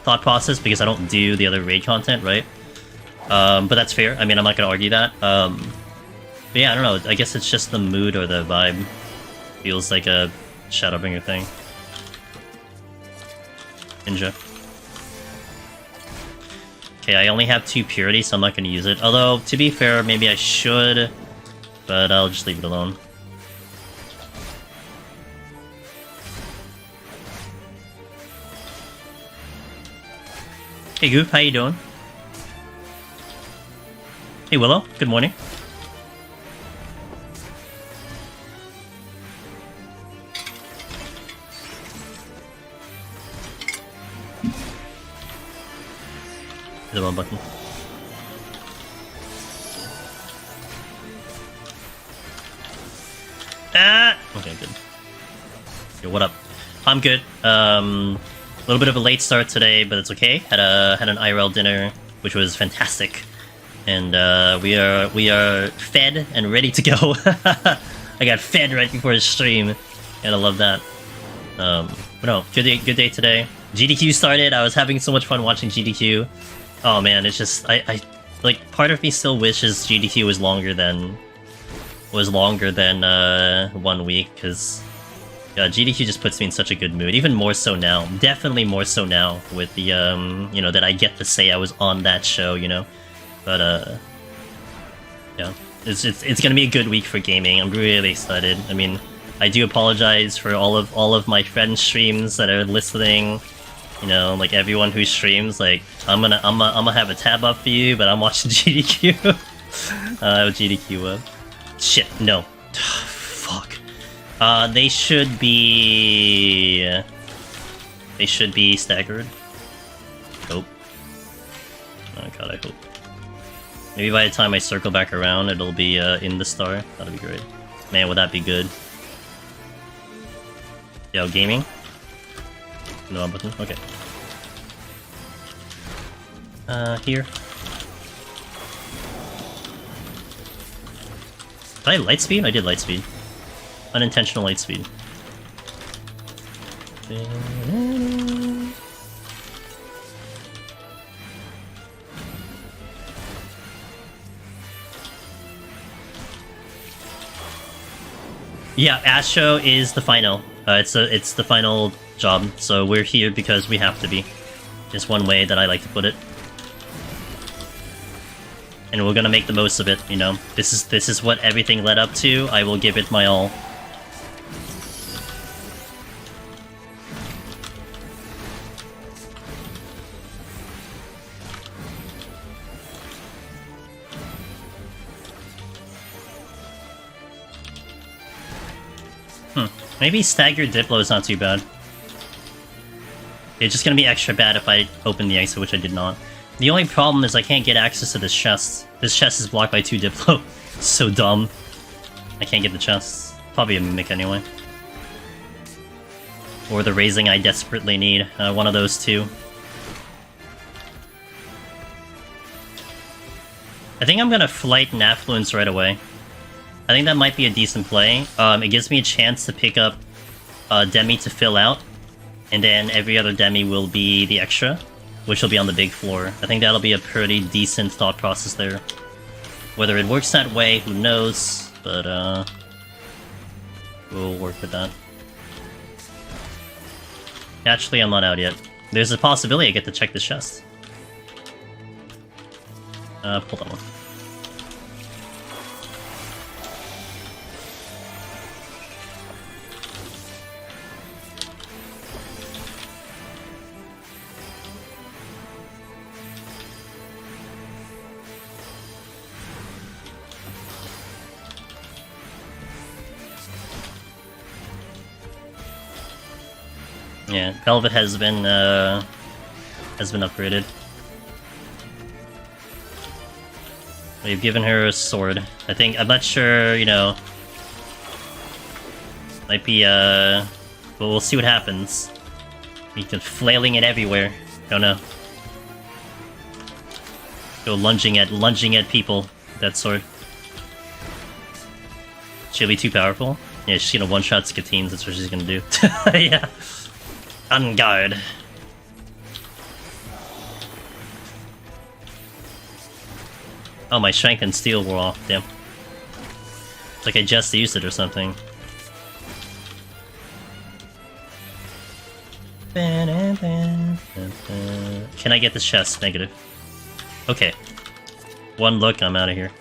thought process because I don't do the other raid content, right? But that's fair, I mean, I'm not gonna argue that. But yeah, I don't know, I guess it's just the mood or the vibe. Feels like a Shadowbringer thing. Ninja. Okay, I only have 2 purity, so I'm not going to use it. Although, to be fair, maybe I should, but I'll just leave it alone. Hey Goof, how you doing? Hey Willow, good morning. The wrong button. Ah! Okay, good. Yo, what up? I'm good. A little bit of a late start today, but it's okay. Had an IRL dinner, which was fantastic, and we are fed and ready to go. I got fed right before the stream, and I love that. But no, good day today. GDQ started. I was having so much fun watching GDQ. Oh man, it's just I like part of me still wishes GDQ was longer than 1 week, because GDQ just puts me in such a good mood. Even more so now, definitely more so now with the you know, that I get to say I was on that show, you know. But yeah, it's gonna be a good week for gaming. I'm really excited. I mean, I do apologize for all of my friends' streams that are listening. You know, like everyone who streams, like I'm gonna have a tab up for you, but I'm watching GDQ. I have GDQ up. Shit, no. Fuck. They should be staggered. Hope. Oh god, I hope. Maybe by the time I circle back around, it'll be in the star. That'd be great. Man, would that be good? Yo, gaming. No button? Okay. Here. Did I light speed? I did light speed. Unintentional light speed. Yeah, Astro is the final. It's the final job, so we're here because we have to be. Just one way that I like to put it. And we're gonna make the most of it, you know. This is what everything led up to. I will give it my all. Maybe staggered Diplo is not too bad. It's just gonna be extra bad if I open the exit, which I did not. The only problem is I can't get access to this chest. This chest is blocked by 2 Diplo. So dumb. I can't get the chest. Probably a Mimic anyway. Or the raising I desperately need. One of those two. I think I'm gonna Flight and Affluence right away. I think that might be a decent play. It gives me a chance to pick up Demi to fill out. And then every other Demi will be the extra, which will be on the big floor. I think that'll be a pretty decent thought process there. Whether it works that way, who knows, but we'll work with that. Actually, I'm not out yet. There's a possibility I get to check the chest. Hold on. Yeah, Velvet has been upgraded. We've given her a sword. I'm not sure, you know. Might be but we'll see what happens. We can flailing it everywhere. Don't know. Go lunging at people with that sword. She'll be too powerful. Yeah, she's gonna one-shot Skatines, that's what she's gonna do. Yeah. On guard. Oh, my strength and steel wore off, damn. It's like I just used it or something. Can I get this chest? Negative. Okay. One look, I'm out of here.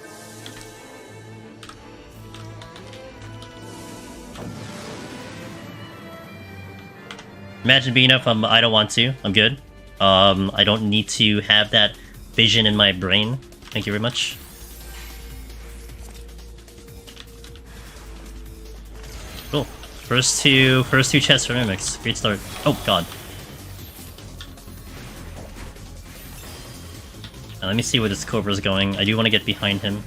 Imagine being up, I don't want to. I'm good. I don't need to have that vision in my brain. Thank you very much. Cool. First two chests for Mimics. Great start. Oh god. Now, let me see where this Cobra's going. I do want to get behind him.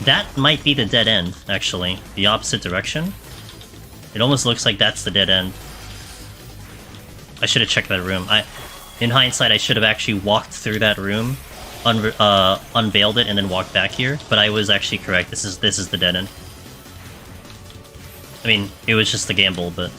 That might be the dead end, actually. The opposite direction. It almost looks like that's the dead end. I should have checked that room. In hindsight, I should have actually walked through that room, unveiled it, and then walked back here. But I was actually correct. This is the dead end. I mean, it was just a gamble, but...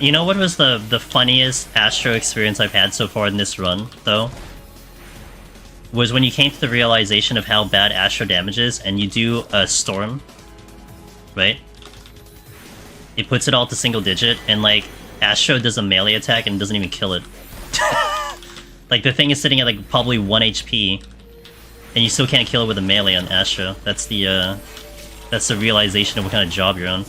You know what was the funniest Astro experience I've had so far in this run, though? Was when you came to the realization of how bad Astro damage is, and you do a Storm, right? It puts it all to single digit, and like, Astro does a melee attack and doesn't even kill it. Like, the thing is sitting at like probably 1 HP, and you still can't kill it with a melee on Astro. That's the realization of what kind of job you're on.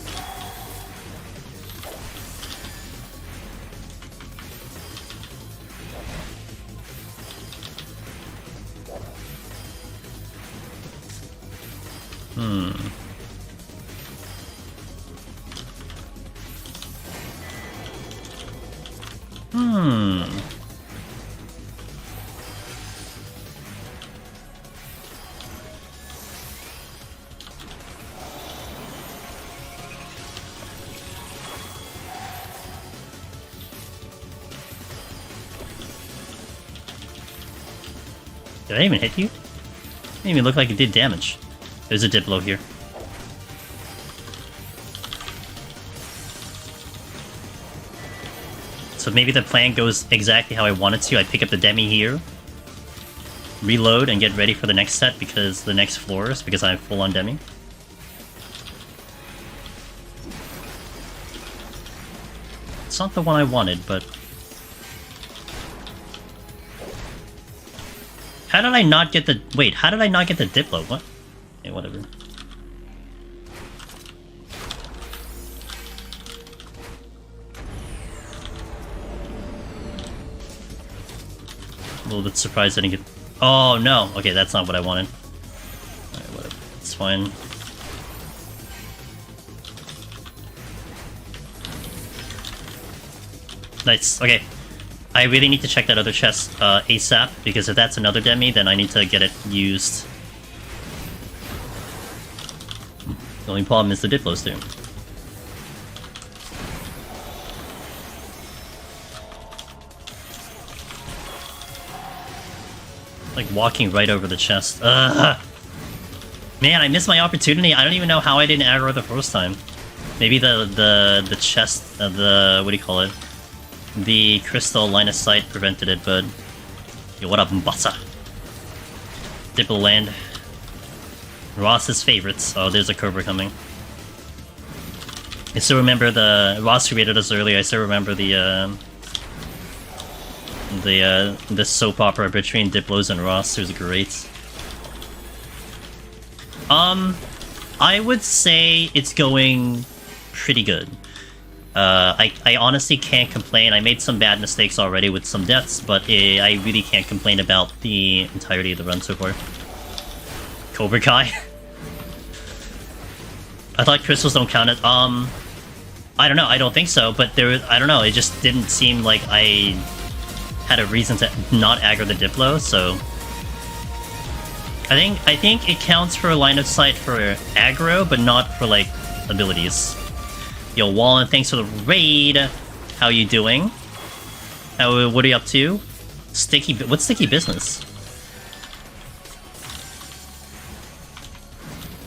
Did I even hit you? It didn't even look like it did damage. There's a Diplo here. So maybe the plan goes exactly how I want it to. I pick up the Demi here, reload, and get ready for the next set because the next floors, because I have full on Demi. It's not the one I wanted, but How did I not get the... Wait, how did I not get the Diplo? What? Okay, whatever. A little bit surprised I didn't get... Oh, no! Okay, that's not what I wanted. Alright, whatever. It's fine. Nice. Okay. I really need to check that other chest ASAP, because if that's another demi, then I need to get it used. The only problem is the Diplo's there. Like walking right over the chest. Ugh. Man, I missed my opportunity. I don't even know how I didn't aggro the first time. Maybe the chest, the what do you call it? The crystal line of sight prevented it, but yo, what up, Mbasa? Diplo land. Ross's favorites. Oh, there's a Cobra coming. I still remember the Ross who rated us earlier. I still remember the soap opera between Diplos and Ross. It was great. I would say it's going pretty good. I honestly can't complain. I made some bad mistakes already with some deaths, but I really can't complain about the entirety of the run so far. Cobra Kai. I thought crystals don't count it. I don't know. I don't think so, but I don't know. It just didn't seem like I had a reason to not aggro the Diplo, so I think it counts for line of sight for aggro, but not for like abilities. Yo, Wallen, thanks for the raid. How you doing? What are you up to? What's sticky business?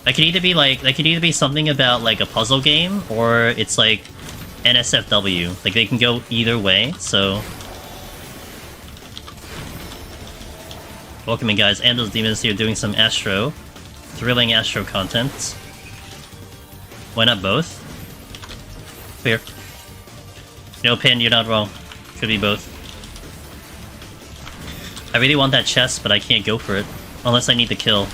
That could either be something about like a puzzle game, or it's like NSFW. Like they can go either way. So, welcome in, guys. And those demons here doing some Astro, thrilling Astro content. Why not both? Fair. No, Pin, you're not wrong. Could be both. I really want that chest, but I can't go for it unless I need the kill.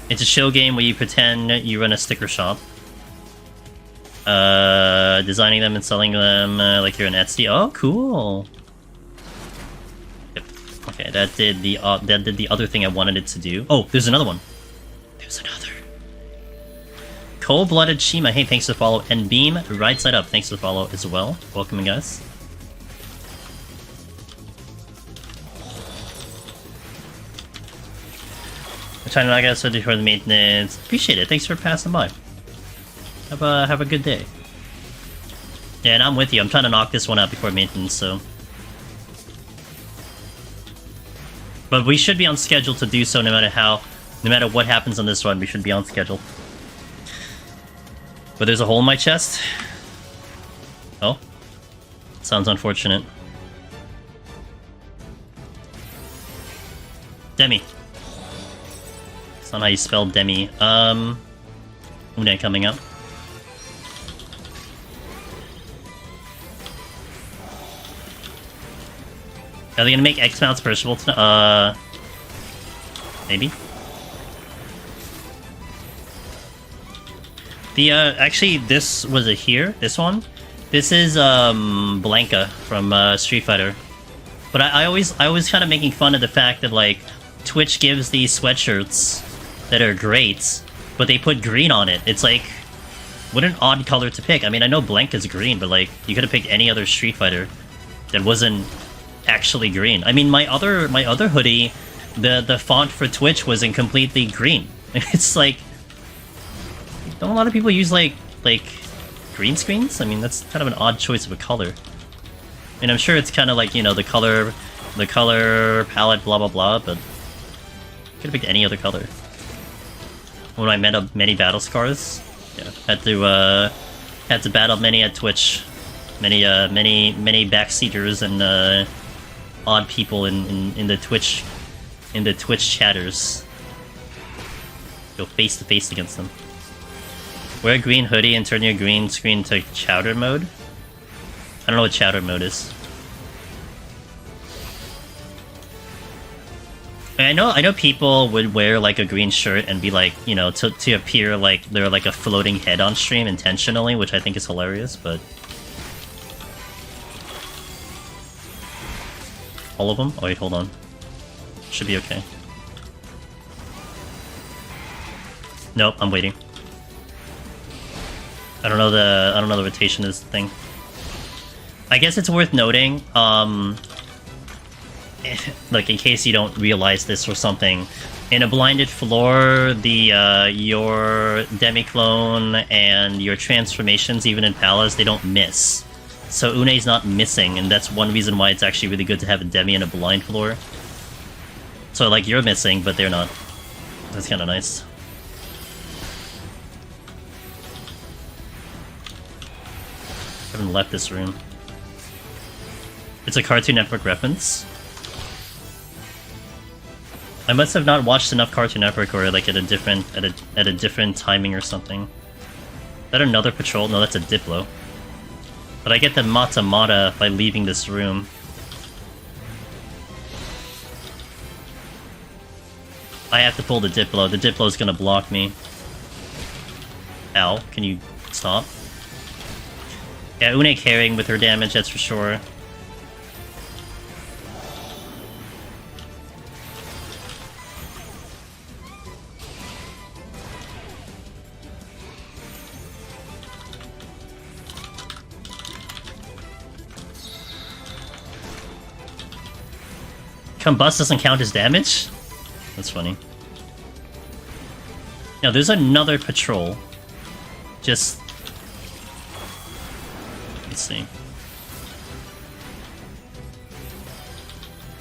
It's a show game where you pretend you run a sticker shop. Designing them and selling them like you're an Etsy. Oh, cool. Yep. Okay, that did the other thing I wanted it to do. Oh, there's another one. There's another. Cold-blooded Shima. Hey, thanks for the follow. And Beam, right side up. Thanks for the follow as well. Welcome in, guys. Gancanagh, so for the maintenance. Appreciate it. Thanks for passing by. Have a good day. Yeah, and I'm with you. I'm trying to knock this one out before maintenance, so. But we should be on schedule to do so no matter what happens on this run, we should be on schedule. But there's a hole in my chest. Oh. Sounds unfortunate. Demi. That's not how you spell Demi. Une coming up. Are they gonna make X-Mounts perishable tonight? Maybe. Actually, this was a here. This one. This is Blanca from Street Fighter. But I always kind of making fun of the fact that like Twitch gives these sweatshirts that are great, but they put green on it. It's like, what an odd color to pick. I mean, I know Blanca's green, but like you could have picked any other Street Fighter that wasn't actually green. I mean, my other hoodie, the font for Twitch wasn't completely green. It's like, don't a lot of people use like green screens? I mean, that's kind of an odd choice of a color. I mean, I'm sure it's kind of like, you know, the color palette, blah blah blah, but could have picked any other color. When I met up many battle scars, yeah, had to battle many at Twitch, many backseaters and odd people in the Twitch chatters. Go face to face against them. Wear a green hoodie and turn your green screen to chowder mode. I don't know what chowder mode is. I know people would wear like a green shirt and be like, you know, to appear like they're like a floating head on stream intentionally, which I think is hilarious, but... All of them? Oh wait, hold on. Should be okay. Nope, I'm waiting. I don't know the rotation is thing. I guess it's worth noting, like in case you don't realize this or something, in a blinded floor, your demi-clone and your transformations, even in Palace, they don't miss. So Une's not missing, and that's one reason why it's actually really good to have a demi in a blind floor. So like you're missing, but they're not. That's kind of nice. I haven't left this room. It's a Cartoon Network reference. I must have not watched enough Cartoon Network, or like at a different timing or something. Is that another patrol? No, that's a Diplo. But I get the Mata Mata by leaving this room. I have to pull the Diplo. The Diplo's gonna block me. Ow, can you stop? Yeah, Une carrying with her damage, that's for sure. Combust doesn't count as damage? That's funny. Now there's another patrol. Just... Let's see.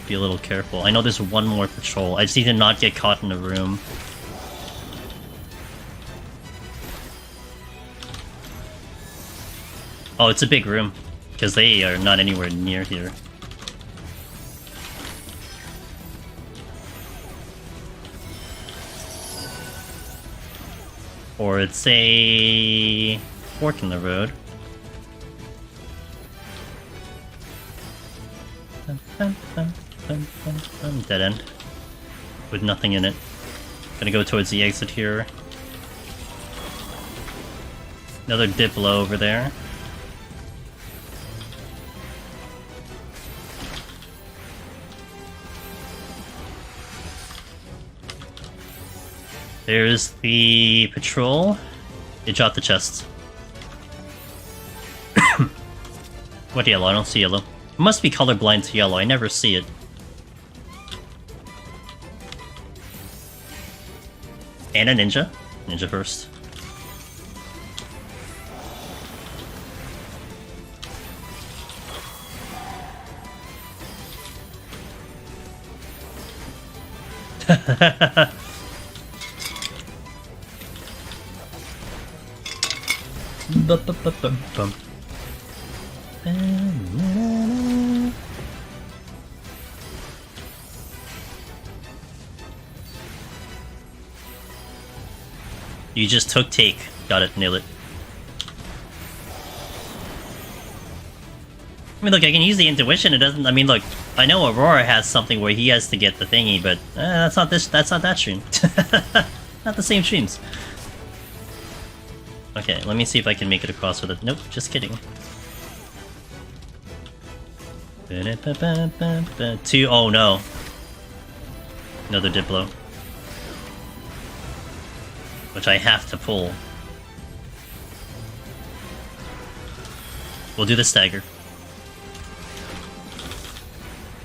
Be a little careful. I know there's one more patrol. I just need to not get caught in a room. Oh, it's a big room. Because they are not anywhere near here. Or it's a fork in the road. Dead end. With nothing in it. Gonna go towards the exit here. Another Diplo over there. There's the patrol. They dropped the chest. What yellow? I don't see yellow. It must be colorblind to yellow. I never see it. And a ninja. Ninja first. You just took take. Got it, nail it. I mean, look, I can use the intuition. It doesn't. I mean, look, I know Aurora has something where he has to get the thingy, but that's not this. That's not that stream. Not the same streams. Okay, let me see if I can make it across with it. Nope, just kidding. 2. Oh no. Another Diplo. Which I have to pull. We'll do the stagger.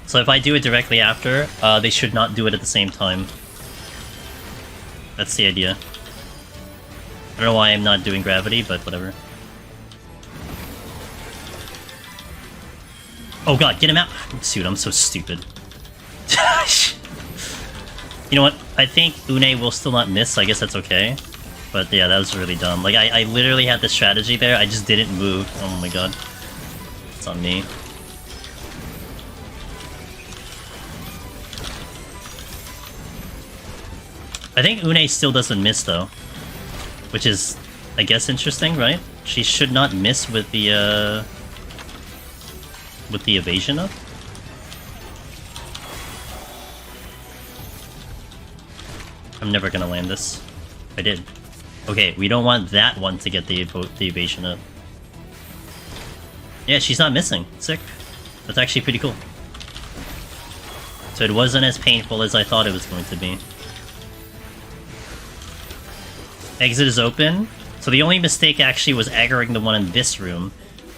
So if I do it directly after, they should not do it at the same time. That's the idea. I don't know why I'm not doing gravity, but whatever. Oh god, get him out! Dude, I'm so stupid. You know what? I think Une will still not miss, so I guess that's okay. But yeah, that was really dumb. Like, I literally had the strategy there, I just didn't move. Oh my god. It's on me. I think Une still doesn't miss, though. Which is, I guess, interesting, right? She should not miss with the, with the evasion up. I'm never gonna land this. I did. Okay, we don't want that one to get the evasion up. Yeah, she's not missing. Sick. That's actually pretty cool. So it wasn't as painful as I thought it was going to be. Exit is open. So the only mistake actually was aggroing the one in this room.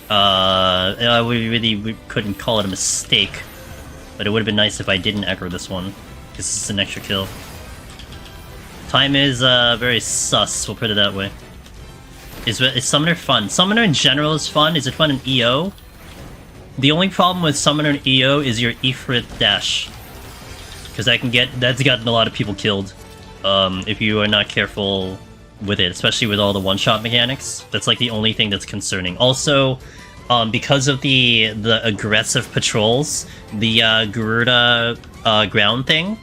We couldn't call it a mistake. But it would have been nice if I didn't aggro this one. Because this is an extra kill. Time is very sus, we'll put it that way. Is Summoner fun? Summoner in general is fun. Is it fun in EO? The only problem with Summoner in EO is your Ifrit dash. Because that's gotten a lot of people killed. If you are not careful with it, especially with all the one-shot mechanics. That's like the only thing that's concerning. Also, because of the aggressive patrols, the Garuda ground thing,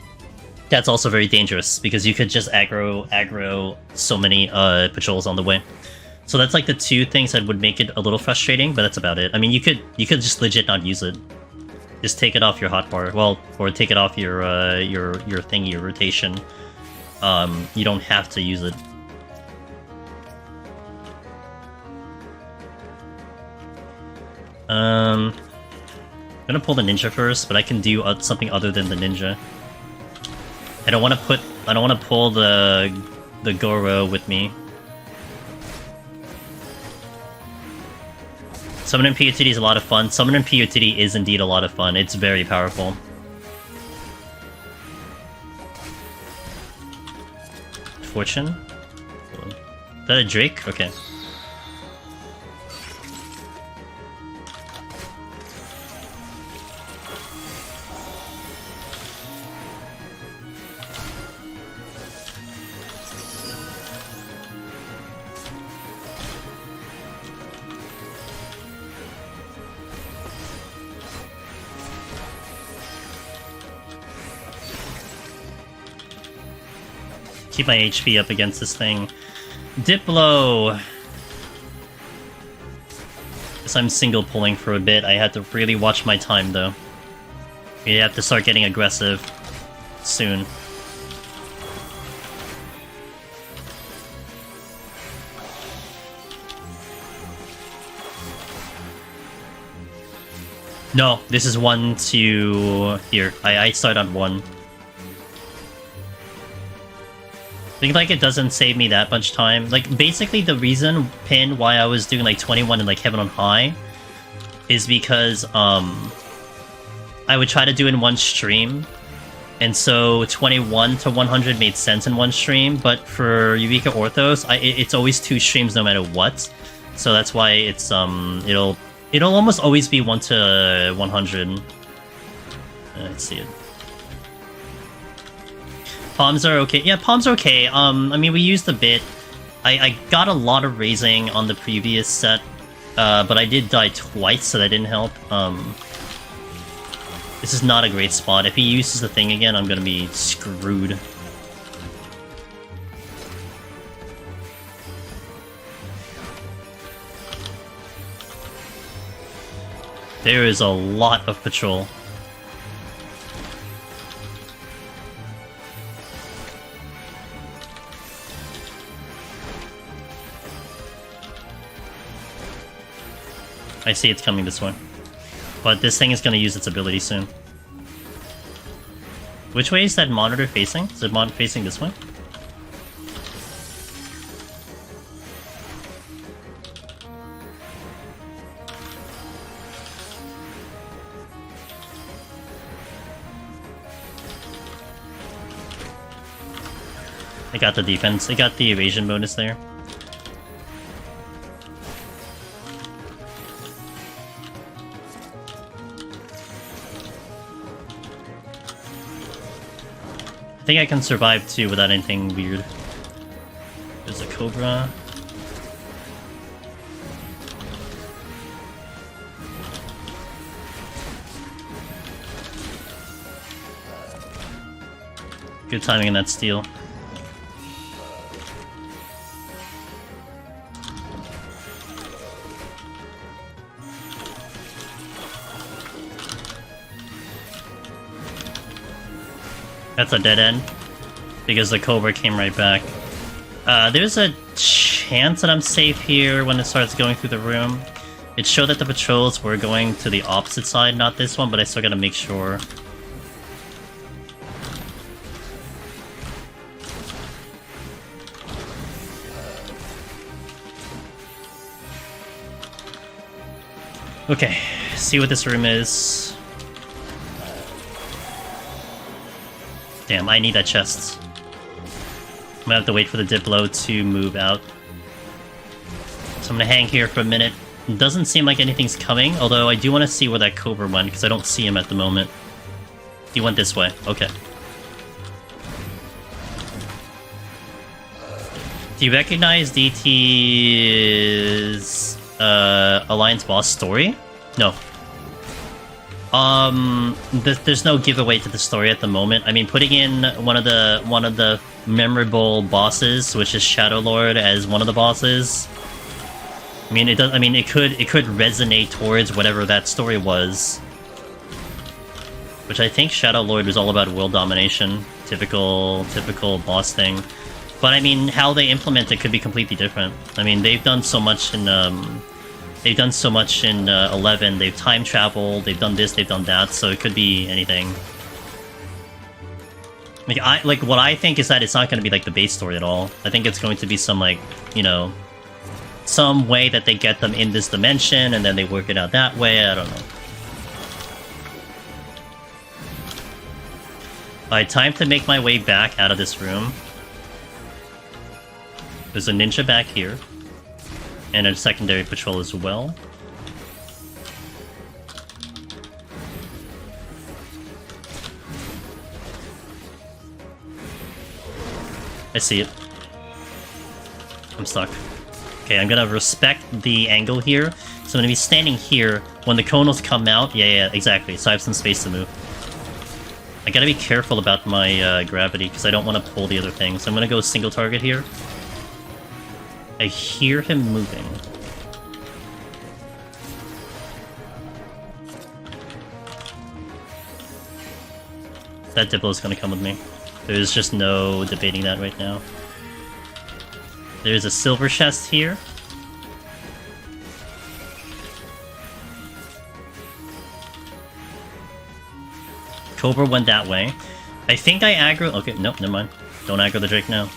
that's also very dangerous because you could just aggro so many patrols on the way. So that's like the two things that would make it a little frustrating, but that's about it. I mean, you could just legit not use it. Just take it off your hotbar. Well, or take it off your thingy, your rotation. You don't have to use it. I'm gonna pull the ninja first, but I can do something other than the ninja. I don't want to pull the Goro with me. Summon in POTD is a lot of fun. Summon in POTD is indeed a lot of fun. It's very powerful. Fortune? Is that a Drake? Okay. Keep my HP up against this thing. Diplo! Guess I'm single pulling for a bit. I had to really watch my time though. We have to start getting aggressive soon. No, this is 1 to here. I start on 1. I think like it doesn't save me that much time. Like basically the reason why I was doing like 21 and like Heaven on High is because I would try to do it in one stream. And so 21 to 100 made sense in one stream, but for Eureka Orthos, it's always 2 streams no matter what. So that's why it's it'll almost always be 1 to 100. Let's see it. Palms are okay. Yeah, palms are okay. I mean, we used a bit. I got a lot of raising on the previous set, but I did die twice, so that didn't help. This is not a great spot. If he uses the thing again, I'm gonna be screwed. There is a lot of patrol. I see it's coming this way. But this thing is going to use its ability soon. Which way is that monitor facing? Is it facing this way? It got the defense. It got the evasion bonus there. I think I can survive too without anything weird. There's a Cobra. Good timing in that steal. That's a dead end. Because the Cobra came right back. There's a chance that I'm safe here when it starts going through the room. It showed that the patrols were going to the opposite side, not this one, but I still gotta make sure. Okay, see what this room is. Damn, I need that chest. I'm gonna have to wait for the Diplo to move out. So I'm gonna hang here for a minute. It doesn't seem like anything's coming, although I do want to see where that Cobra went, because I don't see him at the moment. He went this way. Okay. Do you recognize DT's Alliance boss story? No. There's no giveaway to the story at the moment. I mean, putting in one of the memorable bosses, which is Shadow Lord, as one of the bosses. I mean, it does. I mean, it could resonate towards whatever that story was. Which I think Shadow Lord was all about world domination, typical boss thing. But I mean, how they implement it could be completely different. I mean, they've done so much in 11. They've time traveled. They've done this. They've done that. So it could be anything. Like what I think is that it's not going to be like the base story at all. I think it's going to be some, like, you know, some way that they get them in this dimension and then they work it out that way. I don't know. Alright, time to make my way back out of this room. There's a ninja back here. And a secondary patrol as well. I see it. I'm stuck. Okay, I'm gonna respect the angle here. So I'm gonna be standing here when the conals come out. Yeah, exactly. So I have some space to move. I gotta be careful about my gravity, because I don't want to pull the other thing. So I'm gonna go single target here. I hear him moving. That Diplo is gonna come with me. There's just no debating that right now. There's a silver chest here. Cobra went that way. I think I aggro... Okay, nope, never mind. Don't aggro the Drake now.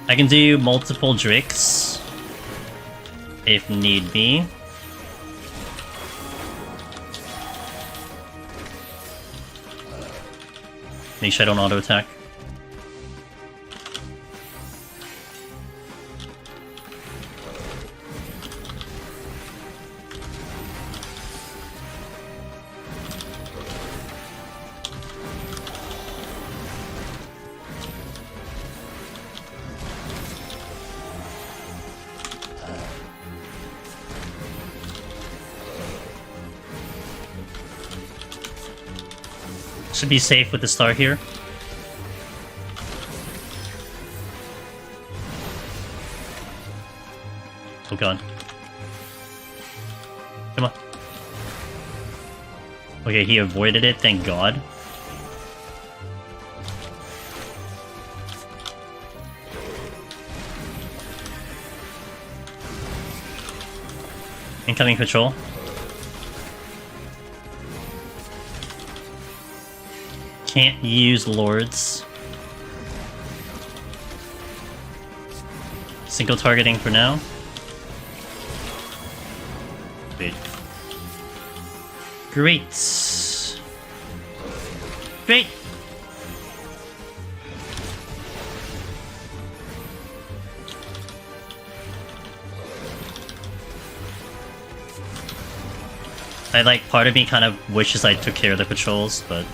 I can do multiple Drakes if need be. Make sure I don't auto-attack. Should be safe with the star here. Oh god. Come on. Okay, he avoided it, thank god. Incoming patrol. Can't use lords. Single targeting for now. Wait. Great. Great. Part of me kind of wishes I took care of the patrols, but...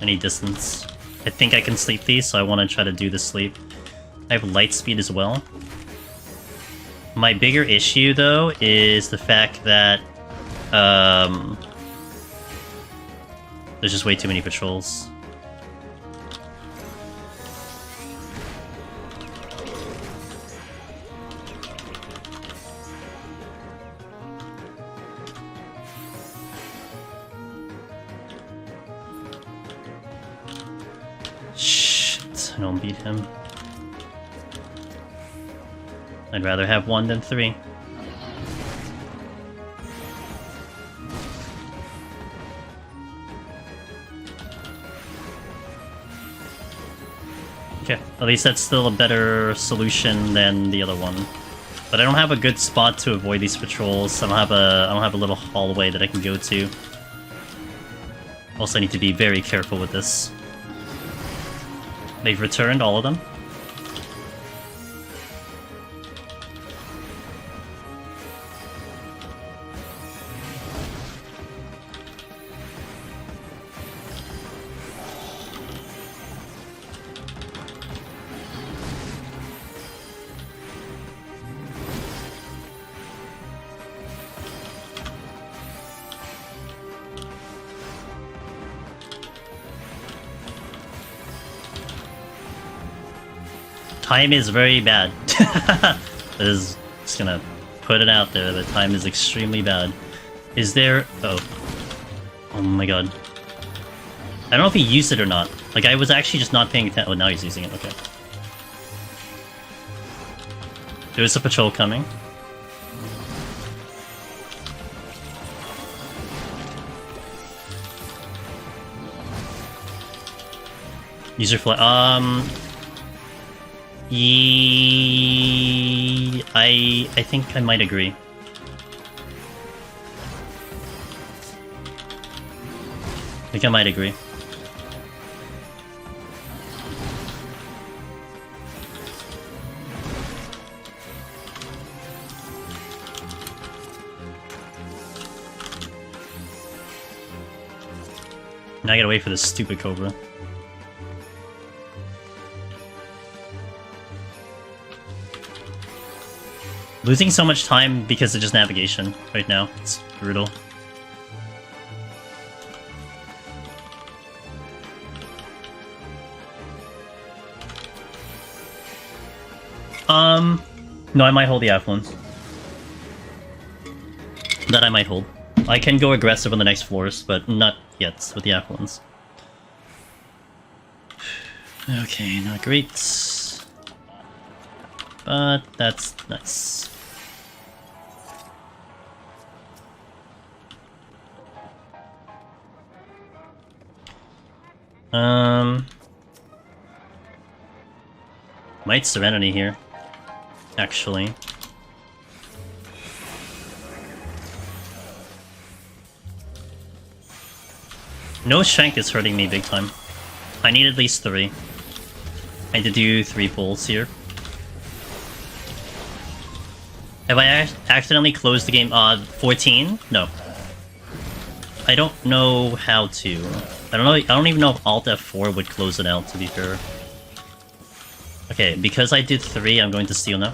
I need distance. I think I can sleep these, so I want to try to do the sleep. I have light speed as well. My bigger issue, though, is the fact that, There's just way too many patrols. Shit, I don't beat him. I'd rather have 1 than 3. Okay, at least that's still a better solution than the other one. But I don't have a good spot to avoid these patrols. I don't have a little hallway that I can go to. Also, I need to be very careful with this. They've returned, all of them. Time is very bad. Is just gonna put it out there. The time is extremely bad. Is there? Oh my god. I don't know if he used it or not. Like, I was actually just not paying attention. Oh, now he's using it. Okay. There's a patrol coming. User flight. I think I might agree. I think I might agree. Now I gotta wait for this stupid Cobra. Losing so much time because of just navigation right now. It's brutal. No, I might hold the F1s. That I might hold. I can go aggressive on the next floors, but not yet with the F1s. Okay, not great. But that's nice. Might Serenity here, actually. No Shank is hurting me big time. I need at least 3. I need to do 3 pulls here. Have I accidentally closed the game? 14? No. I don't know how to. I don't know. I don't even know if Alt F4 would close it out, to be fair. Okay, because I did 3, I'm going to steal now.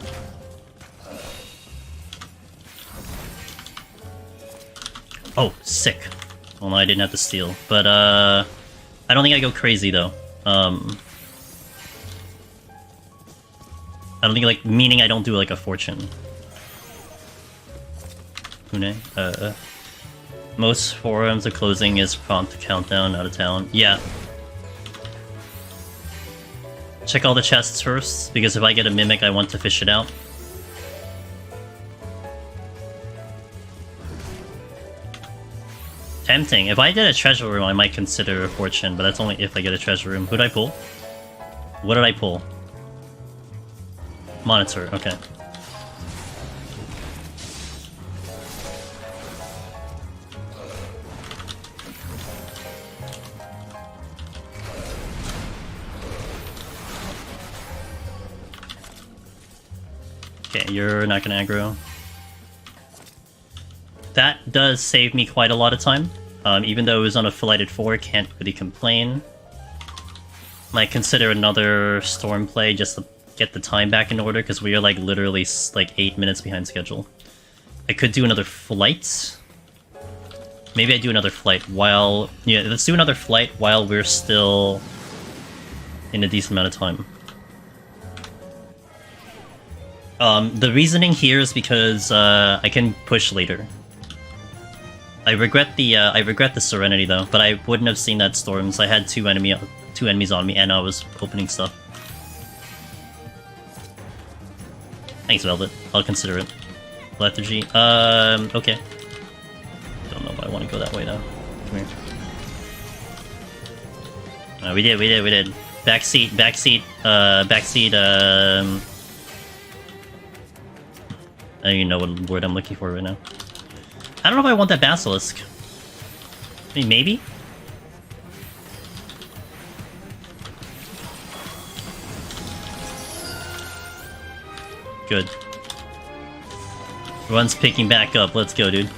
Oh, sick. Well, no, I didn't have to steal. But, I don't think I go crazy, though. I don't think, like, meaning I don't do, like, a fortune. Pune? Most forums are closing is prompt countdown out of town. Yeah. Check all the chests first, because if I get a mimic, I want to fish it out. Tempting. If I did a treasure room, I might consider a fortune, but that's only if I get a treasure room. Who'd I pull? What did I pull? Monitor, okay. Okay, you're not gonna aggro. That does save me quite a lot of time. Even though it was on a flighted 4, can't really complain. Might consider another storm play just to get the time back in order, because we are like literally like 8 minutes behind schedule. I could do another flight. Maybe I do another flight while... Yeah, let's do another flight while we're still in a decent amount of time. The reasoning here is because I can push later. I regret the Serenity though, but I wouldn't have seen that Storms. I had two enemies on me and I was opening stuff. Thanks, Velvet. I'll consider it. Lethargy. Okay. Don't know if I want to go that way now. Come here. We did. Backseat. I don't even know what word I'm looking for right now. I don't know if I want that Basilisk. I mean, maybe? Good. Everyone's picking back up. Let's go, dude.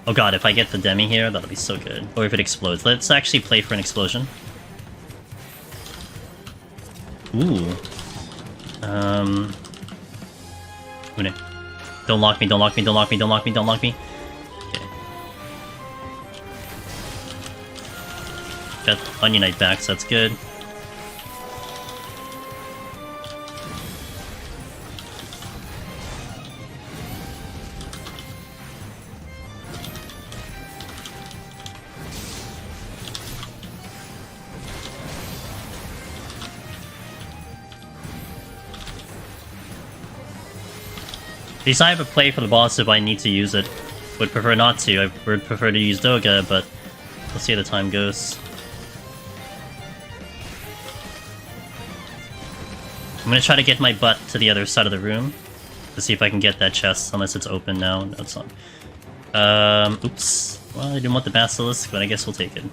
Oh god, if I get the Demi here, that'll be so good. Or if it explodes. Let's actually play for an explosion. Ooh. Une. Don't lock me, don't lock me, don't lock me, don't lock me, don't lock me. Okay. Got Onionite back, so that's good. Decide if a play for the boss if I need to use it. Would prefer not to. I would prefer to use Doga, but we'll see how the time goes. I'm gonna try to get my butt to the other side of the room to see if I can get that chest, unless it's open now. No, it's not. Oops. Well, I didn't want the Basilisk, but I guess we'll take it.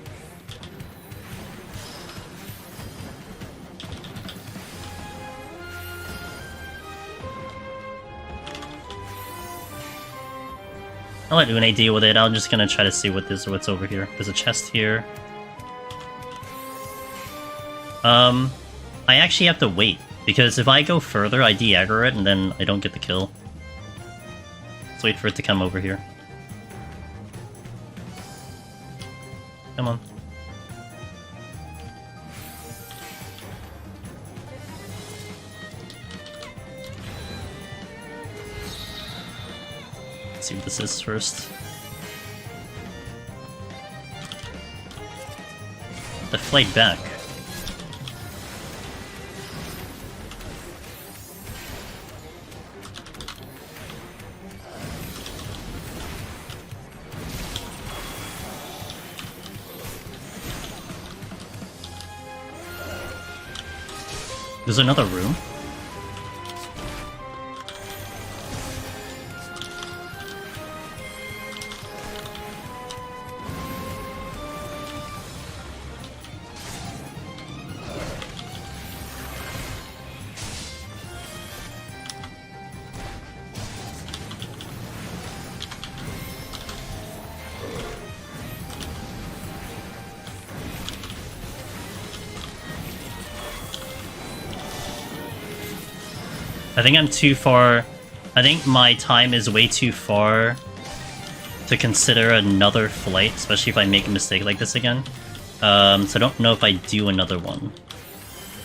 I'll let Une deal with it. I'm just gonna try to see what's over here. There's a chest here. I actually have to wait, because if I go further, I de-aggro it, and then I don't get the kill. Let's wait for it to come over here. Come on. See what this is first. The flight back. There's another room. I think I'm too far. I think my time is way too far to consider another flight, especially if I make a mistake like this again. So I don't know if I do another one.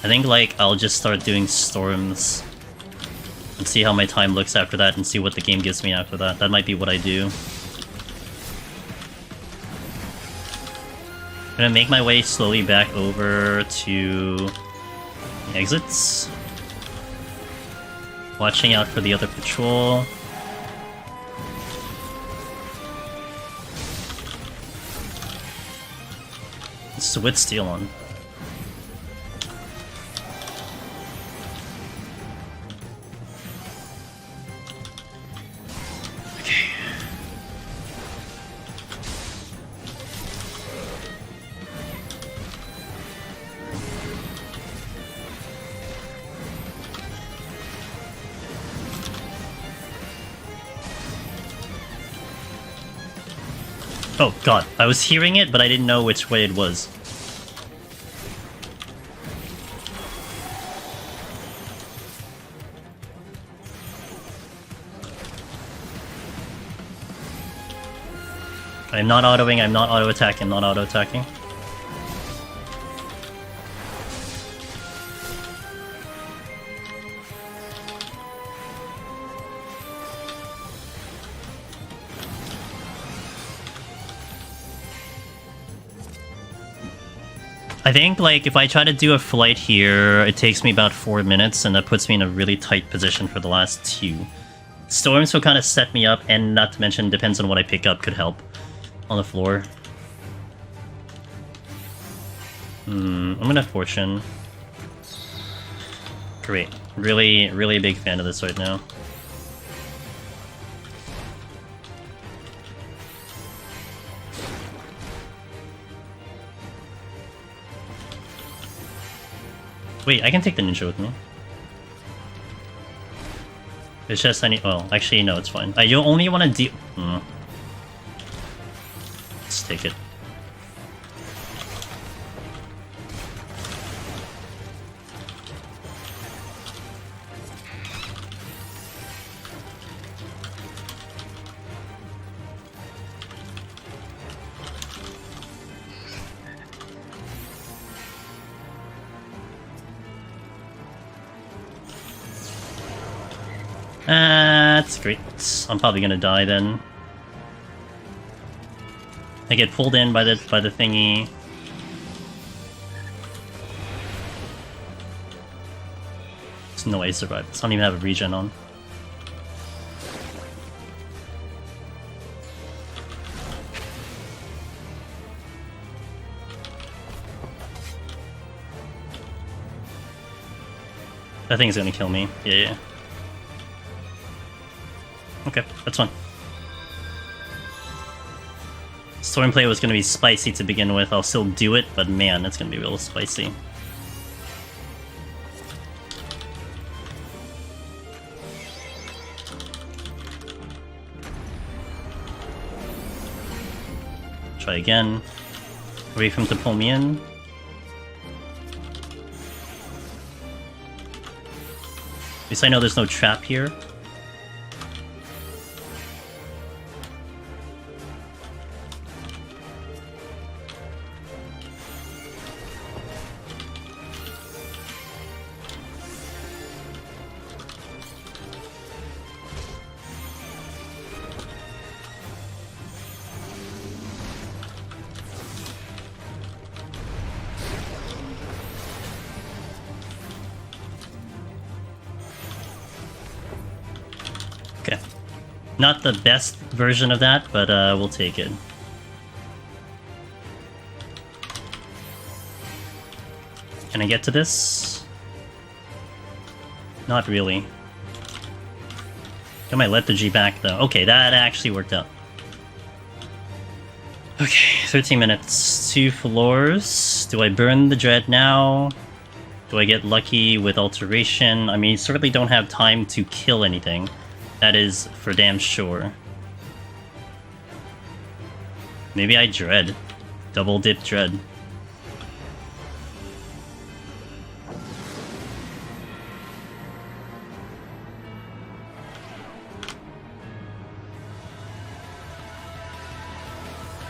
I think, like, I'll just start doing storms and see how my time looks after that and see what the game gives me after that. That might be what I do. I'm gonna make my way slowly back over to the exits. Watching out for the other patrol. This is with steel on. Oh god, I was hearing it, but I didn't know which way it was. I'm not autoing, I'm not auto-attacking, I'm not auto-attacking. I think, like, if I try to do a flight here, it takes me about 4 minutes, and that puts me in a really tight position for the last 2. Storms will kind of set me up, and not to mention, depends on what I pick up, could help on the floor. I'm gonna Fortune. Great. Really, really big fan of this right now. Wait, I can take the ninja with me. It's just I need. Oh, actually, no, it's fine. You only want to deal. Let's take it. That's great. I'm probably gonna die then. I get pulled in by the thingy. There's no way I survive this. I don't even have a regen on. That thing's gonna kill me. Yeah. Okay, that's fine. Stormplay was gonna be spicy to begin with. I'll still do it, but man, it's gonna be real spicy. Try again. Wait for him to pull me in. At least I know there's no trap here. Okay. Not the best version of that, but we'll take it. Can I get to this? Not really. I might let the G back though. Okay, that actually worked out. Okay, 13 minutes. 2 floors. Do I burn the Dread now? Do I get lucky with Alteration? I mean, certainly don't have time to kill anything. That is for damn sure. Maybe I Dread. Double dip Dread.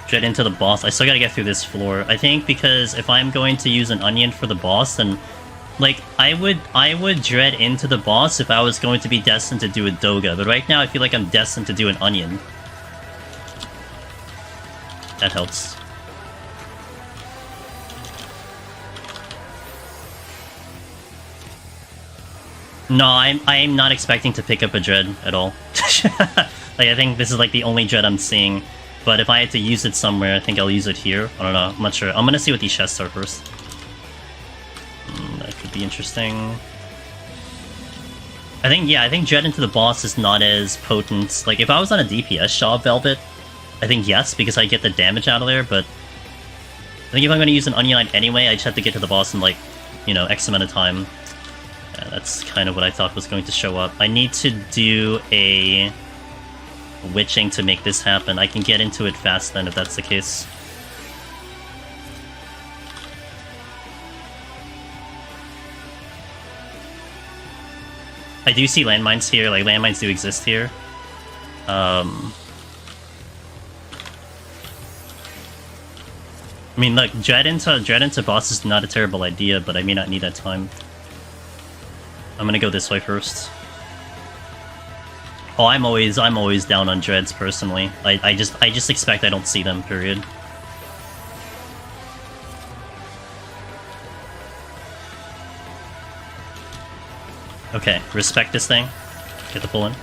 Dread into the boss. I still gotta get through this floor. I think because if I'm going to use an onion for the boss, then like I would Dread into the boss if I was going to be destined to do a Doga, but right now I feel like I'm destined to do an onion. That helps. No, I'm not expecting to pick up a Dread at all. Like I think this is like the only Dread I'm seeing. But if I had to use it somewhere, I think I'll use it here. I don't know, I'm not sure. I'm gonna see what these chests are first. That could be interesting. I think Dread into the boss is not as potent. Like, if I was on a DPS shop Velvet, I think yes, because I get the damage out of there, but I think if I'm gonna use an Onion Knight anyway, I just have to get to the boss in, like, you know, X amount of time. That's kind of what I thought was going to show up. I need to do a witching to make this happen. I can get into it fast then if that's the case. I do see landmines here, like landmines do exist here. I mean, look, dread into boss is not a terrible idea, but I may not need that time. I'm gonna go this way first. Oh, I'm always down on dreads personally. I just expect I don't see them. Period. Okay, respect this thing. Get the pull in.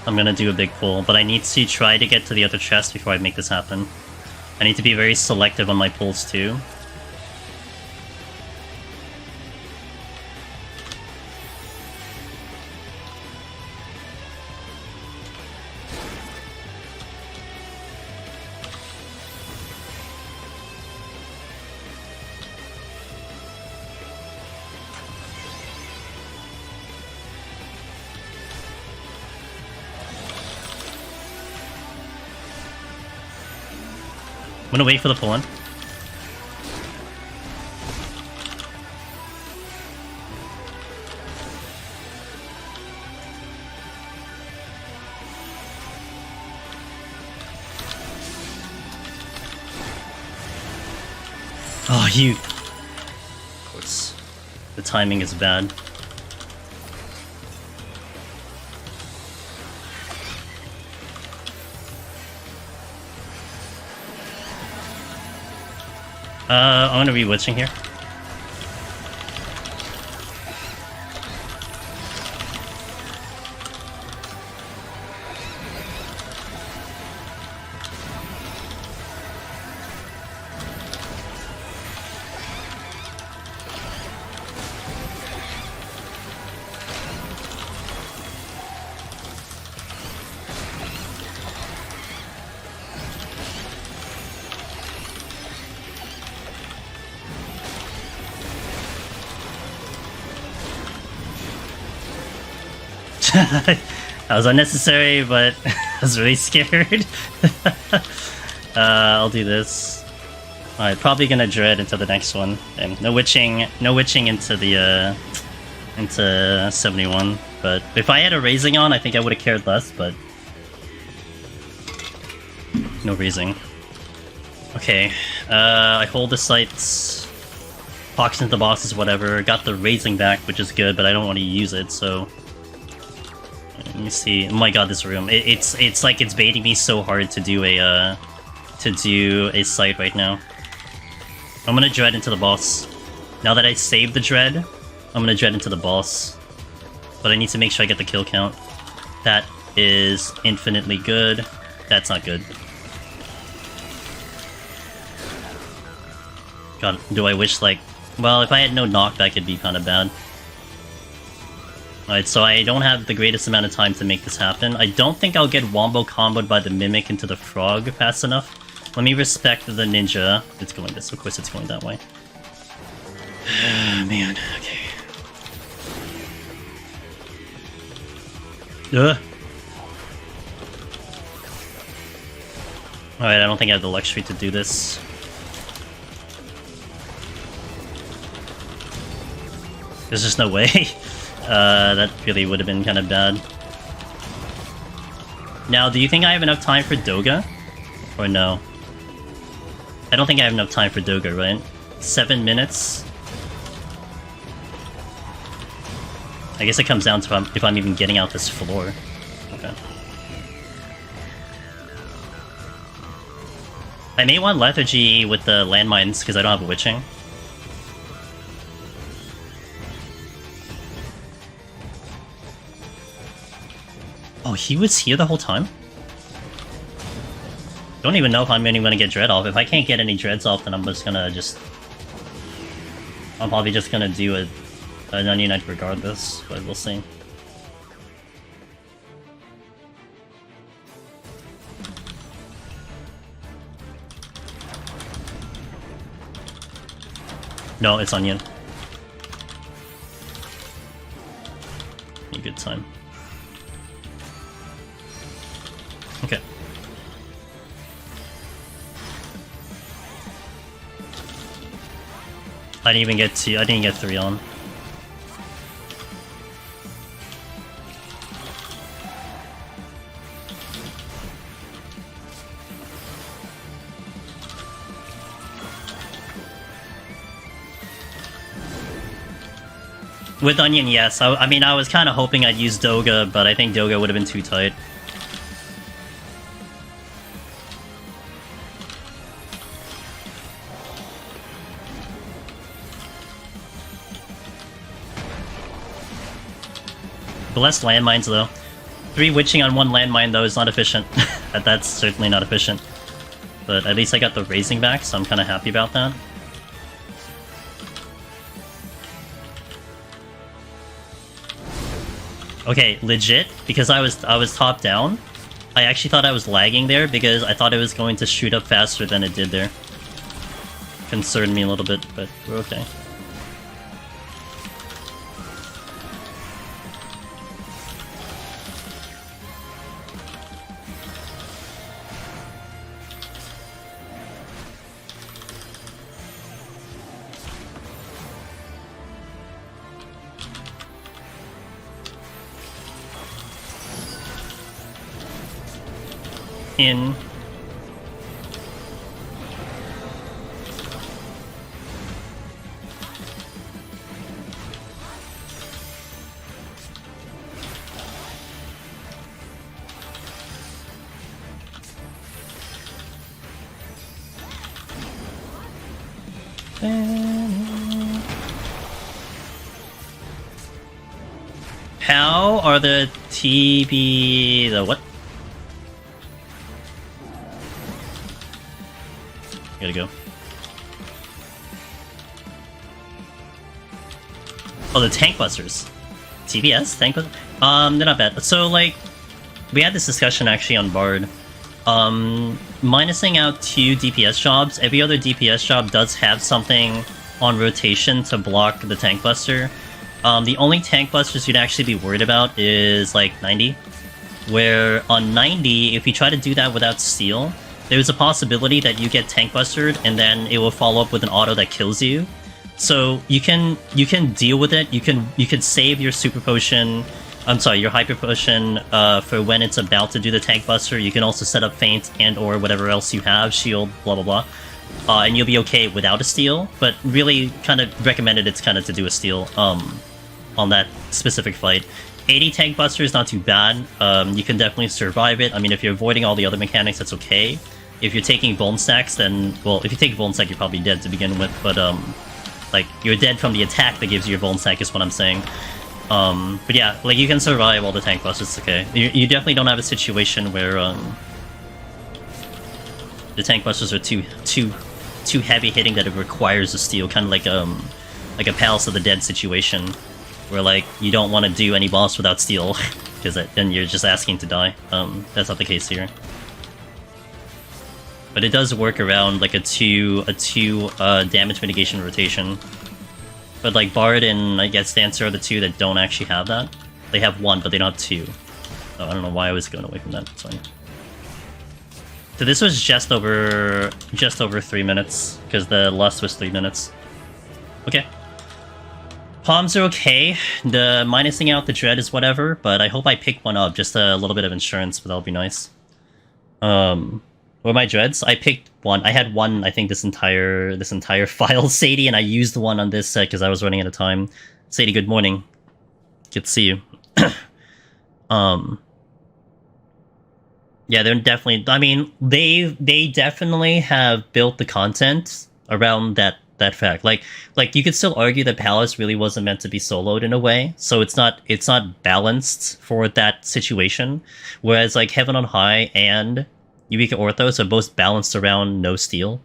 I'm gonna do a big pull, but I need to try to get to the other chest before I make this happen. I need to be very selective on my pulls too. I'm gonna wait for the pull-in. Oh, you... Of course. The timing is bad. I'm gonna be witching here. That was unnecessary, but I was really scared. I'll do this. Alright, probably gonna dread into the next one. And no witching into the into 71. But if I had a raising on, I think I would have cared less, but no raising. Okay, I hold the sights, pox into the bosses, whatever. Got the raising back, which is good, but I don't want to use it, so let me see. Oh my god, this room. It's like it's baiting me so hard to do a sight right now. I'm gonna dread into the boss. Now that I saved the dread, I'm gonna dread into the boss. But I need to make sure I get the kill count. That is infinitely good. That's not good. God, do I wish, like... Well, if I had no knockback, it'd be kind of bad. Alright, so I don't have the greatest amount of time to make this happen. I don't think I'll get wombo comboed by the Mimic into the Frog fast enough. Let me respect the Ninja. It's going this, of course it's going that way. Man, okay. Ugh. Alright, I don't think I have the luxury to do this. There's just no way. That really would have been kind of bad. Now, do you think I have enough time for Doga? Or no? I don't think I have enough time for Doga, right? 7 minutes? I guess it comes down to if I'm even getting out this floor. Okay. I may want Lethargy with the landmines because I don't have a witching. Oh, he was here the whole time? Don't even know if I'm even gonna get dread off. If I can't get any dreads off, then I'm just gonna I'm probably just gonna do an Onion Knight regardless, but we'll see. No, it's Onion. be a good time. Okay. I didn't get 3 on. With Onion, yes. I mean, I was kind of hoping I'd use Doga, but I think Doga would have been too tight. The less landmines, though. 3 witching on 1 landmine, though, is not efficient. That's certainly not efficient. But at least I got the raising back, so I'm kind of happy about that. Okay, legit, because I was top down, I actually thought I was lagging there because I thought it was going to shoot up faster than it did there. Concerned me a little bit, but we're okay. In how are the the what? Gotta go. Oh, the tank busters. TBS? Tank busters? They're not bad. So, like, we had this discussion actually on Bard. Minusing out 2 DPS jobs, every other DPS job does have something on rotation to block the tank buster. The only tank busters you'd actually be worried about is, like, 90. Where on 90, if you try to do that without steal, there's a possibility that you get tank bustered and then it will follow up with an auto that kills you. So you can deal with it. You can save your super potion, your hyper potion for when it's about to do the tank buster. You can also set up feint and or whatever else you have, shield, blah blah blah, and you'll be okay without a steal. But really, kind of recommended it's kind of to do a steal on that specific fight. 80 tank buster is not too bad. You can definitely survive it. I mean, if you're avoiding all the other mechanics, that's okay. If you're taking bone stacks, then, well, if you take bone stack, you're probably dead to begin with, but, like, you're dead from the attack that gives you your bone stack is what I'm saying. But yeah, like, you can survive all the tank busters, it's okay. You definitely don't have a situation where, the tank busters are too heavy hitting that it requires a steal, kind of like a Palace of the Dead situation, where, like, you don't want to do any boss without steal, because then you're just asking to die. That's not the case here. But it does work around like a two damage mitigation rotation. But like Bard and I guess Dancer are the 2 that don't actually have that. They have 1, but they don't have 2. Oh, I don't know why I was going away from that. It's fine. So this was just over 3 minutes because the lust was 3 minutes. Okay. Palms are okay. The minusing out the dread is whatever, but I hope I pick one up. Just a little bit of insurance, but that'll be nice. What are my dreads? I picked 1. I had 1, I think, this entire file, Sadie, and I used the one on this set because I was running out of time. Sadie, good morning. Good to see you. Yeah, they're definitely. I mean, they definitely have built the content around that fact. Like you could still argue that Palace really wasn't meant to be soloed in a way, so it's not balanced for that situation. Whereas like Heaven on High and Eureka Orthos are both balanced around no steal.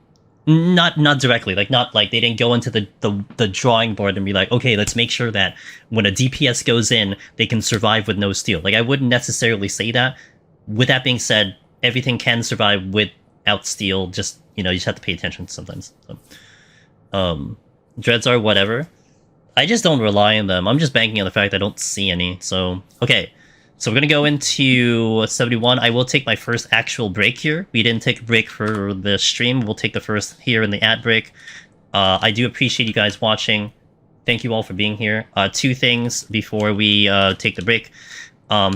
Not directly, like not like they didn't go into the drawing board and be like, okay, let's make sure that when a DPS goes in, they can survive with no steal. Like I wouldn't necessarily say that. With that being said, everything can survive without steal. Just you just have to pay attention sometimes. So, dreads are whatever. I just don't rely on them. I'm just banking on the fact I don't see any. So, okay. So we're going to go into 71. I will take my first actual break here. We didn't take a break for the stream. We'll take the first here in the ad break. I do appreciate you guys watching. Thank you all for being here. Two things before we take the break.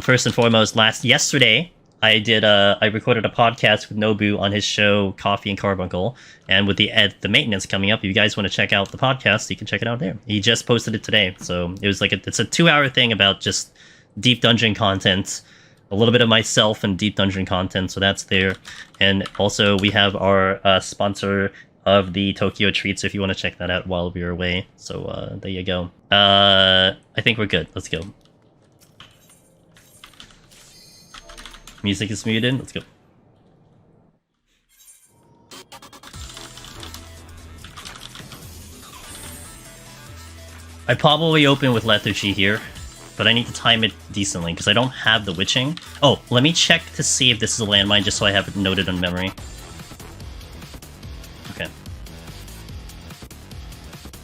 First and foremost, yesterday, I recorded a podcast with Nobu on his show Coffee and Carbuncle, and with the maintenance coming up, if you guys want to check out the podcast, you can check it out there. He just posted it today, so it was like it's a 2-hour thing about just deep dungeon content, a little bit of myself and deep dungeon content, so that's there. And also we have our sponsor of the Tokyo Treats if you want to check that out while we're away. So there you go. I think we're good. Let's go. Music is muted. Let's go. I probably open with Lethargy here, but I need to time it decently because I don't have the Witching. Oh, let me check to see if this is a landmine just so I have it noted on memory. Okay.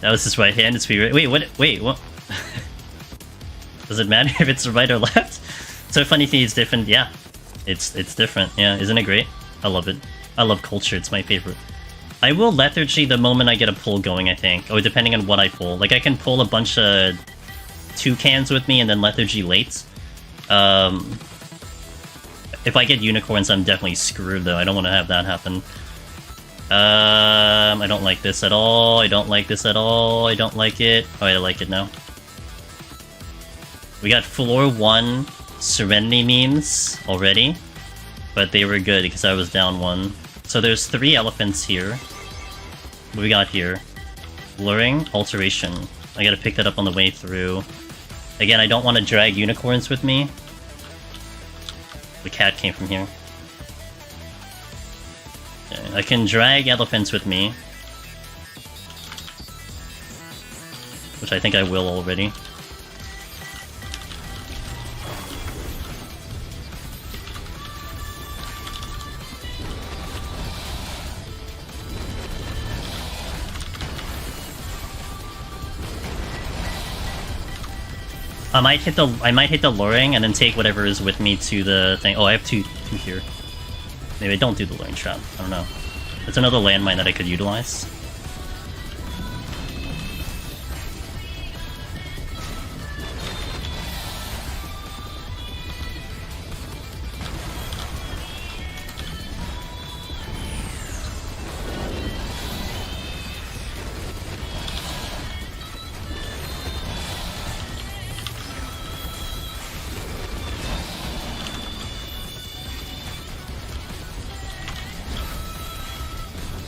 That was his right hand. It's right. Wait, what? Wait, what? Does it matter if it's right or left? So funny thing is different. Yeah. It's different, yeah, isn't it great? I love it. I love culture, it's my favorite. I will Lethargy the moment I get a pull going, I think. Oh, depending on what I pull. Like, I can pull a bunch of toucans with me and then Lethargy late. If I get unicorns, I'm definitely screwed, though. I don't want to have that happen. I don't like this at all. I don't like this at all. I don't like it. Oh, I like it now. We got floor 1 Serenity memes already, but they were good because I was down 1. So there's 3 elephants here. What we got here? Luring, Alteration. I gotta pick that up on the way through. Again, I don't want to drag unicorns with me. The cat came from here. Okay, I can drag elephants with me, which I think I will already. I might hit the luring and then take whatever is with me to the thing. Oh, I have two here. Maybe I don't do the luring trap. I don't know. It's another landmine that I could utilize.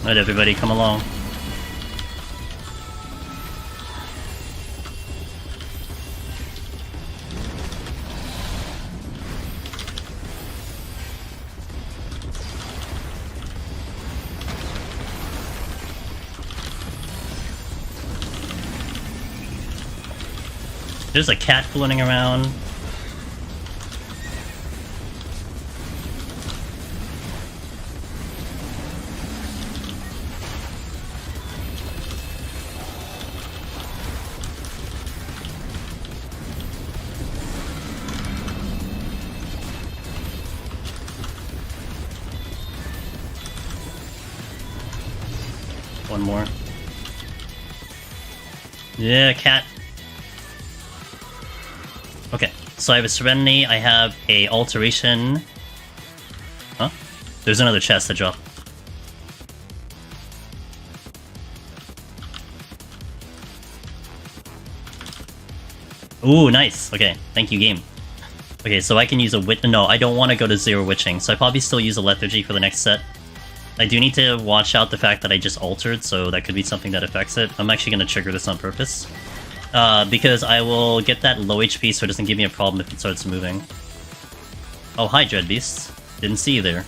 Alright, everybody, come along. There's a cat floating around. One more. Yeah, cat. Okay, so I have a Serenity, I have a Alteration. Huh? There's another chest to drop. Ooh, nice. Okay, thank you, game. Okay, so I can use a wit. No, I don't want to go to 0 witching, so I probably still use a Lethargy for the next set. I do need to watch out the fact that I just altered, so that could be something that affects it. I'm actually going to trigger this on purpose. Because I will get that low HP so it doesn't give me a problem if it starts moving. Oh, hi, Dreadbeast. Didn't see you there.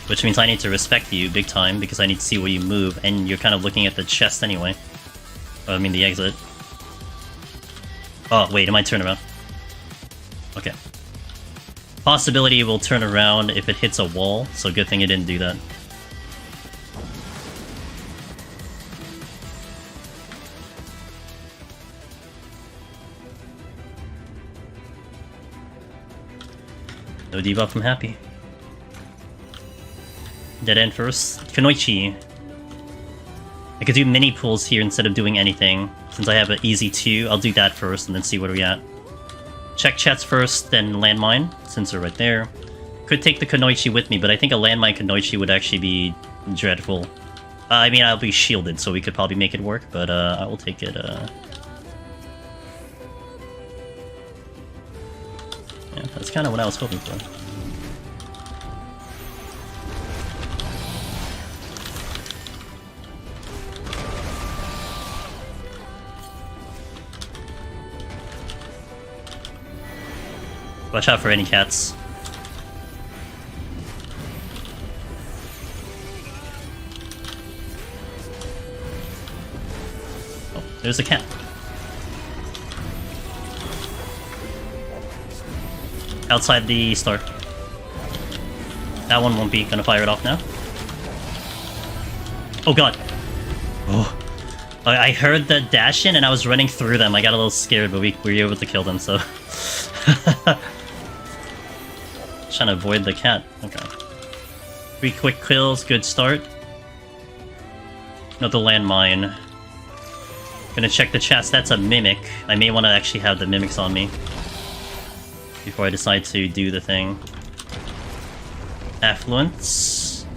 Which means I need to respect you big time, because I need to see where you move, and you're kind of looking at the chest anyway. Oh, I mean the exit. Oh, wait, it might turn around. Okay. Possibility it will turn around if it hits a wall, so good thing it didn't do that. No debuff, I'm happy. Dead end first. Kanoichi. I could do mini pulls here instead of doing anything. Since I have an easy 2, I'll do that first and then see where we're at. Check chats first, then landmine, since they're right there. Could take the Kanoichi with me, but I think a landmine Kanoichi would actually be dreadful. I mean, I'll be shielded, so we could probably make it work, but I will take it. Yeah, that's kind of what I was hoping for. Watch out for any cats. Oh, there's a cat. Outside the star. That one won't be. Gonna fire it off now. Oh god. Oh. I heard the dash in and I was running through them. I got a little scared, but we were able to kill them, so... Trying to avoid the cat. Okay. 3 quick kills, good start. Another landmine. Gonna check the chats. That's a mimic. I may want to actually have the mimics on me before I decide to do the thing. Affluence.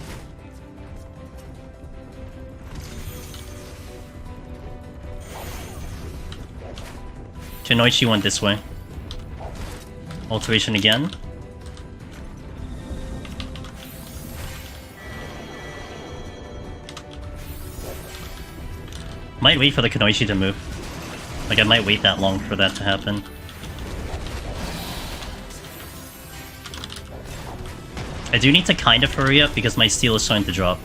Kanoichi went this way. Alteration again. Might wait for the Kanoichi to move. Like, I might wait that long for that to happen. I do need to kind of hurry up because my steel is starting to drop.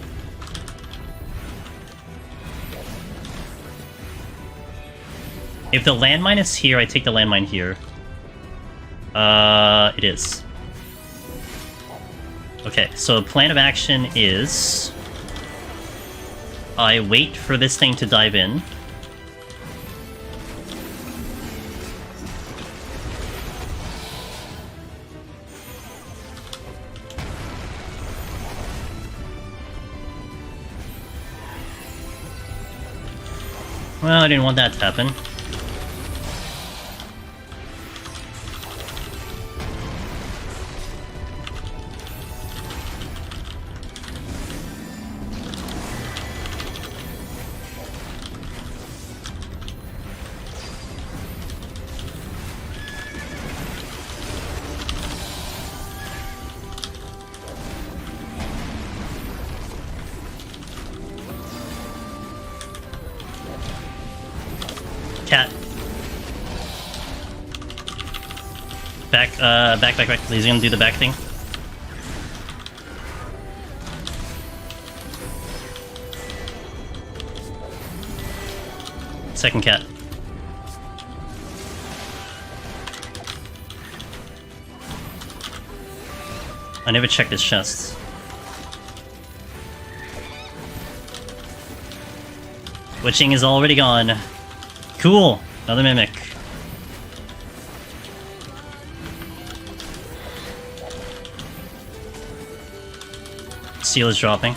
If the landmine is here, I take the landmine here. It is. Okay, so plan of action is... I wait for this thing to dive in. Well, I didn't want that to happen. Cat. Back. He's gonna do the back thing. Second cat. I never checked his chest. Witching is already gone. Cool! Another mimic. Steel is dropping.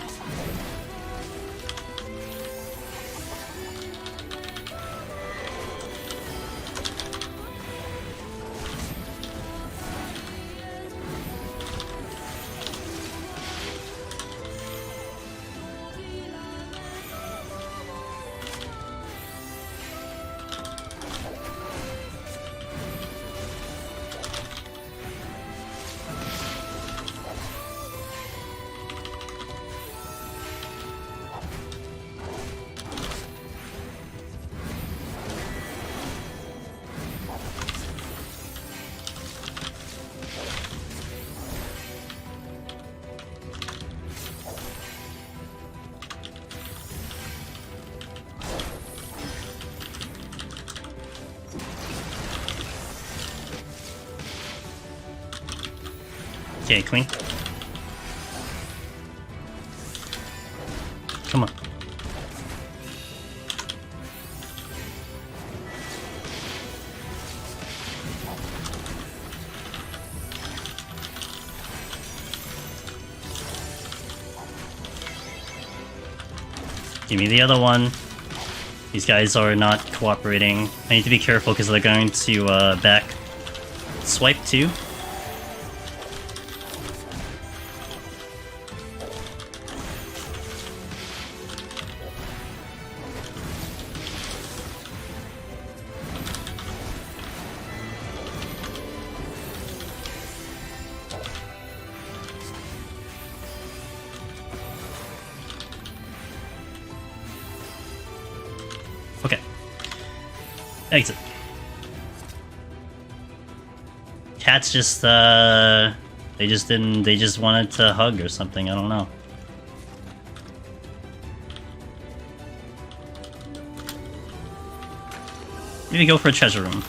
Okay, queen. Come on. Give me the other one. These guys are not cooperating. I need to be careful because they're going to back swipe too. Okay. Exit. Cats just, they just wanted to hug or something, I don't know. Maybe go for a treasure room.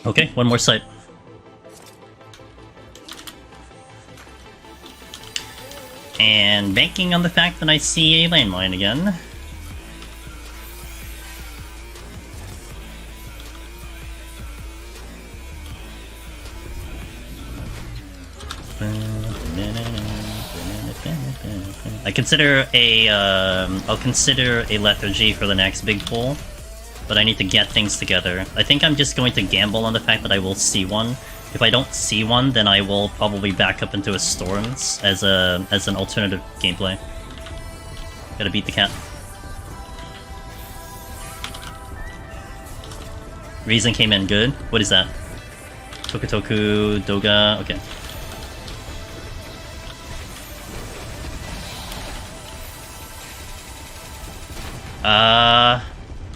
Okay, one more site. And banking on the fact that I see a landmine again. I consider a, I'll consider a lethargy for the next big pull, but I need to get things together. I think I'm just going to gamble on the fact that I will see one. If I don't see one, then I will probably back up into a Storms as an alternative gameplay. Gotta beat the cat. Reason came in good. What is that? Tokutoku, Doga, okay.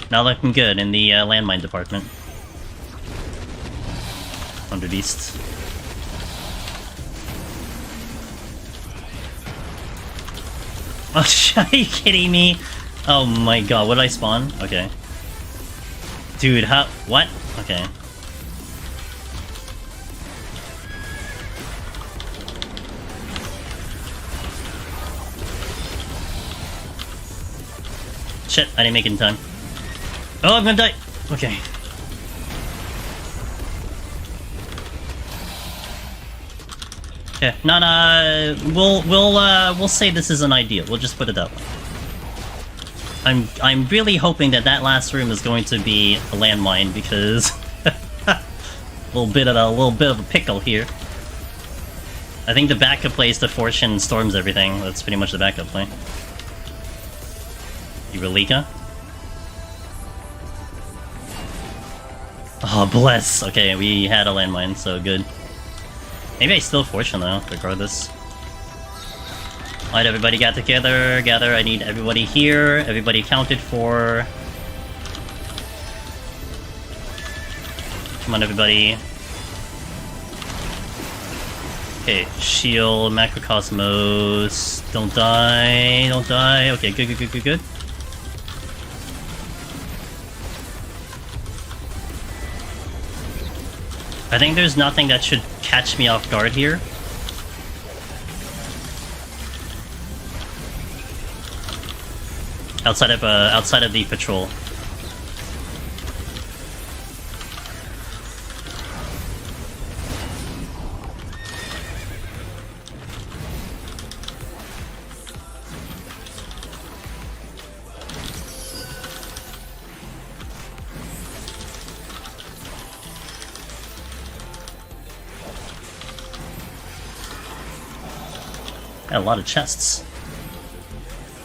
Not looking good in the landmine department. Under Beast. Oh, are you kidding me? Oh my god, what did I spawn? Okay. Dude, how? What? Okay. Shit, I didn't make it in time. Oh, I'm gonna die! Okay. Yeah, we'll say this isn't ideal. We'll just put it that way. I'm really hoping that that last room is going to be a landmine because a little bit of a pickle here. I think the backup play is the Fortune storms everything. That's pretty much the backup play. Eureka? Oh, bless. Okay, we had a landmine, so good. Maybe I still Fortune though, regardless. Alright, everybody got together, gather. I need everybody here, everybody accounted for. Come on, everybody. Okay, shield, macrocosmos. Don't die, don't die. Okay, good, good, good, good, good. I think there's nothing that should catch me off guard here. Outside of the patrol. Got a lot of chests.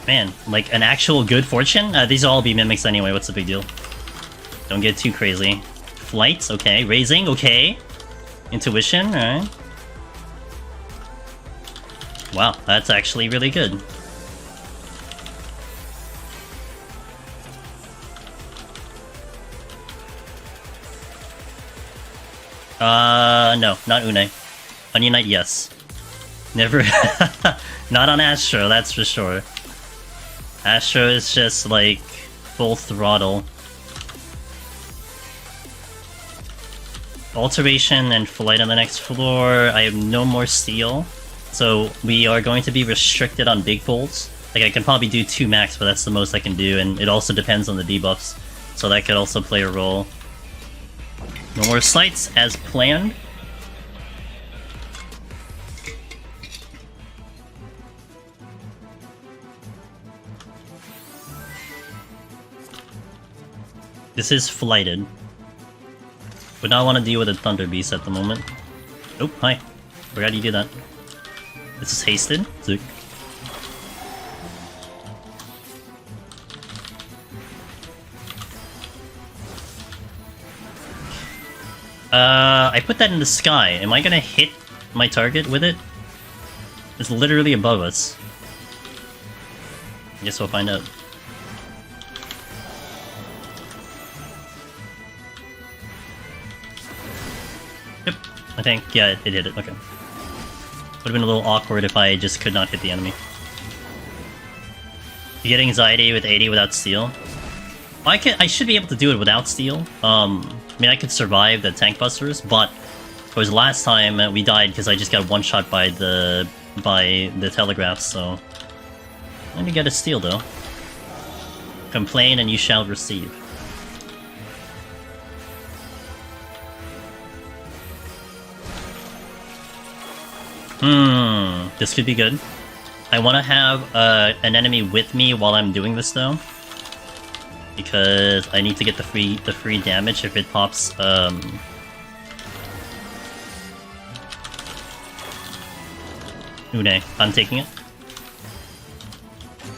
Man, like an actual good fortune? These will all be mimics anyway, what's the big deal? Don't get too crazy. Flight, okay. Raising, okay. Intuition, alright. Wow, that's actually really good. No, not Une. Onion Knight, yes. Never... Not on Astro, that's for sure. Astro is just, like, full throttle. Alteration and Flight on the next floor. I have no more steel. So we are going to be restricted on big pulls. Like, I can probably do 2 max, but that's the most I can do, and it also depends on the debuffs. So that could also play a role. No more sights, as planned. This is flighted. Would not want to deal with a Thunder Beast at the moment. Oh, hi. Forgot you do that. This is hasted. Zook. I put that in the sky. Am I gonna hit my target with it? It's literally above us. I guess we'll find out. Yep, I think, yeah, it hit it, okay. Would have been a little awkward if I just could not hit the enemy. You get anxiety with 80 without steel? I should be able to do it without steel. I mean, I could survive the tank busters, but it was last time we died because I just got one shot by the telegraphs, so let me get a steal though. Complain and you shall receive. This could be good. I want to have an enemy with me while I'm doing this though, because I need to get the free damage if it pops. Une, I'm taking it.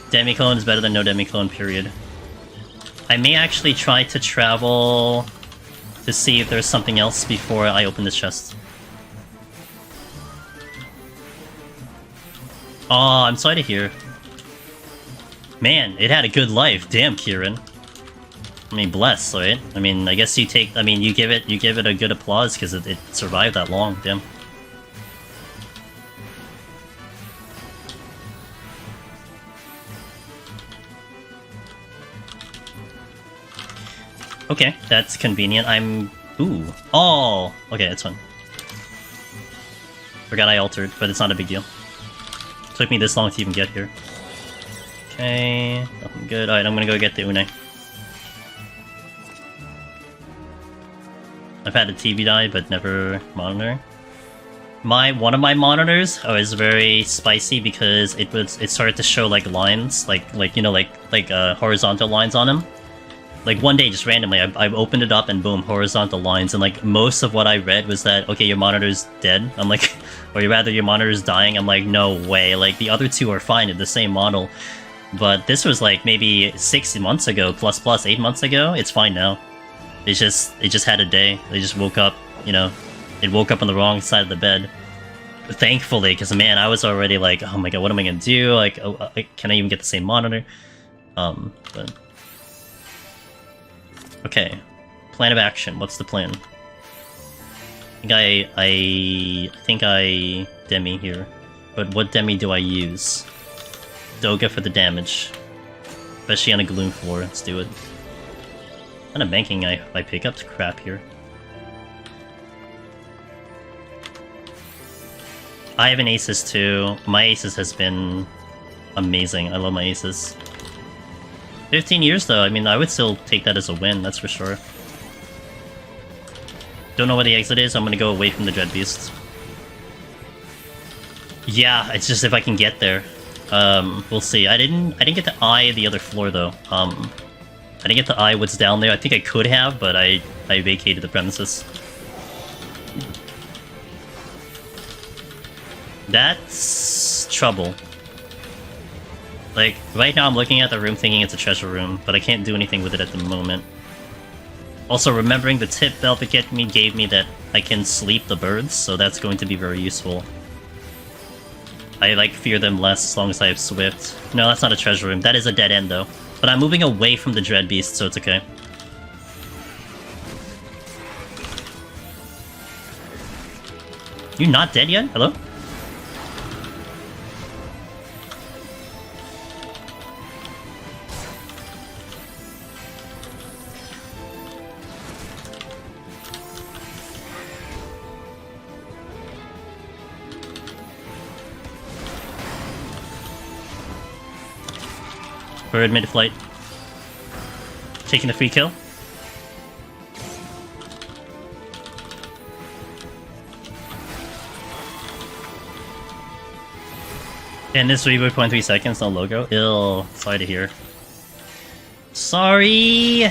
Demiclone is better than no demiclone, period. I may actually try to travel to see if there's something else before I open this chest. Oh, I'm sorry to hear. Man, it had a good life. Damn, Kieran. I mean, bless, right? I mean, I guess you take. I mean, you give it a good applause because it survived that long. Damn. Okay, that's convenient. Ooh. Oh! Okay, that's fine. Forgot I altered, but it's not a big deal. Took me this long to even get here. Okay, nothing good. Alright, I'm gonna go get the Une. I've had a TV die, but never monitor. One of my monitors is very spicy because it started to show like lines, like horizontal lines on them. Like one day, just randomly, I opened it up and boom, horizontal lines, and like most of what I read was that, okay, your monitor's dead. I'm like, or rather your monitor's dying. I'm like, no way. Like the other two are fine in the same model, but this was like maybe 6 months ago, plus 8 months ago. It's fine now. It just had a day. They just woke up, you know, it woke up on the wrong side of the bed. Thankfully, because man, I was already like, oh my god, what am I gonna do? Like, can I even get the same monitor? But okay, plan of action. What's the plan? I think I demi here, but what demi do I use? Doga for the damage, especially on a gloom floor. Let's do it. What kind of banking I pick up crap here. I have an Aces too. My Aces has been amazing. I love my Aces. 15 years though, I mean, I would still take that as a win, that's for sure. Don't know where the exit is, I'm gonna go away from the Dread Beast. Yeah, it's just if I can get there. We'll see. I didn't get to eye the other floor though. I didn't get to eye what's down there. I think I could have, but I vacated the premises. That's trouble. Like, right now I'm looking at the room thinking it's a treasure room, but I can't do anything with it at the moment. Also, remembering the tip Velvet gave me that I can sleep the birds, so that's going to be very useful. I, like, fear them less as long as I have Swift. No, that's not a treasure room. That is a dead end, though. But I'm moving away from the Dread Beast, so it's okay. You not dead yet? Hello? Bird mid-flight. Taking the free kill. And this 3.3 seconds, no logo. Ill. Sorry to hear. Sorry!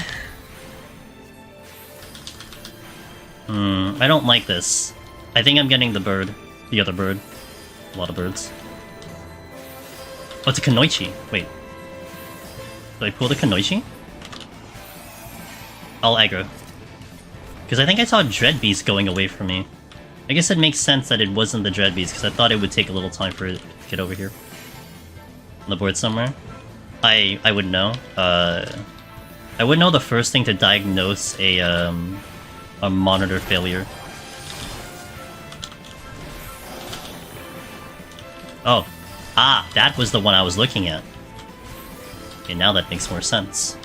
I don't like this. I think I'm getting the bird. The other bird. A lot of birds. Oh, it's a Kanoichi. Wait. Do I pull the Kanoichi? I'll aggro. Because I think I saw Dread Beast going away from me. I guess it makes sense that it wasn't the Dread Beast, because I thought it would take a little time for it to get over here. On the board somewhere. I would know. I would know the first thing to diagnose a monitor failure. Oh. Ah, that was the one I was looking at. Okay, now that makes more sense.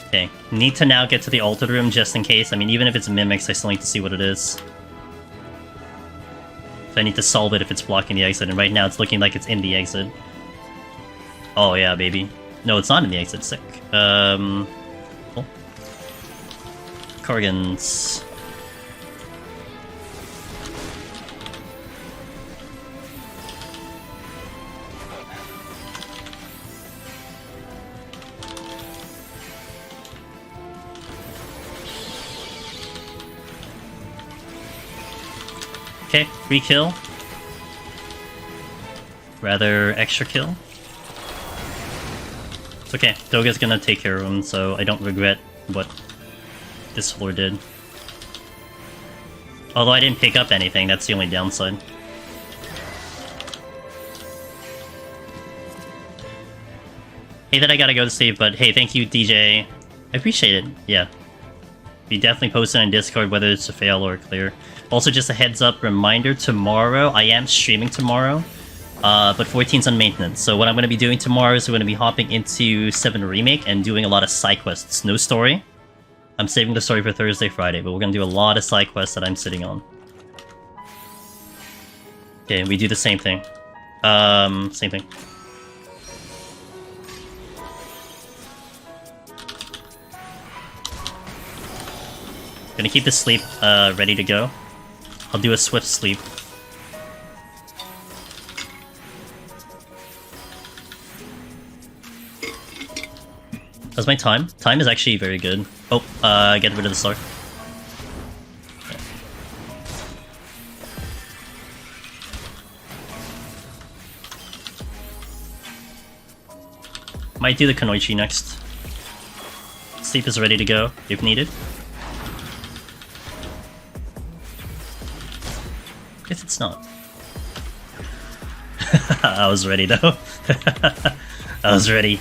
Okay, need to now get to the altered room just in case. I mean, even if it's mimics, I still need to see what it is. So I need to solve it if it's blocking the exit, and right now it's looking like it's in the exit. Oh yeah, baby. No, it's not in the exit. Sick. Cool. Corrigans. Okay, free kill. Rather, extra kill. It's okay, Doga's gonna take care of him, so I don't regret what this floor did. Although I didn't pick up anything, that's the only downside. Hey, that I gotta go to sleep, but hey, thank you, DJ. I appreciate it, yeah. You definitely posted on Discord whether it's a fail or a clear. Also, just a heads up reminder, tomorrow, I am streaming tomorrow, but 14's on maintenance. So what I'm going to be doing tomorrow is we're going to be hopping into 7 Remake and doing a lot of side quests. No story. I'm saving the story for Thursday, Friday, but we're going to do a lot of side quests that I'm sitting on. Okay, we do the same thing. Same thing. Gonna keep the sleep ready to go. I'll do a swift sleep. How's my time? Time is actually very good. Oh, get rid of the star. Okay. Might do the Kanoichi next. Sleep is ready to go if needed. If it's not. I was ready though. I was ready.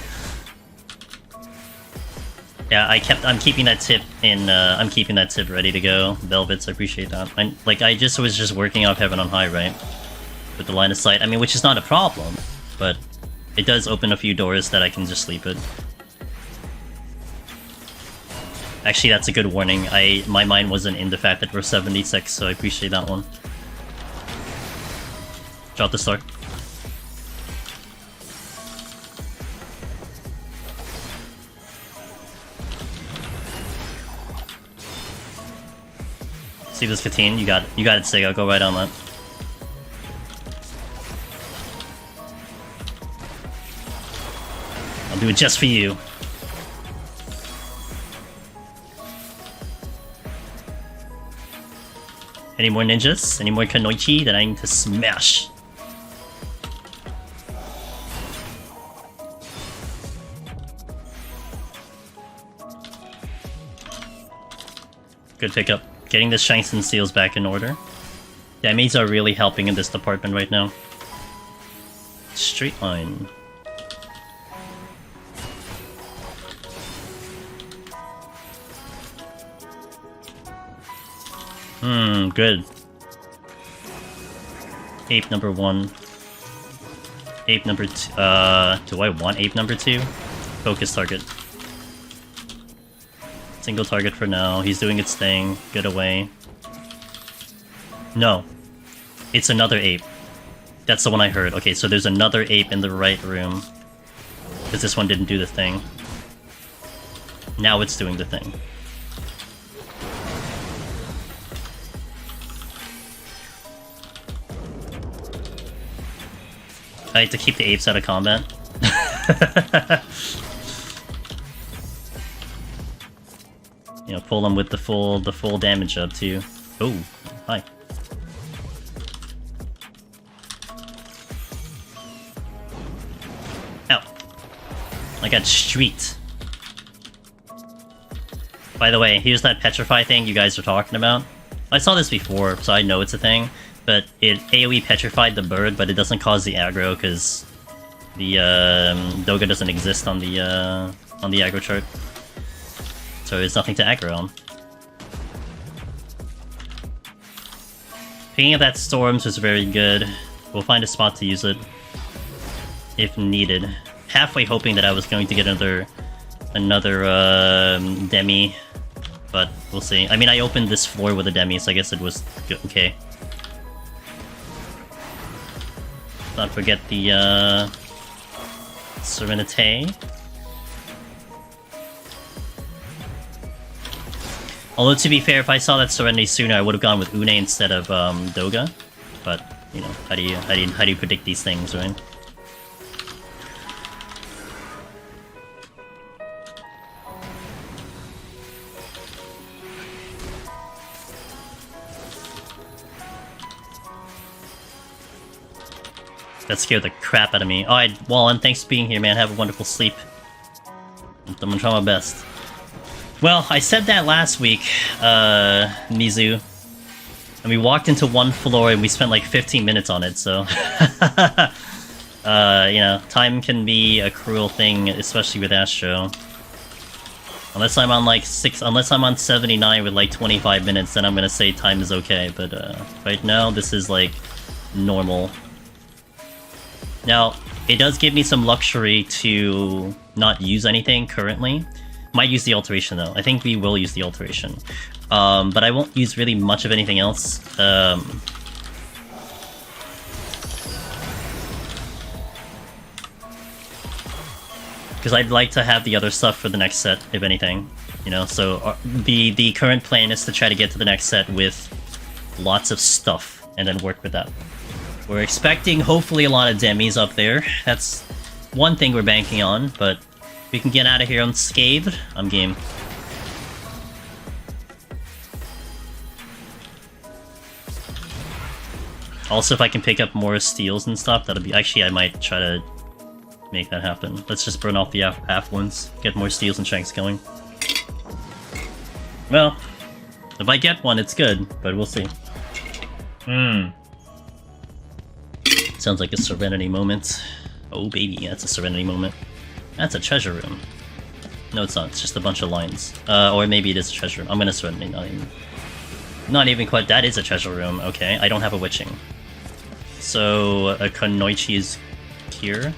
Yeah, I'm keeping that tip in, I'm keeping that tip ready to go. Velvets, I appreciate that. I was just working off Heaven on High, right? With the line of sight. I mean, which is not a problem, but it does open a few doors that I can just sleep it. Actually, that's a good warning. My mind wasn't in the fact that we're 76, so I appreciate that one. Drop the star. See this 15? You got it, Sega. Go right on that. I'll do it just for you. Any more ninjas? Any more Kanoichi that I need to smash? Good pickup. Getting the Shanks and Seals back in order. Damies are really helping in this department right now. Straight line. Good. Ape number 1. Ape number 2. Do I want ape number 2? Focus target. Single target for now. He's doing its thing. Get away. No. It's another ape. That's the one I heard. Okay, so there's another ape in the right room. Because this one didn't do the thing. Now it's doing the thing. I like to keep the apes out of combat. You know, pull them with the full damage up too. Oh, hi. Ow. I got streaked. By the way, here's that petrify thing you guys were talking about. I saw this before, so I know it's a thing. But it AoE petrified the bird, but it doesn't cause the aggro because the Doga doesn't exist on the aggro chart. So there's nothing to aggro on. Picking up that Storms was very good. We'll find a spot to use it if needed. Halfway hoping that I was going to get another Demi, but we'll see. I mean, I opened this floor with a Demi, so I guess it was good. Okay. Not forget the Serenity. Although, to be fair, if I saw that Serenity sooner, I would have gone with Une instead of Doga. But, you know, how do you predict these things, right? That scared the crap out of me. Alright, Wallen, thanks for being here, man. Have a wonderful sleep. I'm gonna try my best. Well, I said that last week, Mizu. And we walked into one floor and we spent like 15 minutes on it, so... you know, time can be a cruel thing, especially with Astro. Unless I'm on like unless I'm on 79 with like 25 minutes, then I'm gonna say time is okay, but right now, this is like normal. Now, it does give me some luxury to not use anything currently. Might use the alteration though. I think we will use the alteration. But I won't use really much of anything else. Because I'd like to have the other stuff for the next set, if anything. You know, so the current plan is to try to get to the next set with lots of stuff, and then work with that. We're expecting, hopefully, a lot of demis up there. That's one thing we're banking on, but if we can get out of here unscathed, I'm game. Also, if I can pick up more steals and stuff, that'll be... Actually, I might try to make that happen. Let's just burn off the half ones, get more steals and shanks going. Well, if I get one, it's good, but we'll see. Sounds like a Serenity moment. Oh baby, that's a Serenity moment. That's a treasure room. No, it's not. It's just a bunch of lines. Or maybe it is a treasure room. I'm gonna Serenity. Not even quite. That is a treasure room. Okay, I don't have a witching. So, a Konoichi is here.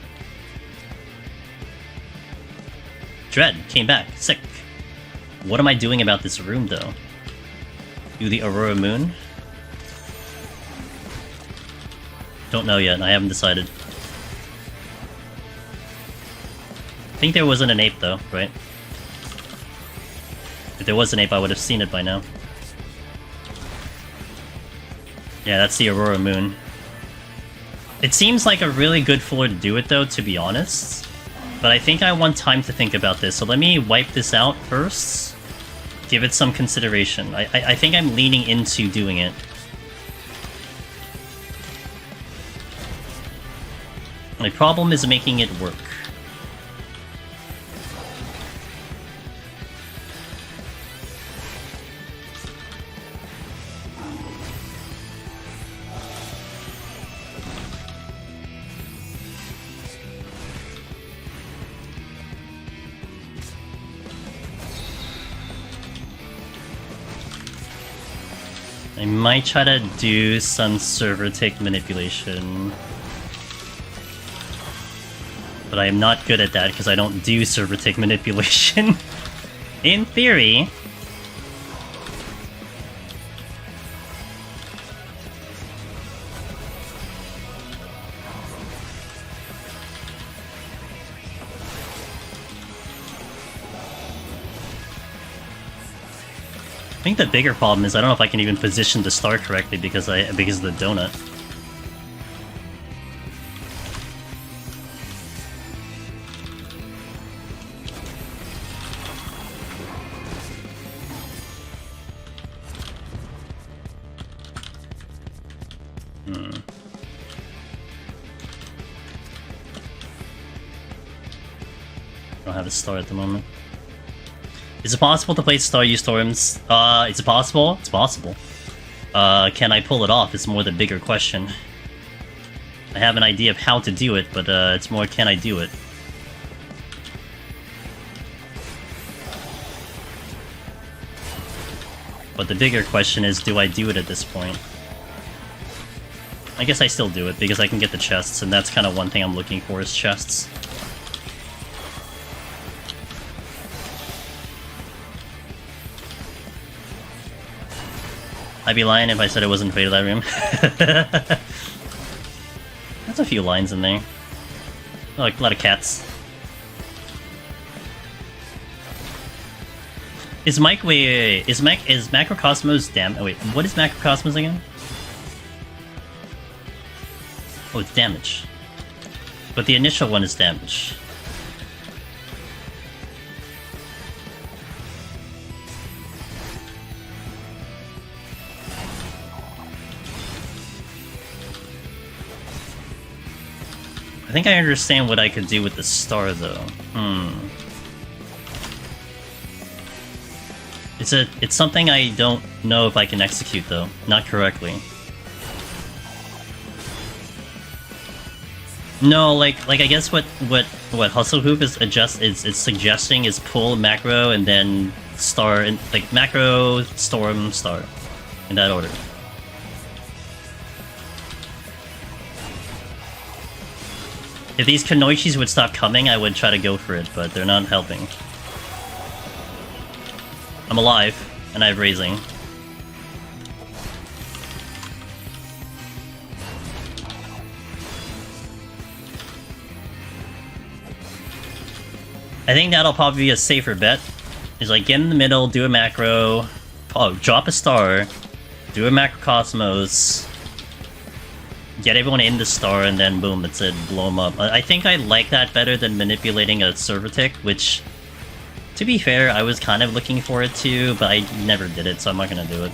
Dread came back. Sick. What am I doing about this room, though? Do the Aurora Moon? Don't know yet. I haven't decided. I think there wasn't an ape, though, right? If there was an ape, I would have seen it by now. Yeah, that's the Aurora Moon. It seems like a really good floor to do it, though, to be honest. But I think I want time to think about this, so let me wipe this out first. Give it some consideration. I think I'm leaning into doing it. My problem is making it work. I might try to do some server tick manipulation. But I am not good at that because I don't do server tick manipulation. In theory. I think the bigger problem is I don't know if I can even position the star correctly because of the donut. don't have a star at the moment. Is it possible to play Staryu Storms? Is it possible? It's possible. Can I pull it off? It's more the bigger question. I have an idea of how to do it, but it's more, can I do it? But the bigger question is, do I do it at this point? I guess I still do it, because I can get the chests, and that's kind of one thing I'm looking for, is chests. I'd be lying if I said it wasn't Fate of that room. There's a few lines in there. Like, a lot of cats. Is Mike... Wait. Is Macrocosmos damage... Oh, wait. What is Macrocosmos again? Oh, it's damage. But the initial one is damage. I think I understand what I could do with the star, though. It's something I don't know if I can execute, though. Not correctly. No, like I guess what Hustle Hoop is suggesting is pull macro and then star, and like macro, storm, star, in that order. If these Kanoichis would stop coming, I would try to go for it, but they're not helping. I'm alive, and I have raising. I think that'll probably be a safer bet. Is like get in the middle, do a macro, drop a star, do a macrocosmos, get everyone in the star, and then boom, that's it, blow them up. I think I like that better than manipulating a server tick, which, to be fair, I was kind of looking for it too, but I never did it, so I'm not gonna do it.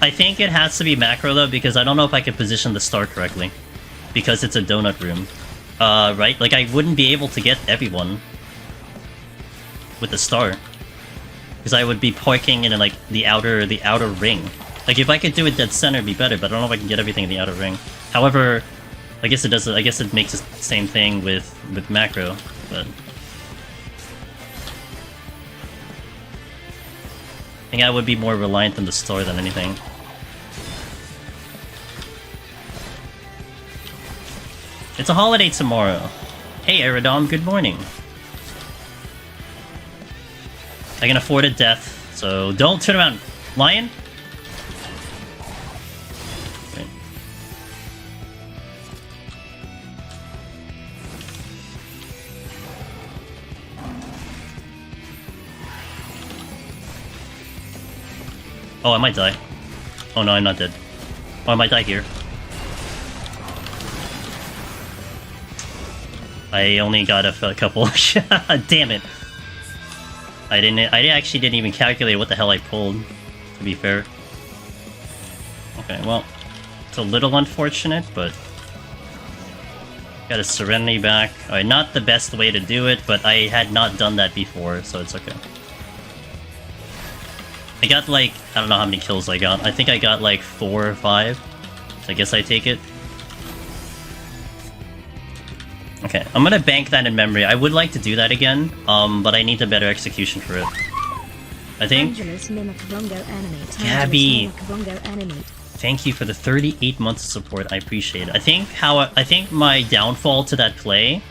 I think it has to be macro though, because I don't know if I can position the star correctly. Because it's a donut room. Right? Like, I wouldn't be able to get everyone with the star. Because I would be parking in like the outer ring. Like, if I could do it dead center, it'd be better, but I don't know if I can get everything in the outer ring. However, I guess it does. I guess it makes the same thing with macro, but I think I would be more reliant on the star than anything. It's a holiday tomorrow. Hey, Aerodom, good morning. I can afford a death, so don't turn around. Lion? Okay. Oh, I might die. Oh no, I'm not dead. Oh, I might die here. I only got a couple. Damn it! I actually didn't even calculate what the hell I pulled, to be fair. Okay, well, it's a little unfortunate, but got a Serenity back. Alright, not the best way to do it, but I had not done that before, so it's okay. I got like, I don't know how many kills I got. I think I got like 4 or 5. So I guess I take it. Okay, I'm gonna bank that in memory. I would like to do that again, but I need a better execution for it. I think... Gabby! Thank you for the 38 months of support, I appreciate it. I think my downfall to that play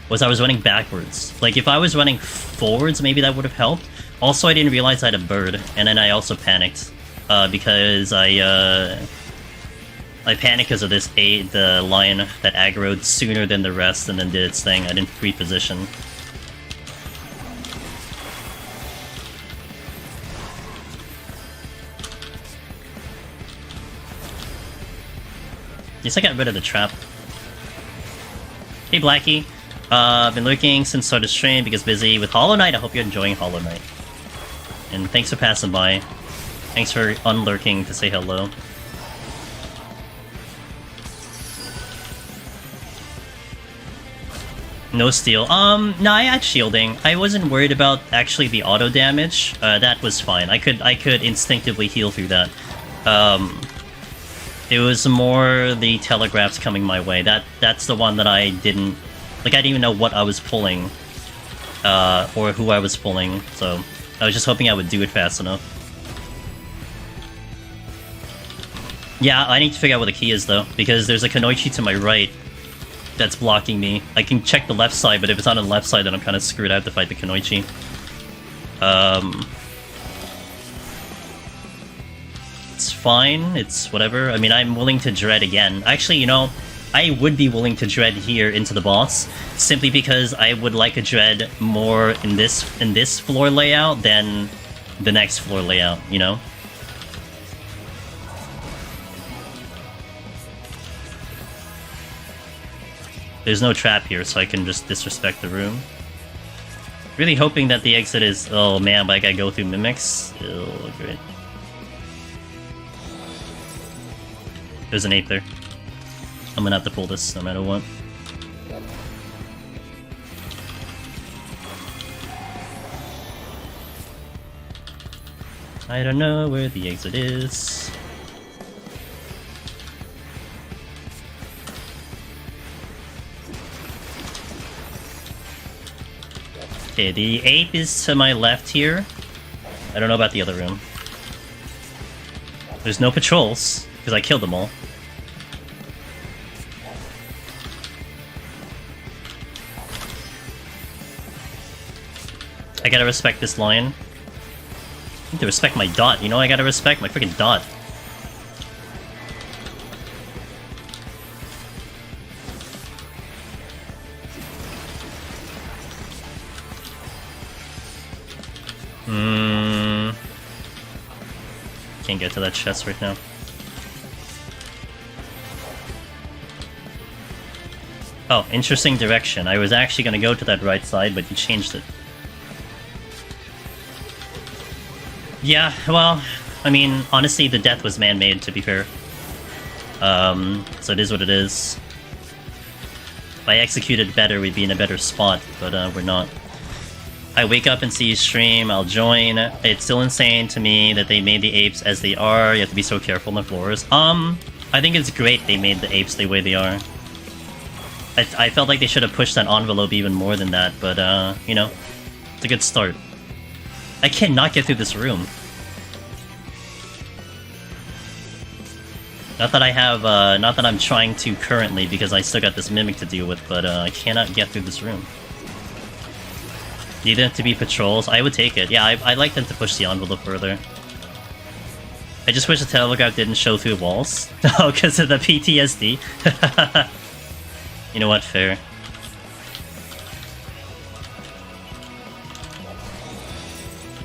was I was running backwards. Like, if I was running forwards, maybe that would have helped. Also, I didn't realize I had a bird, and then I also panicked. Because I panicked because of the lion that aggroed sooner than the rest and then did its thing. I didn't reposition. Yes, I got rid of the trap. Hey Blackie, I've been lurking since start of stream because busy with Hollow Knight. I hope you're enjoying Hollow Knight. And thanks for passing by. Thanks for unlurking to say hello. No steal. No, I had shielding. I wasn't worried about actually the auto damage. That was fine. I could instinctively heal through that. It was more the telegraphs coming my way. That's the one that I didn't... Like, I didn't even know what I was pulling. Or who I was pulling. So, I was just hoping I would do it fast enough. Yeah, I need to figure out what the key is, though. Because there's a Kunoichi to my right that's blocking me. I can check the left side, but if it's not on the left side, then I'm kind of screwed. I have to fight the Kunoichi. It's fine. It's whatever. I mean, I'm willing to dread again. Actually, you know, I would be willing to dread here into the boss, simply because I would like a dread more in this floor layout than the next floor layout, you know? There's no trap here, so I can just disrespect the room. Really hoping that the exit is... Oh man, but I gotta go through mimics. Oh, great. There's an ape there. I'm gonna have to pull this no matter what. I don't know where the exit is. Okay, the ape is to my left here. I don't know about the other room. There's no patrols, because I killed them all. I gotta respect this lion. I need to respect my dot, you know I gotta respect my freaking dot. Can't get to that chest right now. Oh, interesting direction. I was actually gonna go to that right side, but you changed it. Yeah, well, I mean, honestly, the death was man-made, to be fair. So it is what it is. If I executed better, we'd be in a better spot, but we're not. I wake up and see you stream, I'll join. It's still insane to me that they made the apes as they are. You have to be so careful on the floors. I think it's great they made the apes the way they are. I felt like they should have pushed that envelope even more than that, but, you know, it's a good start. I cannot get through this room. Not that I have, not that I'm trying to currently, because I still got this mimic to deal with, but I cannot get through this room. Need them to be patrols? I would take it. Yeah, I like them to push the envelope further. I just wish the telegraph didn't show through walls. Oh, because of the PTSD. You know what? Fair.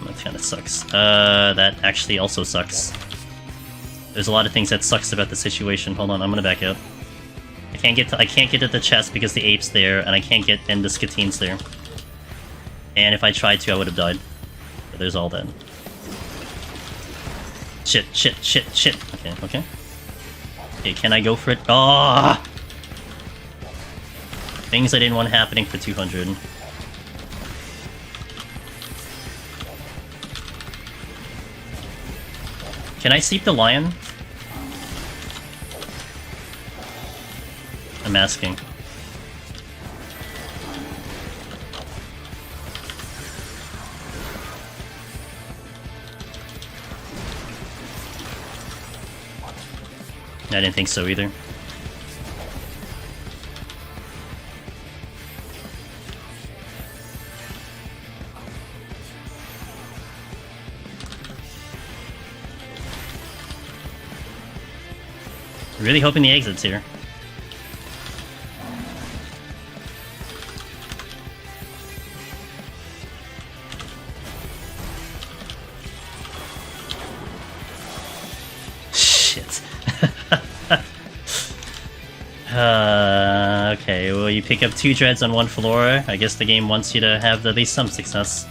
That kind of sucks. That actually also sucks. There's a lot of things that sucks about the situation. Hold on, I'm gonna back out. I can't get to the chest because the ape's there, and I can't get and the Skatine's there. And if I tried to, I would have died. But there's all that. Shit, shit, shit, shit. Okay, okay. Okay, can I go for it? Ah! Oh! Things I didn't want happening for 200. Can I sleep the lion? I'm asking. I didn't think so either. Really hoping the exit's here. Shit. Okay, well, you pick up 2 dreads on 1 floor. I guess the game wants you to have at least some success.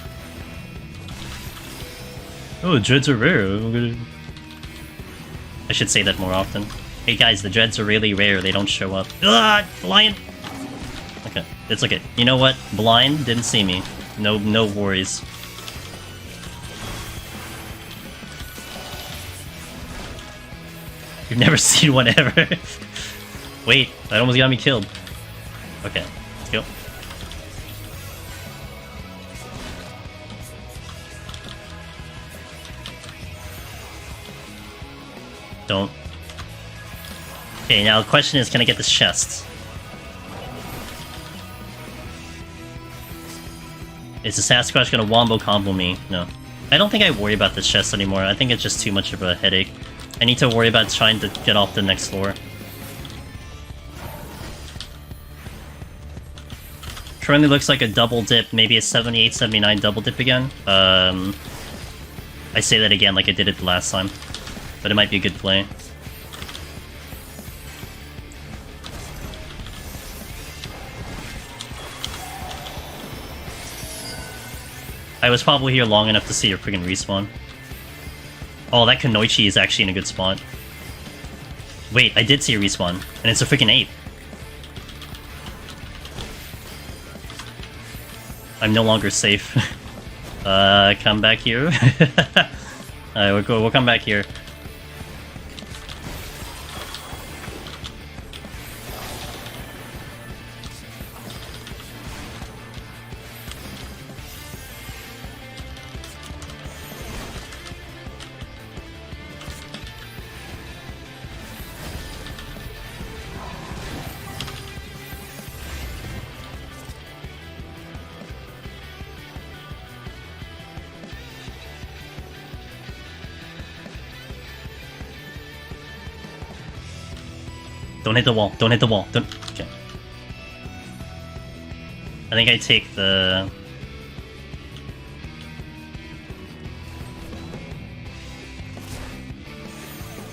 Oh, dreads are rare. I should say that more often. Hey guys, the dreads are really rare, they don't show up. Ah, lion! Okay, it's okay. You know what? Blind didn't see me. No worries. You've never seen one ever. Wait, that almost got me killed. Okay, let's go. Don't. Okay, now the question is, can I get this chest? Is the Sasquatch gonna wombo combo me? No. I don't think I worry about this chest anymore. I think it's just too much of a headache. I need to worry about trying to get off the next floor. Currently looks like a double dip, maybe a 78, 79 double dip again. I say that again like I did it the last time. But it might be a good play. I was probably here long enough to see your friggin' respawn. Oh, that Kunoichi is actually in a good spot. Wait, I did see a respawn, and it's a freaking ape. I'm no longer safe. Come back here. Alright, we'll come back here. Don't hit the wall. Don't hit the wall. Don't. Okay. I think I take the.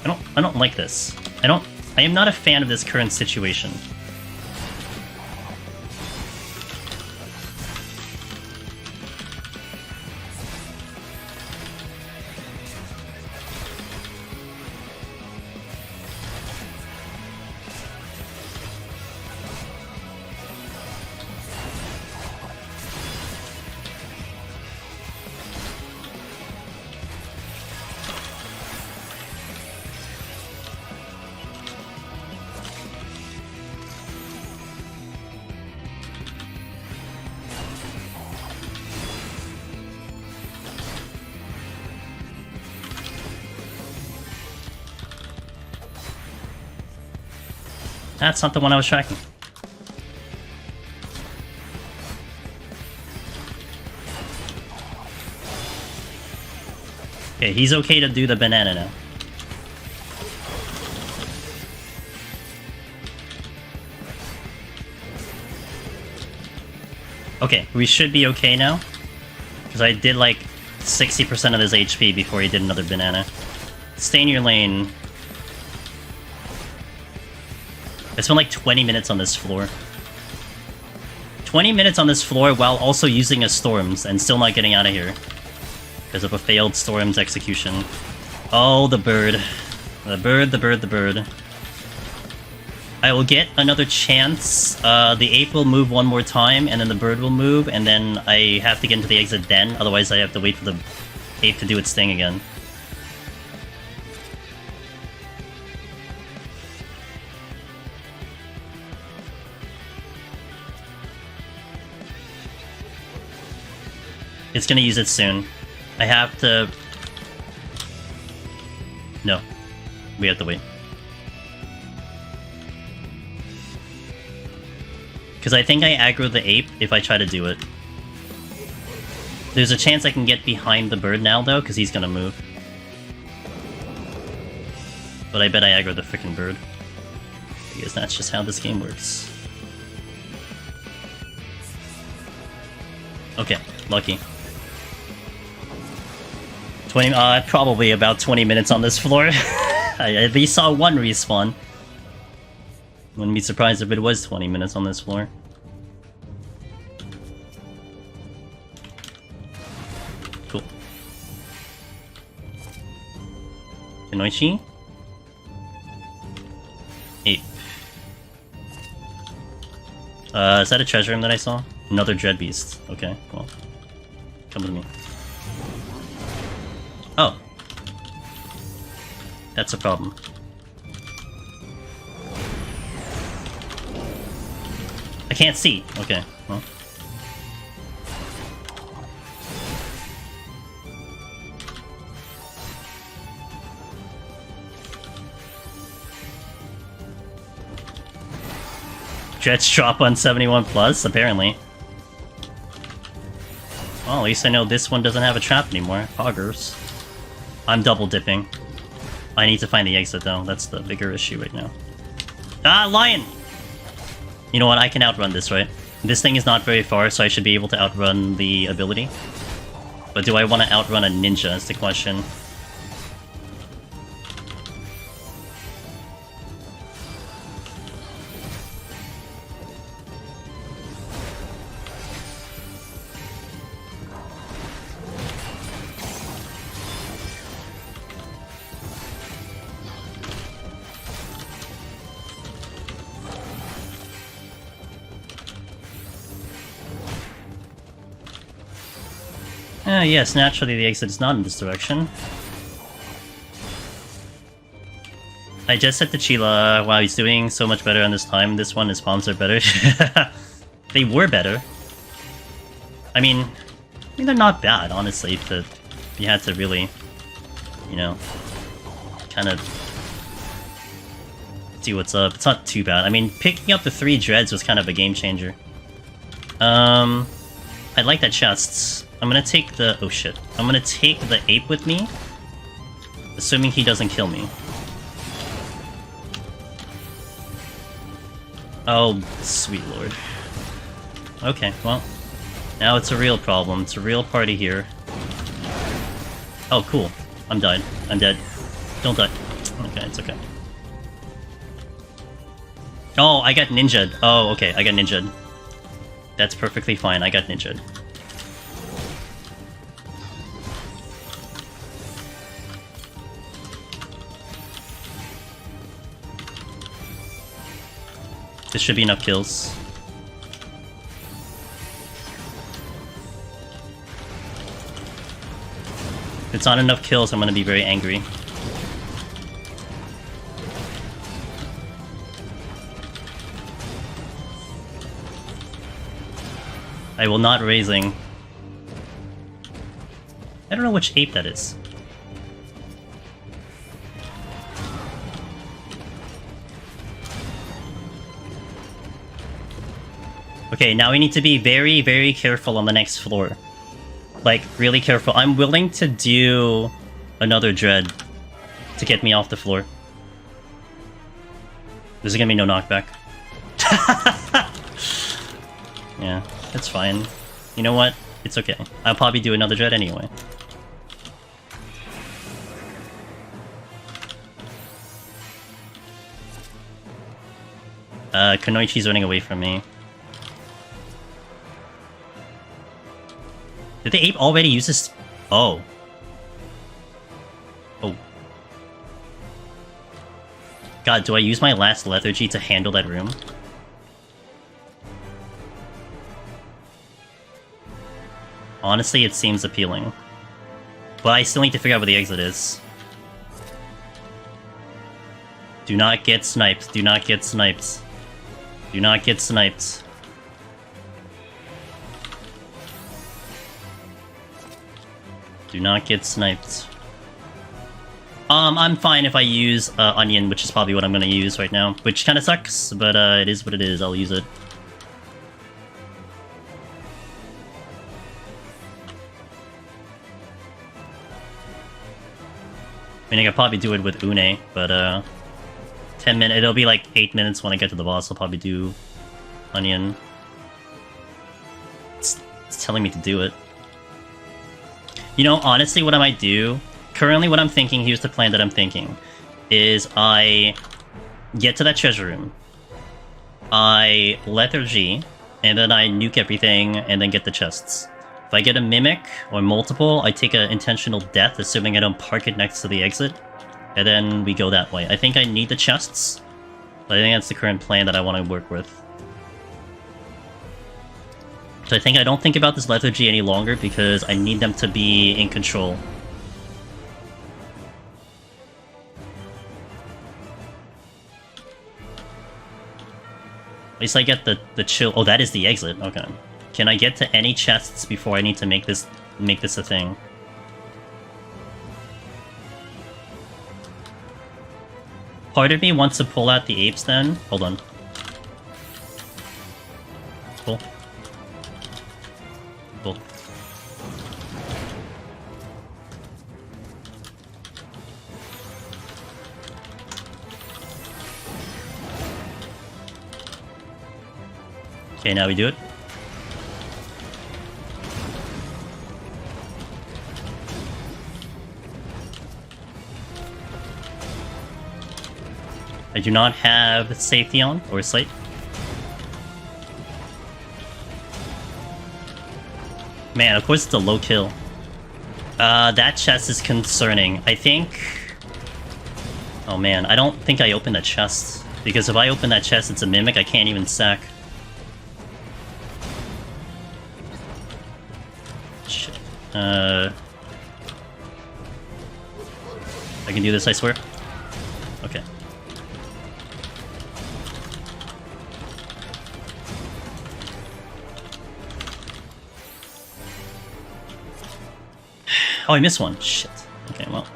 I don't like this. I am not a fan of this current situation. That's not the one I was tracking. Okay, he's okay to do the banana now. Okay, we should be okay now. Because I did like 60% of his HP before he did another banana. Stay in your lane. I spent like 20 minutes on this floor. 20 minutes on this floor while also using a Storms and still not getting out of here. Because of a failed Storms execution. Oh, the bird. The bird, the bird, the bird. I will get another chance. The ape will move one more time, and then the bird will move, and then I have to get into the exit den, otherwise I have to wait for the ape to do its thing again. It's gonna use it soon. I have to... No. We have to wait. Because I think I aggro the ape if I try to do it. There's a chance I can get behind the bird now, though, because he's gonna move. But I bet I aggro the frickin' bird. Because that's just how this game works. Okay, lucky. 20, probably about 20 minutes on this floor. I at least saw one respawn. Wouldn't be surprised if it was 20 minutes on this floor. Cool. Kanoichi? Ape. Is that a treasure room that I saw? Another dread beast. Okay, well. Come with me. Oh. That's a problem. I can't see. Okay, well. Dreads drop on 71 plus, apparently. Well, at least I know this one doesn't have a trap anymore. Poggers. I'm double dipping. I need to find the exit though, that's the bigger issue right now. Ah, lion! You know what, I can outrun this, right? This thing is not very far, so I should be able to outrun the ability. But do I want to outrun a ninja is the question. Yes, naturally the exit is not in this direction. I just said to Chila, wow, he's doing so much better on this time. This one, his palms are better. They were better. I mean, they're not bad, honestly, but you had to really, you know, kind of see what's up. It's not too bad. I mean, picking up the 3 dreads was kind of a game changer. I like that chests. I'm gonna take the... oh shit. I'm gonna take the ape with me. Assuming he doesn't kill me. Oh, sweet lord. Okay, well. Now it's a real problem. It's a real party here. Oh, cool. I'm died. I'm dead. Don't die. Okay, it's okay. Oh, I got ninja'd. Oh, okay, I got ninja'd. That's perfectly fine. I got ninja'd. This should be enough kills. If it's not enough kills, I'm gonna be very angry. I will not raising. I don't know which ape that is. Okay, now we need to be very, very careful on the next floor. Like, really careful. I'm willing to do another dread to get me off the floor. There's gonna be no knockback. Yeah, that's fine. You know what? It's okay. I'll probably do another dread anyway. Kunoichi's running away from me. Did the ape already use this? Oh. Oh. God, do I use my last lethargy to handle that room? Honestly, it seems appealing. But I still need to figure out where the exit is. Do not get sniped. Do not get sniped. Do not get sniped. Do not get sniped. I'm fine if I use Onion, which is probably what I'm gonna use right now. Which kinda sucks, but it is what it is. I'll use it. I mean, I could probably do it with Une, but 10 minutes. It'll be like 8 minutes when I get to the boss. I'll probably do Onion. It's telling me to do it. You know, honestly, what I might do... Currently, what I'm thinking, here's the plan that I'm thinking, is I get to that treasure room, I lethargy, and then I nuke everything, and then get the chests. If I get a Mimic, or multiple, I take an intentional death, assuming I don't park it next to the exit, and then we go that way. I think I need the chests, but I think that's the current plan that I want to work with. So I think I don't think about this lethargy any longer because I need them to be in control. At least I get the chill. Oh, that is the exit. Okay. Can I get to any chests before I need to make this a thing? Part of me wants to pull out the apes then. Hold on. Cool. Cool. Okay, now we do it. I do not have safety on, or sight. Man, of course it's a low kill. That chest is concerning. I think... Oh man, I don't think I opened that chest. Because if I open that chest, it's a mimic, I can't even sack. Shit. I can do this, I swear. Okay. Oh, I missed one. Shit. Okay, well.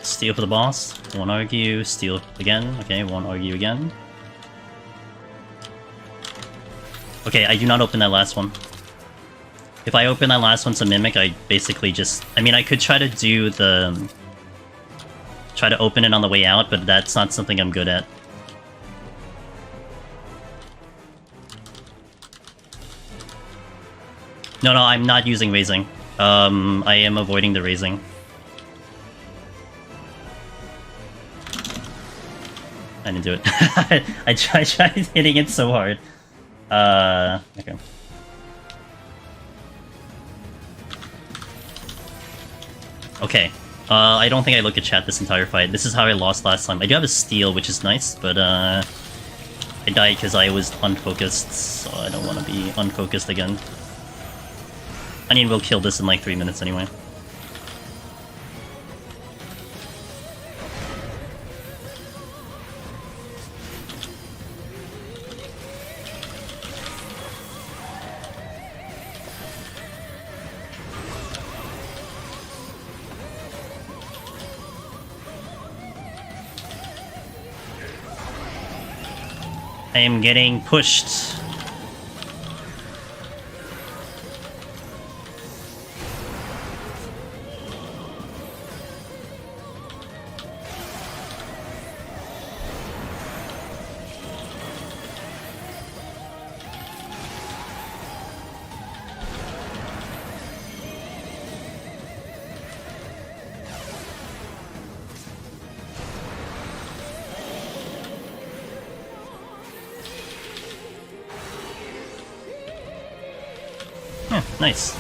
Steal for the boss. Won't argue. Steal again. Okay, won't argue again. Okay, I do not open that last one. If I open that last one to Mimic, I basically just... I mean, I could try to do the... Try to open it on the way out, but that's not something I'm good at. No, I'm not using raising. I am avoiding the raising. I didn't do it. I tried hitting it so hard. Okay. Okay. I don't think I looked at chat this entire fight. This is how I lost last time. I do have a steal, which is nice, but I died because I was unfocused, so I don't want to be unfocused again. I mean, we'll kill this in like 3 minutes anyway. I am getting pushed. Nice.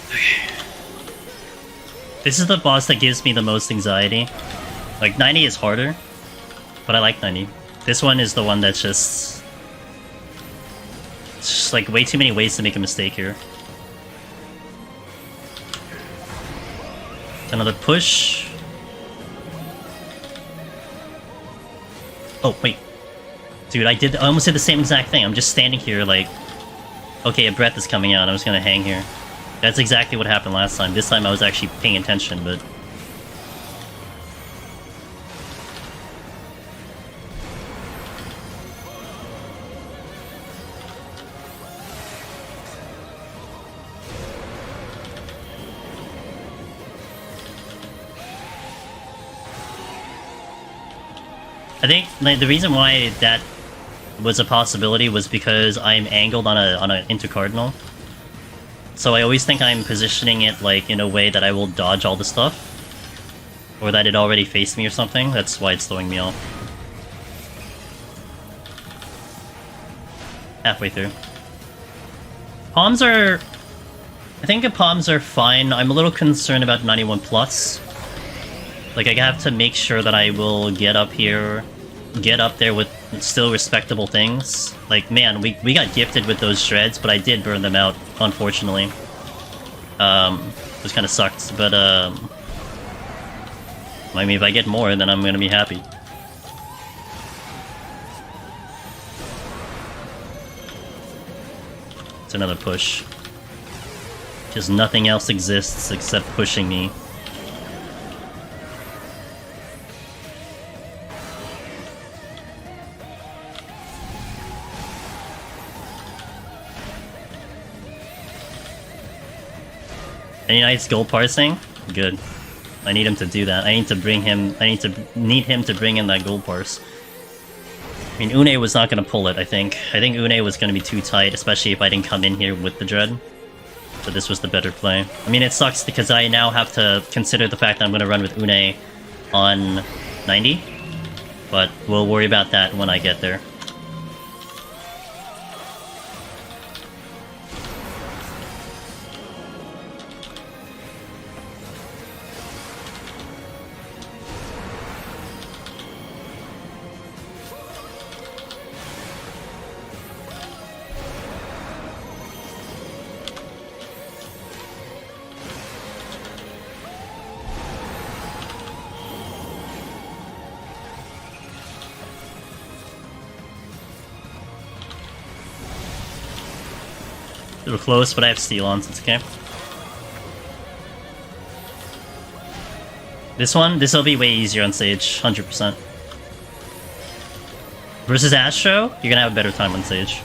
Okay. This is the boss that gives me the most anxiety. Like, 90 is harder, but I like 90. This one is the one that's just... It's just like way too many ways to make a mistake here. Another push. Oh, wait. Dude, I almost did the same exact thing. I'm just standing here like... Okay, a breath is coming out. I'm just gonna hang here. That's exactly what happened last time. This time I was actually paying attention, but... I think like, the reason why that was a possibility was because I'm angled on a intercardinal. So I always think I'm positioning it like in a way that I will dodge all the stuff. Or that it already faced me or something. That's why it's throwing me off. Halfway through. Palms are... I think the palms are fine. I'm a little concerned about 91+. Like, I have to make sure that I will get up here, get up there with still respectable things. Like, man, we got gifted with those shreds, but I did burn them out, unfortunately. Which kind of sucked, but, I mean, if I get more, then I'm gonna be happy. It's another push. Because nothing else exists except pushing me. Any nice goal parsing? Good. I need him to do that. I need to bring him. Need him to bring in that goal parse. I mean, Une was not gonna pull it. I think Une was gonna be too tight, especially if I didn't come in here with the dread. So this was the better play. I mean, it sucks because I now have to consider the fact that I'm gonna run with Une on 90, but we'll worry about that when I get there. A little close, but I have steel on, so it's okay. This'll be way easier on Sage, 100%. Versus Astro, you're gonna have a better time on Sage.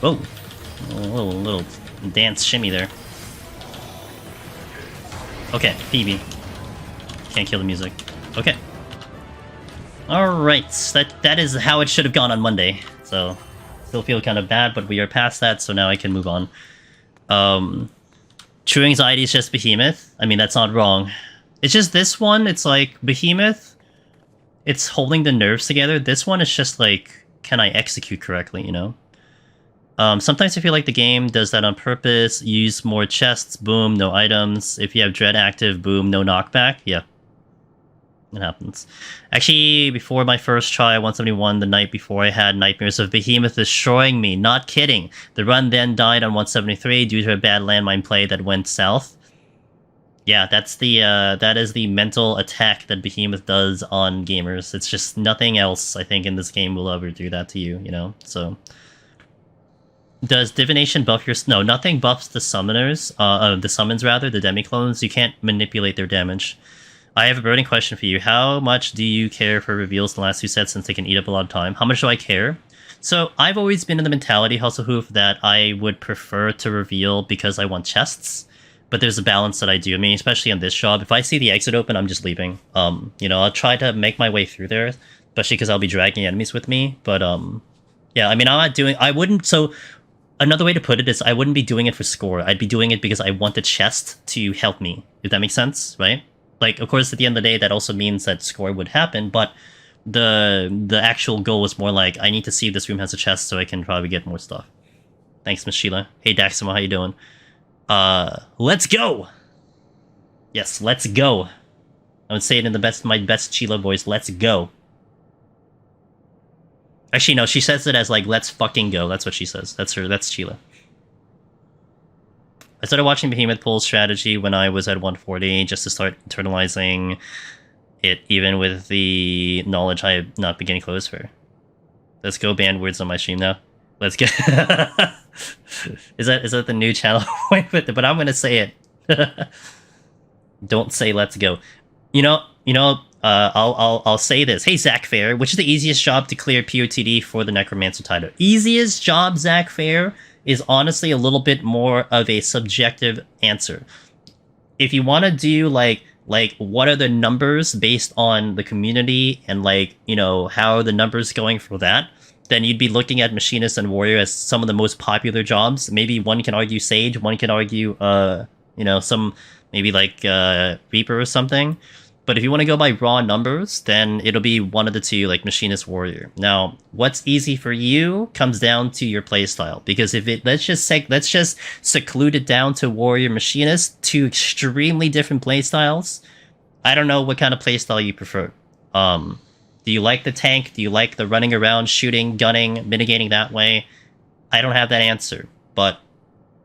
Whoa. A little dance shimmy there. Okay, PB. Can't kill the music. Okay. Alright, that is how it should have gone on Monday. So, still feel kind of bad, but we are past that, so now I can move on. True Anxiety is just Behemoth. I mean, that's not wrong. It's just this one, it's like, Behemoth, it's holding the nerves together. This one is just like, can I execute correctly, you know? Sometimes I feel like the game does that on purpose. Use more chests, boom, no items. If you have Dread active, boom, no knockback. Yeah. It happens. Actually, before my first try, 171, the night before, I had nightmares of Behemoth destroying me. Not kidding. The run then died on 173 due to a bad landmine play that went south. Yeah, that's the that is the mental attack that Behemoth does on gamers. It's just nothing else, I think, in this game will ever do that to you, you know? So, does Divination buff your... No, nothing buffs the summoners, the summons rather, the demi-clones. You can't manipulate their damage. I have a burning question for you. How much do you care for reveals in the last two sets since they can eat up a lot of time? How much do I care? So, I've always been in the mentality, Hustlehoof, that I would prefer to reveal because I want chests. But there's a balance that I do. I mean, especially on this job, if I see the exit open, I'm just leaving. You know, I'll try to make my way through there, especially because I'll be dragging enemies with me. But, yeah, I mean, I'm not doing... I wouldn't... So, another way to put it is I wouldn't be doing it for score. I'd be doing it because I want the chest to help me, if that makes sense, right? Like, of course, at the end of the day, that also means that score would happen, but the actual goal was more like, I need to see if this room has a chest so I can probably get more stuff. Thanks, Miss Sheila. Hey, Daximo, how you doing? Let's go! Yes, let's go. I would say it in my best Sheila voice, let's go. Actually, no, she says it as like, let's fucking go. That's what she says. That's Sheila. I started watching Behemoth pull strategy when I was at 140, just to start internalizing it, even with the knowledge I have not been getting close for. Let's go ban words on my stream now. Let's get... Is that the new channel? But I'm gonna say it. Don't say let's go. You know, I'll say this. Hey, Zach Fair, which is the easiest job to clear POTD for the Necromancer title? Easiest job, Zach Fair, is honestly a little bit more of a subjective answer. If you want to do like what are the numbers based on the community and like, you know, how are the numbers going for that, then you'd be looking at Machinist and Warrior as some of the most popular jobs. Maybe one can argue Sage, one can argue you know, some maybe like Reaper or something. But if you want to go by raw numbers, then it'll be one of the two, like Machinist Warrior. Now, what's easy for you comes down to your playstyle. Because if it let's just seclude it down to Warrior Machinist, two extremely different playstyles. I don't know what kind of playstyle you prefer. Do you like the tank? Do you like the running around, shooting, gunning, mitigating that way? I don't have that answer. But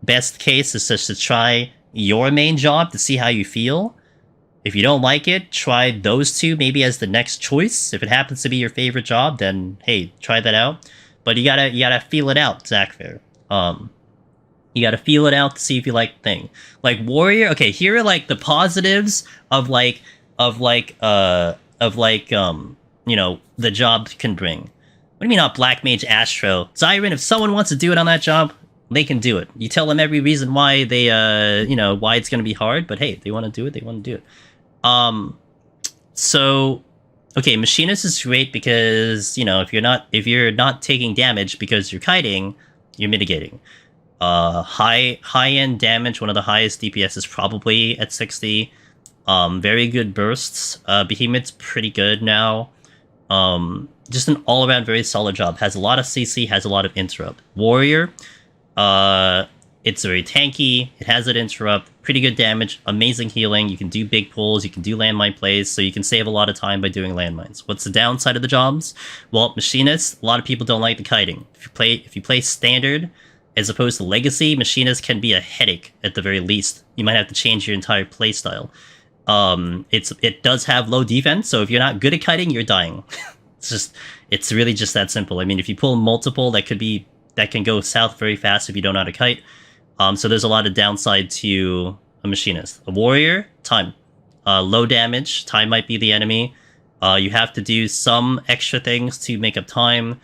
best case is just to try your main job to see how you feel. If you don't like it, try those two maybe as the next choice. If it happens to be your favorite job, then hey, try that out. But you gotta feel it out, Zach Fair. You gotta feel it out to see if you like the thing. Like Warrior, okay, here are like the positives of you know, the job can bring. What do you mean not Black Mage Astro? Zyron, if someone wants to do it on that job, they can do it. You tell them every reason why they you know, why it's gonna be hard, but hey, they wanna do it, they wanna do it. So okay, Machinist is great because, you know, if you're not taking damage because you're kiting, you're mitigating. High-end damage, one of the highest DPS is probably at 60. Very good bursts. Behemoth's pretty good now. Just an all-around very solid job. Has a lot of CC, has a lot of interrupt. Warrior, it's very tanky, it has an interrupt, pretty good damage, amazing healing, you can do big pulls, you can do landmine plays, so you can save a lot of time by doing landmines. What's the downside of the jobs? Well, Machinist, a lot of people don't like the kiting. If you play Standard, as opposed to Legacy, Machinist can be a headache at the very least. You might have to change your entire playstyle. It does have low defense, so if you're not good at kiting, you're dying. It's really just that simple. I mean, if you pull multiple, that can go south very fast if you don't know how to kite. So there's a lot of downside to a Machinist. A Warrior, time. Low damage, time might be the enemy. You have to do some extra things to make up time.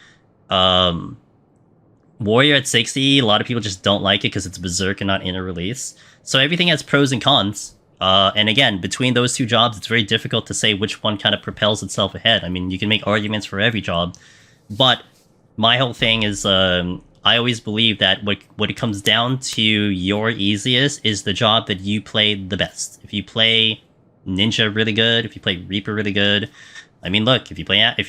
Warrior at 60, a lot of people just don't like it because it's Berserk and not Inner Release. So everything has pros and cons. And again, between those two jobs, it's very difficult to say which one kind of propels itself ahead. I mean, you can make arguments for every job, but my whole thing is, I always believe that what it comes down to your easiest is the job that you play the best. If you play Ninja really good, if you play Reaper really good, I mean, look, if you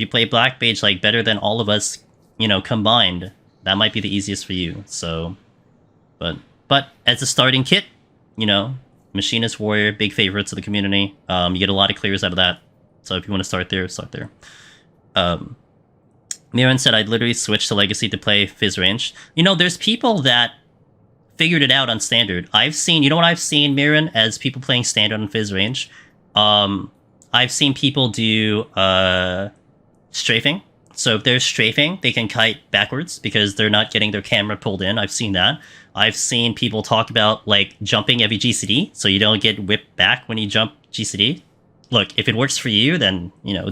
play Black Mage like better than all of us, you know, combined, that might be the easiest for you. So, but as a starting kit, you know, Machinist, Warrior, big favorites of the community. You get a lot of clears out of that. So if you want to start there, start there. Miran said, I'd literally switch to Legacy to play Fizz Range. You know, there's people that figured it out on Standard. You know what I've seen, Miran, as people playing Standard on Fizz Range? I've seen people do strafing. So if they're strafing, they can kite backwards because they're not getting their camera pulled in. I've seen that. I've seen people talk about, like, jumping every GCD, so you don't get whipped back when you jump GCD. Look, if it works for you, then, you know,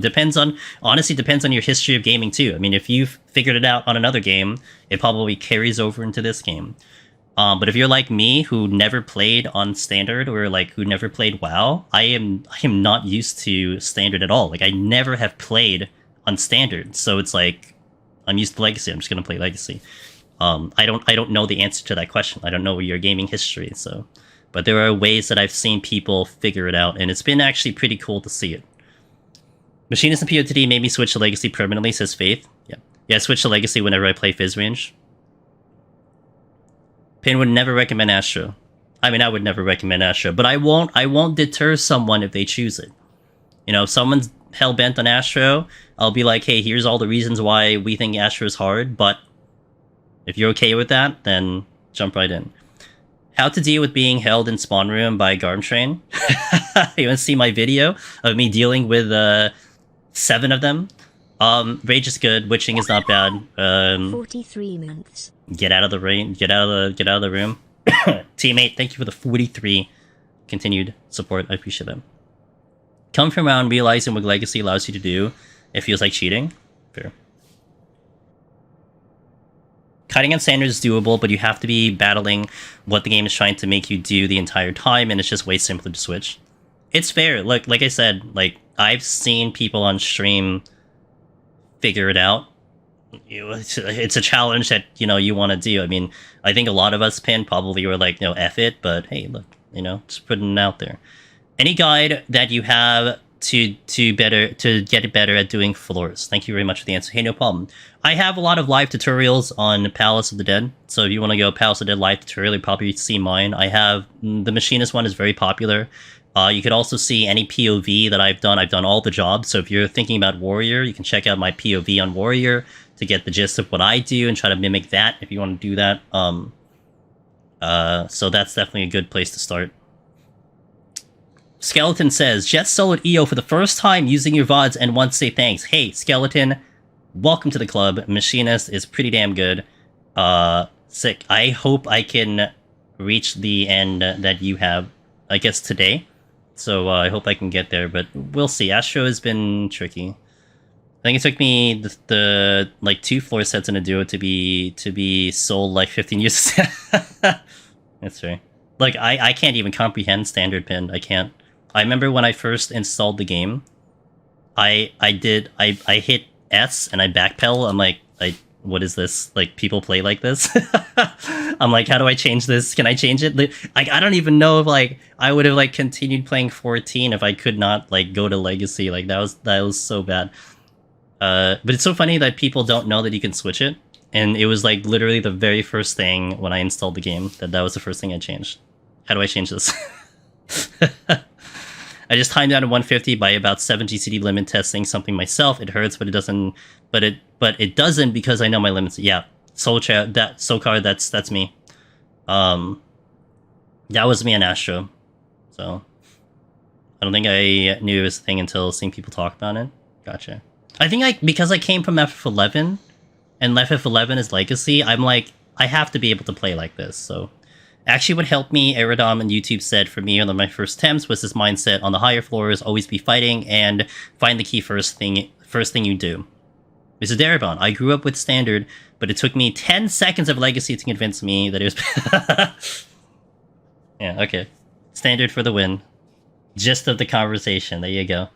honestly depends on your history of gaming too. I mean, if you've figured it out on another game, it probably carries over into this game. But if you're like me, who never played on Standard, or like who never played WoW, I am not used to Standard at all. Like, I never have played on Standard, so it's like, I'm used to Legacy, I'm just gonna play Legacy. I don't know the answer to that question. I don't know your gaming history, so... But there are ways that I've seen people figure it out, and it's been actually pretty cool to see it. Machinist and POTD made me switch to Legacy permanently, says Faith. Yeah, I switch to Legacy whenever I play Fizz Range. Pin would never recommend Astro. I mean, I would never recommend Astro, but I won't deter someone if they choose it. You know, if someone's hell-bent on Astro, I'll be like, hey, here's all the reasons why we think Astro is hard, but if you're okay with that, then jump right in. How to deal with being held in spawn room by Garmtrain. You want to see my video of me dealing with 7 of them? Rage is good. Witching is not bad. 43 months. Get out of the rain. Get out of the room. Teammate, thank you for the 43 continued support. I appreciate that. Come from around realizing what Legacy allows you to do. It feels like cheating. Fair. Kiting on Standard is doable, but you have to be battling what the game is trying to make you do the entire time, and it's just way simpler to switch. It's fair. Like I said, like, I've seen people on stream figure it out. It's a challenge that, you know, you want to do. I mean, I think a lot of us, Pin, probably were like, no, F it, but hey, look, you know, just putting it out there. Any guide that you have to get better at doing floors. Thank you very much for the answer. Hey, no problem. I have a lot of live tutorials on Palace of the Dead, so if you want to go Palace of the Dead live tutorial, you'll probably see mine. I have the Machinist one is very popular. You could also see any POV that I've done. I've done all the jobs, so if you're thinking about Warrior, you can check out my POV on Warrior to get the gist of what I do and try to mimic that if you want to do that. So that's definitely a good place to start. Skeleton says, Jet soloed EO for the first time using your VODs and wants to say thanks. Hey, Skeleton, welcome to the club. Machinist is pretty damn good. Sick. I hope I can reach the end that you have, I guess, today. So I hope I can get there, but we'll see. Astro has been tricky. I think it took me the like 2 floor sets in a duo to be sold like 15 years. That's right. Like I can't even comprehend standard pin. I can't. I remember when I first installed the game, I hit S and I backpedal. I'm like, what is this? Like, people play like this? I'm like, how do I change this? Can I change it? Like, I don't even know if like I would have like continued playing 14 if I could not like go to Legacy. Like that was so bad. But it's so funny that people don't know that you can switch it. And it was like literally the very first thing when I installed the game that was the first thing I changed. How do I change this? I just timed out at 150 by about 7 GCD limit testing something myself. It hurts, but it doesn't. But it doesn't because I know my limits. Yeah, Sokar, that's me. That was me and Astro. So I don't think I knew it was a thing until seeing people talk about it. Gotcha. I think because I came from FF11, and FF11 is Legacy. I'm like, I have to be able to play like this. So. Actually, what helped me, Aerodom and YouTube said for me on my first attempts was this mindset on the higher floors, always be fighting and find the key first thing you do. This is Darabon. I grew up with Standard, but it took me 10 seconds of Legacy to convince me that it was... Yeah, okay. Standard for the win. Gist of the conversation. There you go.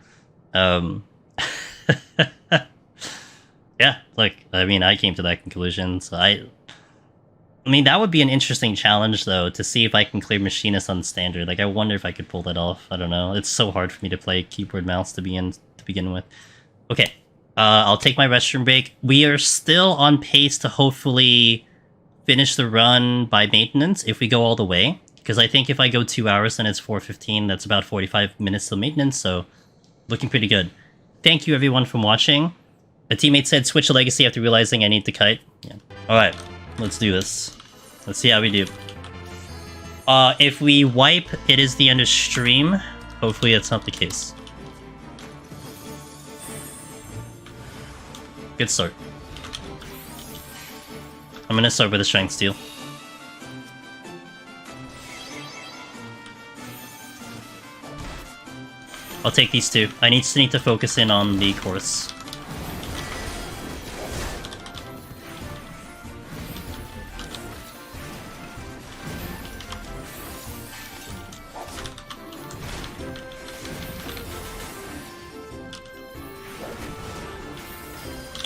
Yeah, look, I mean, I came to that conclusion, so I mean, that would be an interesting challenge, though, to see if I can clear Machinist on Standard. Like, I wonder if I could pull that off. I don't know. It's so hard for me to play keyboard mouse to begin with. Okay, I'll take my restroom break. We are still on pace to hopefully finish the run by maintenance if we go all the way. Because I think if I go 2 hours, then it's 4:15. That's about 45 minutes till maintenance, so looking pretty good. Thank you, everyone, for watching. A teammate said, switch to Legacy after realizing I need to kite. Yeah. Alright. Let's do this. Let's see how we do. If we wipe, it is the end of stream. Hopefully that's not the case. Good start. I'm gonna start with a Strength Steel. I'll take these two. I need to focus in on the course.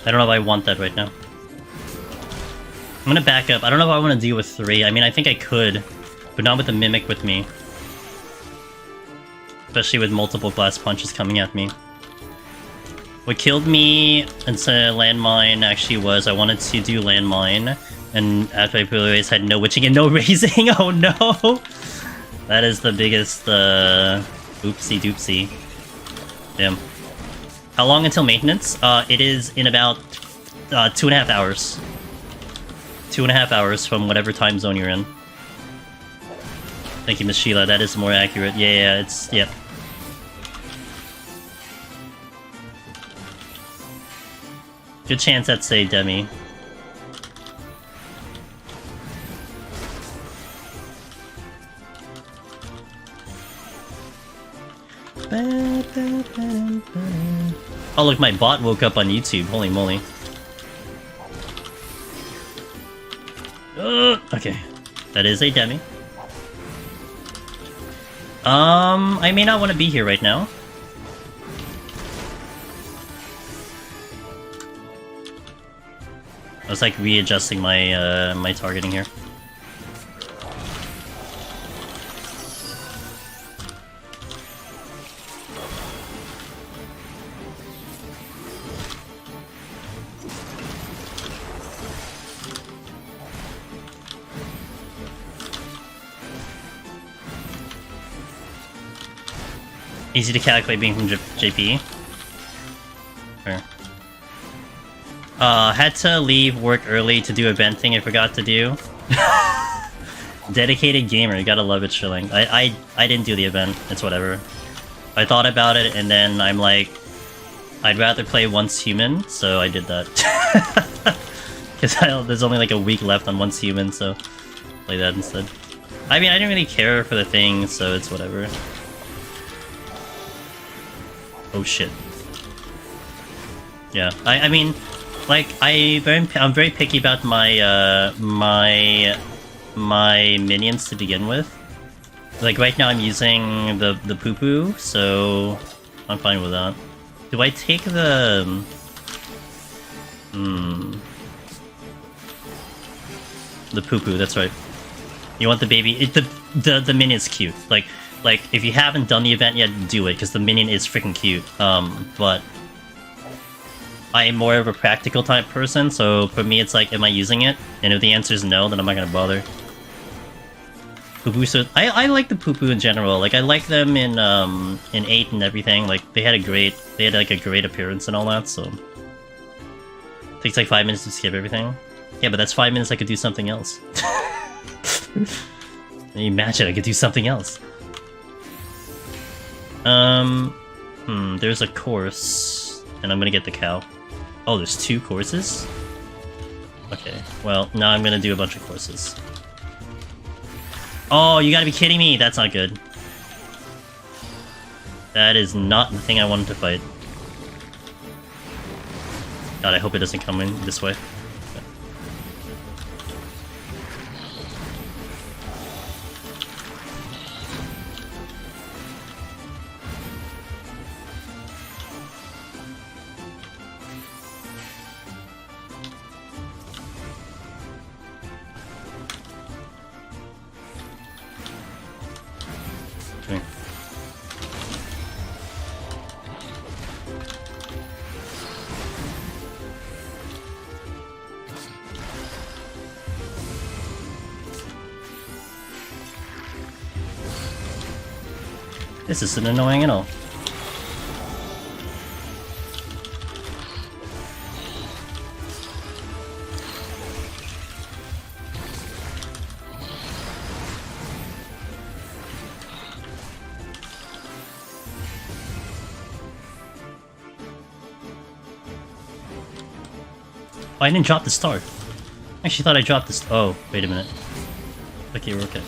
I don't know if I want that right now. I'm gonna back up. I don't know if I want to deal with 3. I mean, I think I could, but not with the Mimic with me. Especially with multiple glass punches coming at me. What killed me into landmine actually was I wanted to do landmine, and after I realized I had no witching and no raising. Oh no! That is the biggest oopsie doopsie. Damn. How long until maintenance? It is in about 2.5 hours. 2.5 hours from whatever time zone you're in. Thank you, Miss Sheila. That is more accurate. Yeah, it's... Yep. Good chance that's a demi. Oh look, my bot woke up on YouTube. Holy moly. Okay. That is a demi. I may not want to be here right now. I was like readjusting my my targeting here. Easy to calculate being from JP. Sure. Had to leave work early to do event thing I forgot to do. Dedicated gamer, you gotta love it, Shilling. I didn't do the event, it's whatever. I thought about it and then I'm like, I'd rather play Once Human, so I did that. Because there's only like a week left on Once Human, so play that instead. I mean, I didn't really care for the thing, so it's whatever. Oh shit. Yeah, I mean, like, I'm very picky about my, my minions to begin with. Like, right now I'm using the poo-poo, so I'm fine with that. Do I take the... The poo-poo, that's right. You want the baby... The minion's cute. Like, if you haven't done the event yet, do it, because the minion is freaking cute. But... I'm more of a practical type person, so for me it's like, am I using it? And if the answer is no, then I'm not gonna bother. Poo-poo, so... I like the poo-poo in general. Like, I like them in 8 and everything. Like, they had a great appearance and all that, so... Takes like 5 minutes to skip everything. Yeah, but that's 5 minutes I could do something else. Imagine I could do something else. There's a course, and I'm gonna get the cow. Oh, there's 2 courses? Okay, well, now I'm gonna do a bunch of courses. Oh, you gotta be kidding me! That's not good. That is not the thing I wanted to fight. God, I hope it doesn't come in this way. Okay. This isn't annoying at all. Oh, I didn't drop the star. I actually thought I dropped this. Oh, wait a minute. Okay, we're okay.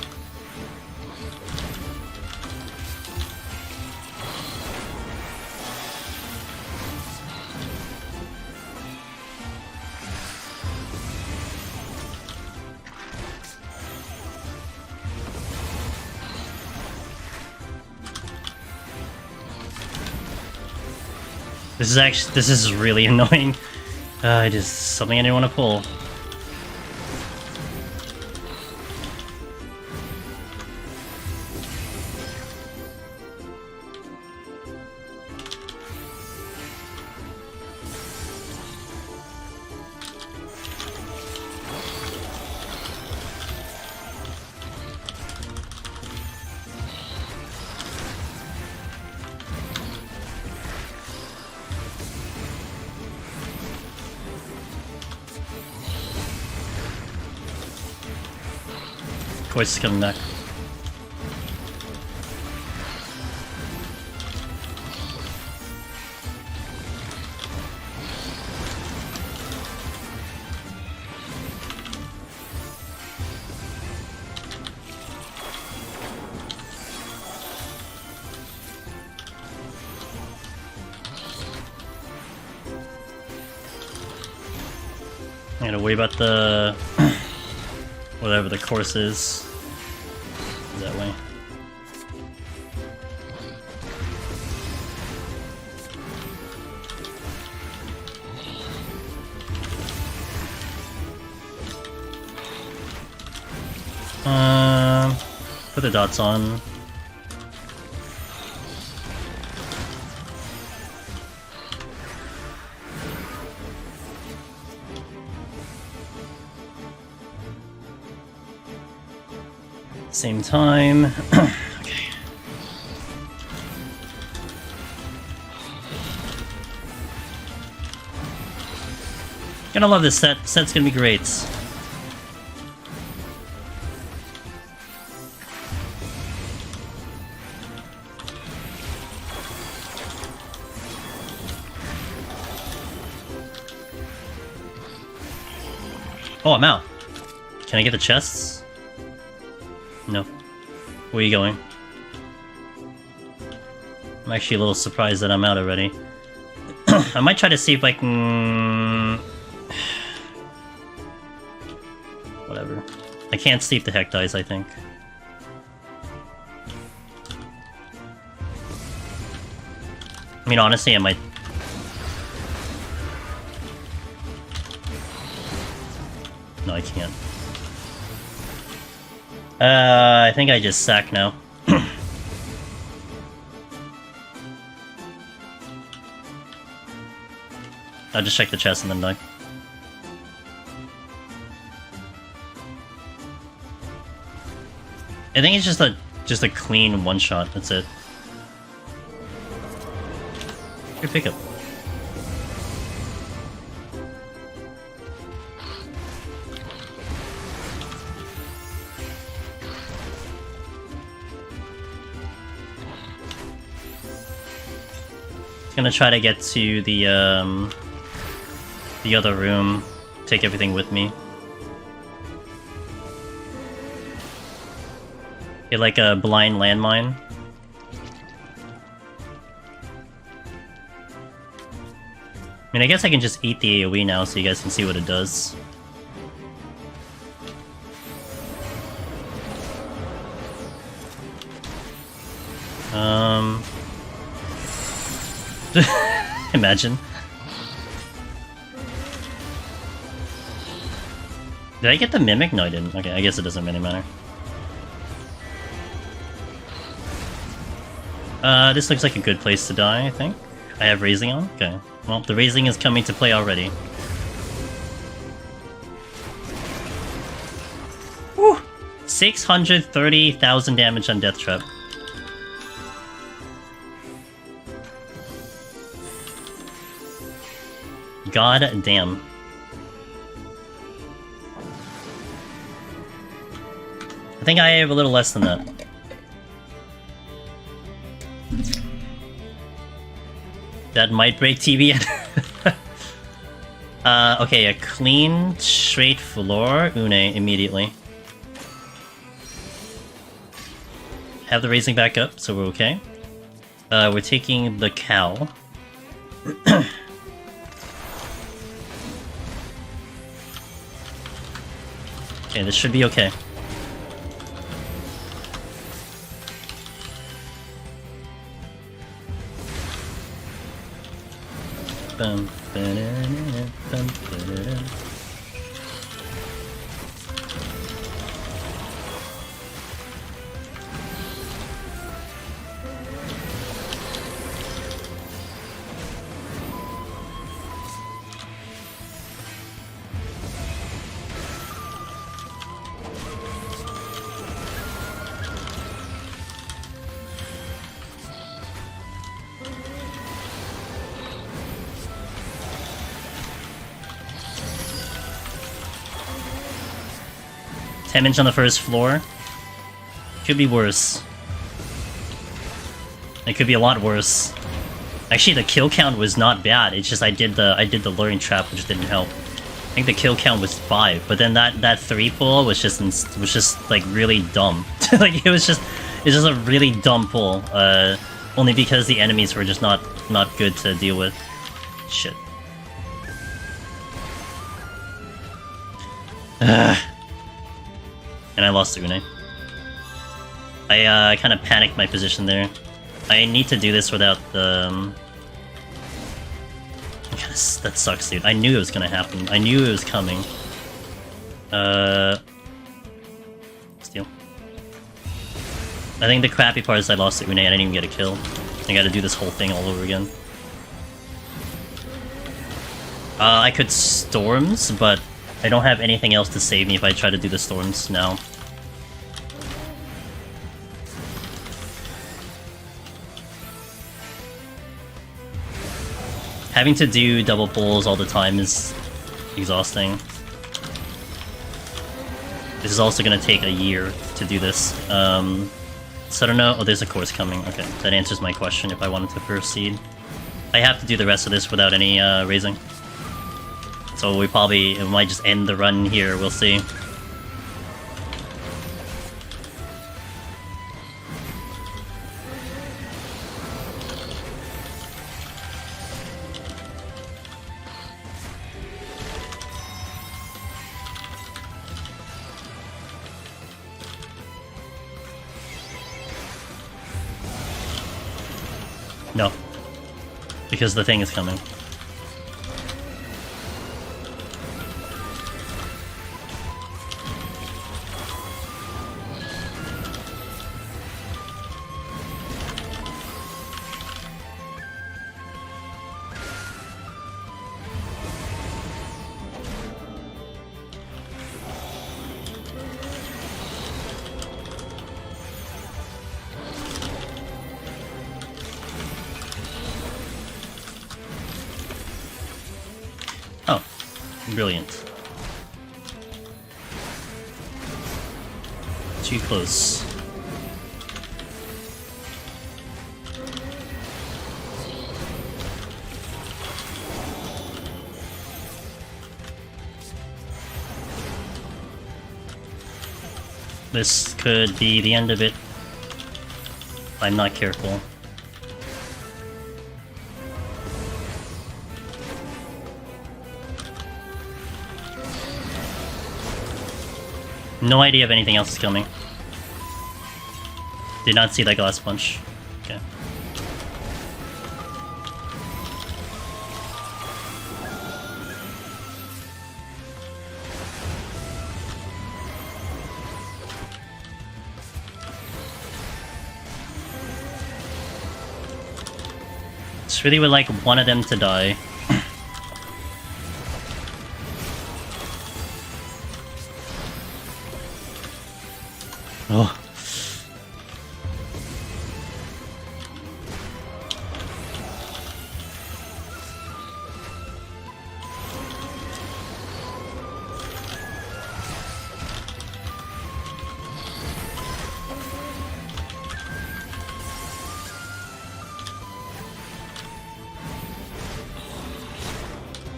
This is really annoying. Just something I didn't want to pull. Voice is coming back. I gotta worry about the whatever the course is. That way. Put the dots on. Same time. Okay. Gonna love this set. Set's gonna be great. Oh, I'm out. Can I get the chests? No. Where are you going? I'm actually a little surprised that I'm out already. I might try to see if I can... Whatever. I can't see if the heck dies, I think. I mean, honestly, I might... No, I can't. I think I just sack now. I'll just check the chest and then die. I think it's just a clean one shot. That's it. Good pickup. Gonna try to get to the other room, take everything with me. Get like a blind landmine. I mean, I guess I can just eat the AoE now so you guys can see what it does. Imagine. Did I get the mimic? No, I didn't. Okay, I guess it doesn't really matter. This looks like a good place to die, I think. I have raising on? Okay. Well, the raising is coming to play already. Woo! 630,000 damage on Death Trap. God damn. I think I have a little less than that. That might break TV. Okay, a clean, straight floor. Une immediately. Have the raising back up, so we're okay. We're taking the cow. Okay, this should be okay. Bum, ba-da-da-da, bum, ba-da-da. Damage on the first floor. Could be worse. It could be a lot worse. Actually, the kill count was not bad. It's just I did the luring trap, which didn't help. I think the kill count was 5, but then that 3 pull was just like really dumb. Like it's just a really dumb pull. Only because the enemies were just not good to deal with. Shit. And I lost Une. I kind of panicked my position there. I need to do this without the... that sucks, dude. I knew it was gonna happen. I knew it was coming. Steal. I think the crappy part is I lost Une. I didn't even get a kill. I gotta do this whole thing all over again. I could Storms, but I don't have anything else to save me if I try to do the Storms now. Having to do double pulls all the time is exhausting. This is also gonna take a year to do this. So I don't know. Oh, there's a course coming. Okay, that answers my question if I wanted to proceed. I have to do the rest of this without any raising. So we might just end the run here, we'll see. No. Because the thing is coming. Oh, brilliant. Too close. This could be the end of it if I'm not careful. No idea if anything else is coming. Did not see that glass punch. Okay. Just really would like one of them to die. Oh.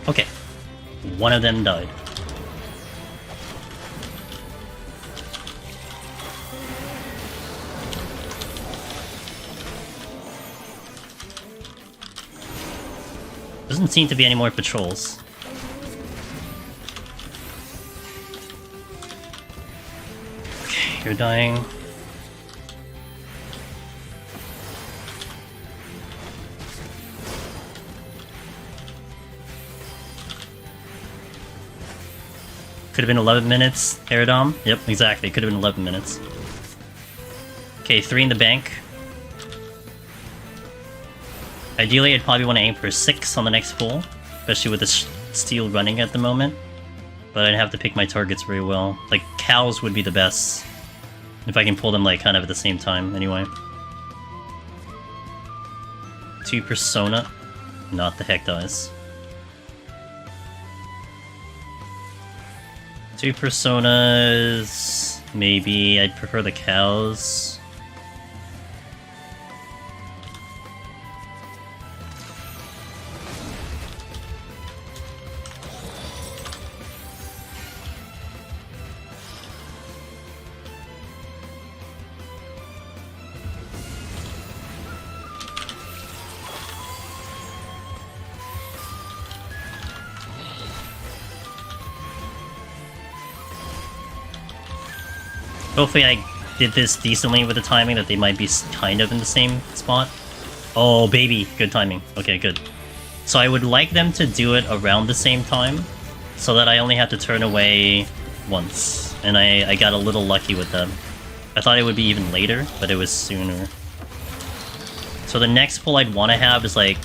Okay. One of them died. Doesn't seem to be any more patrols. Okay, you're dying. Could have been 11 minutes, Aerodom. Yep, exactly. Could have been 11 minutes. Okay, 3 in the bank. Ideally, I'd probably want to aim for 6 on the next pull, especially with the steel running at the moment. But I'd have to pick my targets very well. Like, cows would be the best. If I can pull them, like, kind of at the same time, anyway. 2 Persona. Not the heck dies. 2 Personas... Maybe I'd prefer the cows. Hopefully I did this decently with the timing, that they might be kind of in the same spot. Oh, baby. Good timing. Okay, good. So I would like them to do it around the same time, so that I only have to turn away once. And I got a little lucky with them. I thought it would be even later, but it was sooner. So the next pull I'd want to have is like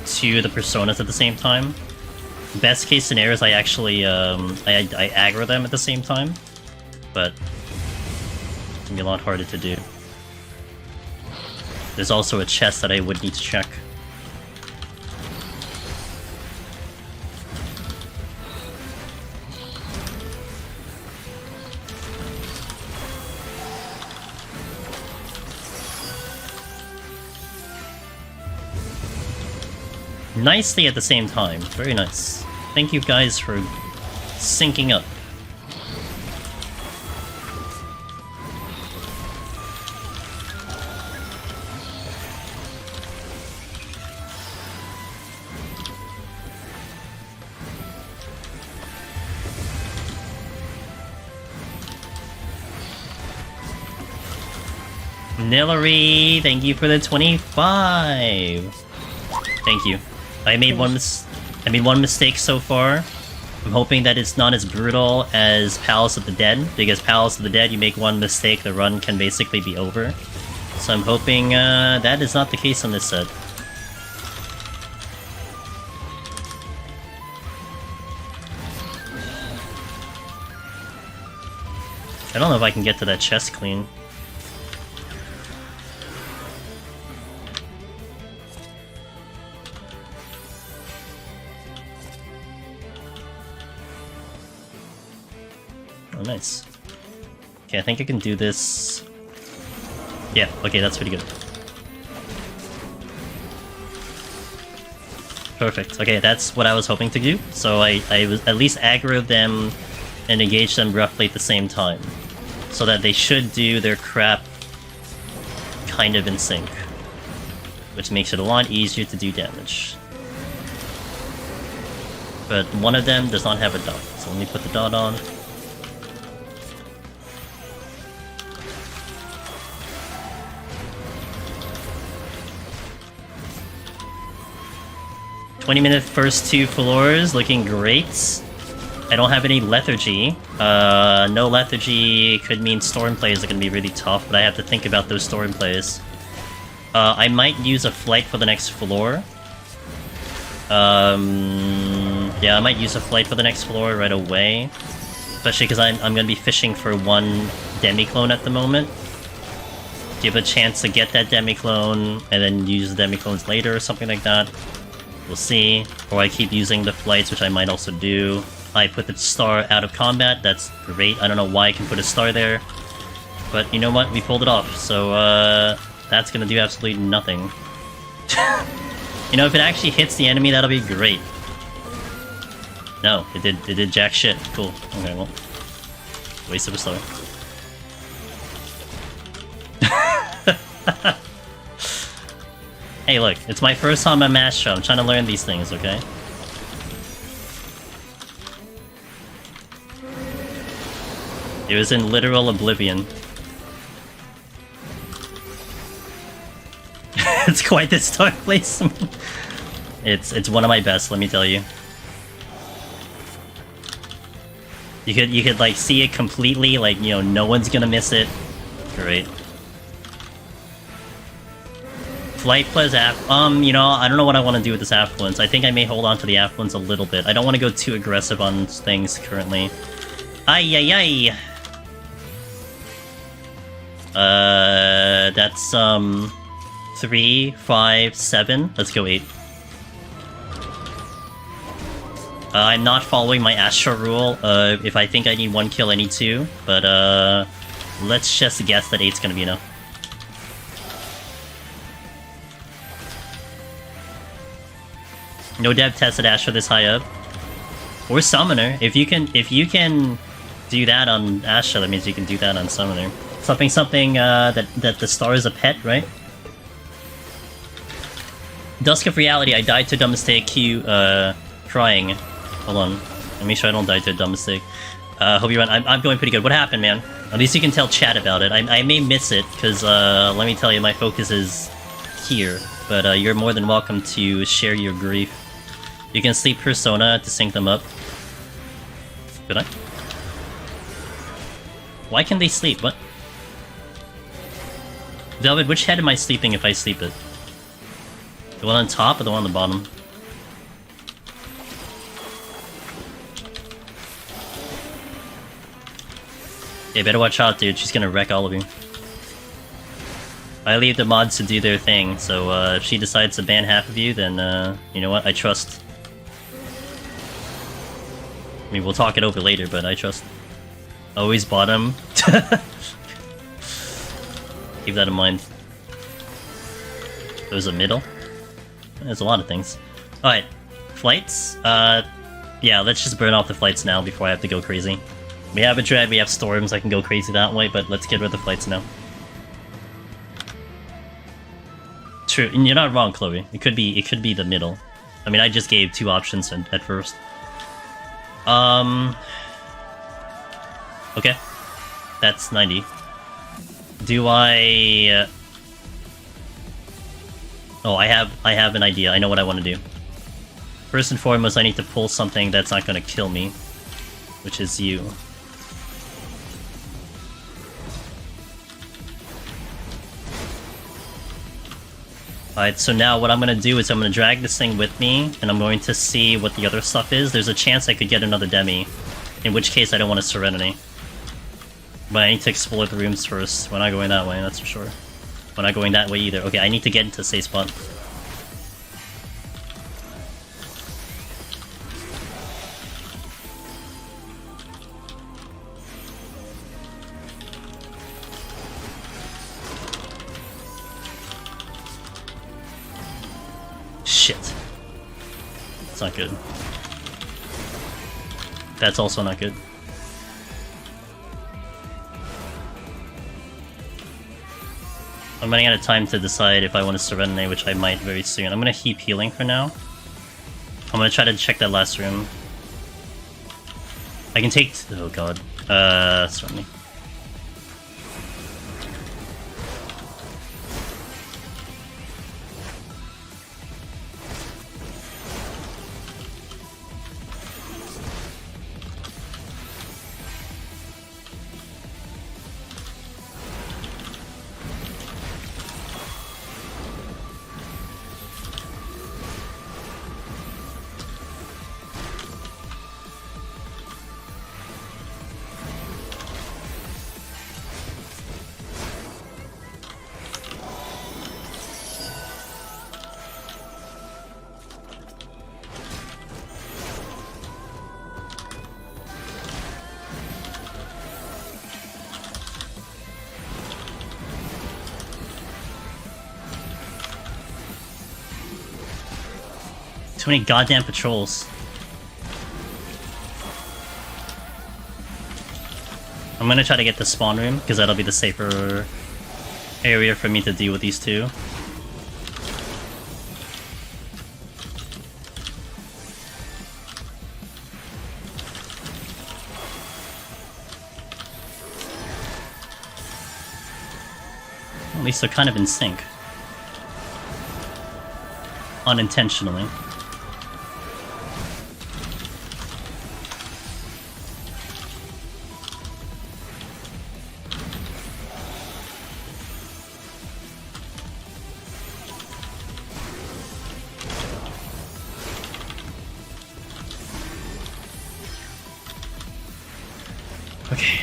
2 of the Personas at the same time. Best case scenario is I actually I aggro them at the same time, but it's gonna be a lot harder to do. There's also a chest that I would need to check. nicely at the same time. Very nice. Thank you guys for syncing up. Nillery, thank you for the 25. Thank you. I made one mistake so far. I'm hoping that it's not as brutal as Palace of the Dead, because Palace of the Dead, you make one mistake, the run can basically be over. So I'm hoping that is not the case on this set. I don't know if I can get to that chest clean. Oh, nice. Okay, I think I can do this. Yeah, okay, that's pretty good. Perfect. Okay, that's what I was hoping to do. So I was at least aggro them and engage them roughly at the same time. So that they should do their crap kind of in sync. Which makes it a lot easier to do damage. But one of them does not have a dot, so let me put the dot on. "20-minute first 2 floors, looking great. I don't have any lethargy. No lethargy could mean storm plays are gonna be really tough, but I have to think about those storm plays. I might use a flight for the next floor. Yeah, I might use a flight for the next floor right away. Especially because I'm gonna be fishing for one demi-clone at the moment. Give a chance to get that demi-clone, and then use the demi-clones later or something like that. We'll see. Or I keep using the flights, which I might also do. I put the star out of combat, that's great. I don't know why I can put a star there. But you know what? We pulled it off, so that's gonna do absolutely nothing. You know, if it actually hits the enemy, that'll be great. No, it did jack shit. Cool. Okay, well. Waste of a star. Hey, look, it's my first time on Master. I'm trying to learn these things, okay? It was in literal oblivion. It's quite the star placement. It's one of my best, let me tell you. You could like see it completely, like, you know, no one's gonna miss it. Great. Flight plus you know, I don't know what I want to do with this affluence. I think I may hold on to the affluence a little bit. I don't want to go too aggressive on things currently. Ay ay ay. That's 3, 5, 7. Let's go 8. I'm not following my Astra rule. If I think I need 1 kill, I need 2. But let's just guess that 8's gonna be enough. No dev tested Astra this high up. Or Summoner. If you can do that on Astra, that means you can do that on Summoner. Something that the star is a pet, right? Dusk of Reality, I died to a dumb mistake. Q crying. Hold on. Let me make sure I don't die to a dumb mistake. Hope you run. I'm going pretty good. What happened, man? At least you can tell chat about it. I may miss it, because let me tell you, my focus is here. But you're more than welcome to share your grief. You can sleep Persona to sync them up. Could I? Why can they sleep? What? Velvet, which head am I sleeping if I sleep it? The one on top or the one on the bottom? Yeah, better watch out, dude. She's gonna wreck all of you. I leave the mods to do their thing, so if she decides to ban half of you, then you know what? I trust. I mean, we'll talk it over later, but I trust. Always bottom. Keep that in mind. There's a middle. There's a lot of things. Alright, flights? Yeah, let's just burn off the flights now before I have to go crazy. We have a dread, we have storms, I can go crazy that way, but let's get rid of the flights now. True, and you're not wrong, Chloe. It could be the middle. I mean, I just gave 2 options at first. Okay. That's 90. Do I... Oh, I have an idea. I know what I want to do. First and foremost, I need to pull something that's not going to kill me. Which is you. Alright, so now what I'm going to do is I'm going to drag this thing with me, and I'm going to see what the other stuff is. There's a chance I could get another Demi, in which case I don't want a Serenity. But I need to explore the rooms first. We're not going that way, that's for sure. We're not going that way either. Okay, I need to get into a safe spot. Shit. It's not good. That's also not good. I'm running out of time to decide if I want to Serenity, which I might very soon. I'm gonna heap healing for now. I'm gonna try to check that last room. I can take... Oh god. Serenity. Too many goddamn patrols. I'm gonna try to get the spawn room, because that'll be the safer area for me to deal with these two. At least they're kind of in sync. Unintentionally. Okay.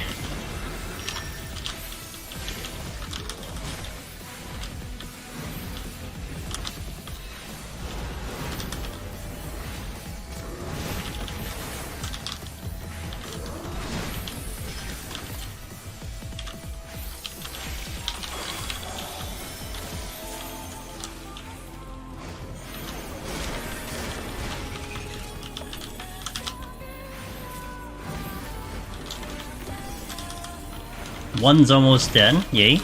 One's almost dead, yay.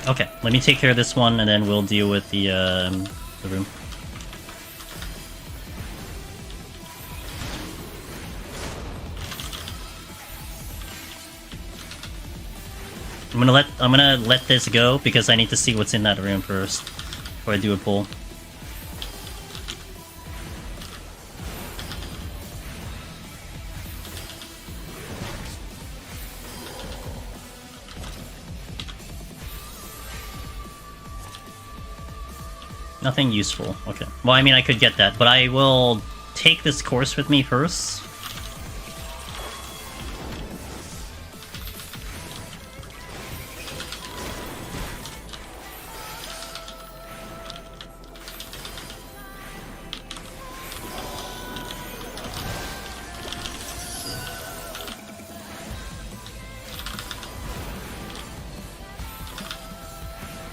Okay, let me take care of this one and then we'll deal with the room. I'm gonna let this go because I need to see what's in that room first before I do a pull. Nothing useful. Okay. Well, I mean, I could get that, but I will take this course with me first.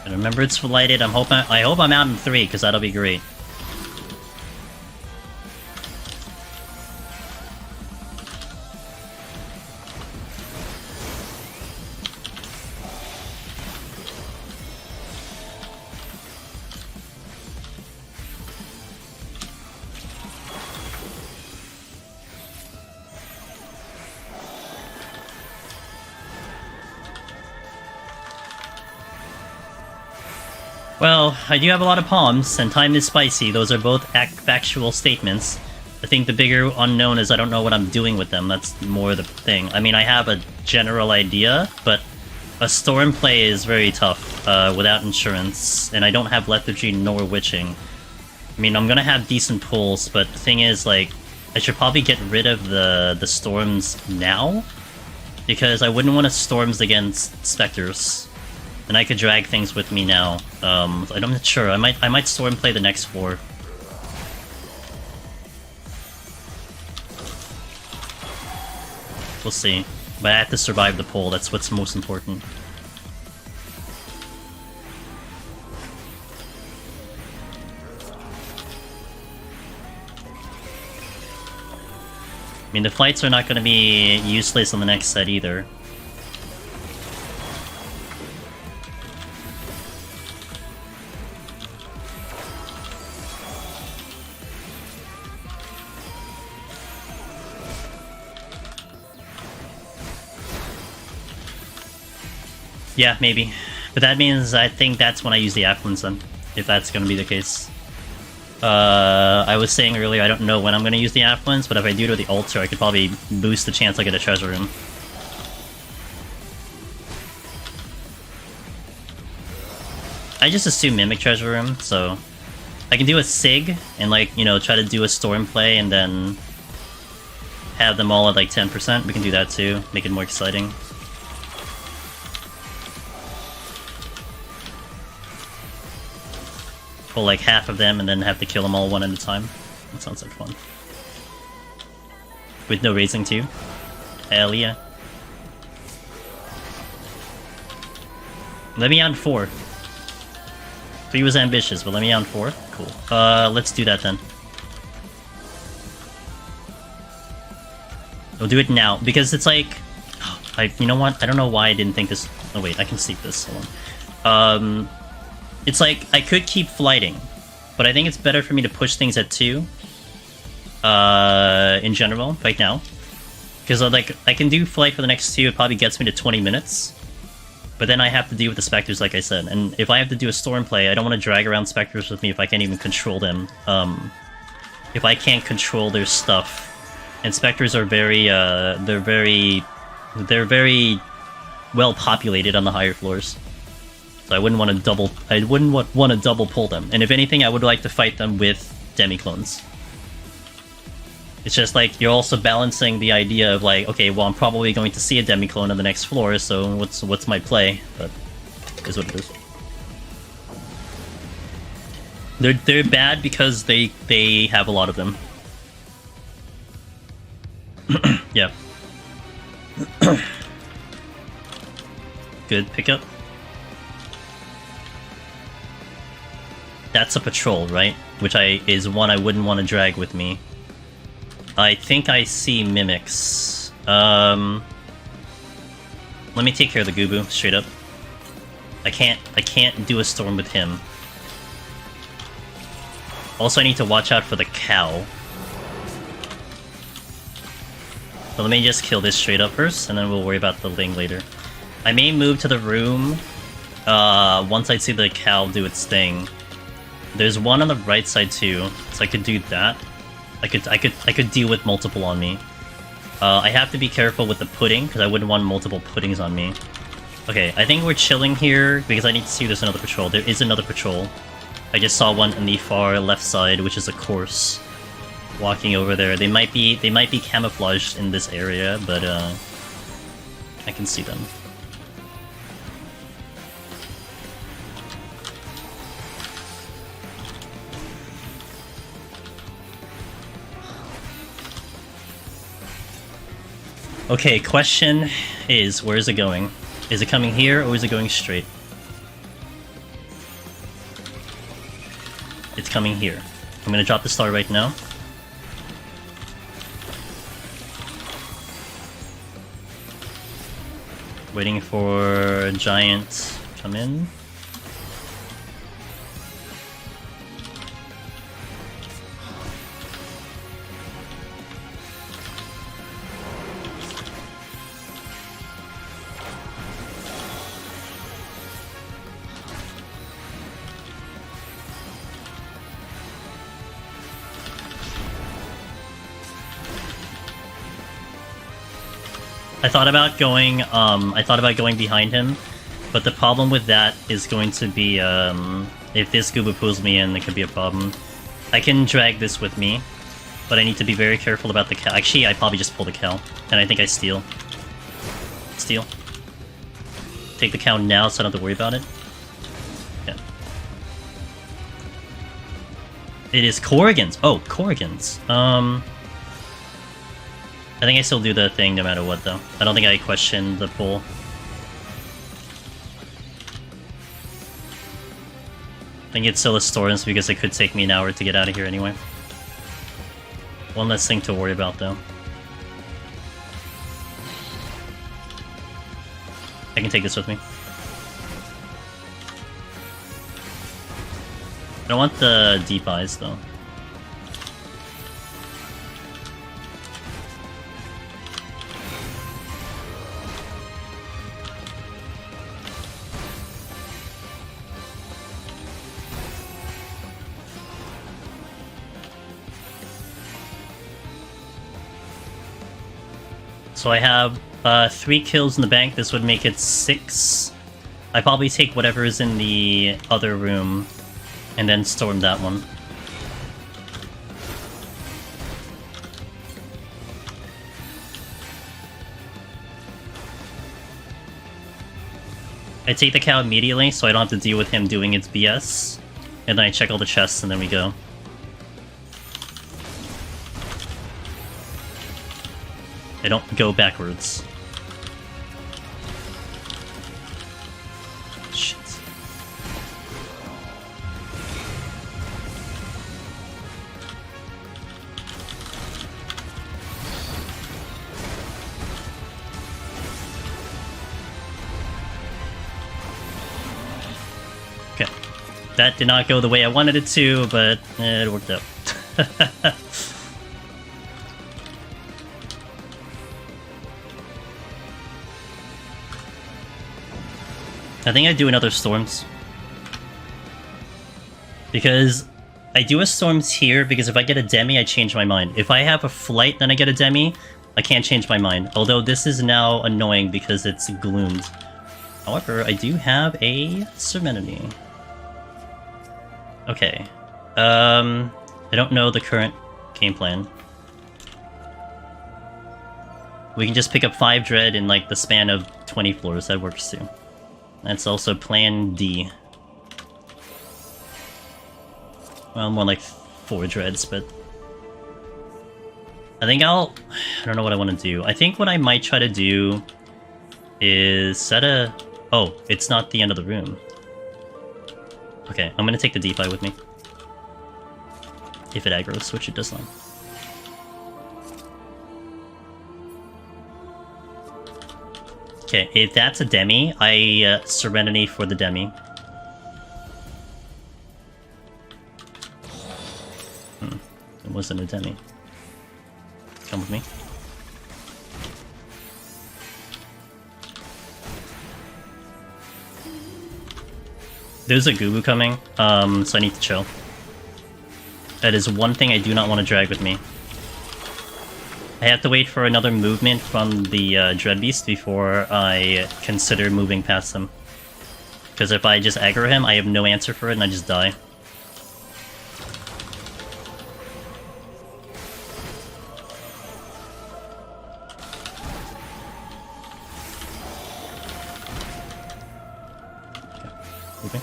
And remember, it's flighted. I hope I'm out in 3, because that'll be great. Well, I do have a lot of palms, and time is spicy. Those are both factual statements. I think the bigger unknown is I don't know what I'm doing with them. That's more the thing. I mean, I have a general idea, but a storm play is very tough without insurance, and I don't have lethargy nor witching. I mean, I'm gonna have decent pulls, but the thing is, like, I should probably get rid of the storms now, because I wouldn't want to storms against specters. And I could drag things with me now. I'm not sure. I might storm play the next 4. We'll see. But I have to survive the pull. That's what's most important. I mean, the flights are not going to be useless on the next set either. Yeah, maybe. But that means I think that's when I use the affluence then, if that's going to be the case. I was saying earlier I don't know when I'm going to use the affluence, but if I do it with the altar, I could probably boost the chance I get a treasure room. I just assume Mimic treasure room, so I can do a Sig and, like, you know, try to do a storm play and then have them all at like 10%. We can do that too, make it more exciting. Pull like half of them and then have to kill them all one at a time. That sounds like fun. With no raising too. Hell yeah. Let me on 4. 3 was ambitious, but let me on 4. Cool. Let's do that then. We'll do it now, because it's like... you know what? I don't know why I didn't think this... Oh wait, I can sleep this. Hold on. It's like, I could keep flighting, but I think it's better for me to push things at 2. In general, right now. Because like, I can do flight for the next 2, it probably gets me to 20 minutes. But then I have to deal with the specters, like I said. And if I have to do a storm play, I don't want to drag around specters with me if I can't even control them. If I can't control their stuff. And specters are very, they're very well populated on the higher floors. So I wouldn't want to double pull them. And if anything, I would like to fight them with demi-clones. It's just like, you're also balancing the idea of like, okay, well, I'm probably going to see a demi-clone on the next floor, so what's my play? But it is what it is. They're bad because they have a lot of them. Yeah. Good pickup. That's a patrol, right? Which is one I wouldn't want to drag with me. I think I see mimics. Let me take care of the Gubu, straight up. I can't do a storm with him. Also, I need to watch out for the cow. So let me just kill this straight up first, and then we'll worry about the Ling later. I may move to the room once I see the cow do its thing. There's one on the right side too, so I could do that. I could deal with multiple on me. I have to be careful with the pudding, because I wouldn't want multiple puddings on me. Okay, I think we're chilling here, because I need to see if there's another patrol. There is another patrol. I just saw one on the far left side, which is a course. Walking over there. They might be camouflaged in this area, but I can see them. Okay, question is, where is it going? Is it coming here, or is it going straight? It's coming here. I'm gonna drop the star right now. Waiting for Giant to come in. I thought about going behind him, but the problem with that is going to be, if this Gooba pulls me in, it could be a problem. I can drag this with me, but I need to be very careful about the cow. Actually, I probably just pull the cow, and I think I steal. Steal. Take the cow now so I don't have to worry about it. Yeah. It is Corrigan's. Oh, Corrigan's. I think I still do the thing no matter what, though. I don't think I question the pull. I think it's still a Storms because it could take me an hour to get out of here anyway. One less thing to worry about, though. I can take this with me. I don't want the deep eyes, though. So I have 3 kills in the bank. This would make it 6. I probably take whatever is in the other room and then storm that one. I take the cow immediately so I don't have to deal with him doing its BS. And then I check all the chests and then we go. I don't go backwards. Shit. Okay. That did not go the way I wanted it to, but it worked out. I think I do another Storms. Because I do a Storms here because if I get a Demi, I change my mind. If I have a Flight, then I get a Demi, I can't change my mind. Although this is now annoying because it's gloomed. However, I do have a Serenity. Okay. I don't know the current game plan. We can just pick up 5 Dread in like the span of 20 floors. That works too. That's also plan D. Well, more like 4 Dreads, but... I think I don't know what I want to do. I think what I might try to do is set a... Oh, it's not the end of the room. Okay, I'm gonna take the Deep Eye with me. If it aggroes, which it does not. Okay, if that's a Demi, I Serenity for the Demi. It wasn't a Demi. Come with me. There's a Gubu coming, so I need to chill. That is one thing I do not want to drag with me. I have to wait for another movement from the Dread Beast before I consider moving past him. Because if I just aggro him, I have no answer for it and I just die. Okay, moving.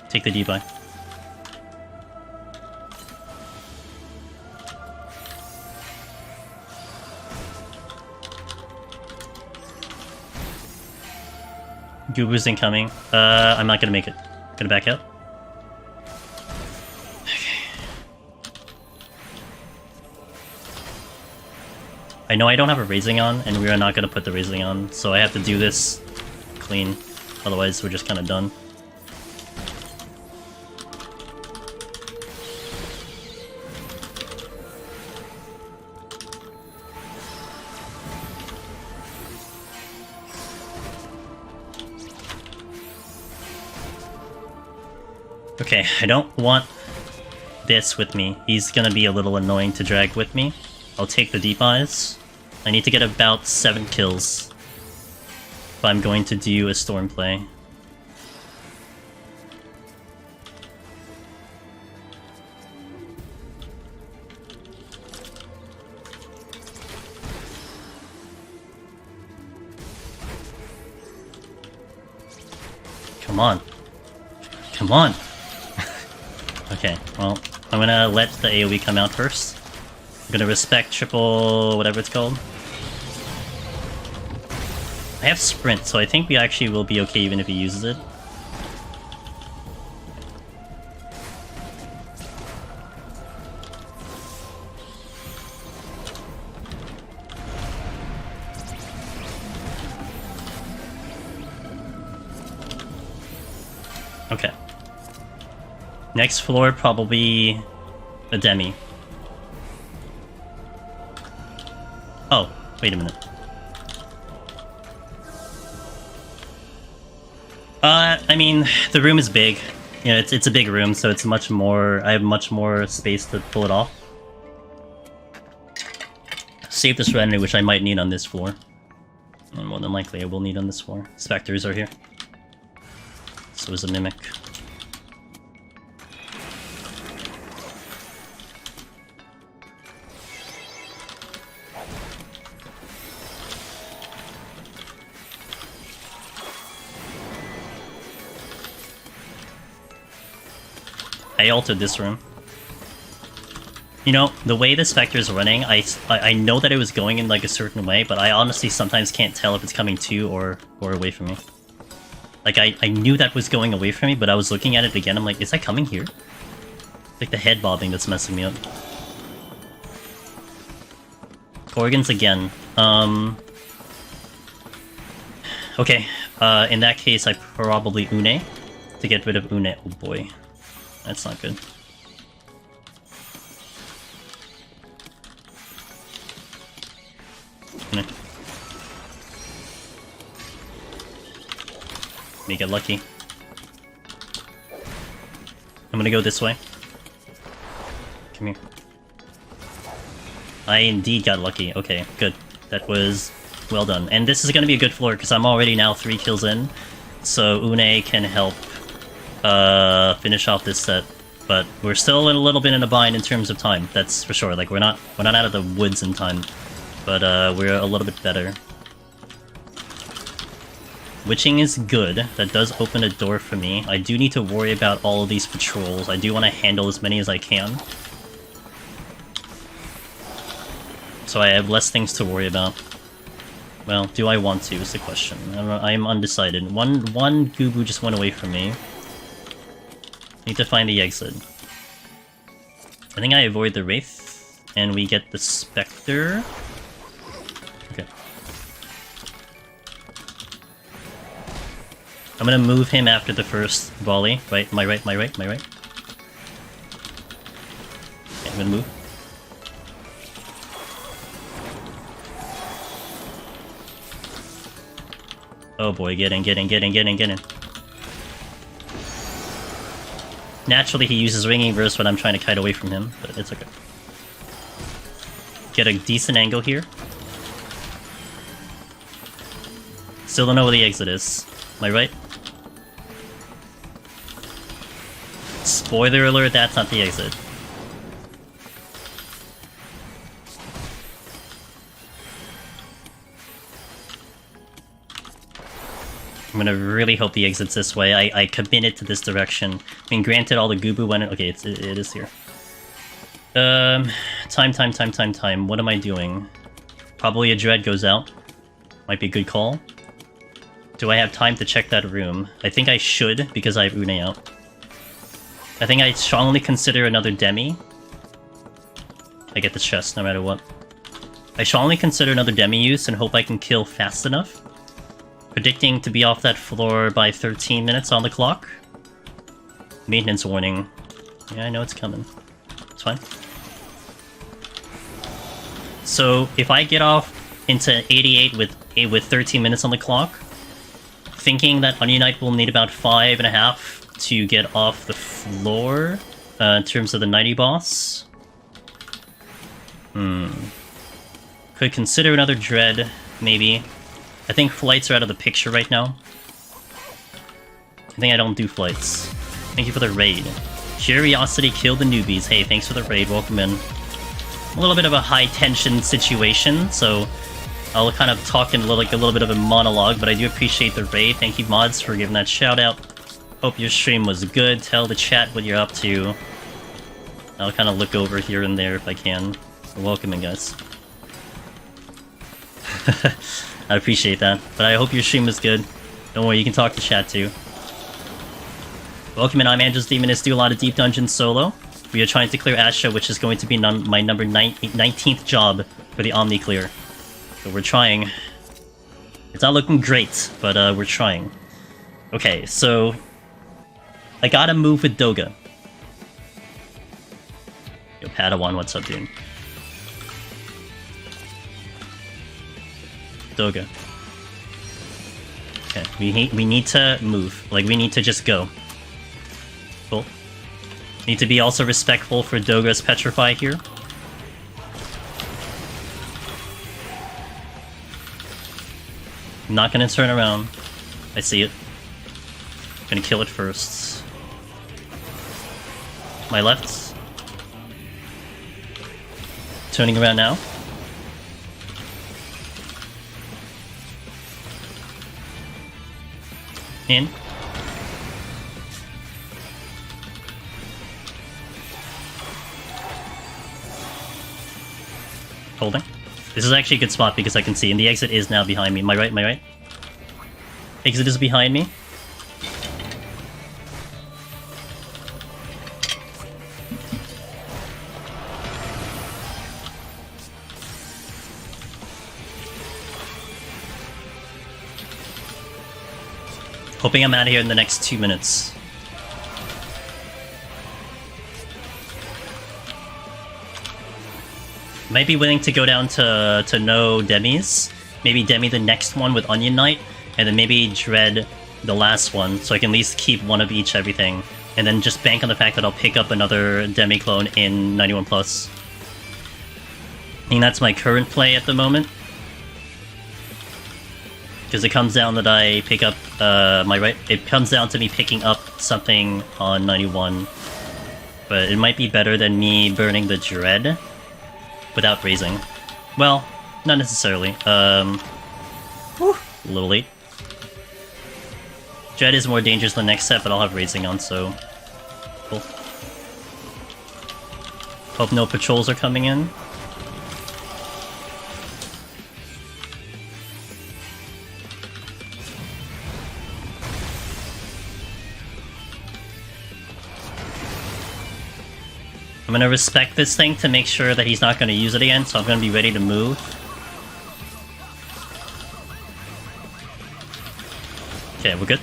Take the debuy. Gubu's incoming. I'm not gonna make it. Gonna back out. I know I don't have a raising on, and we are not going to put the raising on, so I have to do this clean. Otherwise, we're just kind of done. Okay, I don't want this with me. He's going to be a little annoying to drag with me. I'll take the deep eyes. I need to get about 7 kills if I'm going to do a storm play. Come on. Come on! Okay, well, I'm gonna let the AoE come out first. I'm gonna respect triple whatever it's called. I have sprint, so I think we actually will be okay even if he uses it. Okay. Next floor, probably a demi. Oh, wait a minute. I mean, the room is big. You know, it's a big room, so it's much more... I have much more space to pull it off. Save the Serenity, which I might need on this floor. And more than likely I will need on this floor. Spectres are here. So is a Mimic. I altered this room. You know, the way the Spectre is running, I know that it was going in like a certain way, but I honestly sometimes can't tell if it's coming to or away from me. Like, I knew that was going away from me, but I was looking at it again, I'm like, is that coming here? It's like the head bobbing that's messing me up. Gorgons again. Okay, in that case, I probably Une to get rid of Une. Oh boy. That's not good. May get lucky. I'm gonna go this way. Come here. I indeed got lucky. Okay, good. That was well done. And this is gonna be a good floor because I'm already now 3 kills in. So Une can help finish off this set, but we're still a little bit in a bind in terms of time. That's for sure. Like we're not out of the woods in time, but we're a little bit better. Witching is good. That does open a door for me. I do need to worry about all of these patrols. I do want to handle as many as I can, so I have less things to worry about. Well, do I want to is the question. I'm undecided. One Gubu just went away from me. Need to find the exit. I think I avoid the Wraith, and we get the Spectre. Okay. I'm gonna move him after the first volley. Right, my right. Okay, I'm gonna move. Oh boy, get in. Naturally, he uses Ringing Burst when I'm trying to kite away from him, but it's okay. Get a decent angle here. Still don't know where the exit is. Am I right? Spoiler alert, that's not the exit. I'm gonna really hope the exit's this way. I committed to this direction. I mean, granted, all the Gubu went in. Okay, it is here. Time. What am I doing? Probably a Dread goes out. Might be a good call. Do I have time to check that room? I think I should, because I have Une out. I think I strongly consider another Demi. I get the chest no matter what. I strongly consider another Demi use and hope I can kill fast enough. Predicting to be off that floor by 13 minutes on the clock. Maintenance warning. Yeah, I know it's coming. It's fine. So, if I get off into 88 with 13 minutes on the clock, thinking that Onion Knight will need about 5.5 to get off the floor in terms of the 90 boss. Could consider another Dread, maybe. I think flights are out of the picture right now. I think I don't do flights. Thank you for the raid. Curiosity killed the newbies. Hey, thanks for the raid. Welcome in. A little bit of a high-tension situation, so I'll kind of talk in a little bit of a monologue, but I do appreciate the raid. Thank you, mods, for giving that shout-out. Hope your stream was good. Tell the chat what you're up to. I'll kind of look over here and there if I can. Welcome in, guys. I appreciate that, but I hope your stream was good. Don't worry, you can talk to chat too. Welcome in, I'm Andrew's Demonist, do a lot of deep dungeons solo. We are trying to clear Asha, which is going to be my number 19th job for the Omni clear. So we're trying. It's not looking great, but we're trying. Okay, so I gotta move with Doga. Yo, Padawan, what's up, dude? Doga. Okay, we need to move. Like, we need to just go. Cool. Need to be also respectful for Doga's Petrify here. I'm not gonna turn around. I see it. Gonna kill it first. My left. Turning around now. In. Holding. This is actually a good spot because I can see, and the exit is now behind me. My right, my right. Exit is behind me. Hoping I'm out of here in the next 2 minutes. Might be willing to go down to no Demis. Maybe Demi the next one with Onion Knight, and then maybe Dread the last one, so I can at least keep one of each everything. And then just bank on the fact that I'll pick up another Demi clone in 91+. I think that's my current play at the moment. Because it comes down that I pick up my right. It comes down to me picking up something on 91, but it might be better than me burning the Dread without raising. Well, not necessarily. Whew, a little late. Dread is more dangerous than the next set, but I'll have raising on, so cool. Hope no patrols are coming in. I'm gonna respect this thing to make sure that he's not gonna use it again, so I'm gonna be ready to move. Okay, we're good.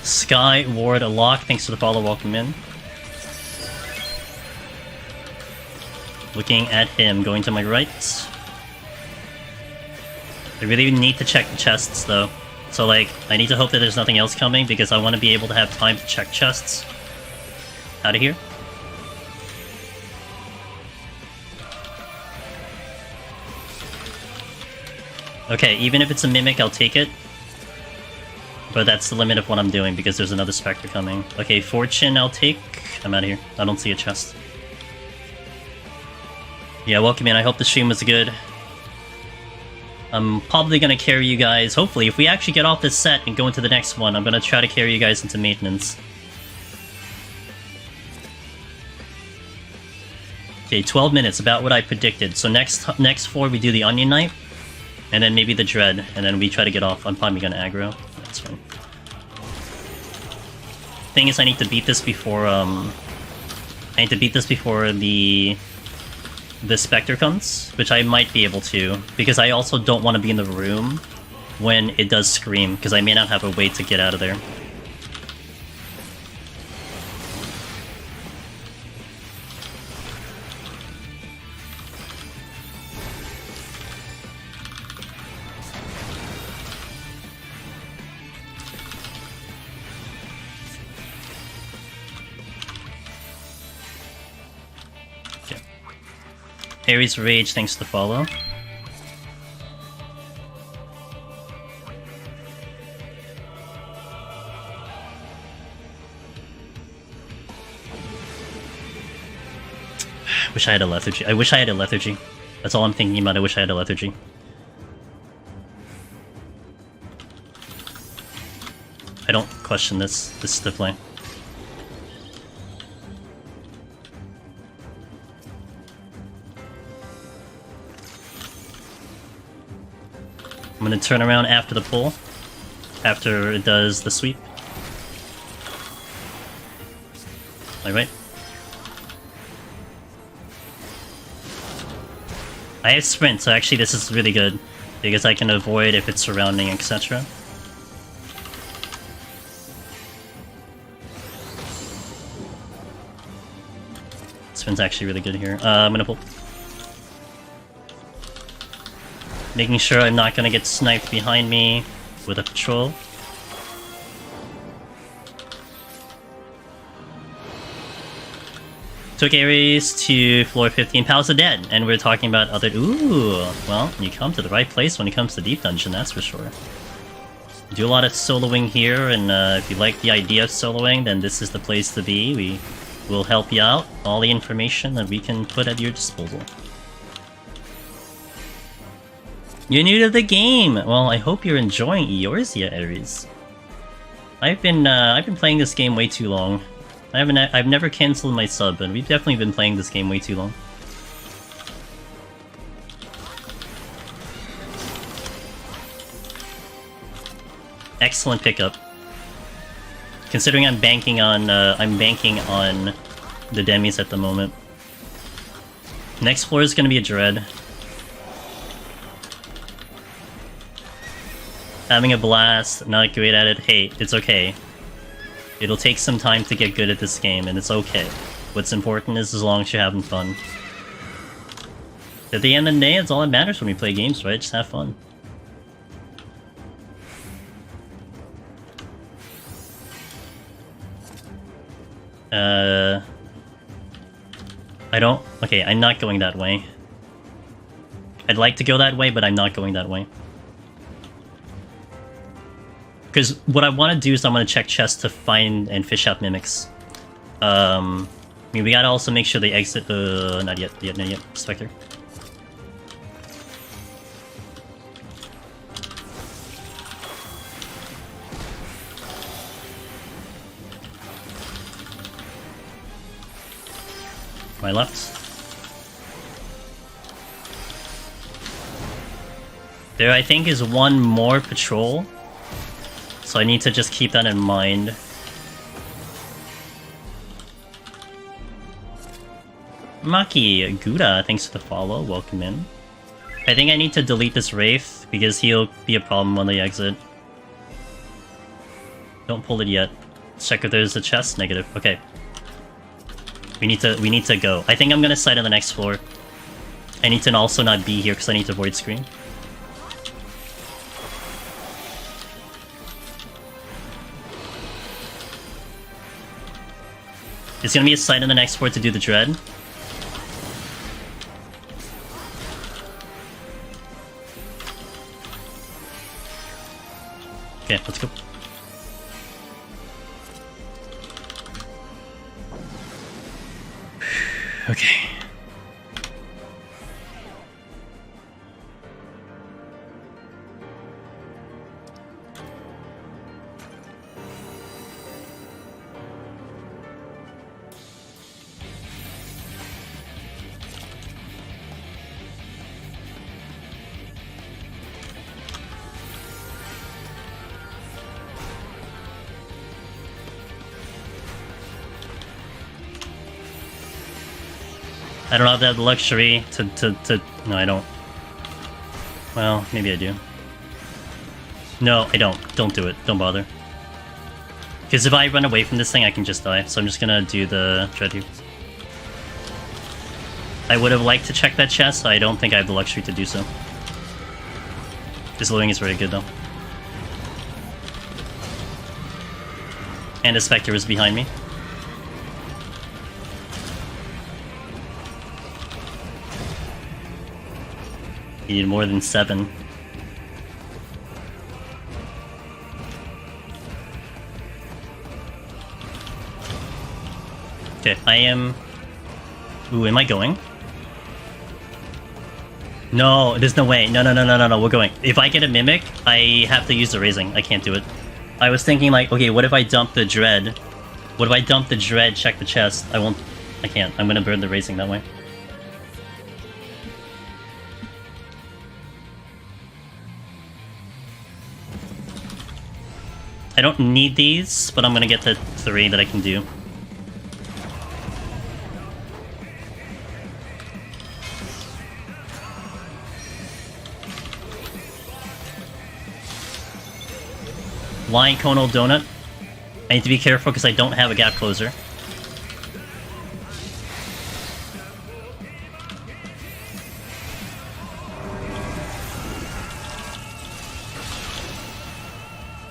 Sky Ward a lock, thanks for the follow, welcome in. Looking at him, going to my right. I really need to check the chests though. So like, I need to hope that there's nothing else coming because I want to be able to have time to check chests. Out of here. Okay, even if it's a Mimic, I'll take it. But that's the limit of what I'm doing because there's another Spectre coming. Okay, Fortune I'll take. I'm out of here. I don't see a chest. Yeah, welcome in. I hope the stream was good. I'm probably gonna carry you guys. Hopefully, if we actually get off this set and go into the next one, I'm gonna try to carry you guys into maintenance. Okay, 12 minutes, about what I predicted. So next floor we do the Onion Knight, and then maybe the Dread, and then we try to get off. I'm probably gonna aggro. That's fine. Thing is, I need to beat this before the Spectre comes, which I might be able to, because I also don't want to be in the room when it does scream, because I may not have a way to get out of there. Ares Rage, thanks to the follow. Wish I had a lethargy. I wish I had a lethargy. That's all I'm thinking about. I wish I had a lethargy. I don't question this. This is the play. I'm gonna turn around after the pull, after it does the sweep. Alright. I have sprint, so actually this is really good, because I can avoid if it's surrounding, etc. Sprint's actually really good here. I'm gonna pull. Making sure I'm not gonna get sniped behind me with a patrol. Took Ares to floor 15, Palace of Dead, and we're talking about other... Ooh, well, you come to the right place when it comes to Deep Dungeon, that's for sure. Do a lot of soloing here, and if you like the idea of soloing, then this is the place to be. We will help you out, all the information that we can put at your disposal. You're new to the game! Well, I hope you're enjoying Eorzea, Ares. I've been playing this game way too long. I've never cancelled my sub, and we've definitely been playing this game way too long. Excellent pickup. Considering I'm banking on the demis at the moment. Next floor is gonna be a Dread. Having a blast, not great at it. Hey, it's okay. It'll take some time to get good at this game, and it's okay. What's important is as long as you're having fun. At the end of the day, it's all that matters when we play games, right? Just have fun. I don't... Okay, I'm not going that way. I'd like to go that way, but I'm not going that way. Because what I want to do is I'm going to check chests to find and fish out mimics. I mean, we gotta also make sure they exit the... Not yet, not yet. Spectre. My left. There, I think, is one more patrol. So I need to just keep that in mind. Maki Gouda, thanks for the follow. Welcome in. I think I need to delete this Wraith because he'll be a problem on the exit. Don't pull it yet. Check if there's a chest. Negative. Okay. We need to go. I think I'm gonna sight on the next floor. I need to also not be here because I need to avoid screen. It's gonna be a sight on the next floor to do the Dread. Okay, let's go. Okay. I don't have that luxury to... No, I don't. Well, maybe I do. No, I don't. Don't do it. Don't bother. Because if I run away from this thing, I can just die. So I'm just gonna do the Dread here. I would have liked to check that chest, so I don't think I have the luxury to do so. This loading is very good, though. And the Spectre is behind me. You need more than 7. Okay, I am... Ooh, am I going? No, there's no way. No, we're going. If I get a Mimic, I have to use the Raising. I can't do it. I was thinking like, okay, what if I dump the Dread? What if I dump the Dread, check the chest? I can't. I'm gonna burn the Raising that way. I don't need these, but I'm gonna get to 3 that I can do. Lion Conal Donut. I need to be careful because I don't have a gap closer.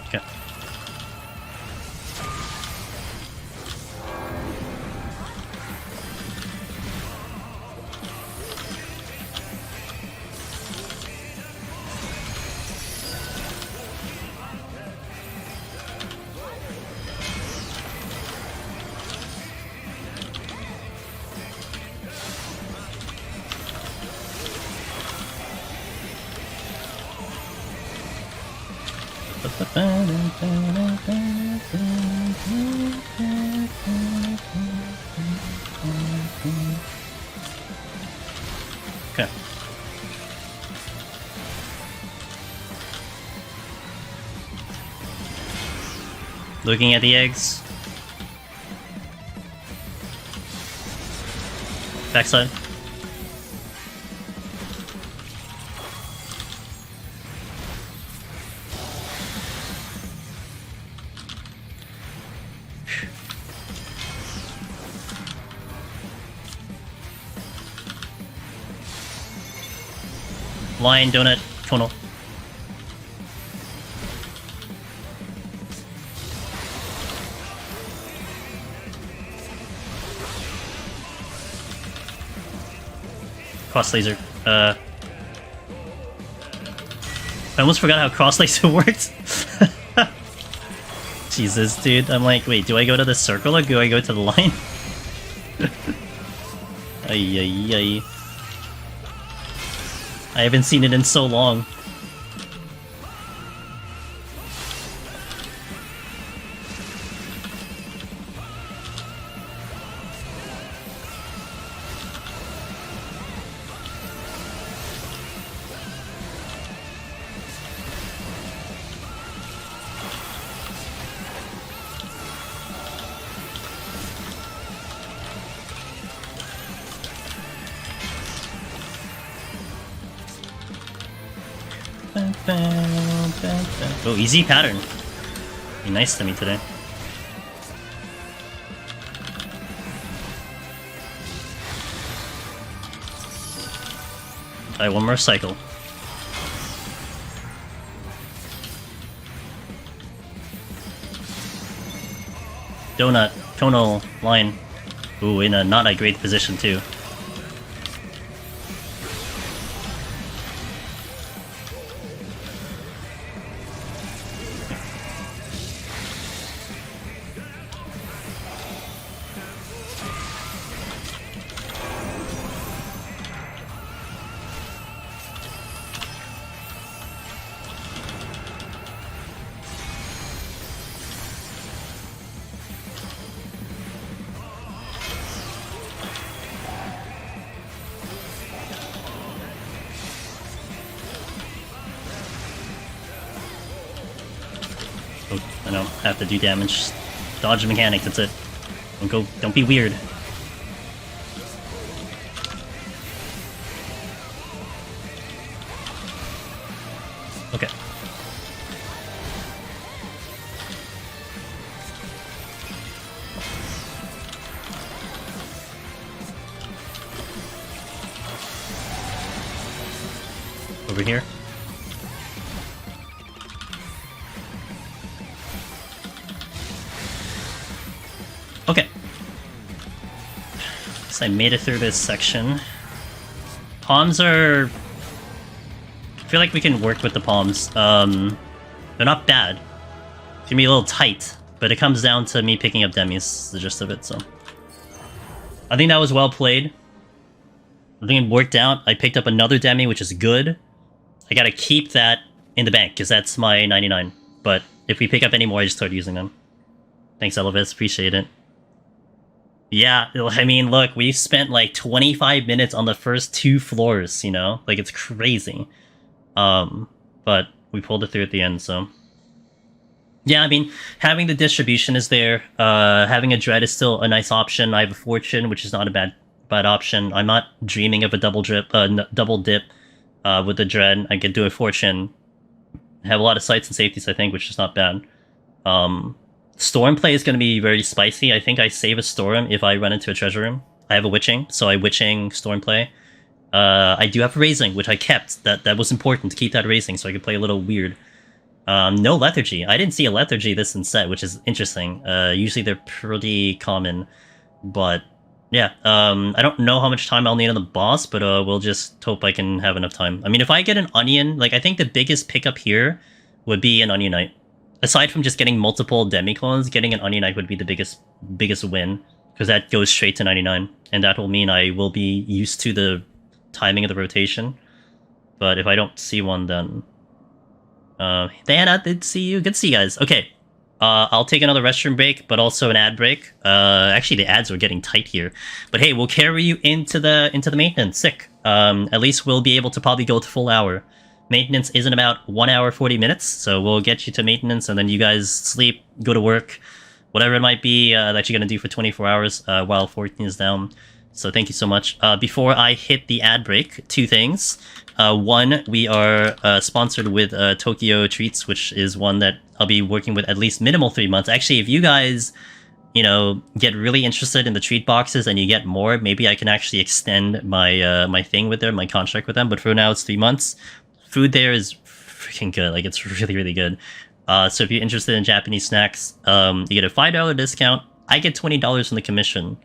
Okay. Okay. Looking at the eggs. Backside. Lion, Donut, Conal. Cross laser. I almost forgot how cross laser works. Jesus, dude. I'm like, wait, do I go to the circle or do I go to the line? Ay, ay, ay. I haven't seen it in so long. Oh, easy pattern. Be nice to me today. Alright, one more cycle. Donut, tonal, line. Ooh, in a not a great position too. I don't have to do damage. Dodge the mechanics, that's it. Don't be weird. over here. Okay. So I made it through this section. Palms are... I feel like we can work with the palms. They're not bad. It's gonna be a little tight, but it comes down to me picking up demis, the gist of it, so... I think that was well played. I think it worked out. I picked up another demi, which is good. I gotta keep that in the bank, because that's my 99. But if we pick up any more, I just start using them. Thanks, Elvis. Appreciate it. Yeah, I mean, look, we spent like 25 minutes on the first 2 floors, you know? Like, it's crazy. But we pulled it through at the end, so... Yeah, I mean, having the distribution is there. Having a Dread is still a nice option. I have a Fortune, which is not a bad option. I'm not dreaming of a double dip with the Dread. I could do a Fortune. Have a lot of sights and safeties, I think, which is not bad. Storm play is going to be very spicy. I think I save a Storm if I run into a Treasure Room. I have a Witching, so I Witching Storm play. I do have Raising, which I kept. That was important to keep that Raising, so I could play a little weird. No Lethargy. I didn't see a Lethargy this in set, which is interesting. Usually they're pretty common, but yeah. I don't know how much time I'll need on the boss, but we'll just hope I can have enough time. I mean, if I get an Onion, like, I think the biggest pickup here would be an Onion Knight. Aside from just getting multiple demi-clones, getting an Onion Knight would be the biggest win, because that goes straight to 99, and that will mean I will be used to the timing of the rotation. But if I don't see one, then... Diana, did see you. Good to see you guys. Okay. I'll take another restroom break, but also an ad break. Actually, the ads are getting tight here. But hey, we'll carry you into the maintenance. Sick. At least we'll be able to probably go to full hour. Maintenance is in about 1 hour, 40 minutes, so we'll get you to maintenance, and then you guys sleep, go to work, whatever it might be that you're going to do for 24 hours while 14 is down. So thank you so much. Before I hit the ad break, 2 things. One, we are sponsored with Tokyo Treats, which is one that I'll be working with at least minimal 3 months. Actually, if you guys, you know, get really interested in the treat boxes and you get more, maybe I can actually extend my my thing with them, my contract with them. But for now, it's 3 months. Food there is freaking good. Like, it's really, really good. So if you're interested in Japanese snacks, you get a $5 discount. I get $20 in the commission.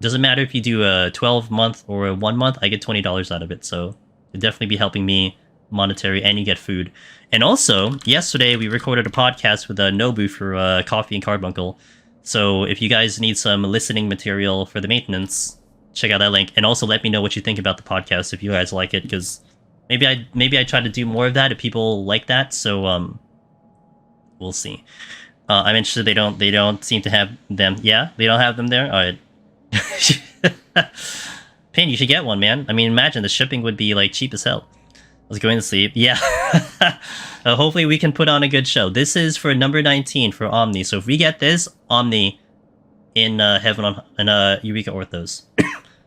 Doesn't matter if you do a 12-month or a 1 month, I get $20 out of it. So it'd definitely be helping me monetary, and you get food. And also, yesterday we recorded a podcast with Nobu for Coffee and Carbuncle. So if you guys need some listening material for the maintenance, check out that link. And also let me know what you think about the podcast if you guys like it, because maybe I try to do more of that if people like that. So we'll see. I'm interested. They don't seem to have them. Yeah, they don't have them there. All right. Pin, you should get one, man. I mean, imagine the shipping would be like cheap as hell. I was going to sleep. Yeah. Hopefully we can put on a good show. This is for number 19 for Omni. So if we get this, Omni in Heaven on Eureka Orthos.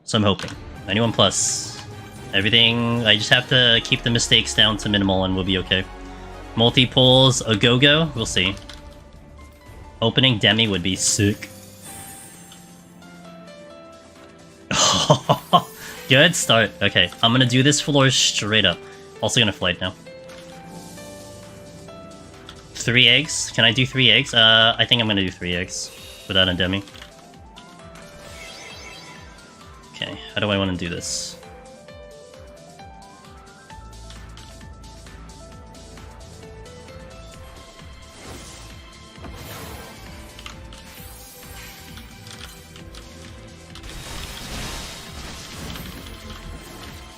So I'm hoping. 91 plus. Everything, I just have to keep the mistakes down to minimal and we'll be okay. Multi-pulls, a go-go? We'll see. Opening Demi would be sick. Good start. Okay, I'm gonna do this floor straight up. Also gonna flight now. 3 eggs? Can I do 3 eggs? I think I'm gonna do 3 eggs without a demi. Okay, how do I want to do this?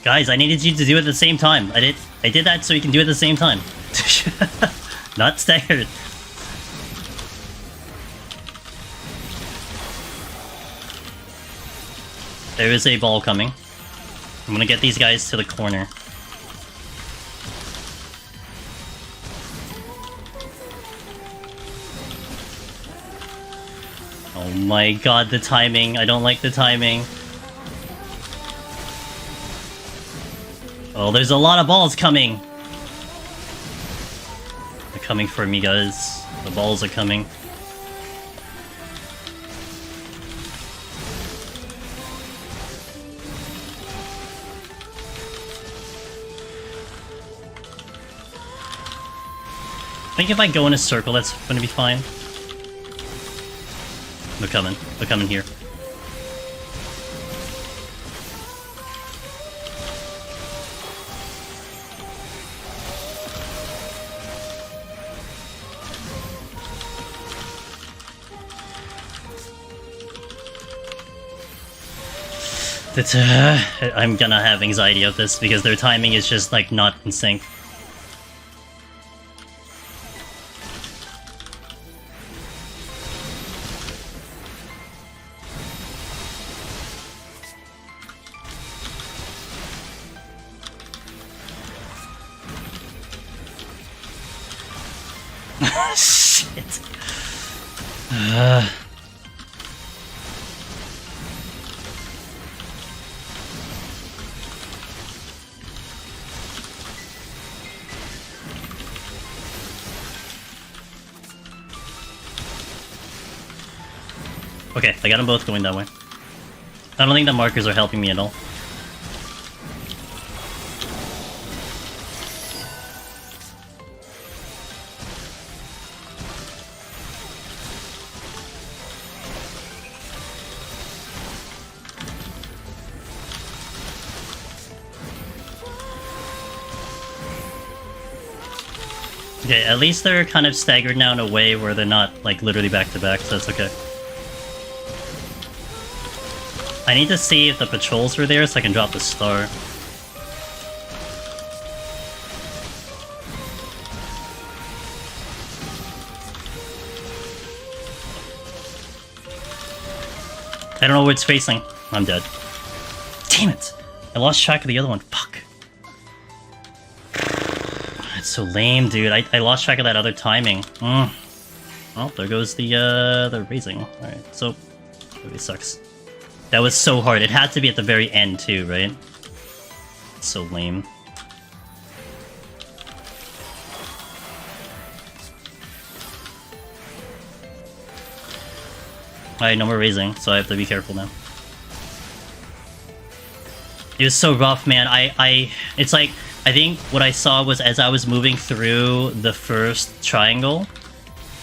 Guys, I needed you to do it at the same time. I did that so you can do it at the same time. Not staggered. There is a ball coming. I'm gonna get these guys to the corner. Oh my god, the timing. I don't like the timing. Oh, there's a lot of balls coming. They're coming for me, guys. The balls are coming. think if I go in a circle, that's gonna be fine. They're coming. They're coming here. I'm gonna have anxiety of this because their timing is just like not in sync. Shit. Okay, I got them both going that way. I don't think the markers are helping me at all. Okay, at least they're kind of staggered now in a way where they're not, like, literally back-to-back, so that's okay. I need to see if the patrols were there so I can drop the star. I don't know where it's facing. I'm dead. Damn it! I lost track of the other one. Fuck. It's so lame, dude. I lost track of that other timing. Well, there goes the raising. Alright, so... It really sucks. That was so hard. It had to be at the very end, too, right? It's so lame. Alright, no more raising, so I have to be careful now. It was so rough, man. It's like... I think what I saw was as I was moving through the first triangle,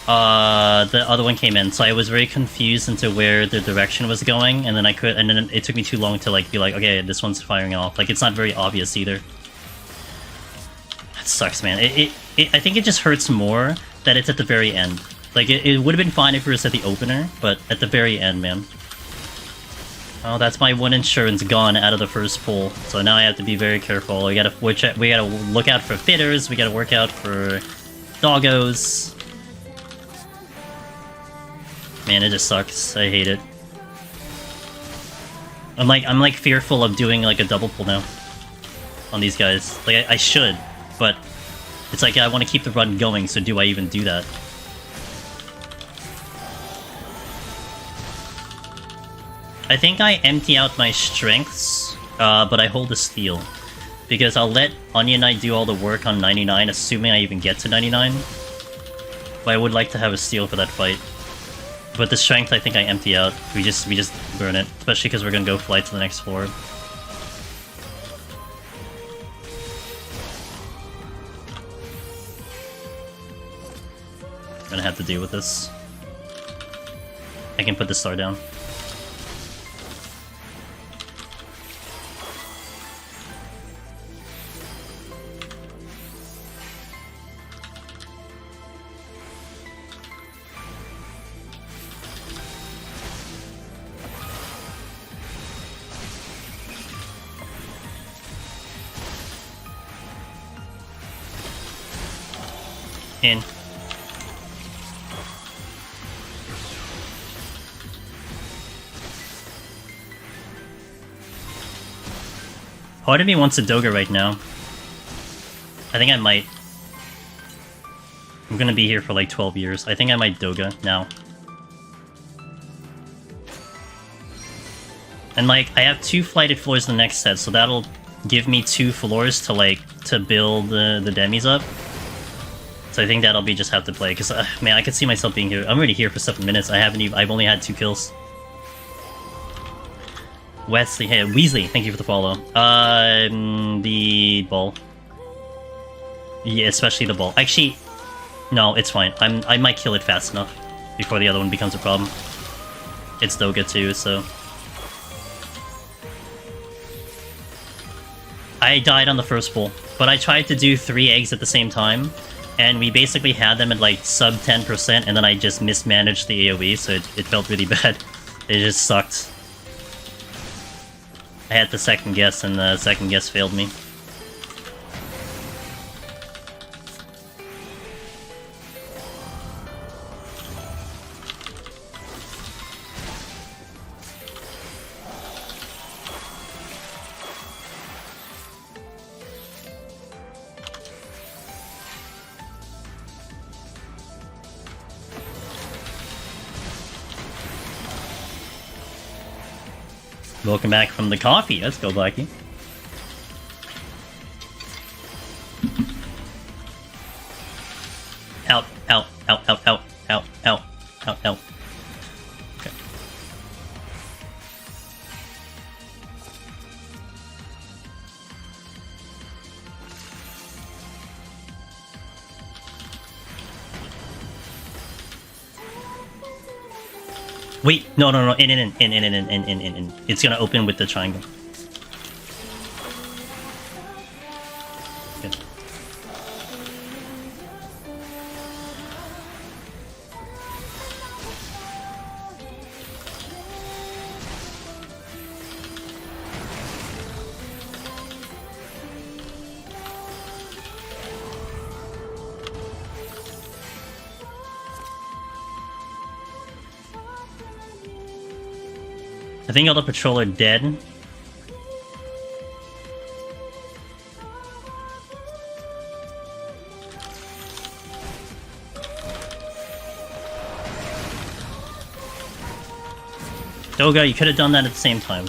the other one came in, so I was very confused into where the direction was going, and then it took me too long to like be like, okay, this one's firing off. Like, it's not very obvious either. That sucks, man. I think it just hurts more that it's at the very end. Like, it would have been fine if it was at the opener, but at the very end, man. Oh, that's my one insurance gone out of the first pool. So now I have to be very careful. We gotta look out for fitters. We gotta work out for doggos. Man, it just sucks. I hate it. I'm like fearful of doing like a double pull now on these guys. Like I should, but it's like I want to keep the run going. So do I even do that? I think I empty out my strengths, but I hold the steel. Because I'll let Onion Knight do all the work on 99, assuming I even get to 99. But I would like to have a steel for that fight. But the strength I think I empty out. We just burn it. Especially because we're gonna go fly to the next floor. I'm gonna have to deal with this. I can put the star down. In. Part of me wants a Doga right now. I think I might. I'm gonna be here for like 12 years. I think I might Doga now. And like, I have 2 flighted floors in the next set, so that'll give me 2 floors to build the demis up. So I think that'll be just have to play, because man, I could see myself being here. I'm already here for 7 minutes. I've only had 2 kills. Wesley, hey, Weasley, thank you for the follow. The ball. Yeah, especially the ball. Actually, No, it's fine. I might kill it fast enough before the other one becomes a problem. It's Doga too, so... I died on the first pull, but I tried to do 3 eggs at the same time, and we basically had them at like sub 10%, and then I just mismanaged the AoE, so it felt really bad. It just sucked. I had to second guess, and the second guess failed me. Welcome back from the coffee. Let's go, Blackie. Out, out, out, out, out, out, out, out, out. Okay. Wait, no, no, no, in. It's gonna open with the triangle. Good. I think all the patrol are dead. Doga, you could have done that at the same time.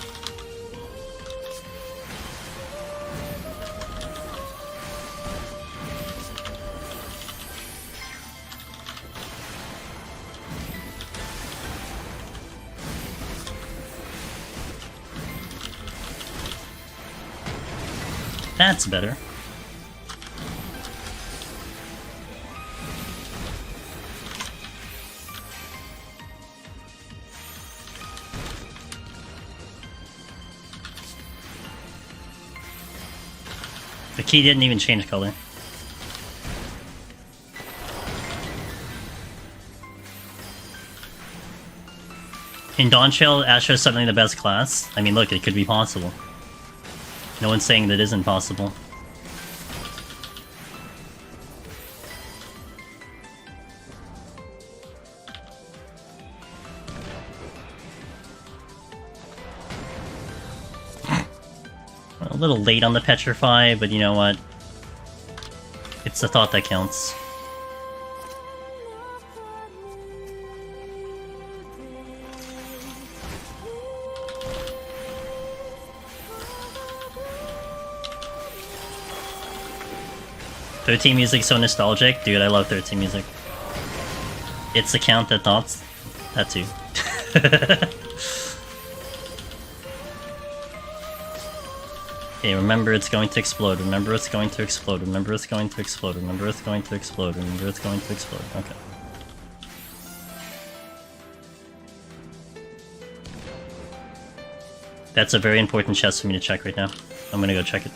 That's better. The key didn't even change color. In Dawntrail, Astra is suddenly the best class. I mean, look, it could be possible. No one's saying that isn't possible. A little late on the Petrify, but you know what? It's the thought that counts. "13 music's so nostalgic." Dude, I love 13 music. It's the count that thoughts. That too. Okay, remember it's going to explode. Remember it's going to explode. Remember it's going to explode. Remember it's going to explode. Remember it's going to explode. Okay. That's a very important chest for me to check right now. I'm gonna go check it.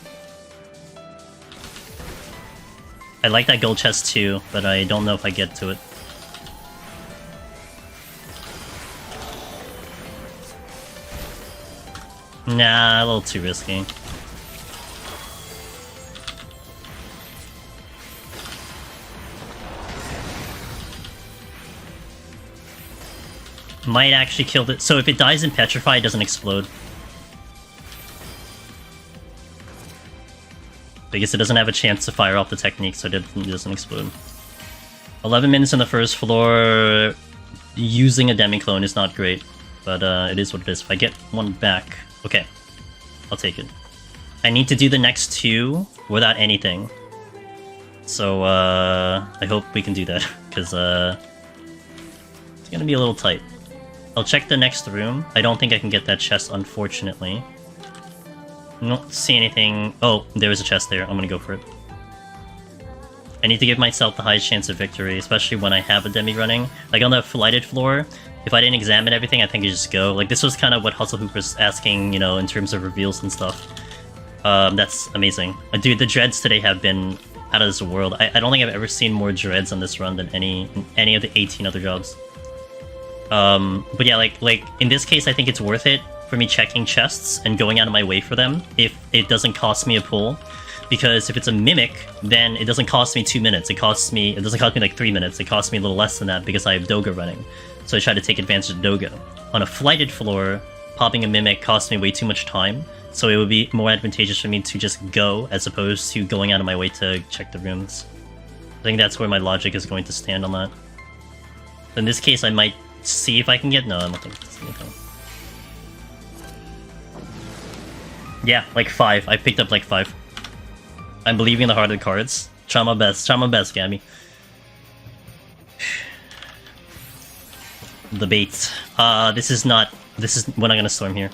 I like that gold chest too, but I don't know if I get to it. Nah, a little too risky. Might actually kill it. So if it dies in Petrify, it doesn't explode. Because it doesn't have a chance to fire off the technique, so it doesn't explode. 11 minutes on the first floor. Using a demi-clone is not great, but it is what it is. If I get one back, okay, I'll take it. I need to do the next 2 without anything. So I hope we can do that, because it's gonna be a little tight. I'll check the next room. I don't think I can get that chest, unfortunately. I don't see anything. Oh, there is a chest there. I'm gonna go for it. I need to give myself the highest chance of victory, especially when I have a demi running. Like on the flighted floor, if I didn't examine everything, I think I just go. Like this was kind of what Hustle Hooper's asking, you know, in terms of reveals and stuff. That's amazing. Dude, the dreads today have been out of this world. I don't think I've ever seen more dreads on this run than any of the 18 other jobs. But yeah, like in this case, I think it's worth it for me checking chests and going out of my way for them if it doesn't cost me a pull. Because if it's a mimic, then it doesn't cost me 2 minutes. It doesn't cost me like 3 minutes. It costs me a little less than that because I have Doga running. So I try to take advantage of Doga. On a flighted floor, popping a mimic costs me way too much time. So it would be more advantageous for me to just go as opposed to going out of my way to check the rooms. I think that's where my logic is going to stand on that. In this case, I might see if I can get... No, I don't think it's anything. Yeah, like 5. I picked up like 5. I'm believing in the heart of the cards. Try my best, Gabby. The bait. We're not gonna storm here.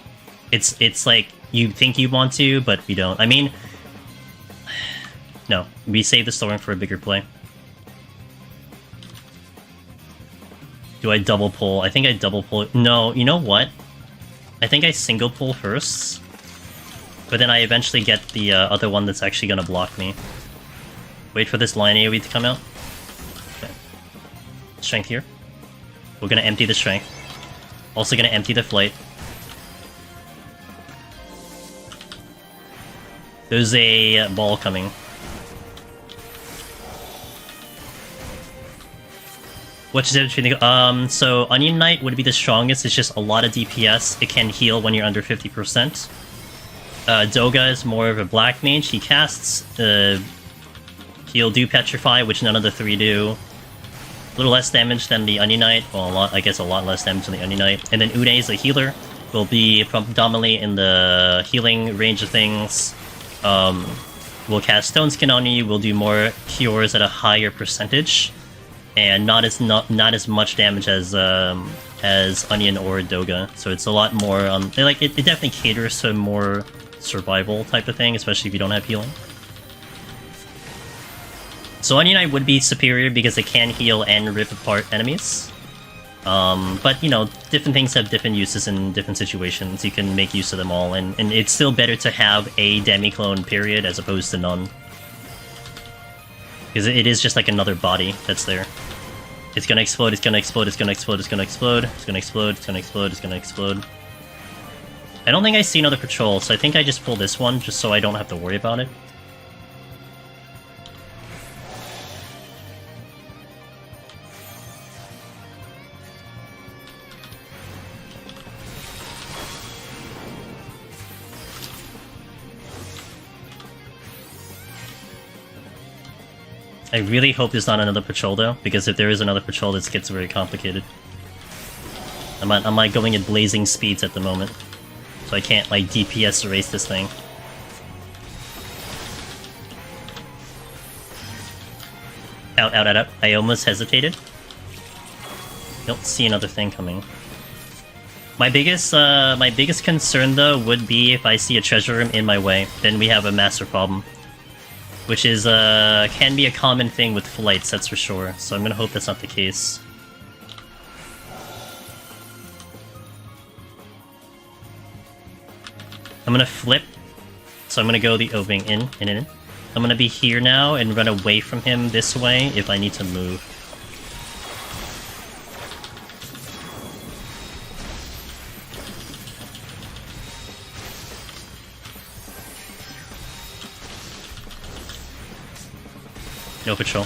It's like, you think you want to, but we don't. I mean... No, we save the storm for a bigger play. Do I double pull? I think I double pull... No, you know what? I think I single pull first. But then I eventually get the other one that's actually gonna block me. Wait for this line AoE to come out. Okay. Strength here. We're gonna empty the strength. Also gonna empty the flight. There's a ball coming. What's the difference? So Onion Knight would be the strongest. It's just a lot of DPS. It can heal when you're under 50%. Doga is more of a black mage. He casts he'll do Petrify, which none of the 3 do. A little less damage than the Onion Knight. Well, I guess a lot less damage than the Onion Knight. And then Une is a healer. Will be predominantly in the healing range of things. We'll cast Stone Skin on you. We'll do more cures at a higher percentage, and not as much damage as Onion or Doga. So it's a lot more. Like it definitely caters to more survival type of thing, especially if you don't have healing. So Onion Knight would be superior because it can heal and rip apart enemies. But, you know, different things have different uses in different situations. You can make use of them all, and it's still better to have a demi-clone, period, as opposed to none. Because it is just like another body that's there. It's gonna explode, it's gonna explode, it's gonna explode, it's gonna explode, it's gonna explode, it's gonna explode, it's gonna explode. I don't think I see another patrol, so I think I just pull this one, just so I don't have to worry about it. I really hope there's not another patrol though, because if there is another patrol, this gets very complicated. I'm like going at blazing speeds at the moment, so I can't like DPS erase this thing. Out, out, out, out. I almost hesitated. Don't see another thing coming. My biggest concern though would be if I see a treasure room in my way, then we have a massive problem. Which is, can be a common thing with flights, that's for sure. So I'm gonna hope that's not the case. I'm gonna flip. So I'm gonna go the O-Wing in. I'm gonna be here now and run away from him this way if I need to move. No patrol.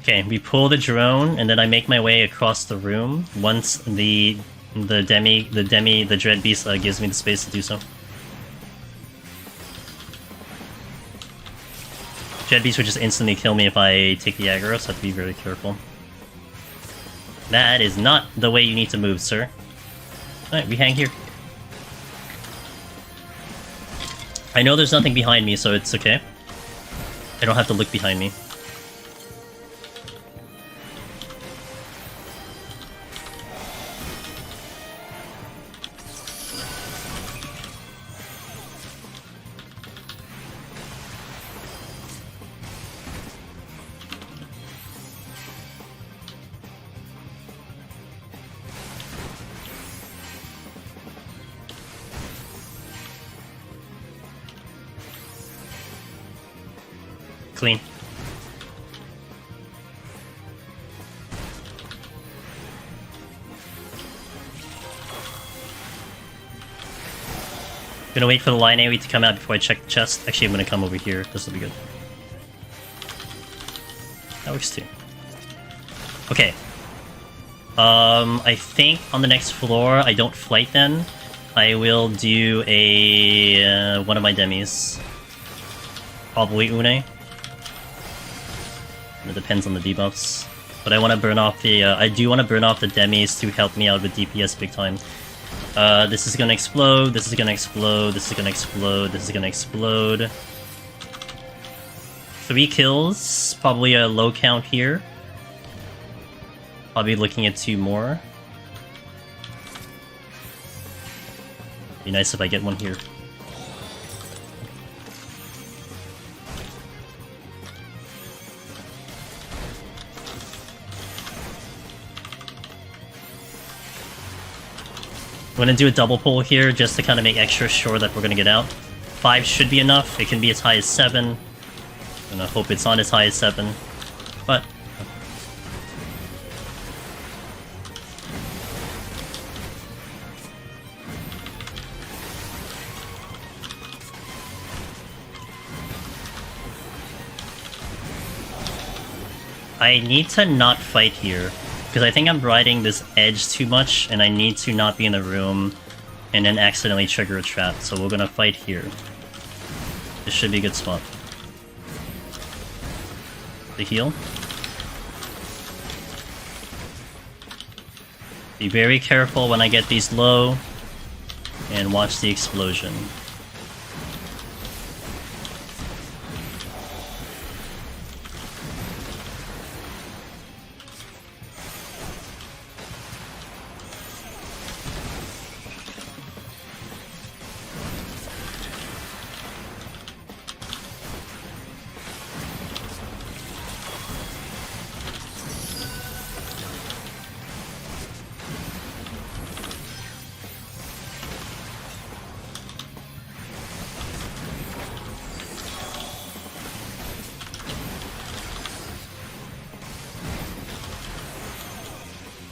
Okay, we pull the drone, and then I make my way across the room once the dread beast gives me the space to do so. Dread beast would just instantly kill me if I take the aggro, so I have to be very careful. That is not the way you need to move, sir. Alright, we hang here. I know there's nothing behind me, so it's okay. I don't have to look behind me. Clean. Gonna wait for the line AoE to come out before I check the chest. Actually, I'm gonna come over here. This will be good. That works too. Okay. I think on the next floor, I don't flight then. I will do a one of my demis. Probably Une. It depends on the debuffs. But I want to burn off the. I do want to burn off the demis to help me out with DPS big time. This is gonna explode. This is gonna explode. This is gonna explode. This is gonna explode. 3 kills. Probably a low count here. I'll be looking at 2 more. Be nice if I get one here. I'm gonna do a double pull here just to kind of make extra sure that we're gonna get out. 5 should be enough. It can be as high as 7. And I hope it's not as high as 7. But I need to not fight here, because I think I'm riding this edge too much, and I need to not be in the room and then accidentally trigger a trap, so we're gonna fight here. This should be a good spot. The heal. Be very careful when I get these low, and watch the explosion.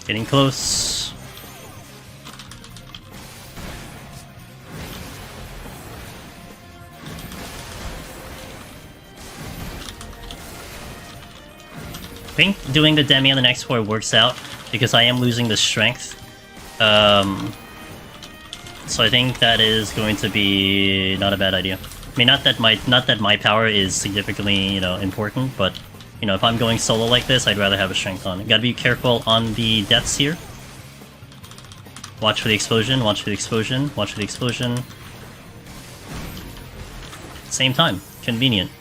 Getting close. I think doing the demi on the next floor works out because I am losing the strength. So I think that is going to be not a bad idea. I mean, not that my power is significantly, you know, important, but you know, if I'm going solo like this, I'd rather have a strength on. Gotta be careful on the deaths here. Watch for the explosion, watch for the explosion, watch for the explosion. Same time. Convenient.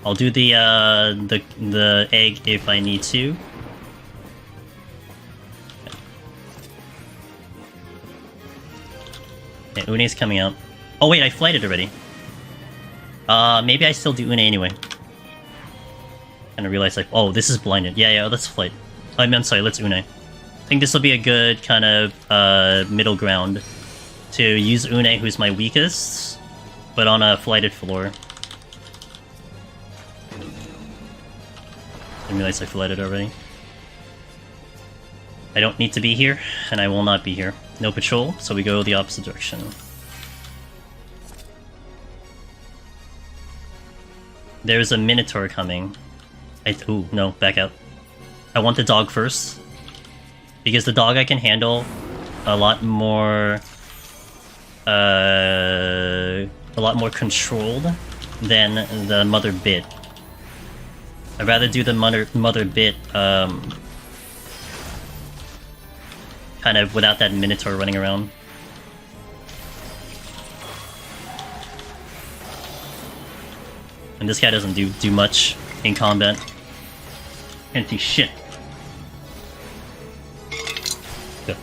I'll do the egg if I need to. Okay, Une's coming out. Oh wait, I flighted already. Maybe I still do Une anyway. And I realized, like, oh, this is blinded. Yeah, let's flight. I'm sorry, let's Une. I think this will be a good kind of middle ground to use Une, who's my weakest, but on a flighted floor. I realized I flighted already. I don't need to be here, and I will not be here. No patrol, so we go the opposite direction. There's a Minotaur coming. Ooh, no, back out. I want the dog first. Because the dog I can handle a lot more controlled than the mother bit. I'd rather do the mother bit kind of without that Minotaur running around. And this guy doesn't do much in combat. Can't do shit. Go.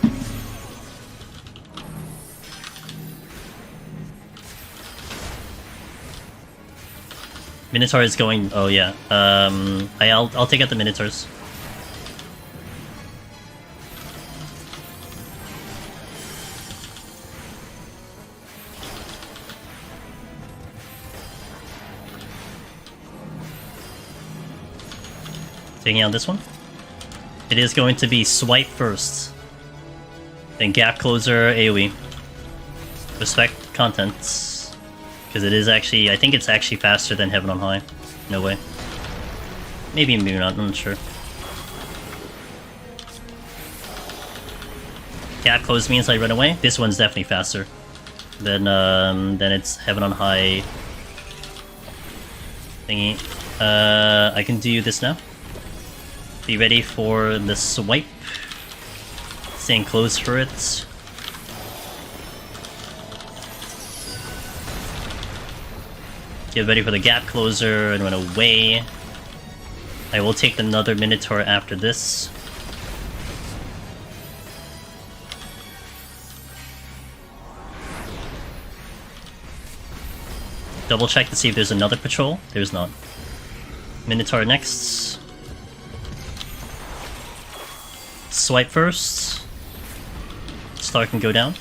Minotaur is going. Oh yeah. I'll take out the Minotaurs. Taking out this one. It is going to be swipe first. Then gap closer AoE. Respect contents. Because it is actually, I think it's actually faster than Heaven on High. No way. Maybe not, I'm not sure. Gap close means I run away. This one's definitely faster than it's Heaven on High thingy. I can do this now. Be ready for the swipe. Staying close for it. Get ready for the gap closer and run away. I will take another Minotaur after this. Double check to see if there's another patrol. There's not. Minotaur next. Swipe first. Star can go down.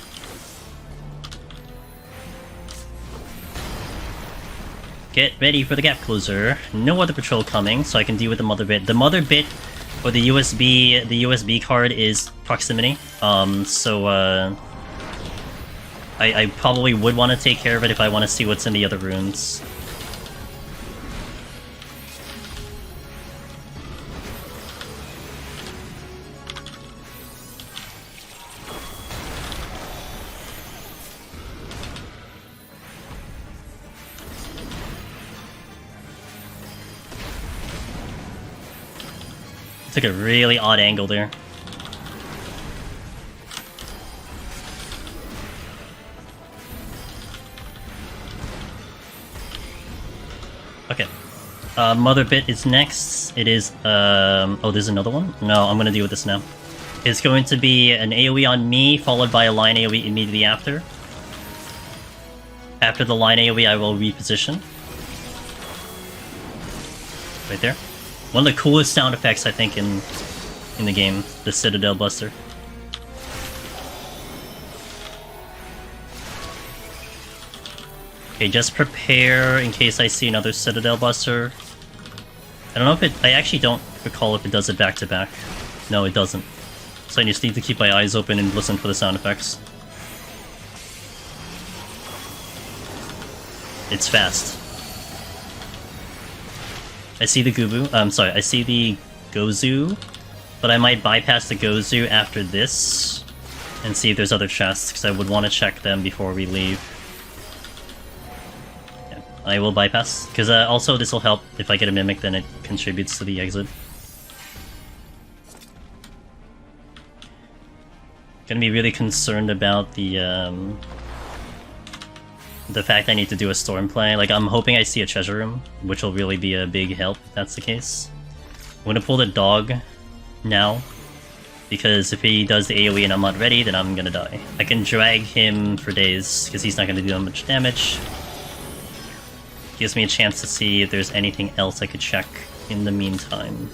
Get ready for the gap closer. No other patrol coming, so I can deal with the mother bit. The mother bit for the USB card is proximity. I probably would want to take care of it if I want to see what's in the other rooms. Took a really odd angle there. Okay. Mother bit is next. It is, oh, there's another one? No, I'm gonna deal with this now. It's going to be an AoE on me, followed by a line AoE immediately after. After the line AoE, I will reposition. Right there. One of the coolest sound effects, I think, in the game. The Citadel Buster. Okay, just prepare in case I see another Citadel Buster. I don't know if it... I actually don't recall if it does it back to back. No, it doesn't. So I just need to keep my eyes open and listen for the sound effects. It's fast. I see the Gubu. I'm sorry, I see the Gozu. But I might bypass the Gozu after this and see if there's other chests, because I would want to check them before we leave. Yeah, I will bypass, because also this will help if I get a Mimic, then it contributes to the exit. Gonna be really concerned about the fact I need to do a storm play. Like, I'm hoping I see a treasure room, which will really be a big help if that's the case. I'm gonna pull the dog now, because if he does the AoE and I'm not ready, then I'm gonna die. I can drag him for days, because he's not gonna do that much damage. Gives me a chance to see if there's anything else I could check in the meantime.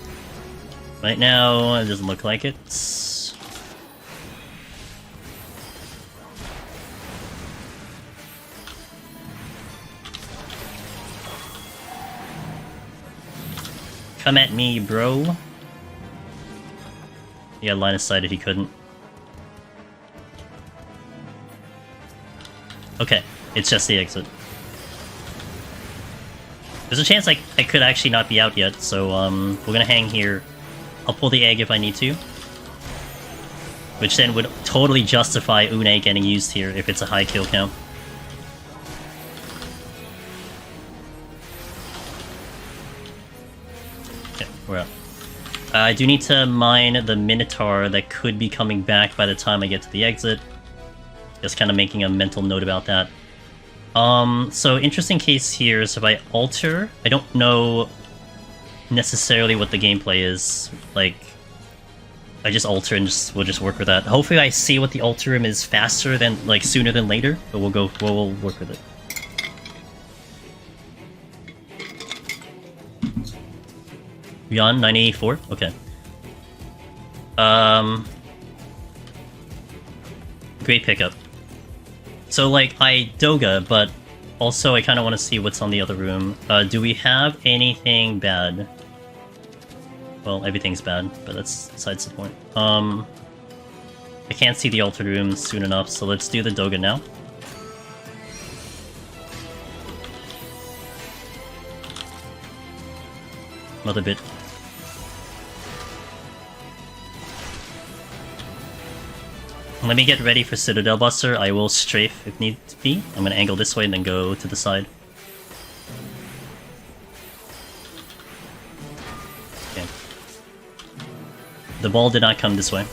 Right now, it doesn't look like it. Come at me, bro. He had line of sight if he couldn't. Okay, it's just the exit. There's a chance I could actually not be out yet, so we're gonna hang here. I'll pull the egg if I need to. Which then would totally justify Une getting used here if it's a high kill count. We're up. I do need to mine the Minotaur that could be coming back by the time I get to the exit. Just kind of making a mental note about that. So interesting case here is if I alter, I don't know necessarily what the gameplay is. Like, I just alter and we'll just work with that. Hopefully I see what the alter room is faster than, like, sooner than later, but we'll work with it. Beyond 984? Okay. Great pickup. So, like, I Doga, but also I kind of want to see what's on the other room. Do we have anything bad? Well, everything's bad, but that's besides the point. I can't see the altered room soon enough, so let's do the Doga now. Another bit. Let me get ready for Citadel Buster. I will strafe if need be. I'm gonna angle this way and then go to the side. Okay. The ball did not come this way.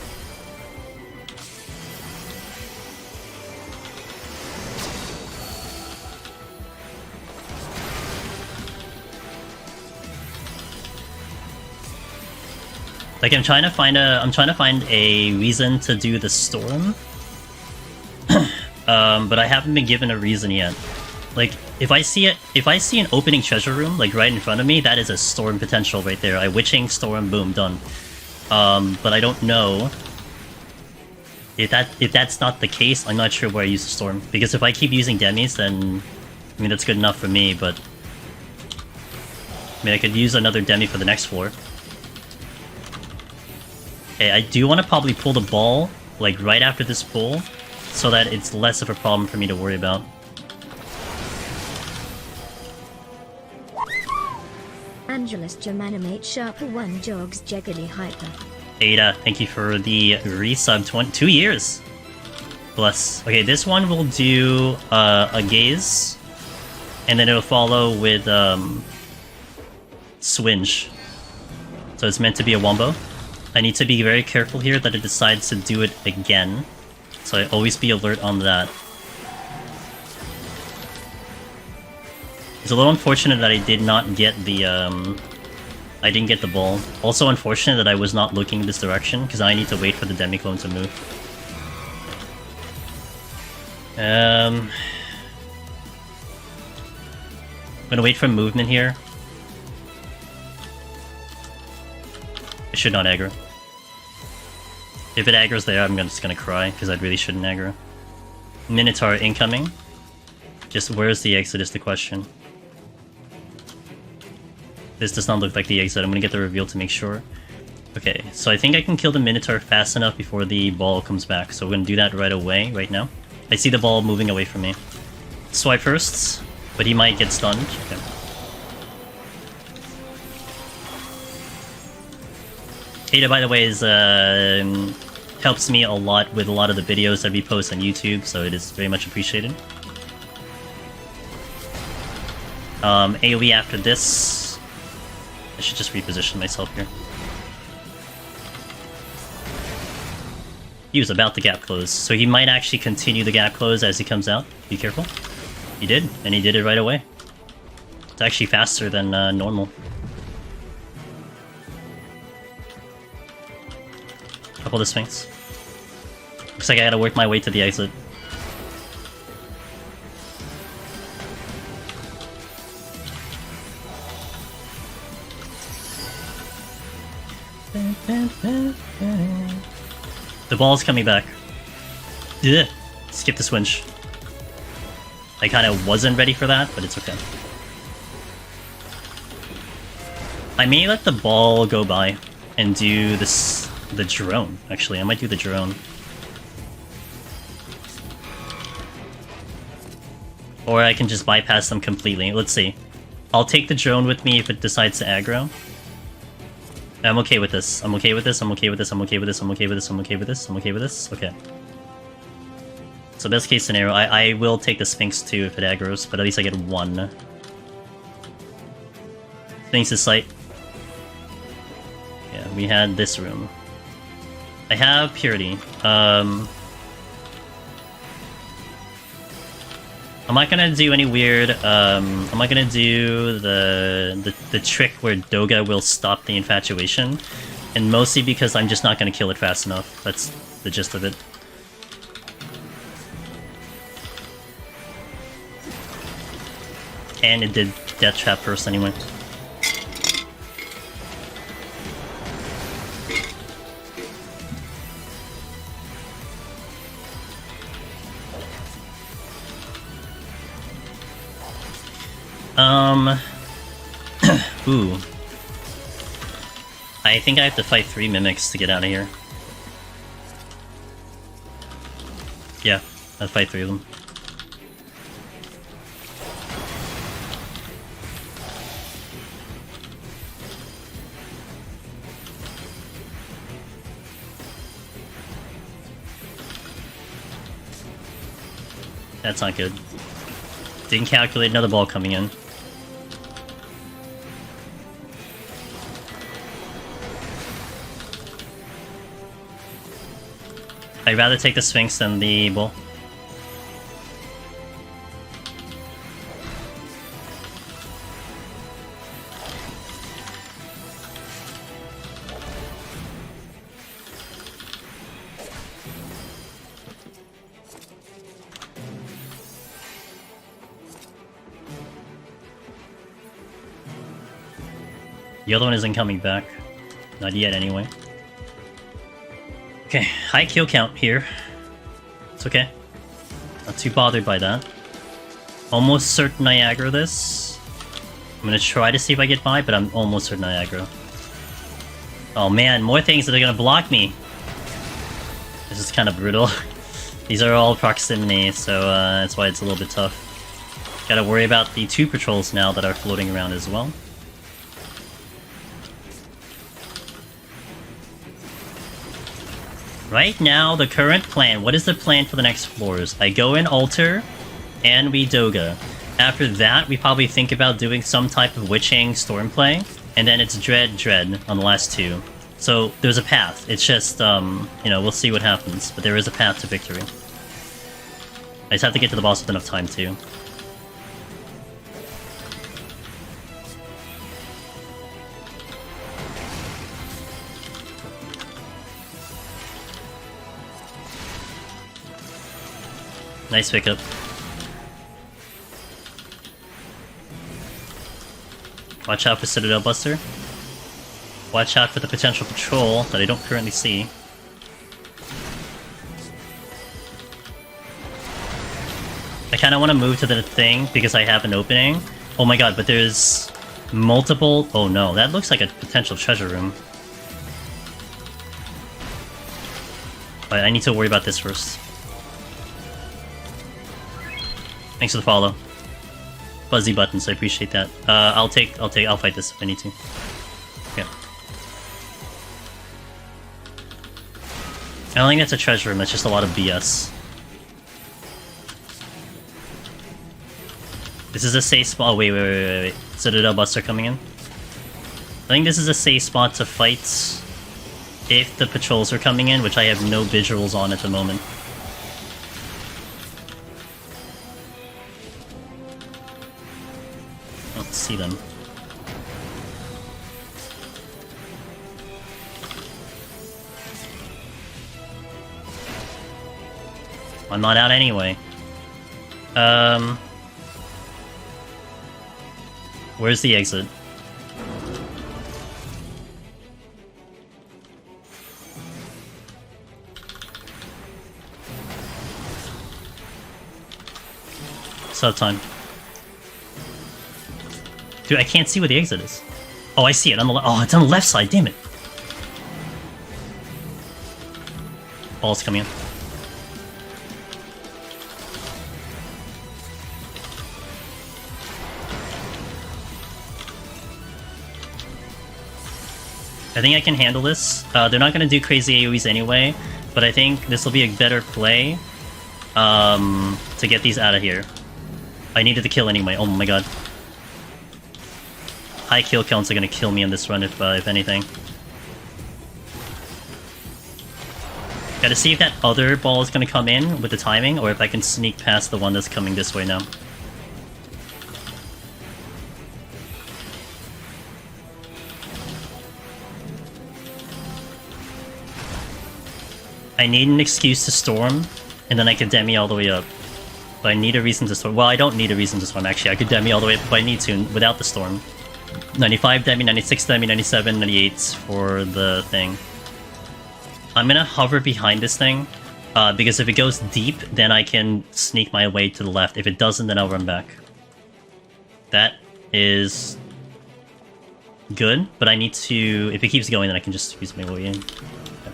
Like I'm trying to find a reason to do the storm, but I haven't been given a reason yet. Like if I see an opening treasure room like right in front of me, that is a storm potential right there. I witching storm, boom, done. But I don't know if that's not the case. I'm not sure where I use the storm, because if I keep using demis, then I mean that's good enough for me. But I mean I could use another demi for the next floor. Okay, I do want to probably pull the ball, like, right after this pull, so that it's less of a problem for me to worry about. Angelus Germanimate Sharper 1 Jogs Jeggily Hyper. Ada, thank you for the resub. 2 years! Bless. Okay, this one will do a gaze, and then it'll follow with swinge. So it's meant to be a wombo. I need to be very careful here that it decides to do it again, so I always be alert on that. It's a little unfortunate that I did not get the I didn't get the ball. Also unfortunate that I was not looking in this direction, because I need to wait for the Demiclone to move. I'm gonna wait for movement here. I should not aggro. If it aggro's there, I'm just gonna cry, because I really shouldn't aggro. Minotaur incoming. Just where's the exit is the question. This does not look like the exit. I'm gonna get the reveal to make sure. Okay, so I think I can kill the Minotaur fast enough before the ball comes back, so we're gonna do that right away, right now. I see the ball moving away from me. Swipe first, but he might get stunned. Okay. Ada, by the way, is helps me a lot with a lot of the videos that we post on YouTube, so it is very much appreciated. AoE after this. I should just reposition myself here. He was about to gap close, so he might actually continue the gap close as he comes out. Be careful. He did, and he did it right away. It's actually faster than normal. Couple the Sphinx. Looks like I gotta work my way to the exit. The ball's coming back. Ugh. Skip the swinge. I kind of wasn't ready for that, but it's okay. I may let the ball go by and do this. The drone, actually. I might do the drone. Or I can just bypass them completely. Let's see. I'll take the drone with me if it decides to aggro. I'm okay with this. I'm okay with this. I'm okay with this. I'm okay with this. I'm okay with this. I'm okay with this. I'm okay with this. Okay. So best case scenario, I will take the Sphinx too if it aggros, but at least I get one. Sphinx's sight. Yeah, we had this room. I have Purity. I'm not gonna do any weird. I'm not gonna do the trick where Doga will stop the infatuation, and mostly because I'm just not gonna kill it fast enough. That's the gist of it. And it did Death Trap first anyway. Ooh. I think I have to fight 3 mimics to get out of here. Yeah, I'll fight 3 of them. That's not good. Didn't calculate another ball coming in. I'd rather take the Sphinx than the bull. The other one isn't coming back. Not yet, anyway. Okay, high kill count here. It's okay. Not too bothered by that. Almost certain I aggro this. I'm gonna try to see if I get by, but I'm almost certain I aggro. Oh man, more things that are gonna block me. This is kind of brutal. These are all proximity, so that's why it's a little bit tough. Gotta worry about the 2 patrols now that are floating around as well. Right now, the current plan, what is the plan for the next floors? I go in Altar, and we Doga. After that, we probably think about doing some type of Witching Storm play, and then it's Dread on the last 2. So, there's a path. It's just, you know, we'll see what happens, but there is a path to victory. I just have to get to the boss with enough time, too. Nice pickup. Watch out for Citadel Buster. Watch out for the potential patrol that I don't currently see. I kind of want to move to the thing because I have an opening. Oh my god, but there's multiple... Oh no, that looks like a potential treasure room. But I need to worry about this first. Thanks for the follow. Fuzzy buttons, I appreciate that. I'll fight this if I need to. Okay. I don't think that's a treasure room, that's just a lot of BS. This is a safe spot. Oh, wait. Citadel Buster coming in. I think this is a safe spot to fight if the patrols are coming in, which I have no visuals on at the moment. See them. I'm not out anyway. Where's the exit? Sub time. Dude, I can't see where the exit is. Oh, I see it on the left. Oh, it's on the left side, damn it. Ball's coming in. I think I can handle this. They're not going to do crazy AoEs anyway, but I think this will be a better play to get these out of here. I needed to kill anyway. Oh my god. High kill counts are gonna kill me on this run if anything. Gotta see if that other ball is gonna come in with the timing, or if I can sneak past the one that's coming this way now. I need an excuse to storm, and then I can demi all the way up. But I need a reason to storm. Well, I don't need a reason to storm, actually. I could demi all the way up if I need to, without the storm. 95 demi, 96 demi, 97, 98 for the thing. I'm gonna hover behind this thing, because if it goes deep, then I can sneak my way to the left. If it doesn't, then I'll run back. That is good, but I need to... If it keeps going, then I can just use my way in. Okay.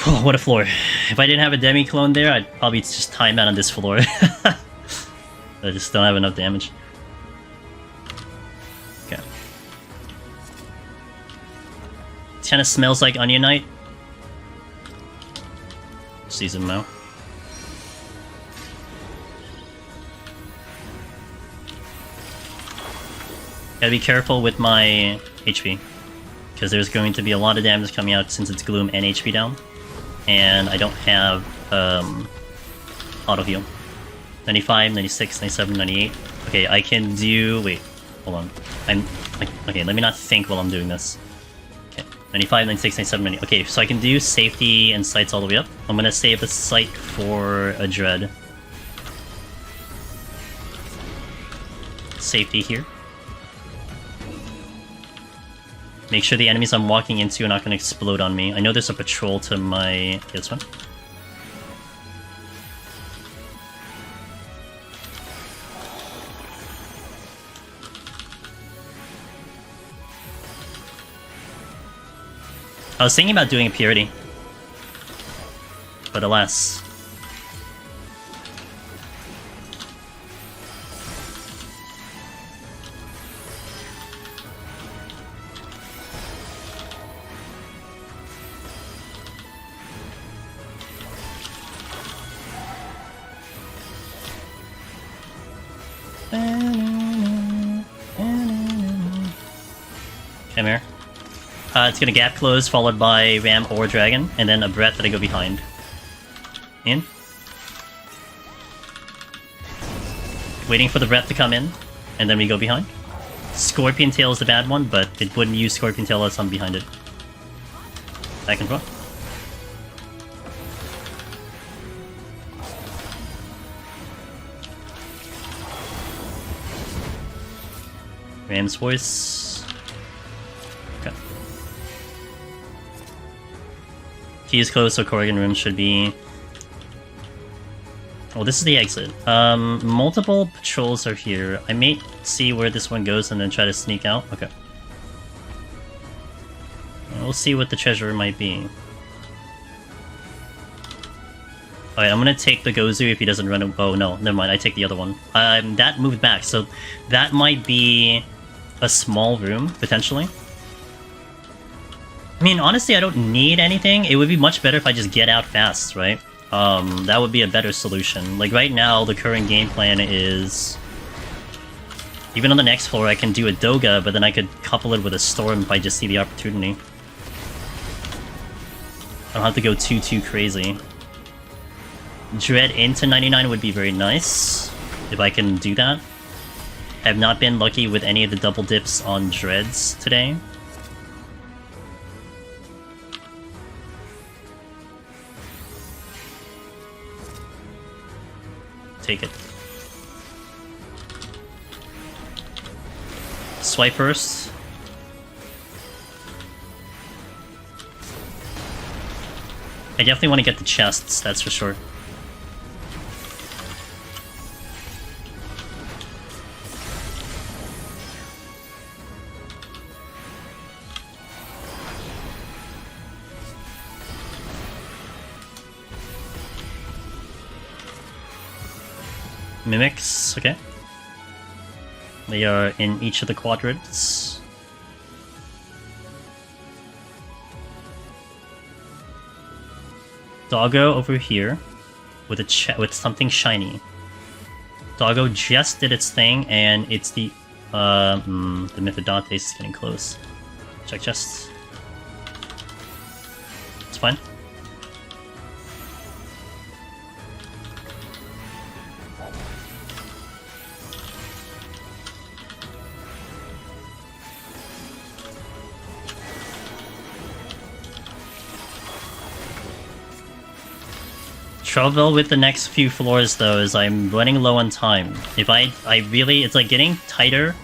Oh, what a floor. If I didn't have a demi-clone there, I'd probably just time out on this floor. I just don't have enough damage. Okay. Kinda smells like Onion Knight. Season Mo. Gotta be careful with my HP, because there's going to be a lot of damage coming out since it's Gloom and HP down, and I don't have auto heal. 95, 96, 97, 98. Okay, I can do... Wait, hold on. Okay, let me not think while I'm doing this. Okay, 95, 96, 97, 98. Okay, so I can do safety and sights all the way up. I'm gonna save the sight for a dread. Safety here. Make sure the enemies I'm walking into are not going to explode on me. I know there's a patrol to my... Okay, this one. I was thinking about doing a purity. But alas. Chimera. It's gonna gap close, followed by Ram or Dragon, and then a breath that I go behind. In. Waiting for the breath to come in, and then we go behind. Scorpion Tail is the bad one, but it wouldn't use Scorpion Tail unless I'm behind it. Back and forth. Ram's voice. Okay. Key is closed, so Corrigan room should be... Oh, this is the exit. Multiple patrols are here. I may see where this one goes and then try to sneak out. Okay. We'll see what the treasure might be. Alright, I'm gonna take the Gozu if he doesn't run... Oh, no, never mind. I take the other one. That moved back, so that might be a small room, potentially. I mean, honestly, I don't need anything. It would be much better if I just get out fast, right? That would be a better solution. Like, right now, the current game plan is... Even on the next floor, I can do a Doga, but then I could couple it with a Storm if I just see the opportunity. I don't have to go too crazy. Dread into 99 would be very nice, if I can do that. I have not been lucky with any of the double dips on Dreads today. Take it. Swipe first. I definitely want to get the chests, that's for sure. Mimics, okay. They are in each of the quadrants. Doggo over here with with something shiny. Doggo just did its thing, and it's the Mythodotes is getting close. Check chests. It's fine. Trouble with the next few floors though is I'm running low on time. If I really, it's like getting tighter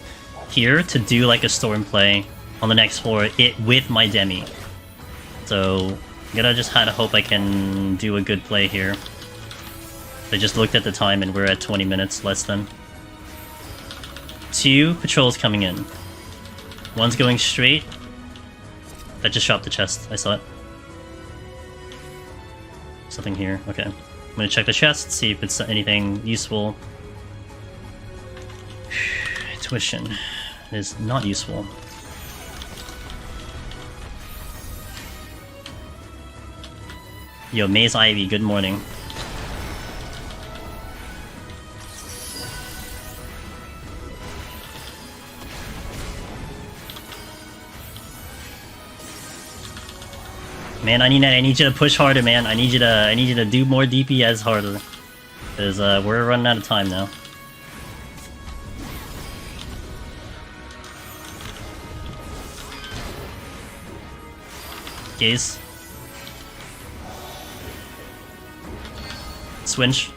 here to do like a storm play on the next floor with my demi. So I'm gonna just kind of hope I can do a good play here. I just looked at the time and we're at 20 minutes less than. 2 patrols coming in. One's going straight. I just dropped the chest. I saw it. Something here. Okay. I'm gonna check the chest, see if it's anything useful. Tuition is not useful. Yo, Maze Ivy, good morning. Man, I need you to push harder, man. I need you to do more DPS harder. Cause we're running out of time now. Gaze. Swinch.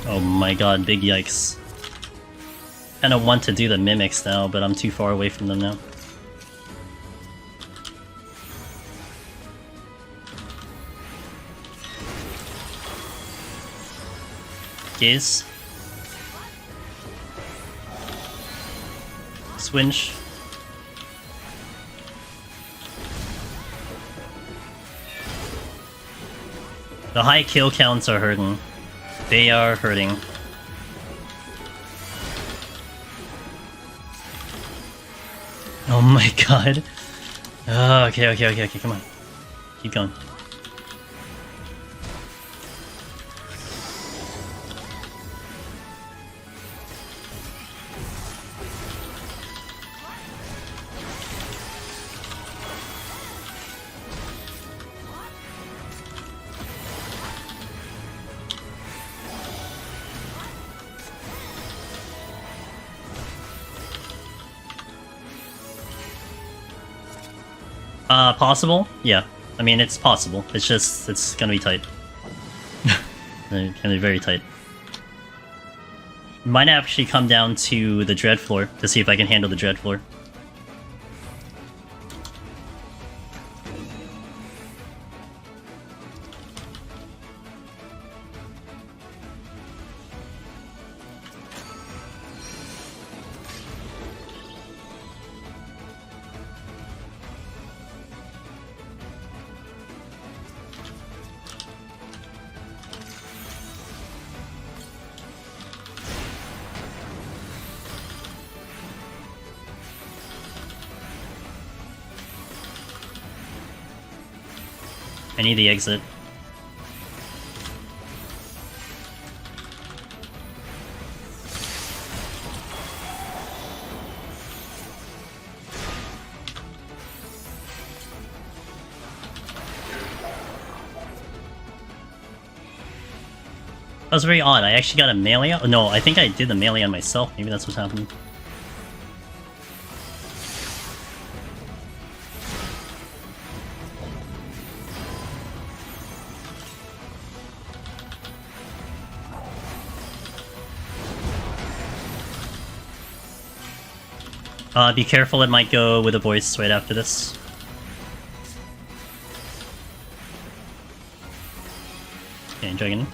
Oh my god, big yikes. Kinda want to do the mimics now, but I'm too far away from them now. Gaze. Swinch. The high kill counts are hurting. They are hurting. Oh my god. Oh, okay, come on. Keep going. Possible? Yeah. I mean, it's possible. It's just, it's gonna be tight. It's gonna be very tight. Might actually come down to the Dread Floor to see if I can handle the Dread Floor. I need the exit. That was very odd. I actually got a melee. Oh, no, I think I did the melee on myself. Maybe that's what's happening. Be careful, it might go with a voice right after this. Okay, dragon.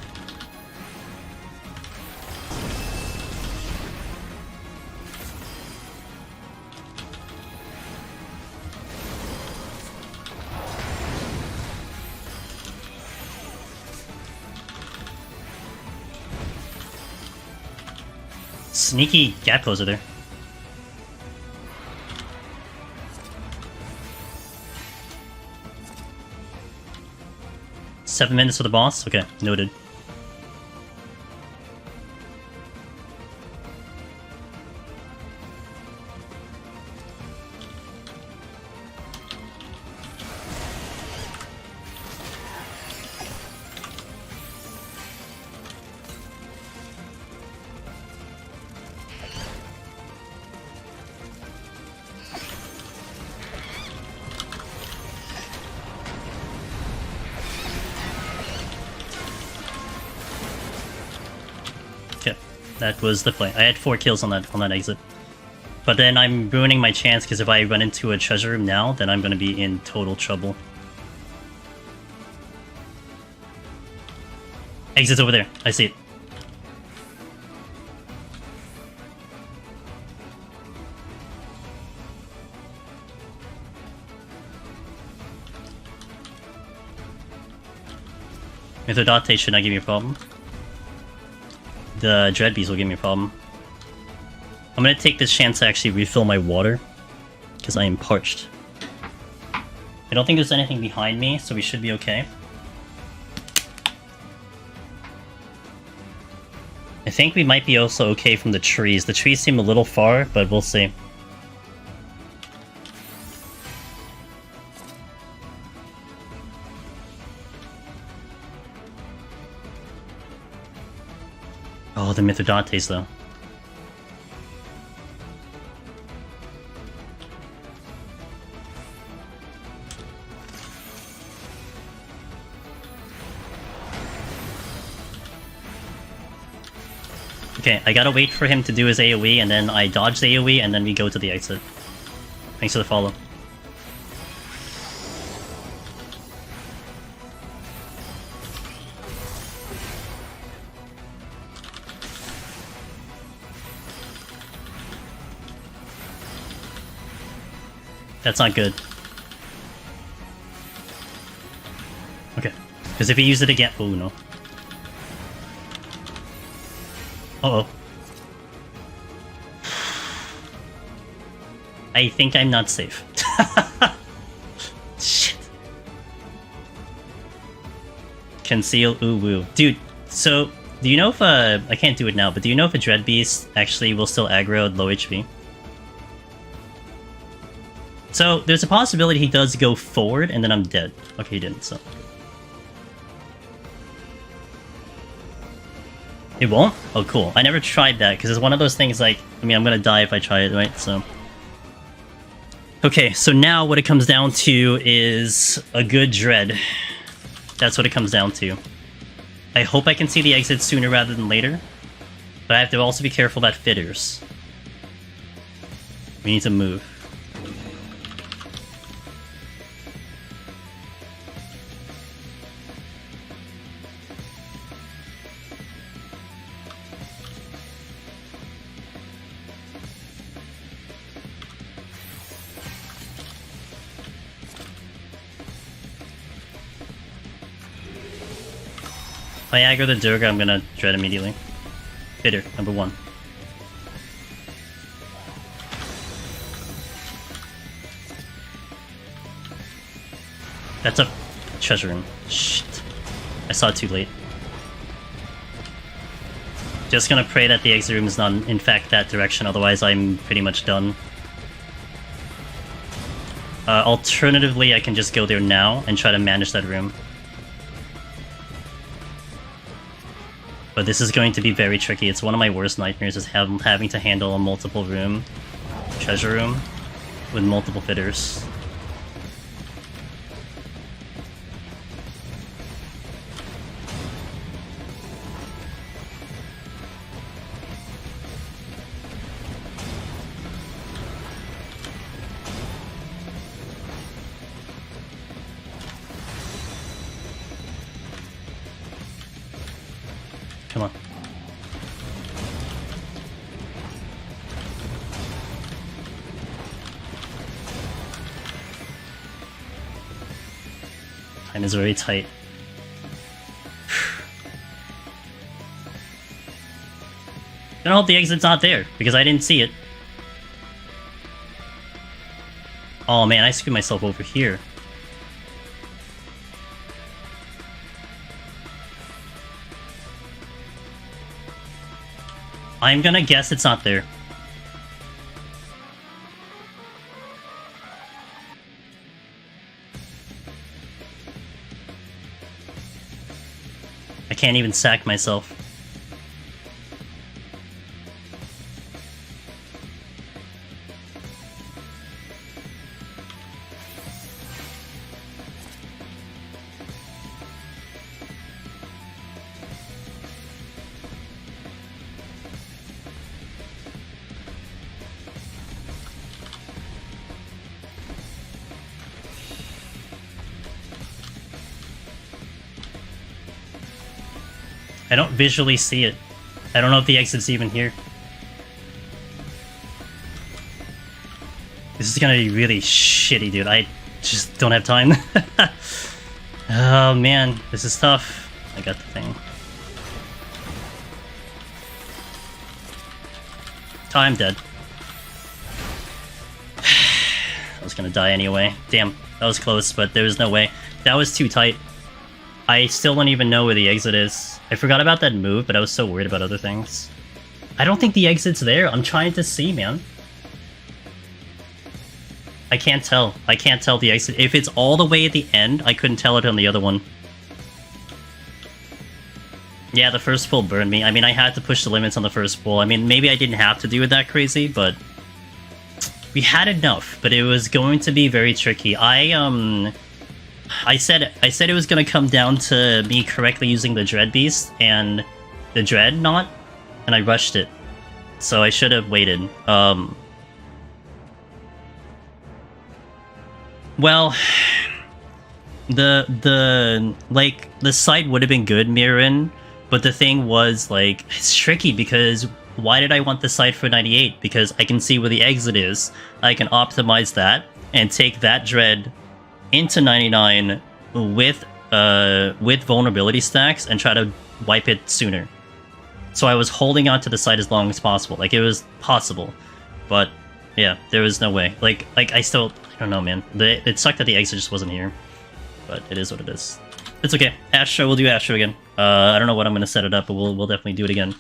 Sneaky gap closer there. 7 minutes for the boss? Okay, noted. That was the play. I had 4 kills on that exit. But then I'm ruining my chance because if I run into a treasure room now, then I'm going to be in total trouble. Exit's over there. I see it. Mithridate should not give me a problem. The Dreadbees will give me a problem. I'm gonna take this chance to actually refill my water, because I am parched. I don't think there's anything behind me, so we should be okay. I think we might be also okay from the trees. The trees seem a little far, but we'll see. Oh, the Mithridates, though. Okay, I gotta wait for him to do his AoE, and then I dodge the AoE, and then we go to the exit. Thanks for the follow. That's not good. Okay. Because if he used it again... Oh, no. Uh-oh. I think I'm not safe. Shit. Conceal Uwu. Dude, so... Do you know if, I can't do it now, but do you know if a Dreadbeast actually will still aggro at low HP? So, there's a possibility he does go forward, and then I'm dead. Okay, he didn't, so... It won't? Oh, cool. I never tried that, because it's one of those things like... I mean, I'm gonna die if I try it, right? So... Okay, so now what it comes down to is a good Dread. That's what it comes down to. I hope I can see the exit sooner rather than later. But I have to also be careful about fitters. We need to move. If I aggro the Durga, I'm gonna Dread immediately. Bitter, number 1. That's a treasure room. Shit. I saw it too late. Just gonna pray that the exit room is not in fact that direction, otherwise I'm pretty much done. Alternatively, I can just go there now and try to manage that room. But this is going to be very tricky. It's one of my worst nightmares, is having to handle a multiple room treasure room with multiple fitters. Come on. Time is very tight. I hope the exit's not there, because I didn't see it. Oh man, I screwed myself over here. I'm gonna guess it's not there. I can't even sack myself. I don't visually see it. I don't know if the exit's even here. This is gonna be really shitty, dude. I just don't have time. Oh man, this is tough. I got the thing. Oh, I'm dead. I was gonna die anyway. Damn, that was close, but there was no way. That was too tight. I still don't even know where the exit is. I forgot about that move, but I was so worried about other things. I don't think the exit's there. I'm trying to see, man. I can't tell. I can't tell the exit. If it's all the way at the end, I couldn't tell it on the other one. Yeah, the first pull burned me. I mean, I had to push the limits on the first pull. I mean, maybe I didn't have to do it that crazy, but we had enough. But it was going to be very tricky. I said it was going to come down to me correctly using the Dread Beast and the Dreadnought, and I rushed it. So I should have waited. Well, the site would have been good, Mirren, but the thing was, like, it's tricky because why did I want the site for 98? Because I can see where the exit is. I can optimize that and take that Dread into 99 with vulnerability stacks and try to wipe it sooner. So I was holding on to the site as long as possible. Like, it was possible, but yeah, there was no way. Like I don't know, man. It sucked that the exit just wasn't here, but it is what it is. It's okay. Astro, we'll do Astro again. I don't know what I'm gonna set it up, but we'll definitely do it again.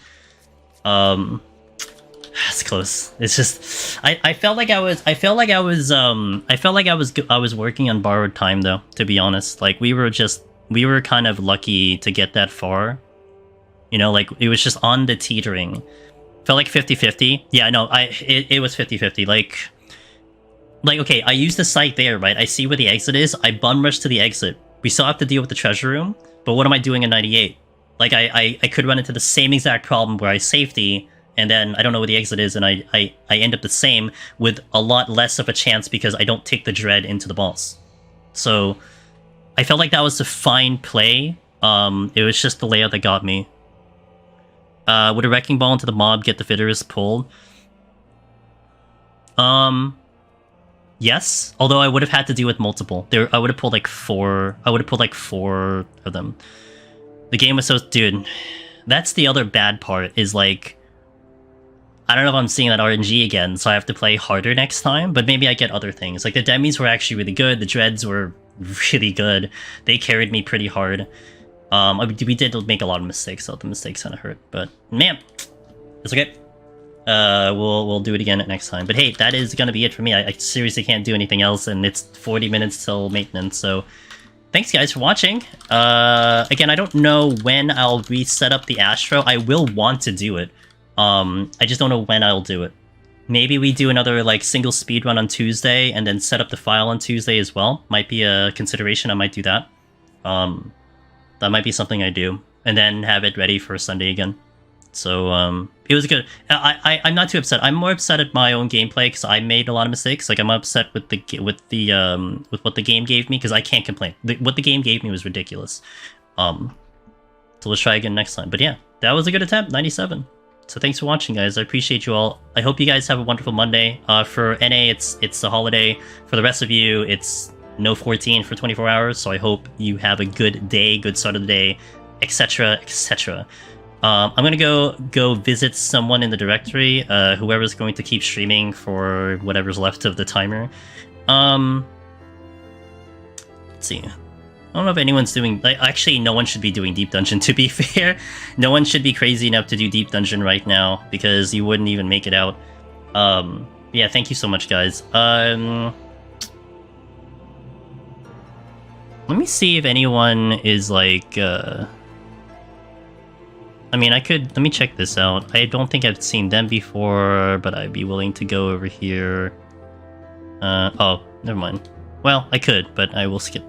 It's close. It's just I felt like I was working on borrowed time though, to be honest. Like we were kind of lucky to get that far. You know, like it was just on the teetering. Felt like 50-50. Yeah, no, it was 50-50. Like okay, I use the site there, right? I see where the exit is. I bum rush to the exit. We still have to deal with the treasure room, but what am I doing in 98? Like I could run into the same exact problem where I safety and then I don't know where the exit is and I end up the same with a lot less of a chance because I don't take the Dread into the boss. So I felt like that was a fine play. It was just the layout that got me. Would a Wrecking Ball into the mob get the Fitterist pulled? Yes, although I would have had to deal with multiple. I would have pulled like 4. I would have pulled like 4 of them. The game was so... Dude, that's the other bad part, is like... I don't know if I'm seeing that RNG again, so I have to play harder next time, but maybe I get other things. Like, the demis were actually really good, the Dreads were really good. They carried me pretty hard. We did make a lot of mistakes, so the mistakes kind of hurt, but man, it's okay. We'll do it again next time. But hey, that is gonna be it for me. I seriously can't do anything else, and it's 40 minutes till maintenance, so... Thanks guys for watching. Again, I don't know when I'll reset up the Astro. I will want to do it. I just don't know when I'll do it. Maybe we do another like single speed run on Tuesday and then set up the file on Tuesday as well. Might be a consideration. I might do that. That might be something I do. And then have it ready for Sunday again. So it was good. I'm not too upset. I'm more upset at my own gameplay because I made a lot of mistakes. Like I'm upset with what the game gave me because I can't complain. What the game gave me was ridiculous. So let's try again next time. But yeah, that was a good attempt. 97. So thanks for watching, guys. I appreciate you all. I hope you guys have a wonderful Monday. For NA, it's a holiday. For the rest of you, it's no 14 for 24 hours. So I hope you have a good day, good start of the day, etc., etc. I'm gonna go visit someone in the directory. Whoever's going to keep streaming for whatever's left of the timer. Let's see. I don't know if anyone's doing... Actually, no one should be doing Deep Dungeon, to be fair. No one should be crazy enough to do Deep Dungeon right now, because you wouldn't even make it out. Yeah, thank you so much, guys. Let me see if anyone is, like... I mean, I could... Let me check this out. I don't think I've seen them before, but I'd be willing to go over here. Oh, never mind. Well, I could, but I will skip.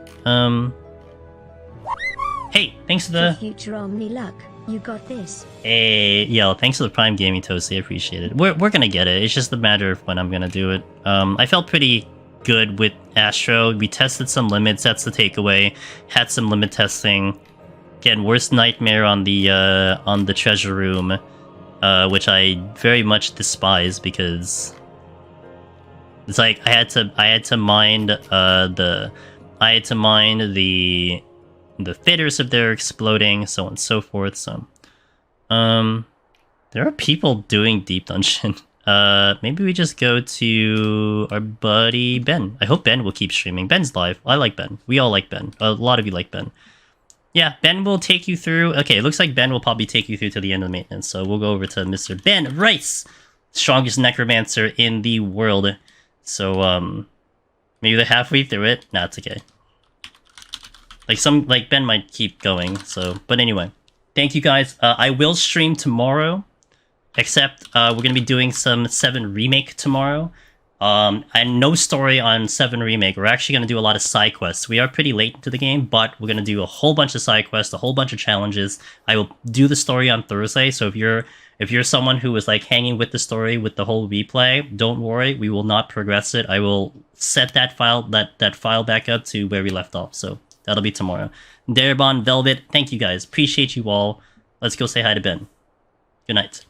Hey, thanks for the... Future Omni luck. You got this. Hey, yo, thanks for the Prime Gaming Toasty. I appreciate it. We're gonna get it. It's just a matter of when I'm gonna do it. I felt pretty good with Astro. We tested some limits. That's the takeaway. Had some limit testing. Again, worst nightmare on the treasure room, which I very much despise because it's like I had to mind the fitters if they're exploding, so on and so forth. So, there are people doing deep dungeon. Maybe we just go to our buddy Ben. I hope Ben will keep streaming. Ben's live. I like Ben. We all like Ben. A lot of you like Ben. Yeah, Ben will take you through. Okay, it looks like Ben will probably take you through to the end of the maintenance. So we'll go over to Mr. Ben Rice, strongest necromancer in the world. So maybe they're halfway through it. Nah, it's okay. Like Ben might keep going. So, but anyway, thank you guys. I will stream tomorrow. Except we're going to be doing some 7 Remake tomorrow. And no story on 7 Remake. We're actually going to do a lot of side quests. We are pretty late into the game, but we're going to do a whole bunch of side quests, a whole bunch of challenges. I will do the story on Thursday, so if you're someone who was like hanging with the story with the whole replay, don't worry, we will not progress it. I will set that file back up to where we left off, so that'll be tomorrow. Darabon, Velvet, thank you guys. Appreciate you all. Let's go say hi to Ben. Good night.